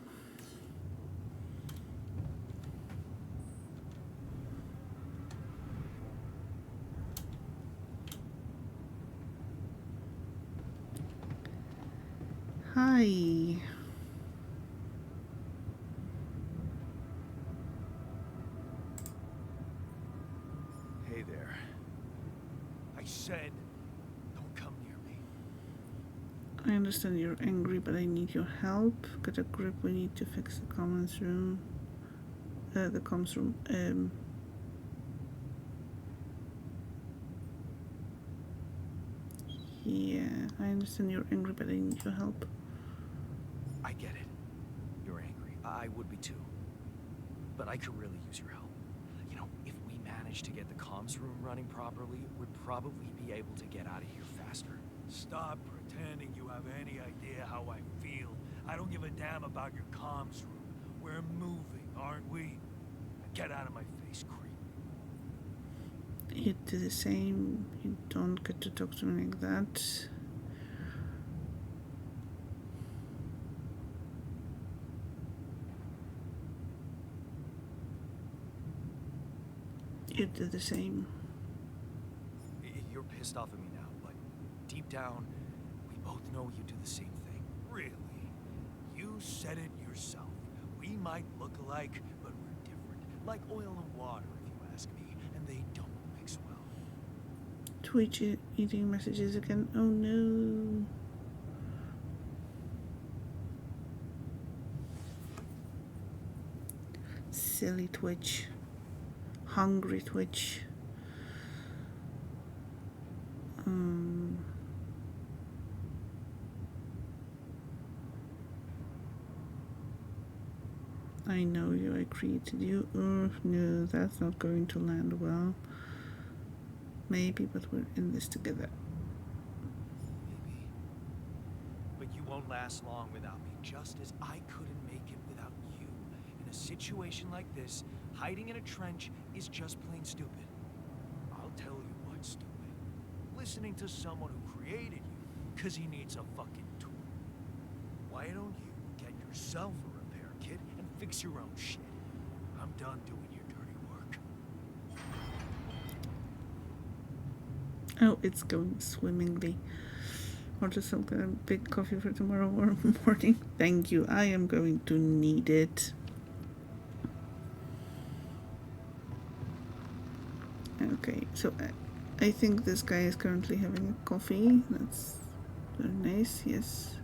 Hi. Hey there. I said, don't come near me. I understand you're angry, but I need your help. Get a grip, we need to fix the commons room. The comms room. Yeah, I understand you're angry, but I need your help. I get it. You're angry. I would be too. But I could really use your help. You know, if we manage to get the comms room running properly, we'd probably be able to get out of here faster. Stop pretending you have any idea how I feel. I don't give a damn about your comms room. We're moving, aren't we? Get out of my face, creep. You do the same. You don't get to talk to me like that. You do the same. You're pissed off at me now, but deep down, we both know you do the same thing. Really? You said it yourself. We might look alike, but we're different. Like oil and water, if you ask me, and they don't mix well. Twitch eating messages again. Oh no. Silly Twitch. Hungry Twitch. I know you, I created you. Oh no, that's not going to land well. Maybe, but we're in this together. Maybe. But you won't last long without me, just as I couldn't make it without you. In a situation like this, hiding in a trench is just plain stupid. I'll tell you what's stupid. Listening to someone who created you because he needs a fucking tool. Why don't you get yourself a repair kit and fix your own shit? I'm done doing your dirty work. Oh, it's going swimmingly. Order some kind of big coffee for tomorrow morning. Thank you. I am going to need it. Okay, so I think this guy is currently having a coffee. That's very nice, yes.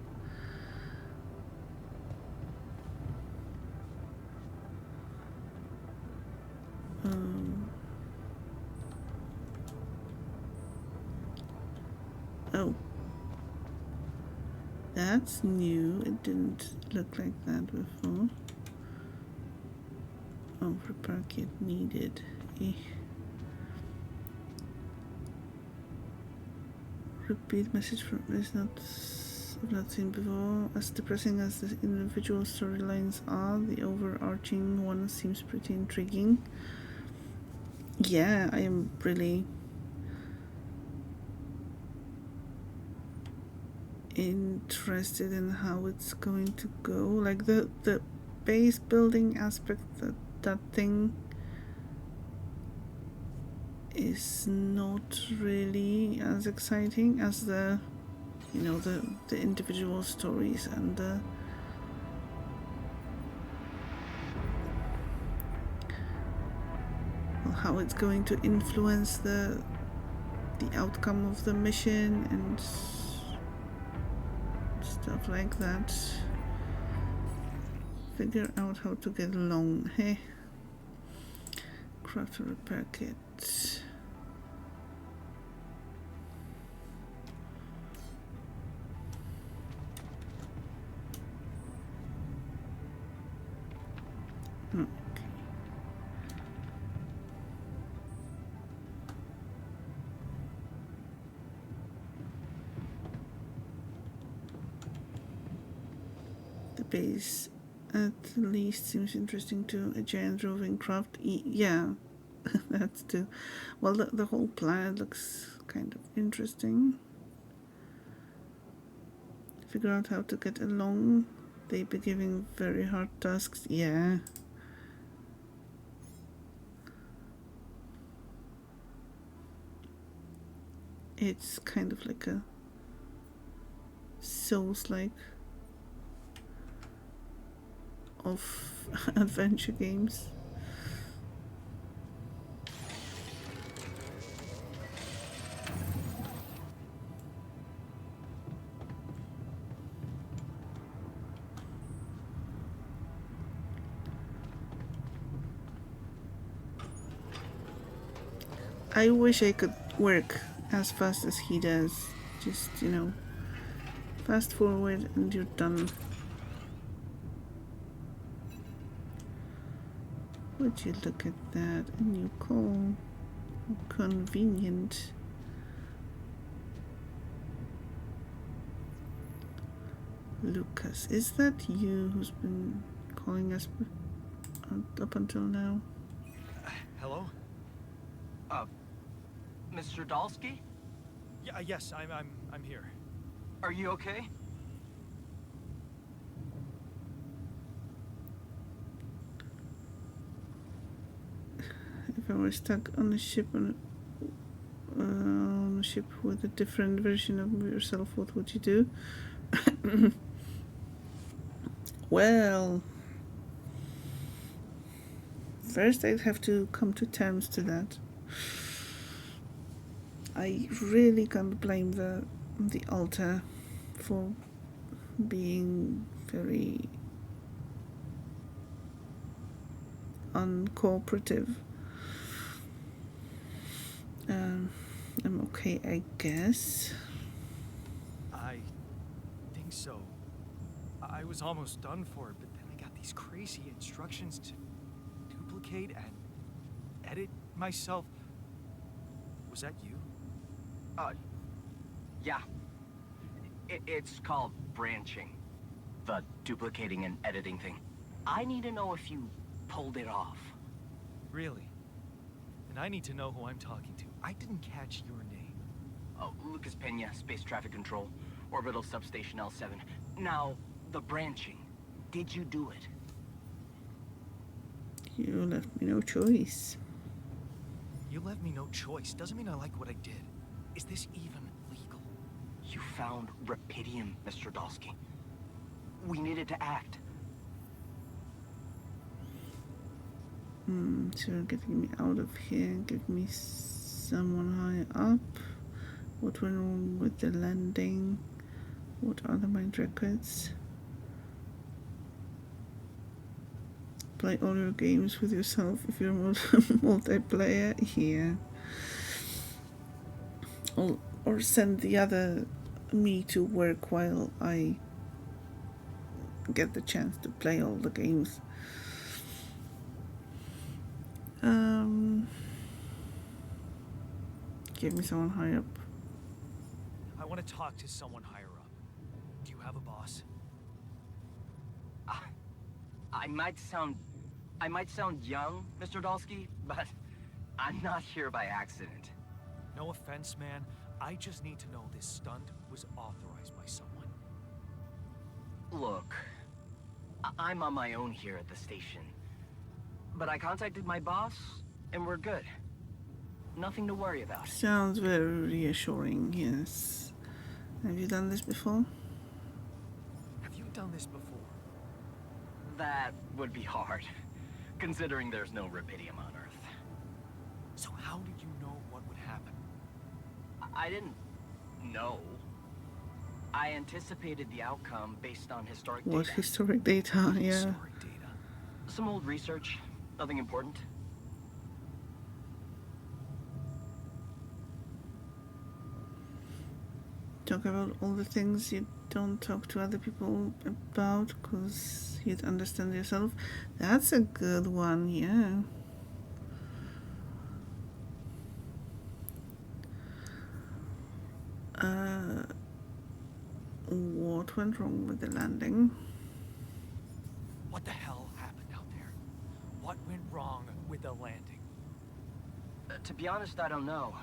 Oh. That's new. It didn't look like that before. Oh, repair kit needed. Repeat message from is not I've not seen before. As depressing as the individual storylines are, the overarching one seems pretty intriguing. Yeah, I am really interested in how it's going to go. Like the base building aspect, that thing is not really as exciting as the, you know, the individual stories and the how it's going to influence the outcome of the mission and stuff like that. Figure out how to get along. Hey, craft a repair kit. Okay. The base at least seems interesting to a giant roving craft. Yeah, that's too. Well, the whole planet looks kind of interesting. Figure out how to get along. They be giving very hard tasks. Yeah. It's kind of like a Souls-like of adventure games. I wish I could work as fast as he does. Just, you know, fast forward and you're done. Would you look at that? A new call. Convenient. Lucas, is that you who's been calling us up until now? Hello? Mr. Dalsky? Yeah, yes, I'm here. Are you okay? If I were stuck on a ship on a ship with a different version of yourself, what would you do? Well, first I'd have to come to terms to that. I really can't blame the altar for being very uncooperative. I'm okay, I guess. I think so. I was almost done for it, but then I got these crazy instructions to duplicate and edit myself. Was that you? Yeah. It's called branching. The duplicating and editing thing. I need to know if you pulled it off. Really? And I need to know who I'm talking to. I didn't catch your name. Oh, Lucas Pena, Space Traffic Control, Orbital Substation L7. Now, the branching. Did you do it? You left me no choice. You left me no choice. Doesn't mean I like what I did. Is this even legal? You found Rapidium, Mr. Dalsky. We needed to act. So getting me out of here, give me someone high up. What went wrong with the landing? What are the mind records? Play all your games with yourself if you're multiplayer. Yeah. Or send the other me to work while I get the chance to play all the games. Give me someone high up. I want to talk to someone higher up. Do you have a boss? I might sound young, Mr. Dalsky, but I'm not here by accident. No offense, man. I just need to know this stunt was authorized by someone. Look, I'm on my own here at the station. But I contacted my boss, and we're good. Nothing to worry about. Sounds very reassuring, yes. Have you done this before? Have you done this before? That would be hard, considering there's no Rapidium on Earth. So how did you know what would happen? I didn't know. I anticipated the outcome based on historic data. What historic data? Yeah. Historic data. Some old research. Nothing important. Talk about all the things you don't talk to other people about because you'd understand yourself. That's a good one, yeah. What went wrong with the landing? What the the landing? To be honest, I don't know.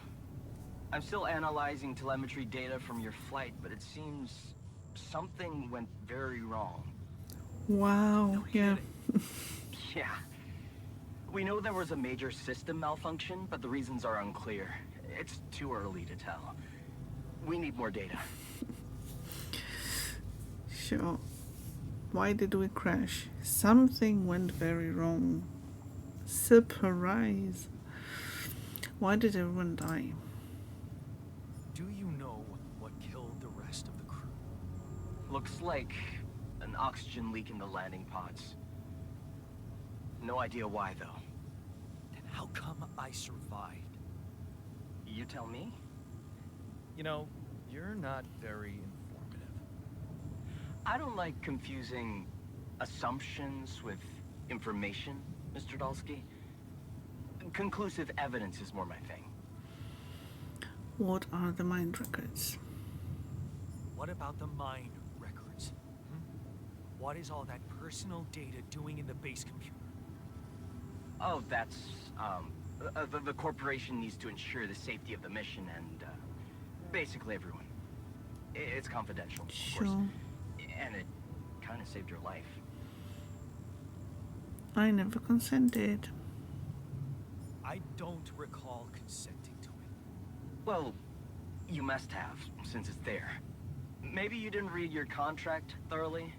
I'm still analyzing telemetry data from your flight, but it seems something went very wrong. Wow, yeah. Yeah. We know there was a major system malfunction, but the reasons are unclear. It's too early to tell. We need more data. Sure. Why did we crash? Something went very wrong. Surprise. Why did everyone die? Do you know what killed the rest of the crew? Looks like an oxygen leak in the landing pods. No idea why, though. Then how come I survived? You tell me? You know, you're not very informative. I don't like confusing assumptions with information, Mr. Dalsky. Conclusive evidence is more my thing. What are the mind records? What about the mind records? What is all that personal data doing in the base computer? Oh, that's, the corporation needs to ensure the safety of the mission and, basically everyone. It's confidential, of course. And it kind of saved your life. I never consented. I don't recall consenting to it. Well, you must have, since it's there. Maybe you didn't read your contract thoroughly?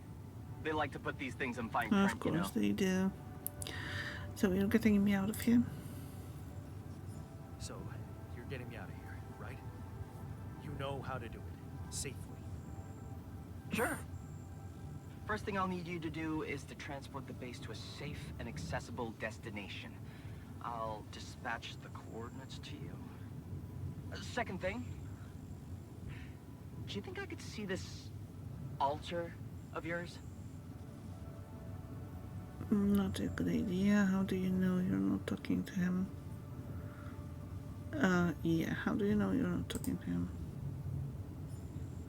They like to put these things in fine print, Of course you know? they do. So you're getting me out of here? So, you're getting me out of here, right? You know how to do it, safely. Sure. First thing I'll need you to do is to transport the base to a safe and accessible destination. I'll dispatch the coordinates to you. Second thing, do you think I could see this altar of yours? Not a good idea. How do you know you're not talking to him? Yeah, how do you know you're not talking to him?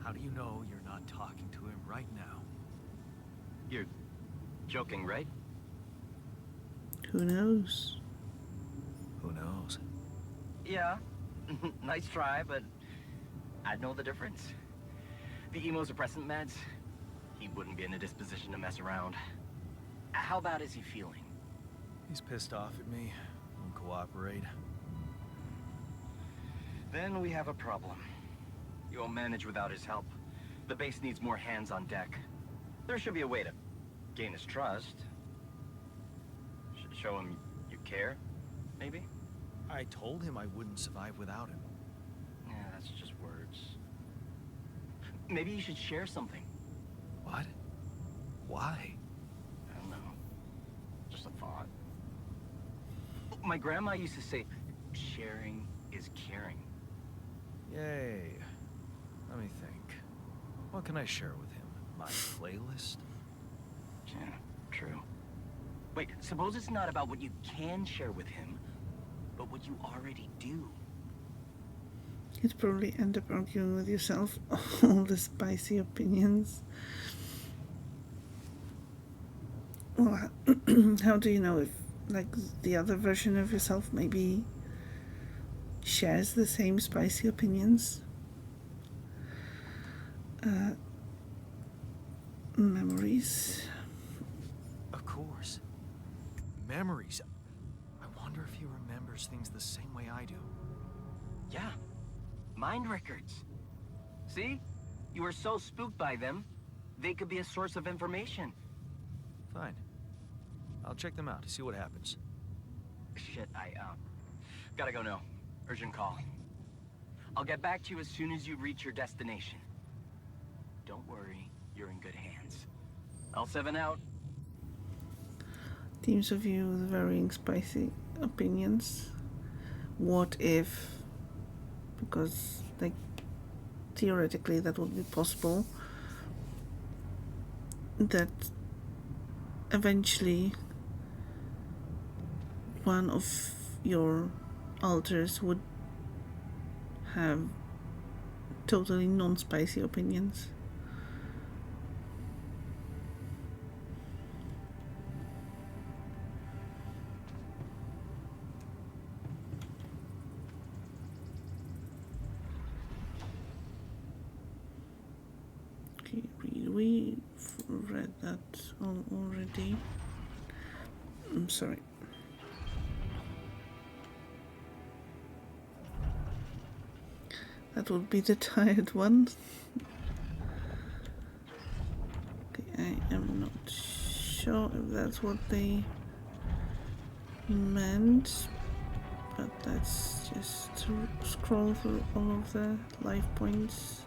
How do you know you're not talking to him right now? You're joking, right? Who knows? Who knows? Yeah, nice try, but I'd know the difference. The immunosuppressant meds, he wouldn't be in a disposition to mess around. How bad is he feeling? He's pissed off at me. Won't cooperate. Then we have a problem. You won't manage without his help. The base needs more hands on deck. There should be a way to gain his trust. Show him you care, maybe? I told him I wouldn't survive without him. Yeah, that's just words. Maybe you should share something. What? Why? I don't know. Just a thought. My grandma used to say, sharing is caring. Yay. Let me think. What can I share with him? My playlist? Yeah, true. Wait, suppose it's not about what you can share with him, but what you already do. You'd probably end up arguing with yourself all the spicy opinions. Well, how do you know if, like, the other version of yourself maybe shares the same spicy opinions? Memories. Of course. Memories. I wonder if he remembers things the same way I do. Yeah. Mind records. See? You were so spooked by them, they could be a source of information. Fine. I'll check them out, see what happens. Shit, I, gotta go now. Urgent call. I'll get back to you as soon as you reach your destination. Don't worry, you're in good hands. L7 out. Teams of you with varying spicy opinions. What if, because, like, theoretically that would be possible, that eventually one of your alters would have totally non-spicy opinions. Okay, we read that already. I'm sorry. That would be the tired one. Okay, I am not sure if that's what they meant, but let's just scroll through all of the life points.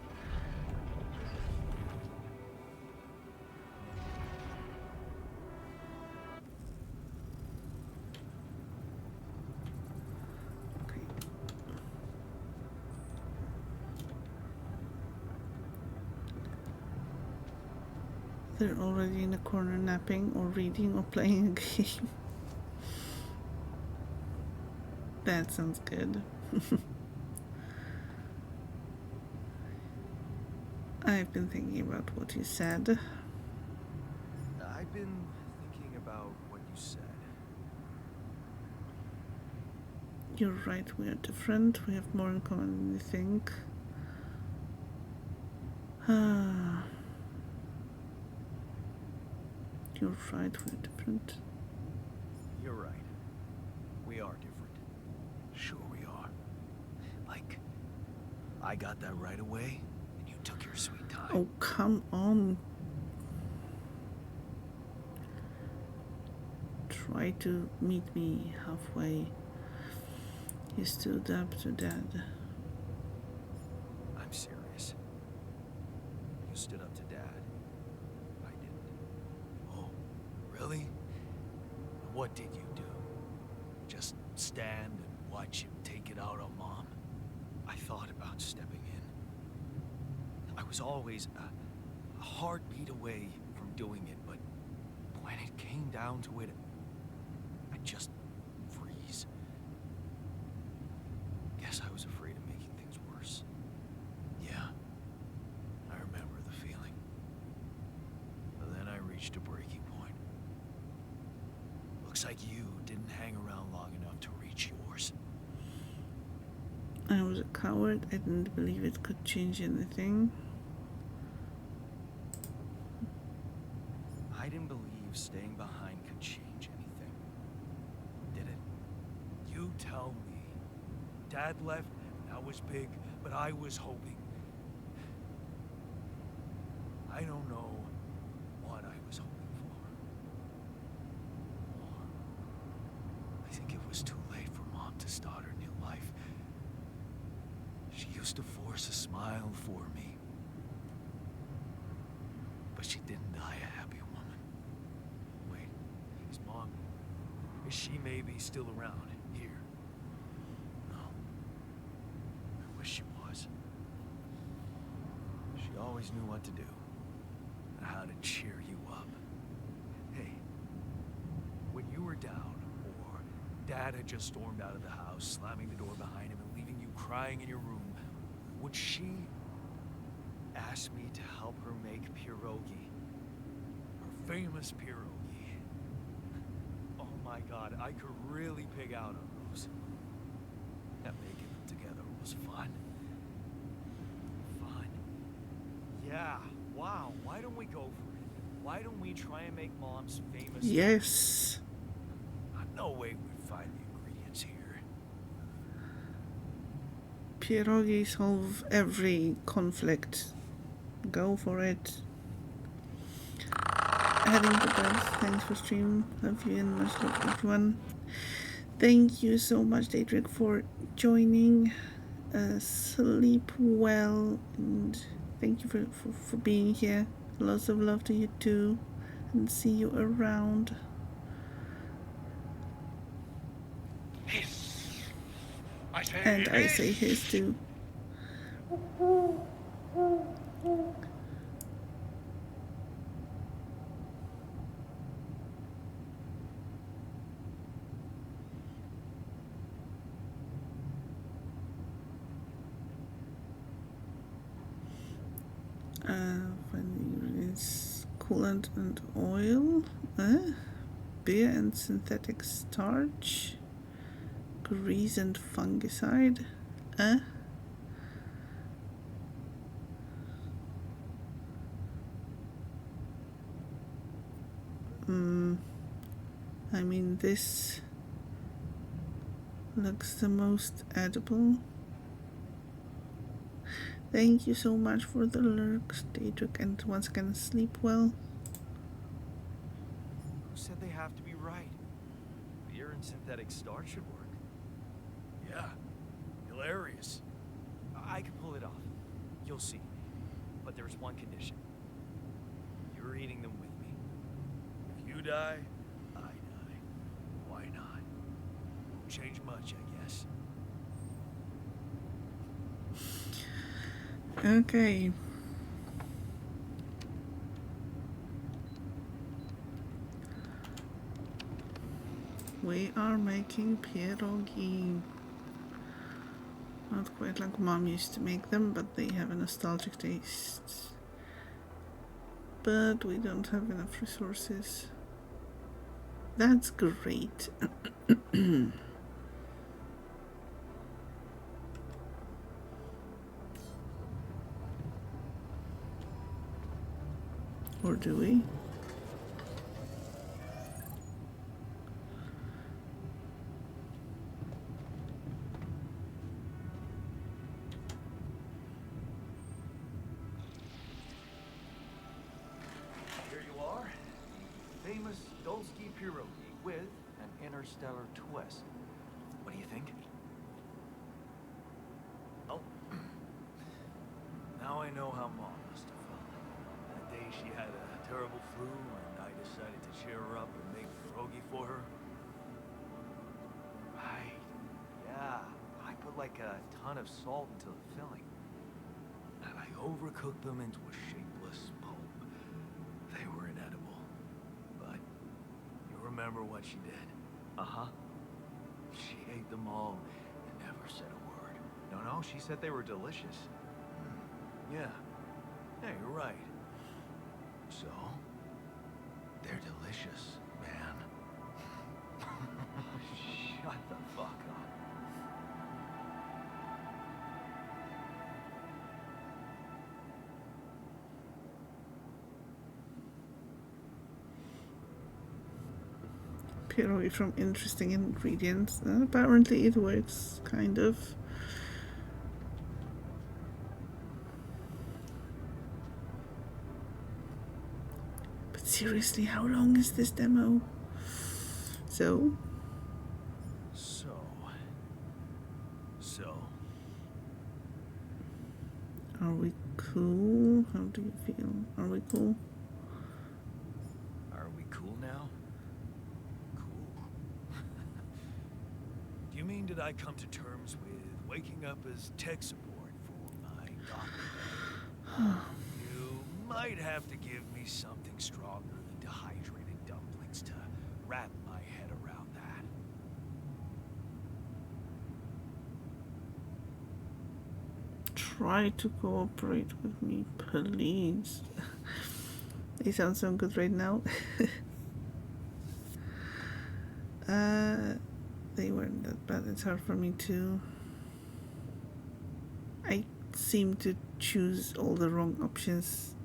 They're already in a corner napping or reading or playing a game. That sounds good. I've been thinking about what you said. I've been thinking about what you said. You're right, we are different. We have more in common than you think. You're right, we're different. You're right. We are different. Sure we are. Like, I got that right away, and you took your sweet time. Oh, come on. Try to meet me halfway. You stood up to Dad. I'm serious. You stood up to Dad. I didn't. Oh, really? What did you do? Just stand and watch him take it out on Mom? I thought about stepping in. I was always a heartbeat away from doing it, but when it came down to it, I just freeze. Guess I was afraid of making things worse. Yeah, I remember the feeling. But then I reached a breaking point. Looks like you didn't hang around long enough to reach yours. I was a coward. I didn't believe it could change anything. I didn't believe staying behind could change anything. Did it? You tell me. Dad left, and that was big, but I was hoping. I don't know what I was hoping for. I think it was too late for Mom to start her new life. She used to force a smile for me. But she didn't die a happy woman. Wait, is Mom... is she maybe still around here? No. I wish she was. She always knew what to do. And how to cheer you up. Hey, when you were down, or Dad had just stormed out of the house, slamming the door behind him and leaving you crying in your room, would she ask me to help her make pierogi? Her famous pierogi. Oh my God, I could really pig out on those. That making them together was fun. Fun. Yeah, wow, why don't we go for it? Why don't we try and make Mom's famous... Yes. No way we'd find the ingredients here. Pierogi solve every conflict. Go for it. Heading to bed. Thanks for stream. Love you and much love to everyone. Thank you so much, Daedric, for joining. Sleep well, and thank you for being here. Lots of love to you too, and see you around. And I say his too. Ingredients: coolant and oil, beer and synthetic starch, grease and fungicide, I mean, this looks the most edible. Thank you so much for the lurks, Daedric, and once again, sleep well. Who said they have to be right? Beer and synthetic starch should work. Yeah, hilarious. I can pull it off. You'll see. But there's one condition. You're eating them with me. If you die, I die. Why not? Won't change much, I guess. Okay. We are making pierogi. Not quite like Mom used to make them, but they have a nostalgic taste. But we don't have enough resources. That's great. Or do we? Here you are. Famous Dolsky pierogi with an interstellar twist. What do you think? Oh. Now I know how Mom must have felt. That day she had a terrible flu and I decided to cheer her up and make pierogi for her. Right. Yeah. I put like a ton of salt into the filling. And I overcooked them into a shapeless pulp. They were inedible. But you remember what she did? Uh-huh. She ate them all and never said a word. No, she said they were delicious. Yeah. Yeah, you're right. So, they're delicious, man. Shut the fuck up. Pierogi from interesting ingredients. Apparently it works, kind of. But seriously, how long is this demo? So? Are we cool? How do you feel? Are we cool? Are we cool now? Cool. Do you mean did I come to terms with waking up as tech support for my doctor? You might have to give me something stronger than dehydrated dumplings to wrap my head around that. Try to cooperate with me, please. They sound so good right now. They weren't that bad. It's hard for me to... I seem to choose all the wrong options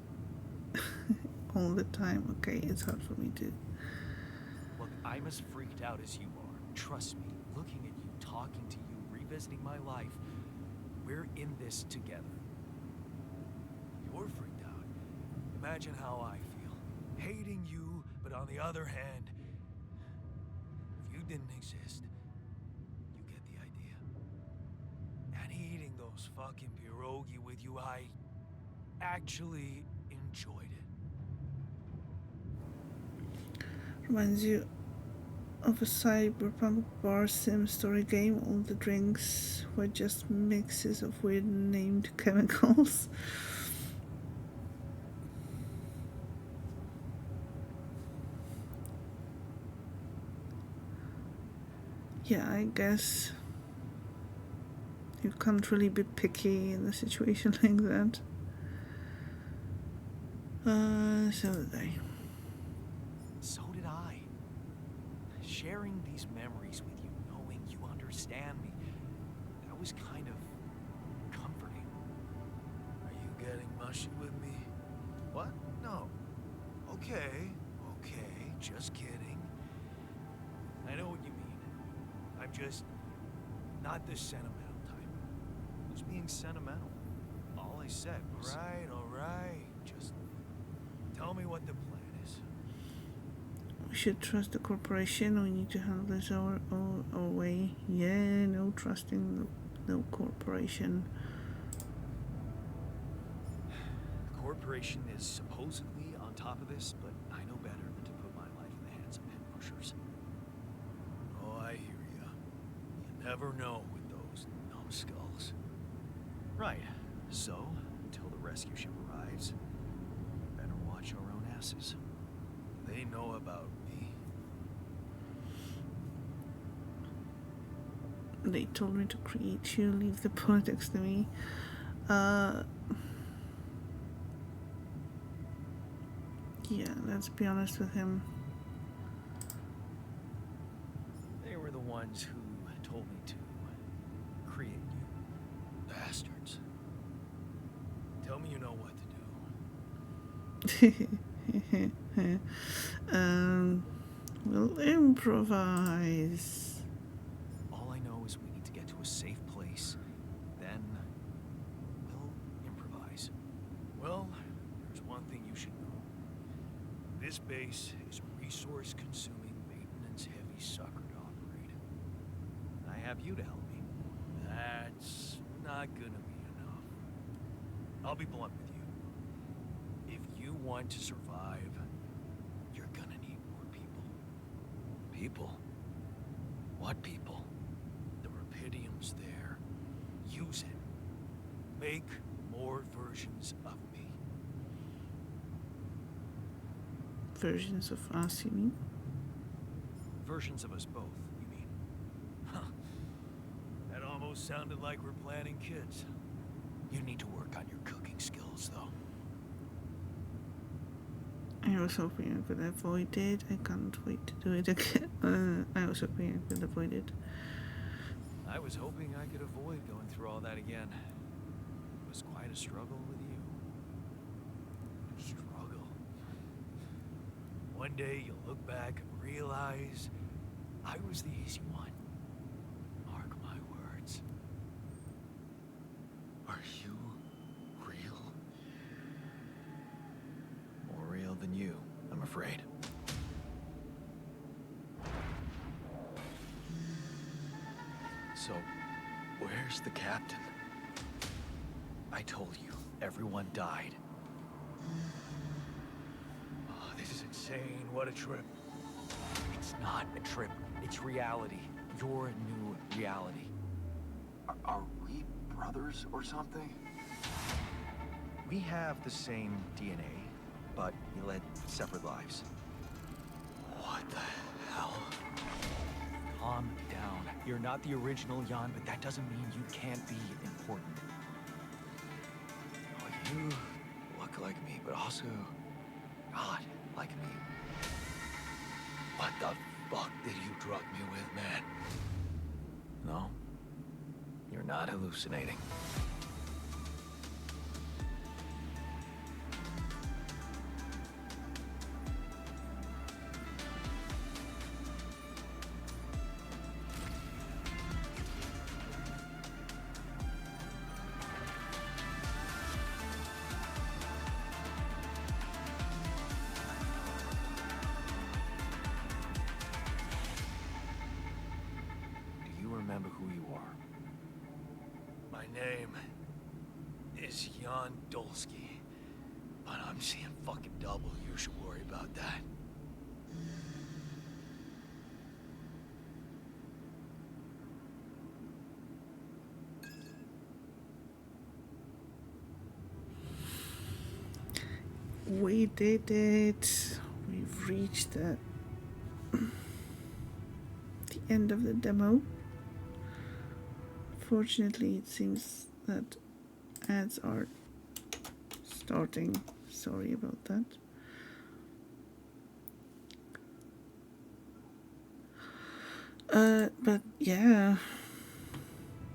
all the time. Okay, it's hard for me to... Look, I'm as freaked out as you are. Trust me, looking at you, talking to you, revisiting my life, we're in this together. You're freaked out. Imagine how I feel. Hating you, but on the other hand, if you didn't exist, you get the idea. And eating those fucking pierogi with you, I actually enjoyed it. Reminds you of a cyberpunk bar sim story game. All the drinks were just mixes of weird named chemicals. Yeah, I guess you can't really be picky in a situation like that. So did I. So did I. Sharing these memories with you, knowing you understand me, that was kind of comforting. Are you getting mushy with me? What? No. Okay. just kidding. I know what you mean. I'm just not the sentimental type. Who's being sentimental? All I said was... All right. Just tell me what the plan is. We should trust the corporation. We need to handle this our way. Yeah, no trusting no corporation. The corporation is supposedly on top of this, but I know better than to put my life in the hands of pin pushers. Oh, I hear ya. You never know with those numbskulls. Right. So, until the rescue ship arrives, we better watch our own asses. They know about me. They told me to create you, leave the politics to me. Yeah, let's be honest with him. They were the ones who told me to create you. Bastards. Tell me you know what to do. We'll improvise. All I know is we need to get to a safe place. Then we'll improvise. Well, there's one thing you should know. This base is a resource-consuming, maintenance-heavy sucker to operate. I have you to help me. That's not gonna be enough. I'll be blunt with you. If you want to survive, you're gonna need more people. People? What people? The Rapidium's there. Use it. Make more versions of me. Versions of us, you mean? Versions of us both, you mean? Huh. That almost sounded like we're planning kids. You need to work on your cooking skills, though. I was hoping I could avoid it. I can't wait to do it again. I was hoping I could avoid it. I was hoping I could avoid going through all that again. It was quite a struggle with you. Struggle. One day you'll look back and realize I was the easy one. Mark my words. Are you real? More real than you, I'm afraid. So, where's the captain? I told you, everyone died. Oh, this is insane. What a trip. It's not a trip. It's reality. Your new reality. Are we brothers or something? We have the same DNA, but we led separate lives. What the hell? Calm down. You're not the original Jan, but that doesn't mean you can't be important. Oh, you look like me, but also not like me. What the fuck did you drug me with, man? No, you're not hallucinating. Remember who you are. My name is Jan Dolsky, but I'm seeing fucking double. You should worry about that. We did it. We've reached the end of the demo. Fortunately, it seems that ads are starting. Sorry about that. But yeah,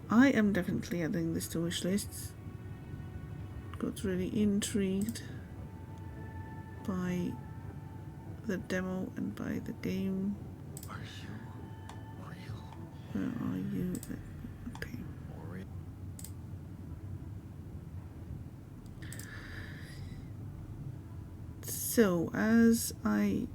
I am definitely adding this to wish lists. Got really intrigued by the demo and buy the game. Are you real? Where are you? Okay. So, as I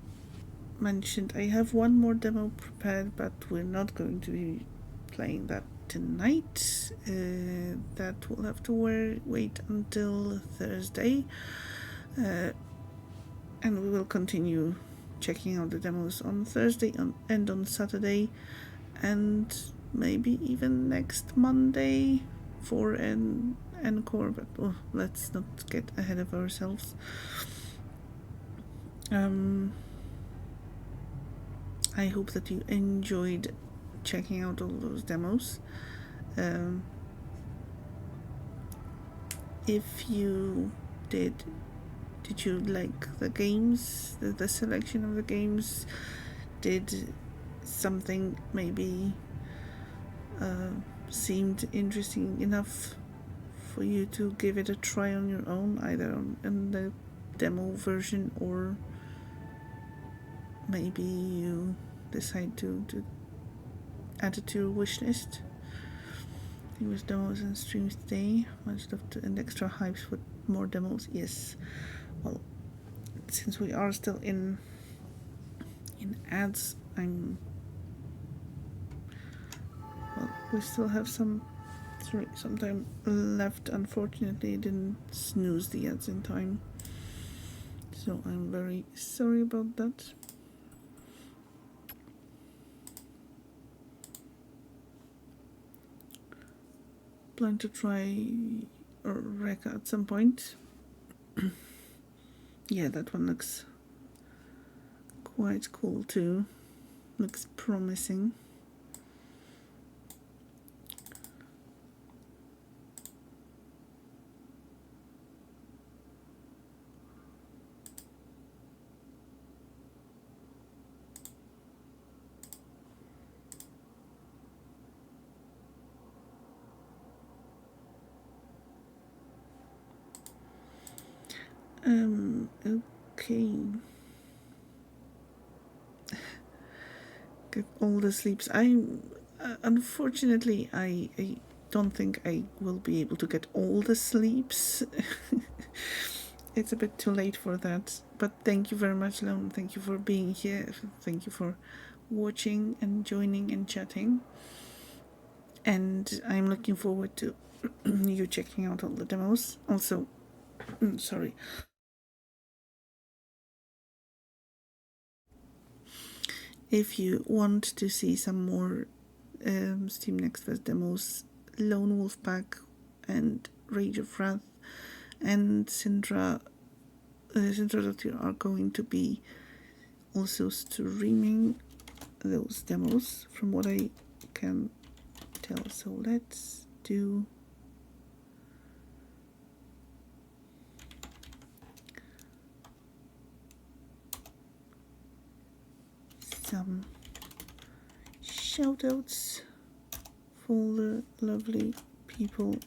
mentioned, I have one more demo prepared, but we're not going to be playing that tonight. That will have to wait until Thursday. And we will continue checking out the demos on Thursday and on Saturday, and maybe even next Monday for an encore, but let's not get ahead of ourselves. I hope that you enjoyed checking out all those demos. If you did you like the games, the selection of the games? Did something maybe seemed interesting enough for you to give it a try on your own, either in the demo version, or maybe you decide to add it to your wish list? It was demos and streams today. Much love to, and extra hypes with more demos. Yes. Well, since we are still in ads, we still have some time left. Unfortunately, I didn't snooze the ads in time, so I'm very sorry about that. Plan to try Reka at some point. Yeah, that one looks quite cool too. Looks promising. Okay. Get all the sleeps. Unfortunately, I don't think I will be able to get all the sleeps. It's a bit too late for that. But thank you very much, Lone. Thank you for being here. Thank you for watching and joining and chatting. And I'm looking forward to you checking out all the demos. Also, sorry. If you want to see some more Steam Next Fest demos, Lone Wolf Pack and Rage of Wrath and Syndra are going to be also streaming those demos, from what I can tell. So let's do some shoutouts for the lovely people.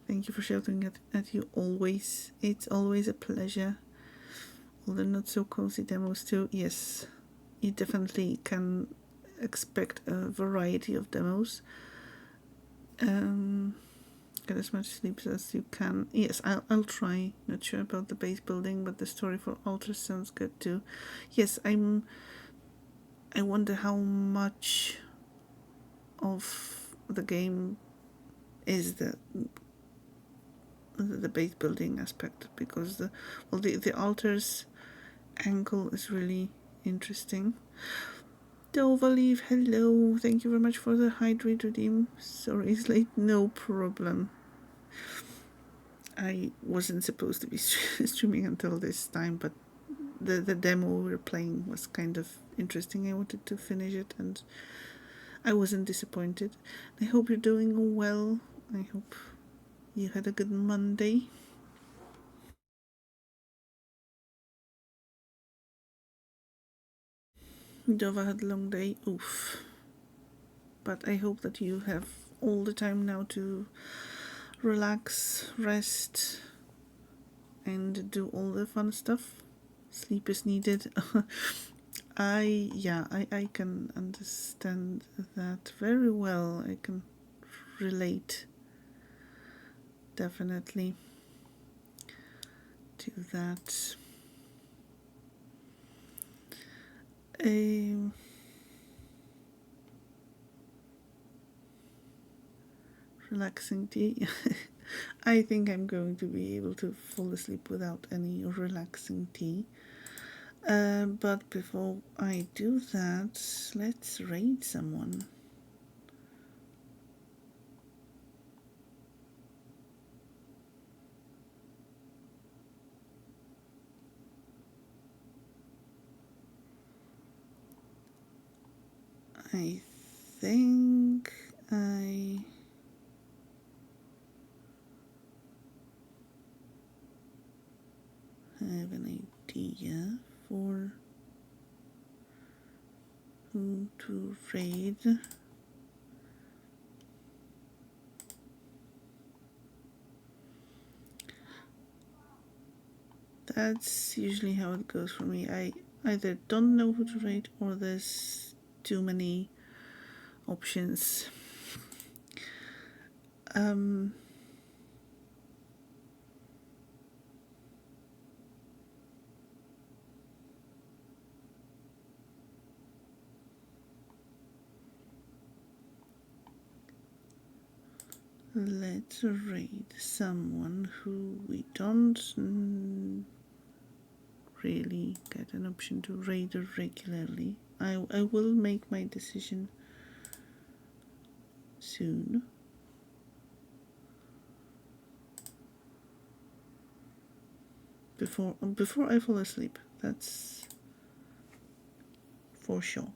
Thank you for shouting at you always. It's always a pleasure. All the not so cozy demos too. Yes, you definitely can expect a variety of demos. Get as much sleep as you can. Yes, I'll try. Not sure about the base building, but the story for Alter sounds good too. Yes, I wonder how much of the game is the base building aspect, because the Alter's angle is really interesting. Dovalive, hello. Thank you very much for the hydrate redeem. Sorry it's late. No problem. I wasn't supposed to be streaming until this time, but the demo we were playing was kind of interesting. I wanted to finish it, and I wasn't disappointed. I hope you're doing well. I hope you had a good Monday. Dova had a long day. Oof. But I hope that you have all the time now to relax, rest, and do all the fun stuff. Sleep is needed. I can understand that very well. I can relate definitely to that. Relaxing tea. I think I'm going to be able to fall asleep without any relaxing tea. But before I do that, let's raid someone. I think I have an idea for who to raid. That's usually how it goes for me. I either don't know who to raid or there's too many options. Let's raid someone who we don't really get an option to raid regularly. I will make my decision soon. Before I fall asleep, that's for sure.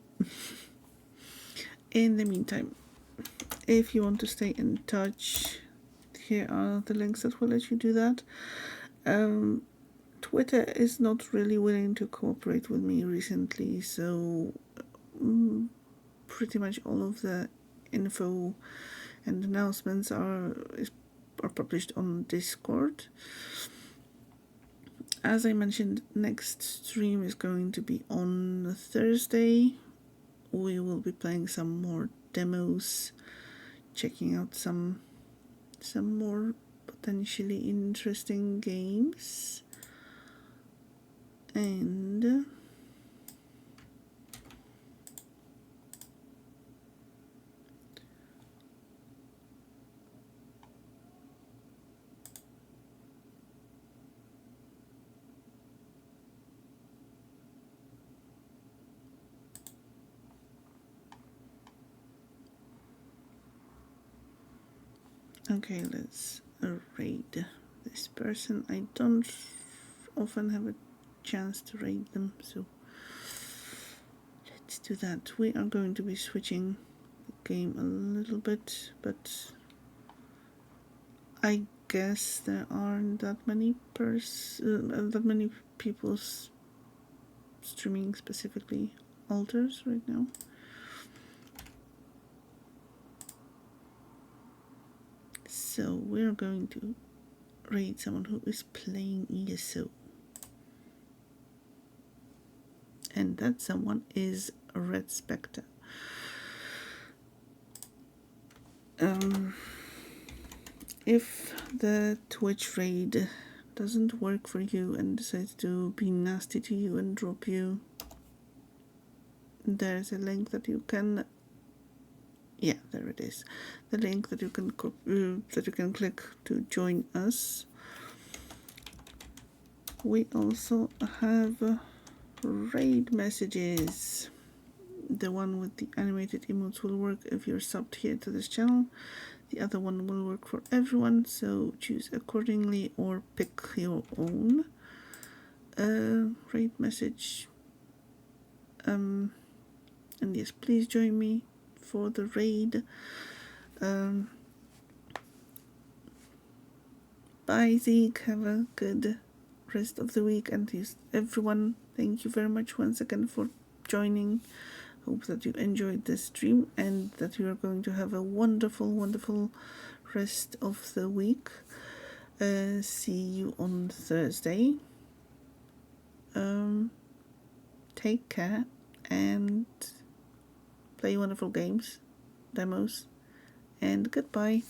In the meantime, if you want to stay in touch, here are the links that will let you do that. Twitter is not really willing to cooperate with me recently, so pretty much all of the info and announcements are published on Discord. As I mentioned, next stream is going to be on Thursday. We will be playing some more demos, checking out some more potentially interesting games, and okay, let's raid this person. I don't often have a chance to raid them, so let's do that. We are going to be switching the game a little bit, but I guess there aren't that many people streaming specifically altars right now. So we're going to raid someone who is playing ESO. And that someone is Red Spectre. If the Twitch raid doesn't work for you and decides to be nasty to you and drop you, there's a link that you can, yeah, there it is, the link that you can click to join us. We also have raid messages. The one with the animated emotes will work if you're subbed here to this channel. The other one will work for everyone, so choose accordingly or pick your own raid message. And yes, please join me for the raid. Bye, Zeke. Have a good rest of the week, and everyone, thank you very much once again for joining. Hope that you enjoyed this stream and that you are going to have a wonderful, wonderful rest of the week. See you on Thursday. Take care and play wonderful games, demos, and goodbye.